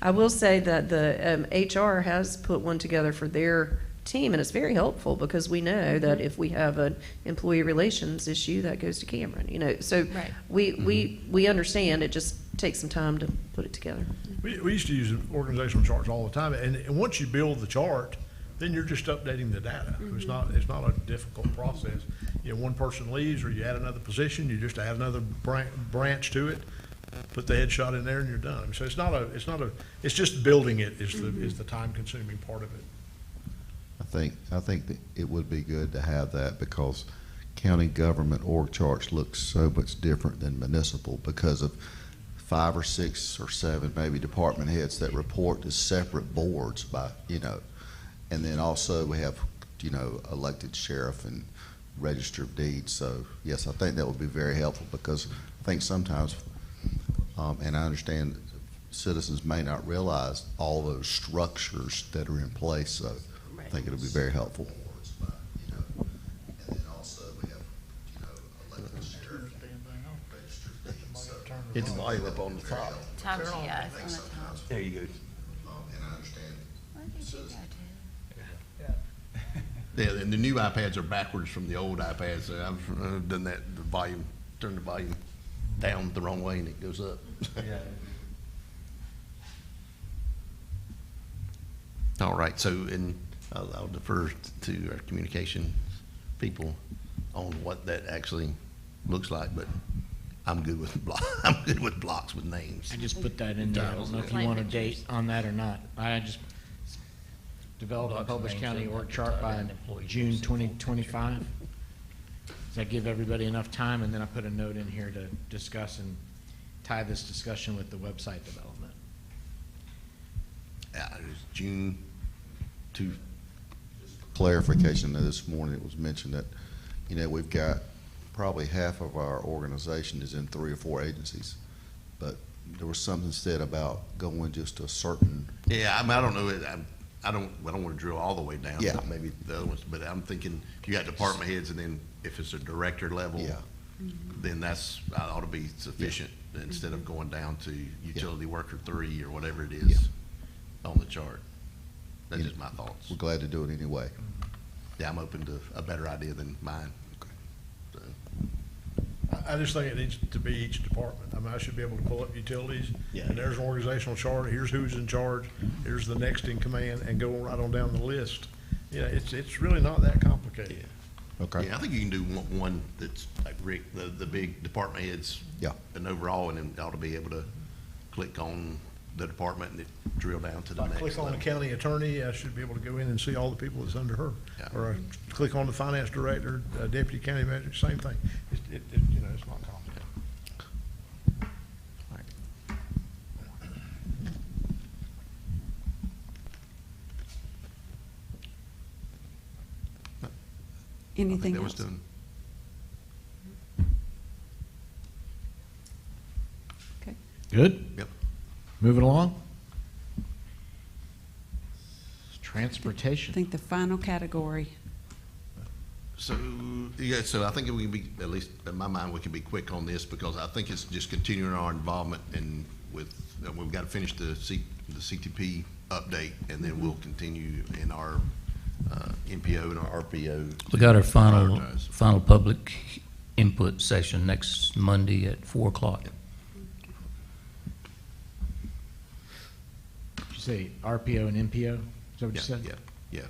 I will say that the HR has put one together for their team, and it's very helpful because we know that if we have an employee relations issue, that goes to Cameron, you know. So Right. we understand, it just takes some time to put it together. We used to use organizational charts all the time, and once you build the chart, then you're just updating the data. It's not a difficult process. You know, one person leaves or you add another position, you just add another branch to it, put the headshot in there and you're done. So it's just building it is the time consuming part of it. I think that it would be good to have that because county government org charts look so much different than municipal because of 5 or 6 or 7 maybe department heads that report to separate boards by, you know, and then also we have, you know, elected sheriff and register of deeds. So yes, I think that would be very helpful because I think sometimes, and I understand citizens may not realize all those structures that are in place. So I think it'll be very helpful. You know, and then also we have, you know, elected sheriff, register of deeds. So Hit the volume up on the top. Tom, yeah, it's on the top. There you go. and I understand citizens. Yeah, and the new iPads are backwards from the old iPads. So I've done that, turn the volume down the wrong way and it goes up. Yeah. All right, so, and I'll defer to our communication people on what that actually looks like, but I'm good with I'm good with blocks with names. I just put that in there. I don't know if you want a date on that or not. I just develop a published county org chart by June 2025. Does that give everybody enough time? And then I put a note in here to discuss and tie this discussion with the website development. It was June to. Clarification that this morning it was mentioned that, you know, we've got probably half of our organization is in 3 or 4 agencies, but there was something said about going just to a certain. Yeah, I mean, I don't know. I don't want to drill all the way down. Yeah. Maybe the other ones, but I'm thinking you got department heads, and then if it's a director level, Yeah. then that ought to be sufficient instead of going down to utility worker 3 or whatever it is on the chart. That's just my thoughts. We're glad to do it anyway. Yeah, I'm open to a better idea than mine. So, I just think it needs to be each department. I mean, I should be able to pull up utilities, and there's an organizational chart, here's who's in charge, here's the next in command, and go right on down the list. You know, it's really not that complicated. Okay. yeah, I think you can do one that's like Rick, the big department heads. Yeah. And overall, and then ought to be able to click on the department and it drill down to the If I next click on the level. county attorney, I should be able to go in and see all the people that's under her. Yeah. Or I click on the finance director, deputy county manager, same thing. You know, it's not complicated. Anything That was else? done. Okay. Good? Yep. Moving along? I Transportation. think the final category. So, yeah, so I think we can be, at least in my mind, we can be quick on this because I think it's just continuing our involvement and we've got to finish the CTP update and then we'll continue in our MPO and our RPO. We got our final prioritize. public input session next Monday at 4:00. Did you say RPO and MPO? Is that what you said? Yeah.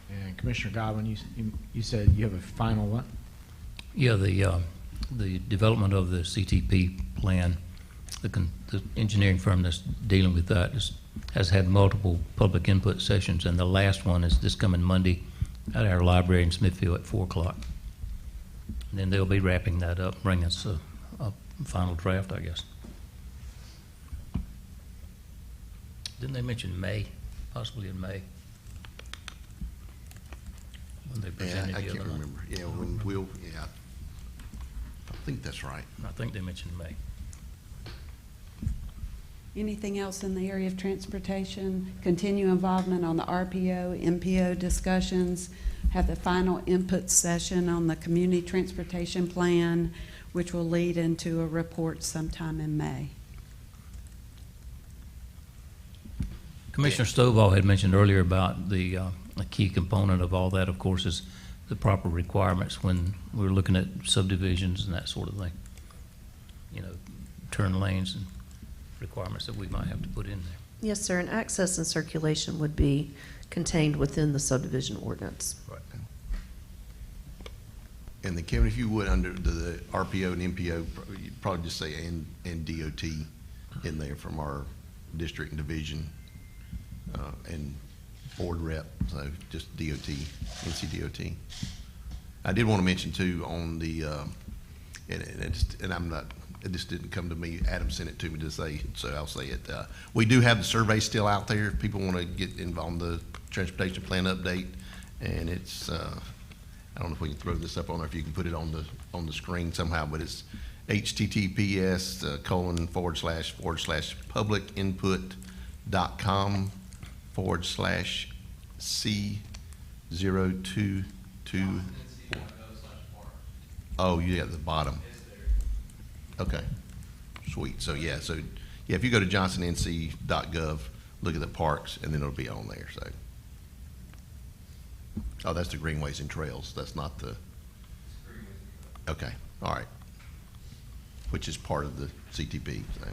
And Commissioner Godwin, you said you have a final what? Yeah, the development of the CTP plan, the engineering firm that's dealing with that has had multiple public input sessions, and the last one is this coming Monday at our library in Smithfield at 4:00. And then they'll be wrapping that up, bring us a final draft, I guess. Didn't they mention May, possibly in May? When they Yeah, presented I the can't other one. remember. Yeah, I think that's right. I think they mentioned May. Anything else in the area of transportation? Continue involvement on the RPO, MPO discussions, have the final input session on the community transportation plan, which will lead into a report sometime in May. Commissioner Stovall had mentioned earlier about the a key component of all that, of course, is the proper requirements when we're looking at subdivisions and that sort of thing. You know, turn lanes and requirements that we might have to put in there. Yes, sir, and access and circulation would be contained within the subdivision ordinance. Right. And then Kevin, if you would, under the RPO and MPO, you'd probably just say and DOT in there from our district and division and board rep, so just DOT, NCDOT. I did want to mention too on the, and I'm not, it just didn't come to me, Adam sent it to me to say, so I'll say it. We do have the survey still out there if people want to get involved in the transportation plan update, and it's, I don't know if we can throw this up on there, if you can put it on the screen somehow, but it's https://publicinput.com/C022. Oh, yeah, at the bottom. Okay, sweet. So yeah, if you go to johnstonNC.gov, look at the parks, and then it'll be on there. So, oh, that's the greenways and trails. That's not the. Okay, all right. Which is part of the CTP. So.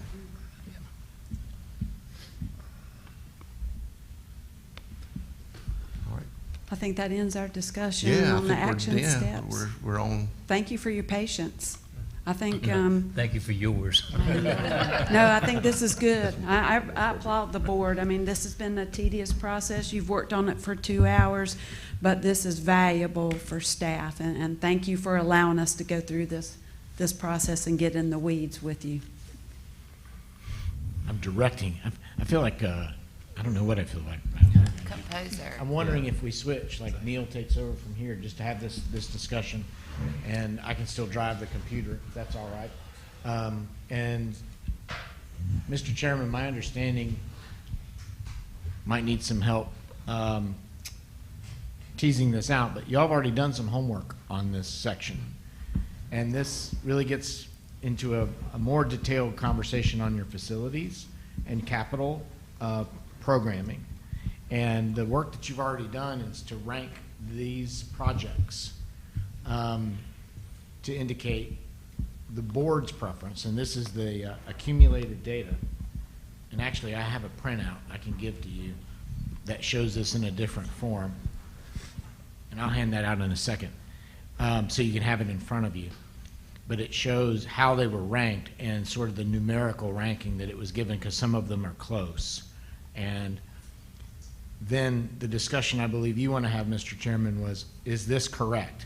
I think that ends our discussion Yeah, on the action steps. We're on. Thank you for your patience. I think. Thank you for yours. No, I think this is good. I applaud the board. I mean, this has been a tedious process. You've worked on it for 2 hours, but this is valuable for staff. And thank you for allowing us to go through this process and get in the weeds with you. I'm directing. I feel like, I don't know what I feel like. Composer. I'm wondering if we switch, like Neil takes over from here, just to have this discussion, and I can still drive the computer, if that's all right. And Mr. Chairman, my understanding might need some help teasing this out, but y'all have already done some homework on this section. And this really gets into a more detailed conversation on your facilities and capital programming. And the work that you've already done is to rank these projects to indicate the board's preference. And this is the accumulated data. And actually, I have a printout I can give to you that shows this in a different form. And I'll hand that out in a second so you can have it in front of you. But it shows how they were ranked and sort of the numerical ranking that it was given, because some of them are close. And then the discussion I believe you want to have, Mr. Chairman, was, is this correct?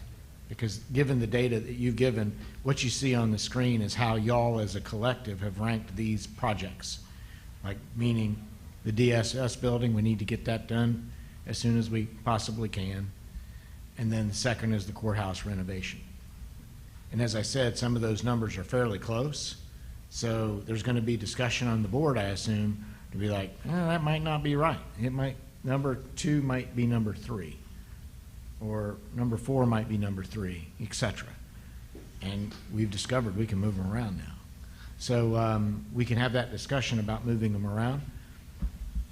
Because given the data that you've given, what you see on the screen is how y'all as a collective have ranked these projects. Like, meaning the DSS building, we need to get that done as soon as we possibly can. And then the second is the courthouse renovation. And as I said, some of those numbers are fairly close. So there's going to be discussion on the board, I assume, to be like, well, that might not be right. It might, number 2 might be number 3, or number 4 might be number 3, etc. And we've discovered we can move them around now. So we can have that discussion about moving them around.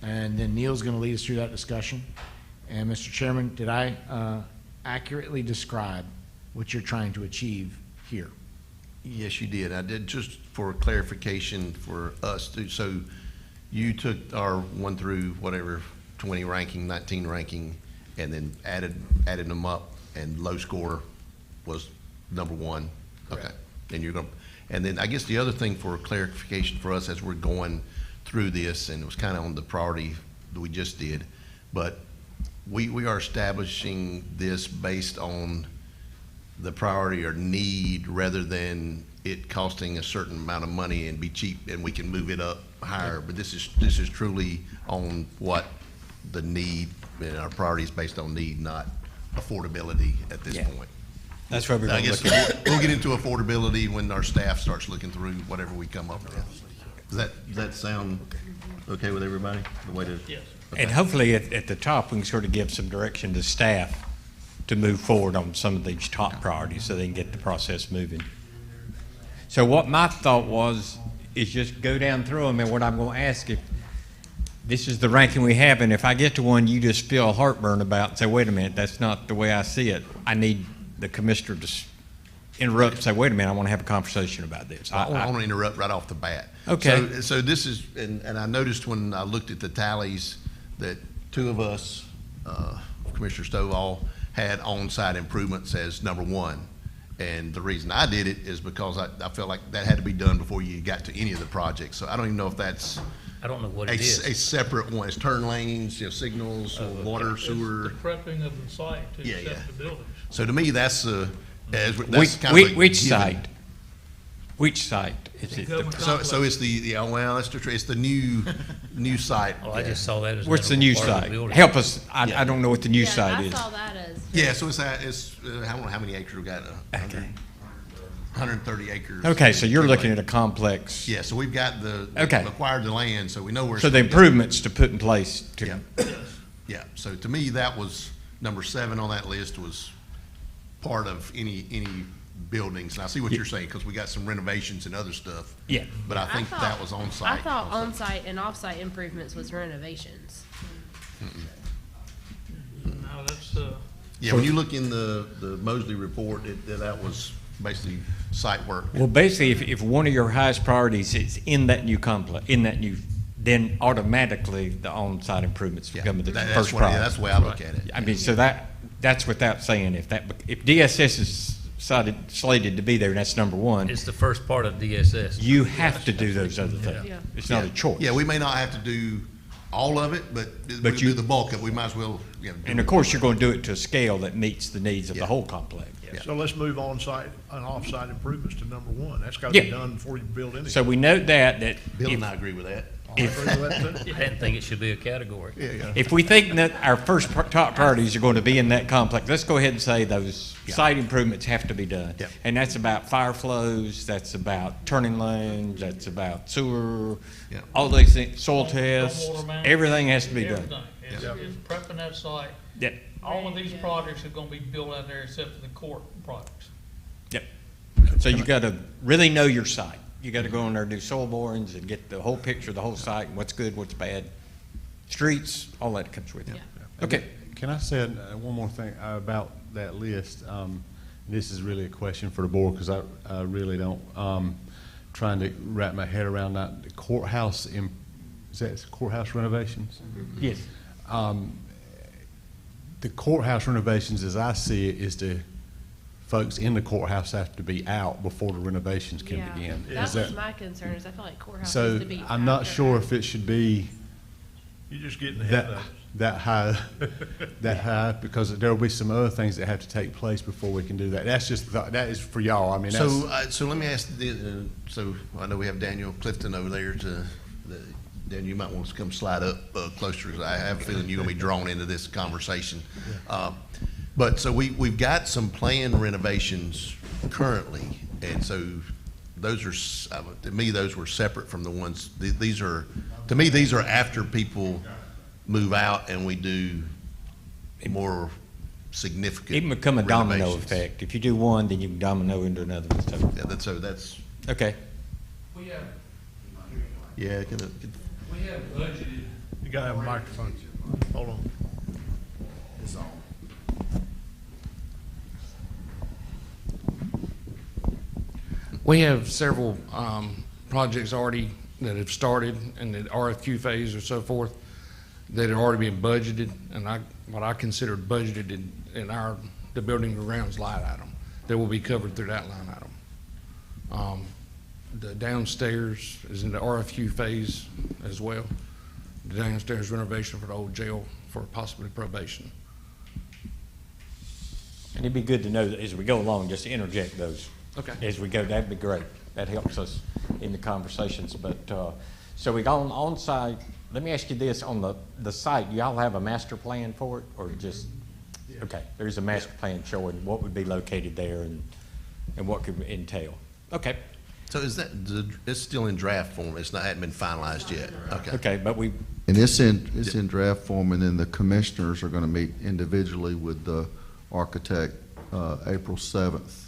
And then Neil's going to lead us through that discussion. And Mr. Chairman, did I accurately describe what you're trying to achieve here? Yes, you did. I did, just for clarification for us too. So you took our 1 through whatever 20 ranking, 19 ranking, and then added them up, and low score was number 1. Okay. And you're going, and then I guess the other thing for clarification for us as we're going through this, and it was kind of on the priority that we just did, but we are establishing this based on the priority or need rather than it costing a certain amount of money and be cheap and we can move it up higher. But this is truly on what the need, and our priority is based on need, not affordability at this point. That's what we're I going to guess look at. we'll get into affordability when our staff starts looking through whatever we come up with. Does that sound okay with everybody? The way to, Yes. okay. And hopefully at the top, we can sort of give some direction to staff to move forward on some of these top priorities so they can get the process moving. So what my thought was is just go down through them, and what I'm going to ask, if this is the ranking we have, and if I get to one you just feel heartburn about and say, wait a minute, that's not the way I see it, I need the commissioner to interrupt and say, wait a minute, I want to have a conversation about this. I want to interrupt right off the bat. Okay. So this is, and I noticed when I looked at the tallies that two of us, Commissioner Stovall, had on-site improvements as number one. And the reason I did it is because I felt like that had to be done before you got to any of the projects. So I don't even know if that's I don't know what it is. a separate one. It's turn lanes, signals, water, sewer. It's the prepping of the site to Yeah, accept yeah. the buildings. So to me, that's that's Which, kind of a which given. site? Which site is it? So it's well, that's true. It's the new site. Oh, I just saw that as. What's the another new part of the site? building. Help us. I Yeah. don't know what the new Yeah, site I is. saw that as. Yeah, so it's I don't know how many acres we got. 130 acres. Okay, so you're looking at a complex. Yeah, so we've got Okay. acquired the land, so we know where. So the improvements to put in place to. Yeah, yeah. So to me, that was number 7 on that list, was part of any buildings. And I see what you're saying, because we got some renovations and other stuff. Yeah. But I think thought- that was on I site. thought on-site and off-site improvements was renovations. No, that's, Yeah, when you look in the Mosley report, that was basically site work. Well, basically, if one of your highest priorities is in that new complex, then automatically the on-site improvements become the That's first what- priority. yeah, that's the way I look at it. I mean, so that's without saying, if DSS is slated to be there, and that's number one, It's the first part of DSS. you have to do those other things. Yeah. It's not a choice. Yeah, we may not have to do all of it, but we'll do the bulk of it. We might as well, do And of course, you're going to do it to a scale that meets the needs of the whole complex. So let's move on-site and off-site improvements to number 1. That's got to be Yeah. done before you build anything. So we note that Bill if, and I agree with that. I agree with that too. I didn't think it should be a category. if we think that our first top priorities are going to be in that complex, let's go ahead and say those site improvements have to be done. Yeah. And that's about fire flows, that's about turning lanes, that's about sewer, Yeah. all these things, soil tests, stormwater management, everything has to be done. everything. It's prepping that site. Yeah. All of these projects are gonna be built out there except for the court projects. Yep. So you got to really know your site. You got to go in there and do soil borings and get the whole picture of the whole site and what's good, what's bad. Streets, all that comes with it. Okay. Can I say one more thing about that list? This is really a question for the board, because I really don't, trying to wrap my head around that. The courthouse, is that courthouse renovations? Yes. The courthouse renovations, as I see it, is the folks in the courthouse have to be out before the renovations can Yeah. begin. That Is was my concern, is I feel like courthouse So needs to be. I'm not after. sure if it should be You're just getting ahead of that high, because there will be some other things that have to take place before we can do that. That's just, that is for y'all. I mean, So, that's, so let me ask, so I know we have Daniel Clifton over there Dan, you might want to come slide up closer, because I have a feeling you're going to be drawn into this conversation. But so we've got some planned renovations currently, and so those are, to me, those were separate from the ones, these are, to me, these are after people move out and we do more significant It can become a domino renovations. effect. If you do one, then you can domino into another one. So, Yeah, that's, okay. We have, yeah, we have budgeted. You got to have a microphone. Hold on. It's on. We have several projects already that have started in the RFQ phase or so forth that have already been budgeted, and what I consider budgeted in the building and grounds line item that will be covered through that line item. The downstairs is in the RFQ phase as well. The downstairs renovation for the old jail for possibly probation. And it'd be good to know that as we go along, just interject those. Okay. As we go, that'd be great. That helps us in the conversations. But, so we go on site. Let me ask you this, on the site, do y'all have a master plan for it, or just, okay, there's a master plan showing what would be located there and what could entail. Okay. so is that, it's still in draft form, it's not, hadn't been finalized yet? Okay. Okay, but we, And it's in draft form, and then the commissioners are going to meet individually with the architect April 7th.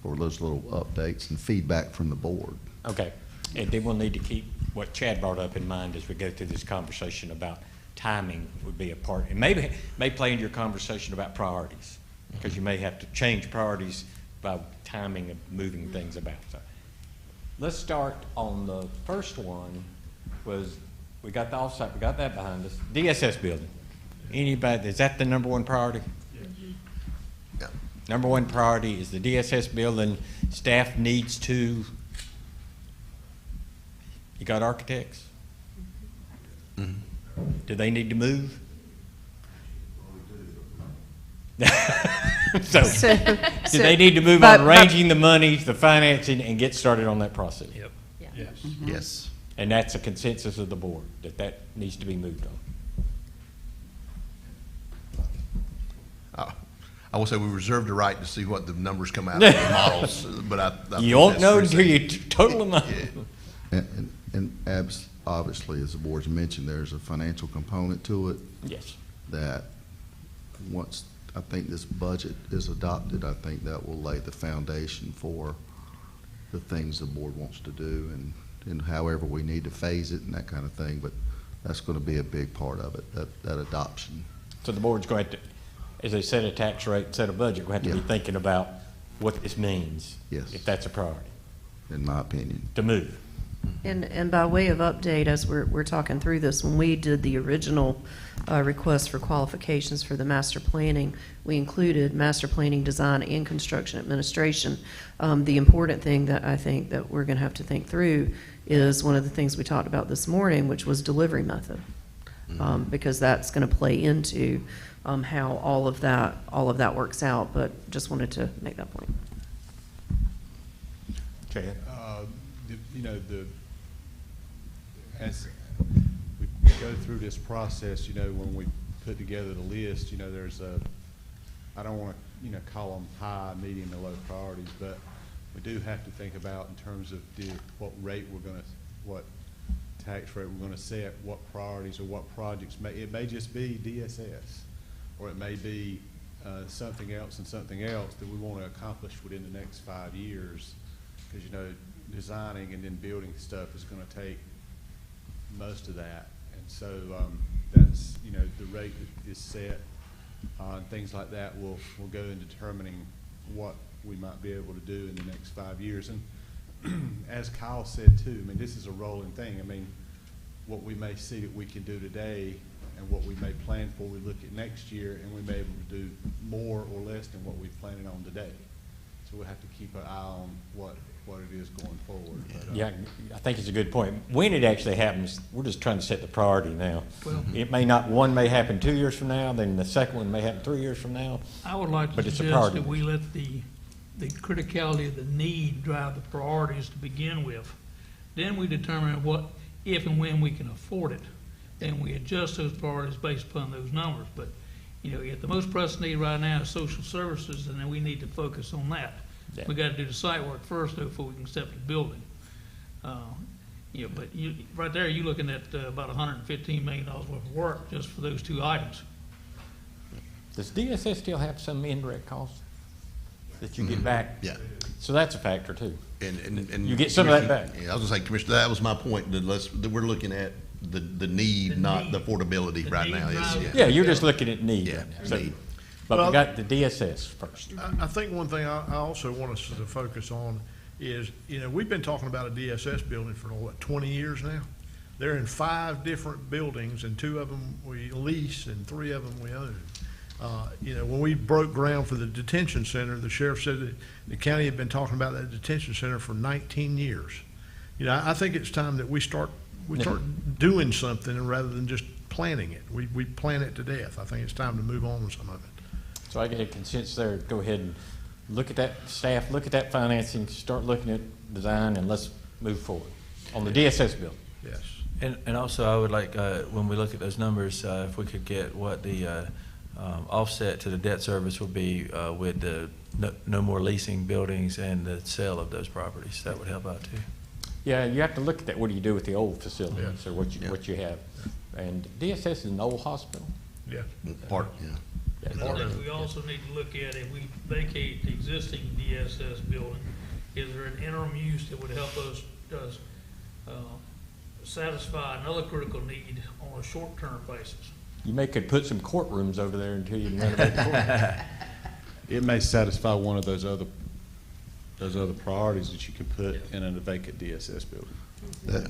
for those little updates and feedback from the board. Okay, and then we'll need to keep what Chad brought up in mind as we go through this conversation about timing would be a part, and maybe may play into your conversation about priorities, because you may have to change priorities by timing of moving things about. So let's start on the first one. Was we got the offsite, we got that behind us. DSS building. Anybody, is that the number one priority? Yeah. Number one priority is the DSS building. Staff needs to. You got architects? Do they need to move? So, do they need to move on arranging the money, the financing, and get started on that process? Yep. Yes. Yes. And that's a consensus of the board, that that needs to be moved on. I will say we reserve the right to see what the numbers come out of the models, but I You won't know until you total them up. And obviously, as the board's mentioned, there's a financial component to it. Yes. That once I think this budget is adopted, I think that will lay the foundation for the things the board wants to do and however we need to phase it and that kind of thing. But that's going to be a big part of it, that adoption. So the board's going to, as they set a tax rate, set a budget, we have to be thinking about what this means. Yes. If that's a priority. In my opinion. To move. And by way of update, as we're talking through this, when we did the original request for qualifications for the master planning, we included master planning, design, and construction administration. The important thing that I think that we're going to have to think through is one of the things we talked about this morning, which was delivery method, because that's going to play into how all of that works out. But just wanted to make that point. Okay. You know, as we go through this process, you know, when we put together the list, you know, there's I don't want to, you know, call them high, medium, and low priorities, but we do have to think about in terms of what rate what tax rate we're going to set, what priorities or what projects it may just be DSS, or it may be something else and something else that we want to accomplish within the next 5 years, because, you know, designing and then building stuff is going to take most of that, and so that's, you know, the rate that is set and things like that will go in determining what we might be able to do in the next 5 years. And as Kyle said too, I mean, this is a rolling thing. I mean, what we may see that we can do today and what we may plan for, we look at next year and we may be able to do more or less than what we're planning on today. So we'll have to keep an eye on what it is going forward. But, Yeah, I think it's a good point. When it actually happens, we're just trying to set the priority now. Well, it may not, one may happen 2 years from now, then the second one may happen 3 years from now. I would like to But it's a suggest priority. that we let the criticality of the need drive the priorities to begin with. Then we determine what, if and when we can afford it. Then we adjust those priorities based upon those numbers. But, you know, if the most pressing need right now is social services, and then we need to focus on that. Yeah. We got to do the site work first, though, before we can accept the building. You know, but right there, you're looking at about $115 million worth of work just for those two items. Does DSS still have some indirect costs that you get back? Yeah. So that's a factor too. And You get some of that back. Yeah, I was going to say, Commissioner, that was my point, that we're looking at the need, not the affordability right now. Yeah, you're just looking at need. Yeah, right now. need. But Well, we got the DSS first. I think one thing I also want us to focus on is, you know, we've been talking about a DSS building for, what, 20 years now? They're in 5 different buildings, and 2 of them we lease and 3 of them we own. You know, when we broke ground for the detention center, the sheriff said that the county had been talking about that detention center for 19 years. You know, I think it's time that we start doing something rather than just planning it. We plan it to death. I think it's time to move on with some of it. So I get a consensus there, go ahead and look at that staff, look at that financing, start looking at design, and let's move forward on the DSS bill. Yes. And also, I would like, when we look at those numbers, if we could get what the offset to the debt service would be with the no more leasing buildings and the sale of those properties, that would help out too. Yeah, you have to look at that. What do you do with the old facilities, or what you have? And DSS is an old hospital. Yeah. Part, yeah. And I think we also need to look at, if we vacate the existing DSS building, is there an interim use that would help us satisfy another critical need on a short-term basis? You could put some courtrooms over there until you can renovate the courtroom. It may satisfy one of those other priorities that you could put in a vacant DSS building.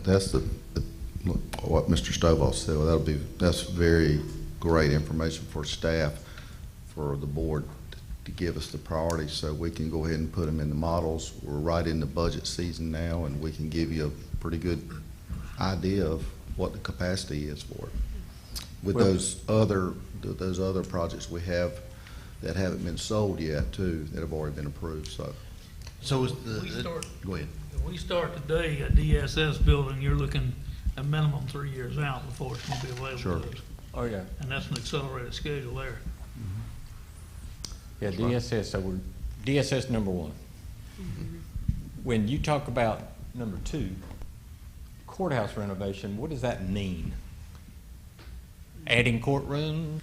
That's what Mr. Stovall said. Well, that's very great information for staff, for the board to give us the priorities, so we can go ahead and put them in the models. We're right in the budget season now, and we can give you a pretty good idea of what the capacity is for it. With those other projects we have that haven't been sold yet too, that have already been approved, so. So is go ahead. If we start today a DSS building, you're looking a minimum 3 years out before it's gonna be available Sure. to us. Oh, yeah. And that's an accelerated schedule there. Yeah, DSS, so we're, DSS number one. When you talk about number two, courthouse renovation, what does that mean? Adding courtrooms?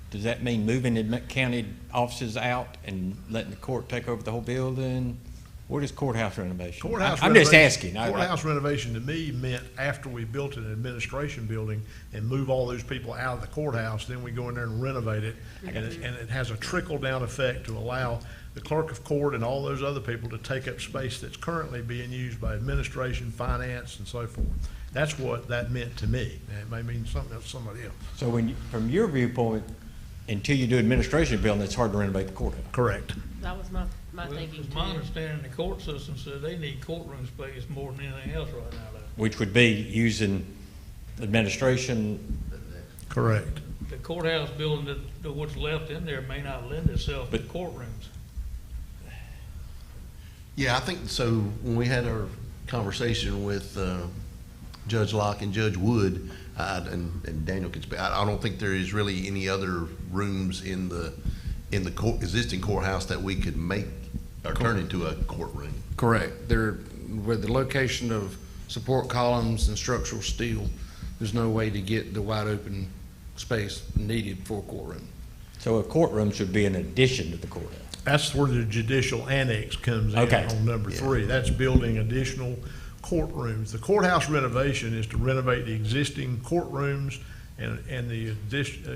Does that mean moving the county offices out and letting the court take over the whole building? What is courthouse renovation? I'm just asking. Courthouse renovation to me meant after we built an administration building and move all those people out of the courthouse, then we go in there and renovate it. And it has a trickle-down effect to allow the clerk of court and all those other people to take up space that's currently being used by administration, finance, and so forth. That's what that meant to me. It may mean something else to somebody else. So from your viewpoint, until you do administration building, it's hard to renovate the courthouse. Correct. That was my thinking It's too. my understanding the court system said they need courtroom space more than anything else right now, though. Which would be using administration. Correct. The courthouse building, what's left in there may not lend itself to courtrooms. Yeah, I think so. When we had our conversation with Judge Locke and Judge Wood, and Daniel can speak, I don't think there is really any other rooms in the existing courthouse that we could make or turn into a courtroom. Correct. There, with the location of support columns and structural steel, there's no way to get the wide open space needed for a courtroom. So a courtroom should be an addition to the courthouse. That's where the judicial annex comes in on number 3. That's building additional courtrooms. The courthouse renovation is to renovate the existing courtrooms and the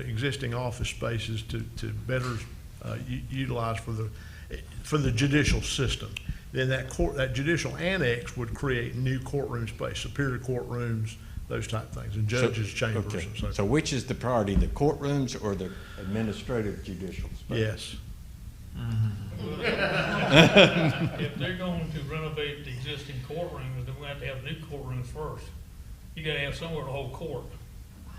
existing office spaces to better utilize for the judicial system. Then that judicial annex would create new courtroom space, superior courtrooms, those type of things, and judges' chambers and so forth. So which is the priority, the courtrooms or the administrative judicial space? Yes. If they're going to renovate the existing courtrooms, then we have to have new courtrooms first. You gotta have somewhere to hold court.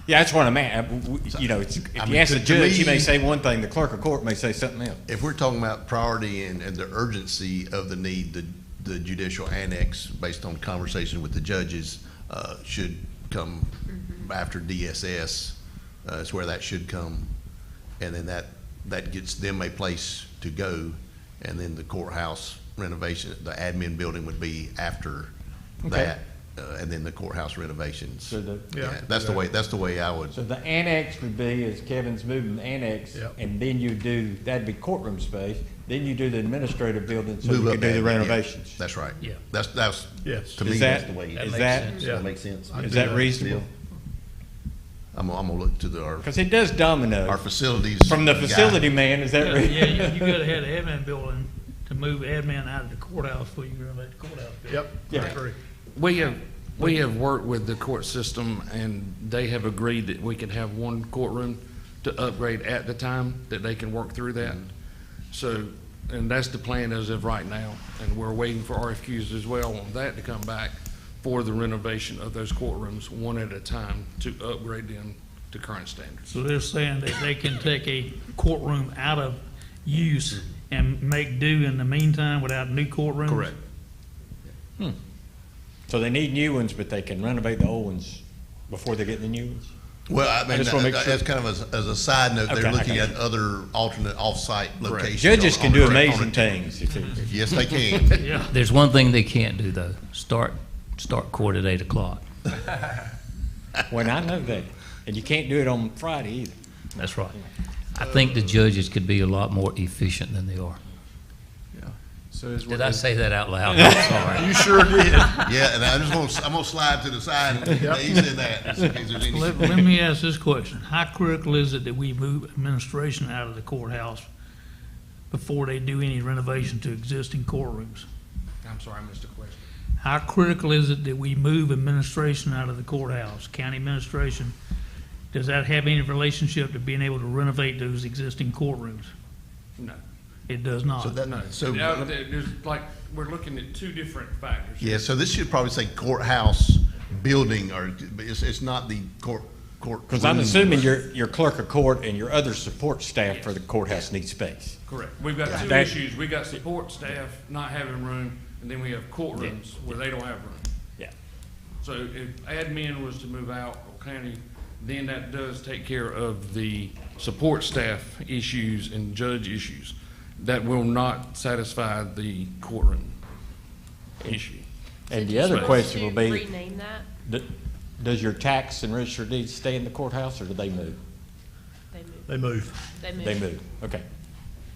Yeah, that's what I'm at. You know, if you ask the judge, he may say one thing, the clerk of court may say something else. If we're talking about priority and the urgency of the need, the judicial annex, based on conversation with the judges, should come after DSS. Is where that should come. And then that gets them a place to go. And then the courthouse renovation, the admin building would be after that. And then the courthouse renovations. So that's the way I would. So the annex would be, as Kevin's moving the annex, and then you do, that'd be courtroom space, then you do the administrative building so you can do the renovations. Yeah, that's right. Yeah. That's yes. To me, that's the way. That makes sense. Is that reasonable? I'm gonna look to because it does domino. Our facilities. From the facility man, is that reasonable? Yeah, you gotta have the admin building to move admin out of the courthouse before you can renovate the courthouse building. Yep, I agree. We have worked with the court system, and they have agreed that we can have one courtroom to upgrade at the time, that they can work through that. So, and that's the plan as of right now, and we're waiting for RFQs as well on that to come back for the renovation of those courtrooms, one at a time, to upgrade them to current standards. So they're saying that they can take a courtroom out of use and make do in the meantime without new courtrooms? Correct. So they need new ones, but they can renovate the old ones before they get the new ones? Well, I mean, just wanna make that's sure. kind of as a side note, Okay, they're I looking got at other alternate off-site locations. Judges can do on amazing a- things. Yes, they can. Yeah. There's one thing they can't do, though, start court at 8 o'clock. Well, I know that. And you can't do it on Friday either. That's right. I think the judges could be a lot more efficient than they are. So Did I say that out loud? I'm sorry. You sure did. Yeah, and I'm gonna slide to the side and he said that, just in case there's any. Let me ask this question. How critical is it that we move administration out of the courthouse before they do any renovation to existing courtrooms? I'm sorry, I missed the question. How critical is it that we move administration out of the courthouse, county administration? Does that have any relationship to being able to renovate those existing courtrooms? No. It does not. So that, No. so, Now, there's like, we're looking at two different factors. yeah, so this should probably say courthouse building, or it's not the court. Because I'm assuming your clerk of court and your other support staff for the courthouse need space. Correct. We've got two That- issues. We got support staff not having room, and then we have courtrooms where they don't have room. Yeah. So if admin was to move out or county, then that does take care of the support staff issues and judge issues. That will not satisfy the courtroom issue. And the So other do you question want will to be, rename that? does your tax and registered deeds stay in the courthouse, or do they move? They move. They move, okay.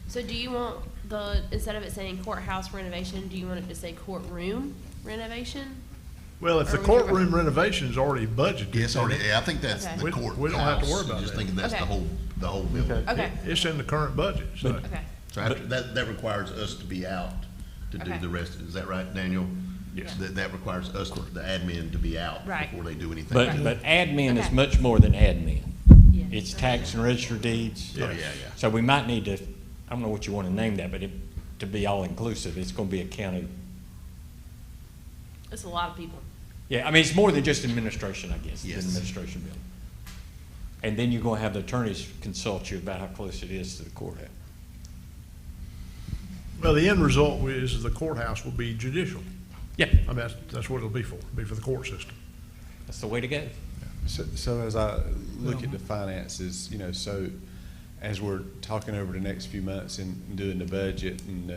So do you want instead of it saying courthouse renovation, do you want it to say courtroom renovation? Well, if the Or would you courtroom renovation is already budgeted. Yes, already, yeah, I think that's Okay. the court. We don't have to worry about Just that. thinking that's Okay. the whole building. Okay. It's in the current budget, so. Okay. So after, that requires us to be out to do Okay. the rest, is that right, Daniel? Yes. That requires us, the admin, to be out Right. before they do anything. But admin is Okay. much more than admin. Yeah. It's tax and registered deeds. Oh, yeah. So we might need to, I don't know what you want to name that, but to be all-inclusive, it's going to be a county. It's a lot of people. Yeah, I mean, it's more than just administration, I guess, Yes. the administration building. And then you're going to have the attorneys consult you about how close it is to the courthouse. Well, the end result is the courthouse will be judicial. Yeah. I mean, that's what it'll be for the court system. That's the way to go. So as I look at the finances, so as we're talking over the next few months and doing the budget, and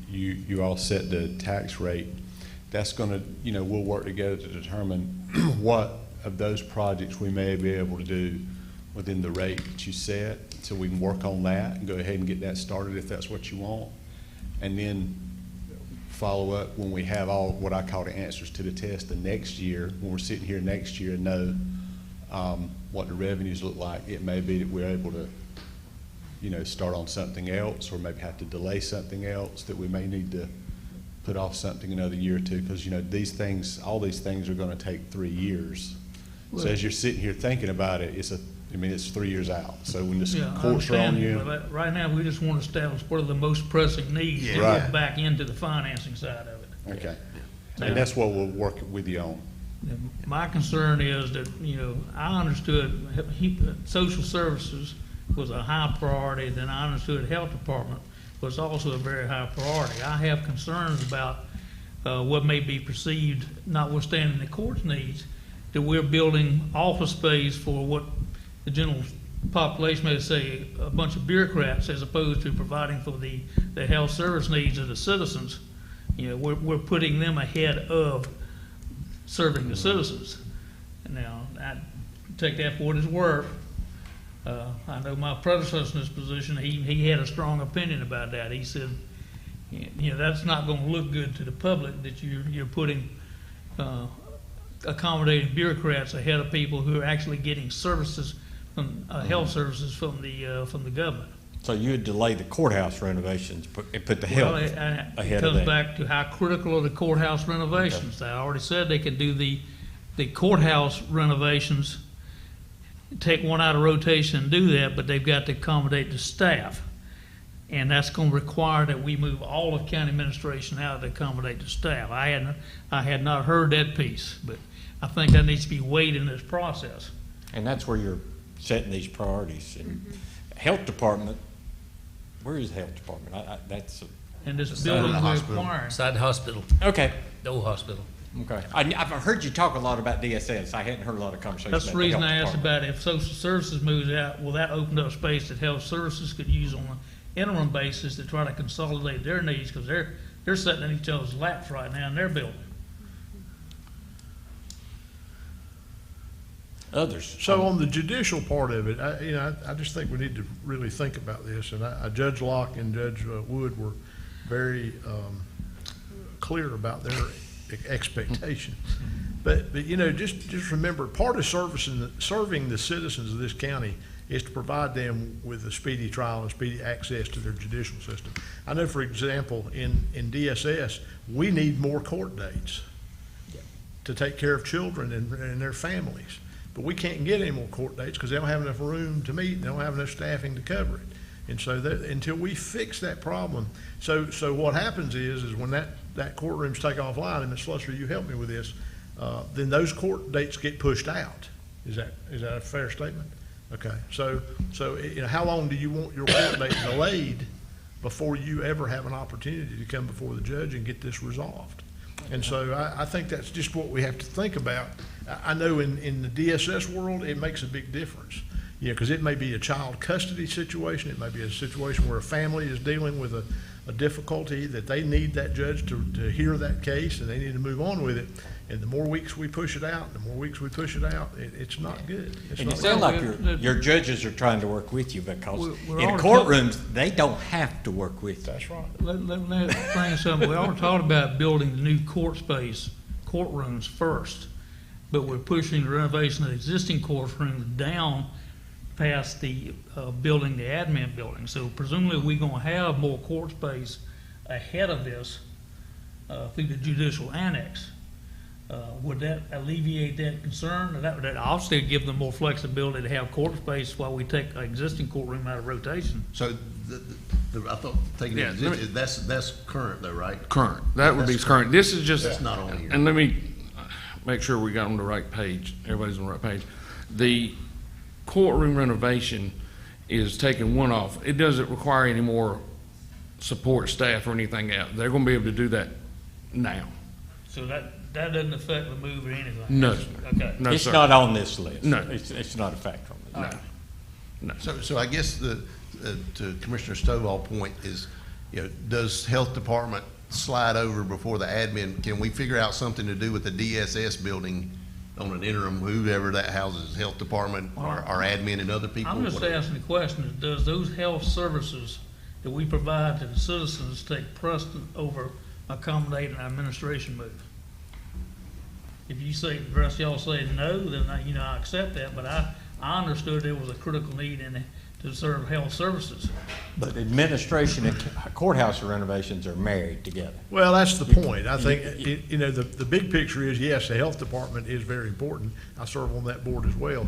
you all set the tax rate, that's gonna, we'll work together to determine what of those projects we may be able to do within the rate that you set, so we can work on that and go ahead and get that started if that's what you want. And then follow up when we have all what I call the answers to the test the next year, when we're sitting here next year and know what the revenues look like. It may be that we're able to, start on something else, or maybe have to delay something else, that we may need to put off something another year or two, because, all these things are gonna take 3 years. So as you're sitting here thinking about it, it's 3 years out. So when the Yeah, I courts are on understand, you. but right now, we just want to establish what are the most pressing needs and Right. get back into the financing side of it. Okay. And that's what we'll work with you on. My concern is that, I understood social services was a high priority, then I understood health department was also a very high priority. I have concerns about what may be perceived, notwithstanding the court's needs, that we're building office space for what the general population may say, a bunch of bureaucrats, as opposed to providing for the health service needs of the citizens. We're putting them ahead of serving the citizens. Now, I take that for what it's worth. I know my predecessor in this position, he had a strong opinion about that. He said, that's not going to look good to the public, that you're putting accommodating bureaucrats ahead of people who are actually getting services from health services from the government. So you would delay the courthouse renovations and put the health Well, ahead of it comes that. back to how critical are the courthouse renovations. I already said they can do the courthouse renovations, take one out of rotation and do that, but they've got to accommodate the staff. And that's going to require that we move all of county administration out to accommodate the staff. I had not heard that piece, but I think that needs to be weighed in this process. And that's where you're setting these priorities. And health department, where is the health department? That's. And this building we're acquiring. Beside the hospital, Okay. the old hospital. Okay. I've heard you talk a lot about DSS. I hadn't heard a lot of conversations That's about the reason health I asked department. about if social services moves out, will that open up space that health services could use on an interim basis to try to consolidate their needs, because they're sitting in each other's laps right now in their building. others. So on the judicial part of it, I just think we need to really think about this. And Judge Locke and Judge Wood were very clear about their expectations. But just remember, part of serving the citizens of this county is to provide them with a speedy trial and speedy access to their judicial system. I know, for example, in DSS, we need more court dates to take care of children and their families. But we can't get any more court dates because they don't have enough room to meet, and they don't have enough staffing to cover it. And so until we fix that problem, so what happens is when that courtroom's taken offline, and Ms. Slusser, you help me with this, then those court dates get pushed out. Is that a fair statement? Okay, so how long do you want your court date delayed before you ever have an opportunity to come before the judge and get this resolved? And so I think that's just what we have to think about. I know in the DSS world, it makes a big difference. Because it may be a child custody situation, it may be a situation where a family is dealing with a difficulty that they need that judge to hear that case, and they need to move on with it. And the more weeks we push it out, it's not good. And you sound like your judges are trying to work with you, because in courtrooms, they don't have to work with you. That's right. Let me explain something. We all talked about building the new court space, courtrooms first, but we're pushing the renovation of the existing courtrooms down past the building, the admin building. So presumably we're going to have more court space ahead of this through the judicial annex. Would that alleviate that concern? That I'll still give them more flexibility to have court space while we take an existing courtroom out of rotation. So I thought that's current though, right? Current. That would be current. This is just. That's not on here. And let me make sure we got on the right page. Everybody's on the right page. The courtroom renovation is taking one off. It doesn't require any more support staff or anything else. They're going to be able to do that now. So that doesn't affect the move or anything? No. Okay. No, It's sir. not on this list. No. It's not a factor on the list. No. So I guess to Commissioner Stovall's point is, does health department slide over before the admin? Can we figure out something to do with the DSS building on an interim, whoever that houses, health department, our admin and other people? I'm just whatever. asking the question, does those health services that we provide to the citizens take precedent over accommodating an administration move? If you say, the rest of y'all say no, then I accept that, but I understood there was a critical need to serve health services. But administration and courthouse renovations are married together. Well, that's the point. I think, the big picture is, yes, the health department is very important. I serve on that board as well.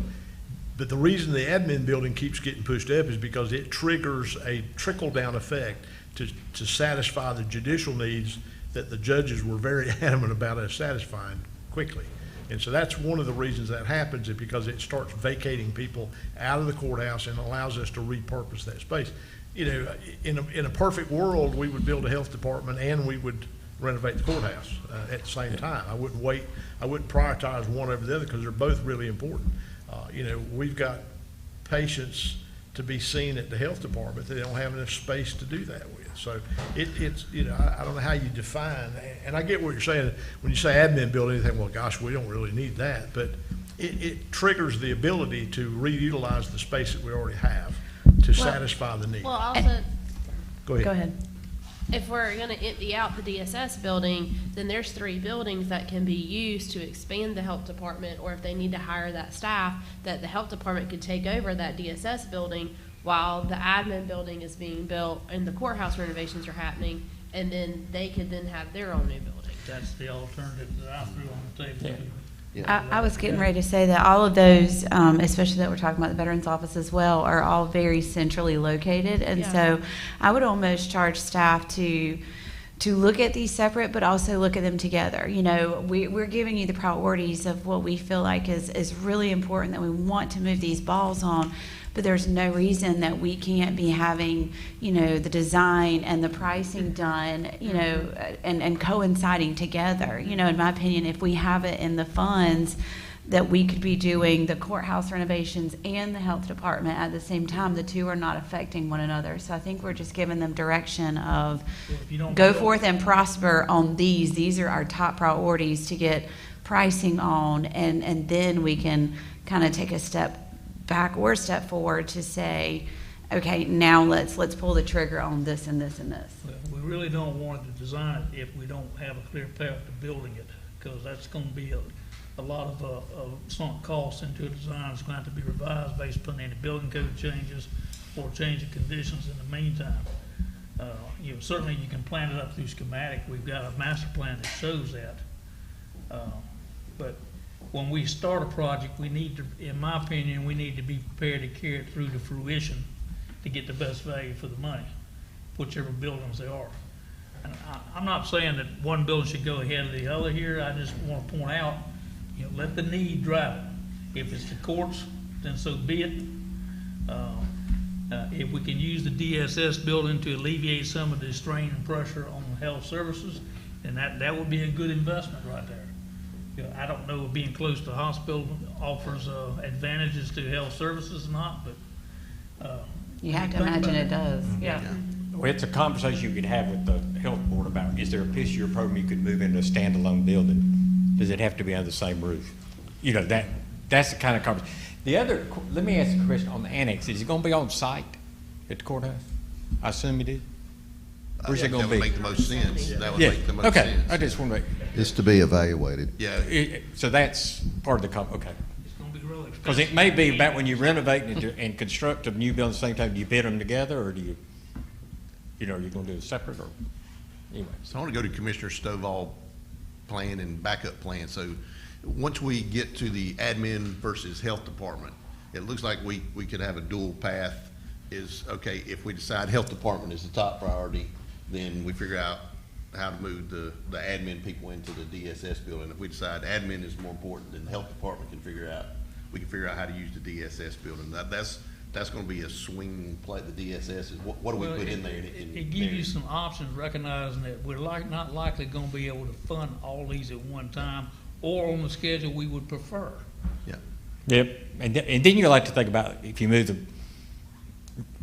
But the reason the admin building keeps getting pushed up is because it triggers a trickle-down effect to satisfy the judicial needs that the judges were very adamant about us satisfying quickly. And so that's one of the reasons that happens, is because it starts vacating people out of the courthouse and allows us to repurpose that space. In a perfect world, we would build a health department and we would renovate the courthouse at the same time. I wouldn't prioritize one over the other, because they're both really important. We've got patients to be seen at the health department that they don't have enough space to do that with. So it's I don't know how you define, and I get what you're saying. When you say admin building, you think, well, gosh, we don't really need that. But it triggers the ability to reutilize the space that we already have to satisfy the need. Well, also, Go ahead. Go ahead. if we're gonna empty out the DSS building, then there's 3 buildings that can be used to expand the health department, or if they need to hire that staff, that the health department could take over that DSS building while the admin building is being built and the courthouse renovations are happening, and then they could then have their own new building. That's the alternative that I threw on the table. I was getting ready to say that all of those, especially that we're talking about the Veterans Office as well, are all very centrally located. And so I would almost charge staff to look at these separate, but also look at them together. We're giving you the priorities of what we feel like is really important, that we want to move these balls on. But there's no reason that we can't be having, the design and the pricing done, and coinciding together. In my opinion, if we have it in the funds, that we could be doing the courthouse renovations and the health department at the same time. The two are not affecting one another. So I think we're just giving them direction of go forth and prosper on these. These are our top priorities to get pricing on, and then we can kind of take a step back or a step forward to say, okay, now let's pull the trigger on this and this and this. Well, we really don't want to design it if we don't have a clear path to building it, because that's gonna be a lot of sunk costs into a design. It's going to have to be revised based upon any building code changes or change of conditions in the meantime. Certainly you can plan it up through schematic. We've got a master plan that shows that. But when we start a project, we need to, in my opinion, we need to be prepared to carry it through to fruition to get the best value for the money, whichever buildings they are. And I'm not saying that one building should go ahead of the other here. I just want to point out, let the need drive it. If it's the courts, then so be it. If we can use the DSS building to alleviate some of the strain and pressure on health services, then that would be a good investment right there. I don't know if being close to the hospital offers advantages to health services or not, but You have to imagine it does, yeah. Well, it's a conversation you could have with the health board about, is there a piece of your program you could move into a standalone building? Does it have to be under the same roof? That's the kind of conversation. The other, let me ask a question on the annex. Is it gonna be on site at the courthouse? I assume it is. Where's it gonna be? That would make the most sense. That would make the most sense. Okay, I just want to make. It's to be evaluated. Yeah. So that's part of the, okay. it's going to be really expensive. Because it may be about when you renovate and construct a new building at the same time, do you bid them together, or do you, you're gonna do it separate, or, anyway. So I want to go to Commissioner Stovall plan and backup plan. So once we get to the admin versus health department, it looks like we could have a dual path. Is, okay, if we decide health department is the top priority, then we figure out how to move the admin people into the DSS building. If we decide admin is more important, then the health department we can figure out how to use the DSS building. That's going to be a swing play. The DSS is what do we put in there? It gives you some options, recognizing that we're not likely going to be able to fund all these at one time or on the schedule we would prefer. Yeah. Yep, and then you like to think about, if you move the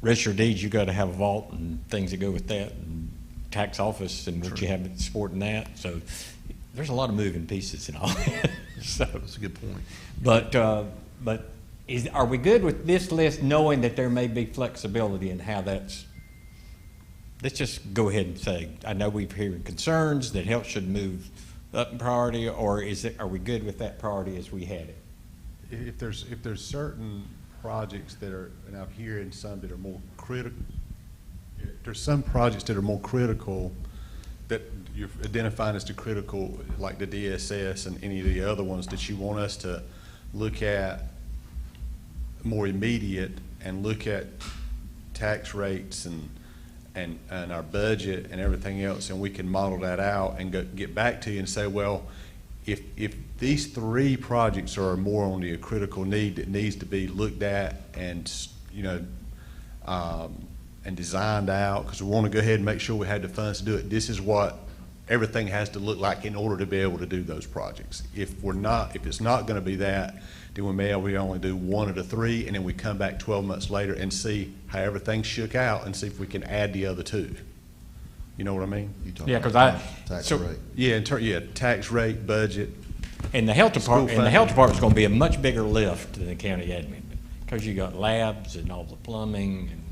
register of deeds, you got to have a vault and things that go with that, and tax office and what you have supporting that. So there's a lot of moving pieces in all that. So that's a good point. But are we good with this list, knowing that there may be flexibility in how that's? Let's just go ahead and say, I know we've heard concerns that health should move up in priority, or are we good with that priority as we had it? If there's certain projects that are, and I'm hearing some that are more critical, there's some projects that are more critical that you're identifying as the critical, like the DSS and any of the other ones that you want us to look at more immediate and look at tax rates and our budget and everything else, and we can model that out and get back to you and say, well, if these three projects are more on the critical need that needs to be looked at and and designed out, because we want to go ahead and make sure we have the funds to do it, this is what everything has to look like in order to be able to do those projects. If it's not going to be that, then we only do one of the three, and then we come back 12 months later and see how everything shook out and see if we can add the other two. You know what I mean? Yeah, because tax rate. Yeah, tax rate, budget. And the health department's going to be a much bigger lift than the county admin, because you got labs and all the plumbing and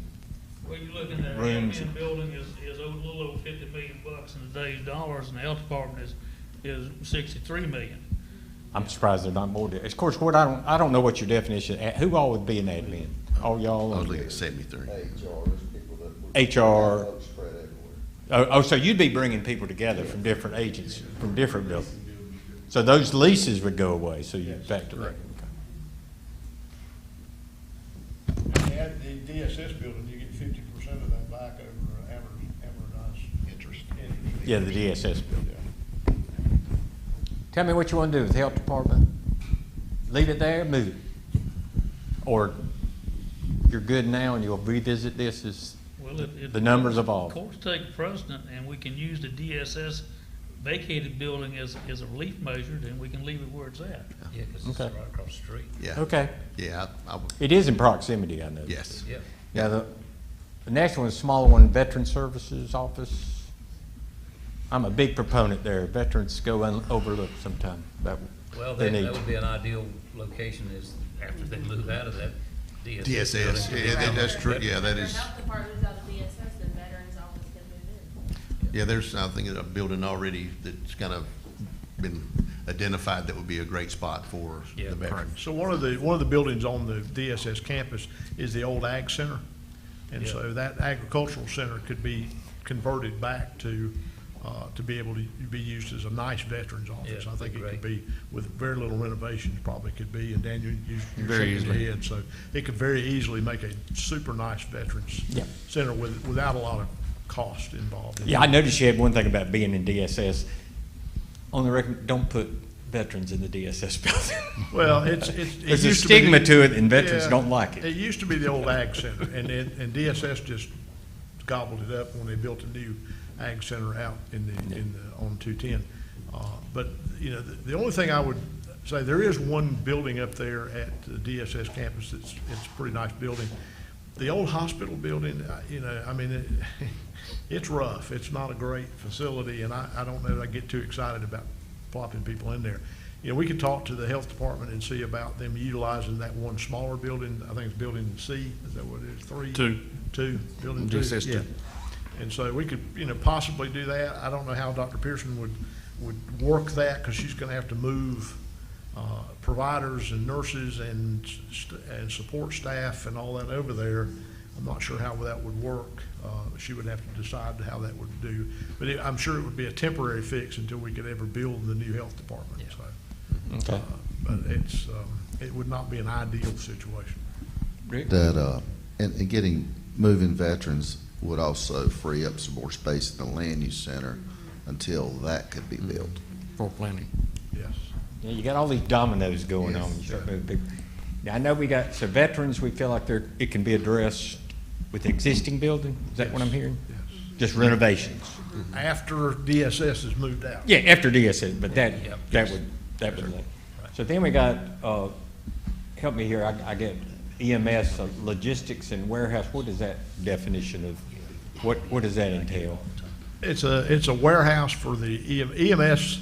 well, you're looking at rooms. admin building is a little over $50 million in today's dollars, and the health department is $63 million. I'm surprised they're not more. Of course, I don't know what your definition. Who all would be an admin? All y'all. I was looking at 73. HR. Oh, so you'd be bringing people together from different agents, from different buildings. So those leases would go away, so you factor that. At the DSS building, you get 50% of that back over amortized interest. Yeah, the DSS building. Tell me what you want to do with the health department. Leave it there, move it. Or you're good now and you'll revisit this as the numbers evolve. Courts take precedent, and we can use the DSS vacated building as a relief measure, then we can leave it where it's at. Yeah, because it's right across the street. Yeah. Okay. Yeah. It is in proximity, I know. Yes. Yeah. Yeah, the next one is a smaller one, Veteran Services Office. I'm a big proponent there. Veterans go overlooked sometimes. Well, they that need. would be an ideal location is after they move out of that DSS. DSS, building. yeah, that's true, yeah, that is, Health department's out of DSS, then veterans always can move in. yeah, there's, I think, a building already that's kind of been identified that would be a great spot for Yeah, the veterans. So one of the buildings on the DSS campus is the old Ag Center. And Yeah. so that agricultural center could be converted back to be able to be used as a nice veterans office. Yeah, I think it great. could be, with very little renovations, probably could be, and Daniel, you're Very shaking your easily. head. So it could very easily make a super nice veterans Yeah. center without a lot of cost involved. Yeah, I noticed you had one thing about being in DSS. On the record, don't put veterans in the DSS building. Well, it There's a used to be- stigma to it, and veterans Yeah, don't like it. It used to be the old Ag Center, and DSS just gobbled it up when they built a new Ag Center out on 210. But, you know, the only thing I would say, there is one building up there at the DSS campus it's a pretty nice building. The old hospital building, you know, I mean, it's rough. It's not a great facility, and I don't know that I get too excited about plopping people in there. You know, we could talk to the health department and see about them utilizing that one smaller building. I think it's building C, is that what it is, 3? Two, building 2, DSS 2. yeah. And so we could, you know, possibly do that. I don't know how Dr. Pearson would work that, because she's gonna have to move providers and nurses and support staff and all that over there. I'm not sure how that would work. She would have to decide how that would do. But I'm sure it would be a temporary fix until we could ever build the new health department, so. Okay. But it would not be an ideal situation. That, and getting, moving veterans would also free up some more space in the land use center until that could be built. For planning. Yes. Yeah, you got all these dominoes going Yes, on. You sure. start moving people. Now, I know we got, so veterans, we feel like it can be addressed with the existing building? Is that what I'm hearing? Yes. Just renovations? After DSS has moved out. Yeah, after DSS, but that Yes. would. So then we got, help me here, I get EMS, logistics and warehouse. What is that definition of, what does that entail? It's a warehouse for the EMS.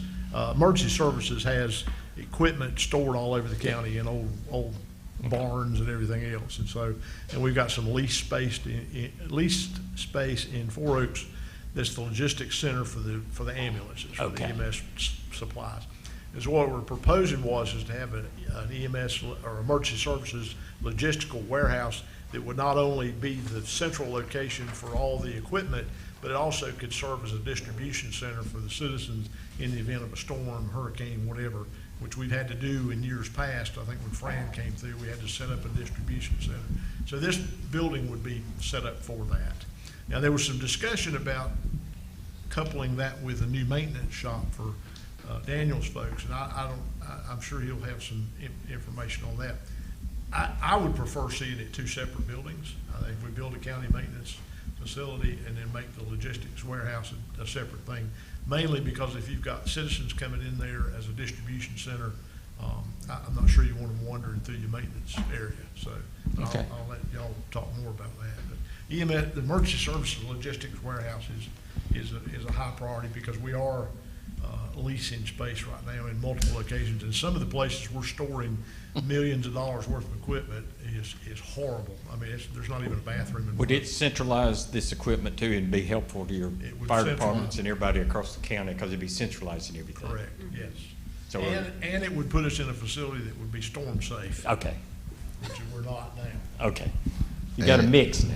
Emergency Services has equipment stored all over the county in old barns and everything else. And we've got some leased space in Four Oaks. That's the logistics center for the ambulances, for the EMS supplies. And so what we're proposing is to have an EMS or emergency services logistical warehouse that would not only be the central location for all the equipment, but it also could serve as a distribution center for the citizens in the event of a storm, hurricane, whatever, which we've had to do in years past. I think when Fran came through, we had to set up a distribution center. So this building would be set up for that. Now, there was some discussion about coupling that with a new maintenance shop for Daniel's folks, and I'm sure he'll have some information on that. I would prefer seeing it two separate buildings. I think if we build a county maintenance facility and then make the logistics warehouse a separate thing, mainly because if you've got citizens coming in there as a distribution center, I'm not sure you want them wandering through your maintenance area. So Okay. I'll let y'all talk more about that. But EMS, the emergency services logistics warehouse is a high priority, because we are leasing space right now in multiple occasions, and some of the places we're storing millions of dollars worth of equipment is horrible. I mean, there's not even a bathroom in. Would it centralize this equipment too and be helpful to your would fire centralize. departments and everybody across the county, because it'd be centralizing everything? Correct, yes. So And it would put us in a facility that would be storm safe. Okay, Which we're not now. okay. You got a mix now.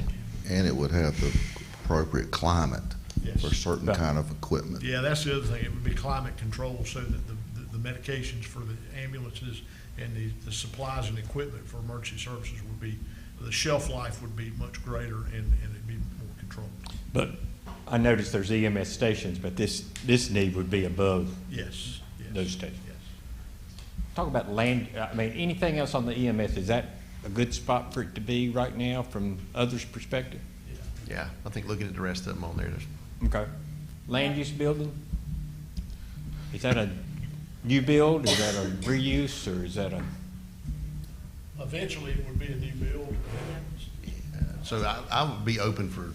And it would have the appropriate climate Yes. for certain kind of equipment. Yeah, that's the other thing. It would be climate control, so that the medications for the ambulances and the supplies and equipment for emergency services would be, the shelf life would be much greater, and it'd be more controlled. But I noticed there's EMS stations, but this need would be above Yes. those stations. Yes. Talk about land, I mean, anything else on the EMS, is that a good spot for it to be right now from others' perspective? Yeah, I think looking at the rest of them on there, there's Okay. Land use building? Is that a new build, is that a reuse, or is that a? Eventually, it would be a new build. So I would be open for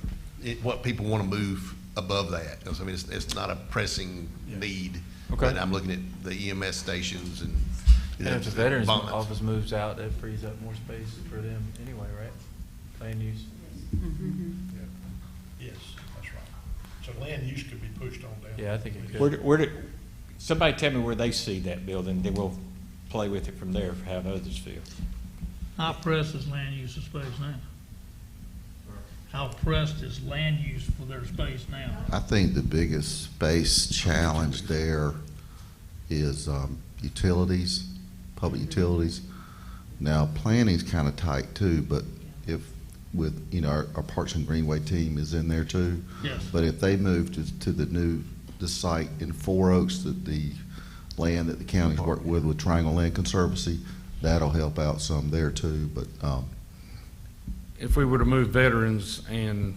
what people want to move above that. 'Cause, I mean, it's not a pressing need. Okay. But I'm looking at the EMS stations and And if the veterans bonds. office moves out, that frees up more space for them anyway, right? Land use. Yes, that's right. So land use could be pushed on down. Yeah, I think it could. Somebody tell me where they see that building, then we'll play with it from there, for how others feel. How pressed is land use of space now? How pressed is land use for their space now? I think the biggest space challenge there is utilities, public utilities. Now, planning's kind of tight too, but if with, you know, our Parks and Greenway team is in there too. Yes. But if they move to the site in Four Oaks, the land that the county's worked with Triangle Land Conservancy, that'll help out some there too, but, If we were to move veterans and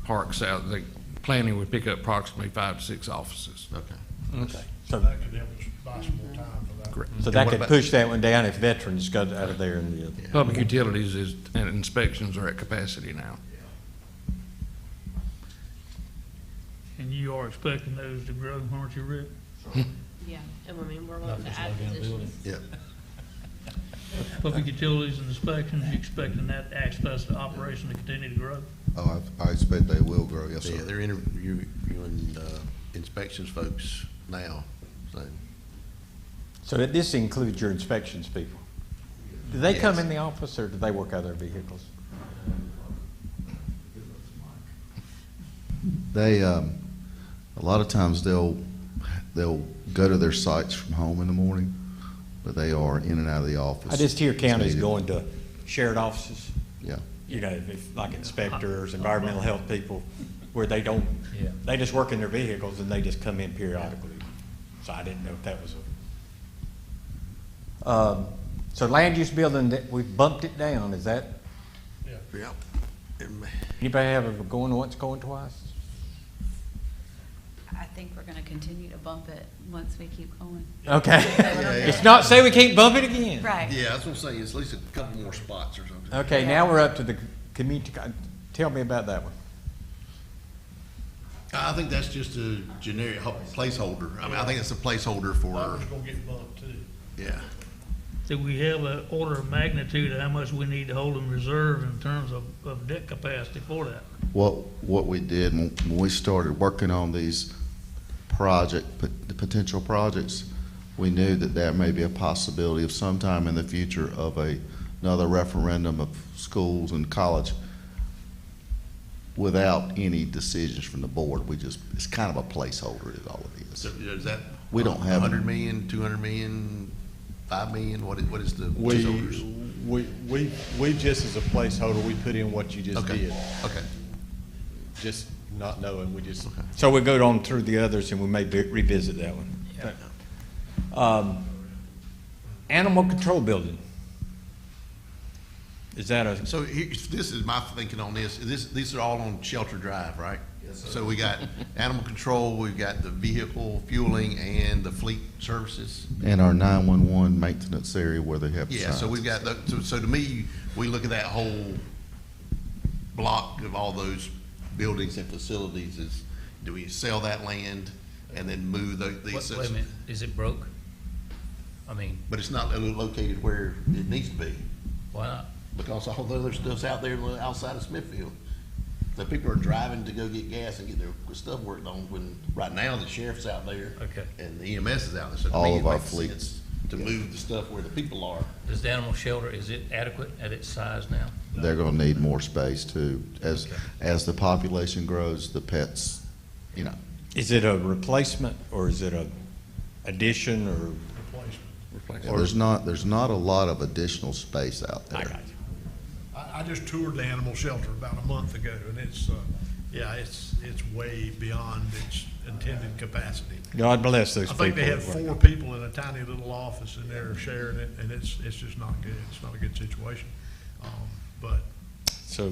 parks out, the planning would pick up approximately 5 to 6 offices. Okay. Okay. So, That could help us buy some more time for that. Correct. so that could push that one down if veterans got out of there and the other. Public utilities and inspections are at capacity now. And you are expecting those to grow, aren't you, Rick? Yeah, and I mean, we're willing to add positions. Yeah. Public utilities and inspections, you expecting that access to operation to continue to grow? oh, I expect they will grow, yes, Yeah, sir. they're interviewing inspections folks now, so. So this includes your inspections people? Do they come in the office, or do they work out of their vehicles? They, a lot of times they'll go to their sites from home in the morning, but they are in and out of the office. I just hear counties Needed. going to shared offices. Yeah. You know, if, like inspectors, environmental health people, where they don't, they just work in their vehicles and they just come in periodically. So I didn't know if that was a. So land use building, that we bumped it down, is that, Yep. anybody have a going once, going twice? I think we're gonna continue to bump it once we keep going. Okay. Yeah. It's not, say we can't bump it again. Right. Yeah, I was gonna say, it's at least a couple more spots or something. Okay, now we're up to the community, tell me about that one. I think that's just a generic placeholder. I mean, I think it's a placeholder That for, was gonna get bumped too. yeah. Do we have an order of magnitude of how much we need to hold in reserve in terms of debt capacity for that? What we did when we started working on these the potential projects, we knew that there may be a possibility of sometime in the future of another referendum of schools and college without any decisions from the board. It's kind of a placeholder is all it is. So is that? We don't have- 100 million, 200 million, 5 million? What is the placeholders? We just as a placeholder, we put in what you just Okay. did. Okay. Just not knowing, we just. So we go on through the others and we may revisit that one. Animal control building. Is that a, So this is my thinking on this. These are all on Shelter Drive, right? Yes, sir. So we got animal control, we've got the vehicle fueling and the fleet services. And our 911 maintenance area where they have the Yeah, so signs. we've got, so to me, we look at that whole block of all those buildings and facilities is, do we sell that land and then move these? Wait a minute, is it broke? I mean, But it's not located where it needs to be, why not? because all the other stuff's out there outside of Smithfield. So people are driving to go get gas and get their stuff worked on, when right now the sheriff's out there. Okay. And the EMS is out there, so to All me, it of our makes fleet. sense to move the stuff where the people are. Does the animal shelter, is it adequate at its size now? They're gonna need more space too. Okay. As the population grows, the pets, you know. is it a replacement or is it a addition or? Yeah, there's not a lot of additional space out there. I got you. I just toured the animal shelter about a month ago, and it's way beyond its intended capacity. God bless those I people. think they have 4 people in a tiny little office, and they're sharing it, and it's just not good. It's not a good situation. But So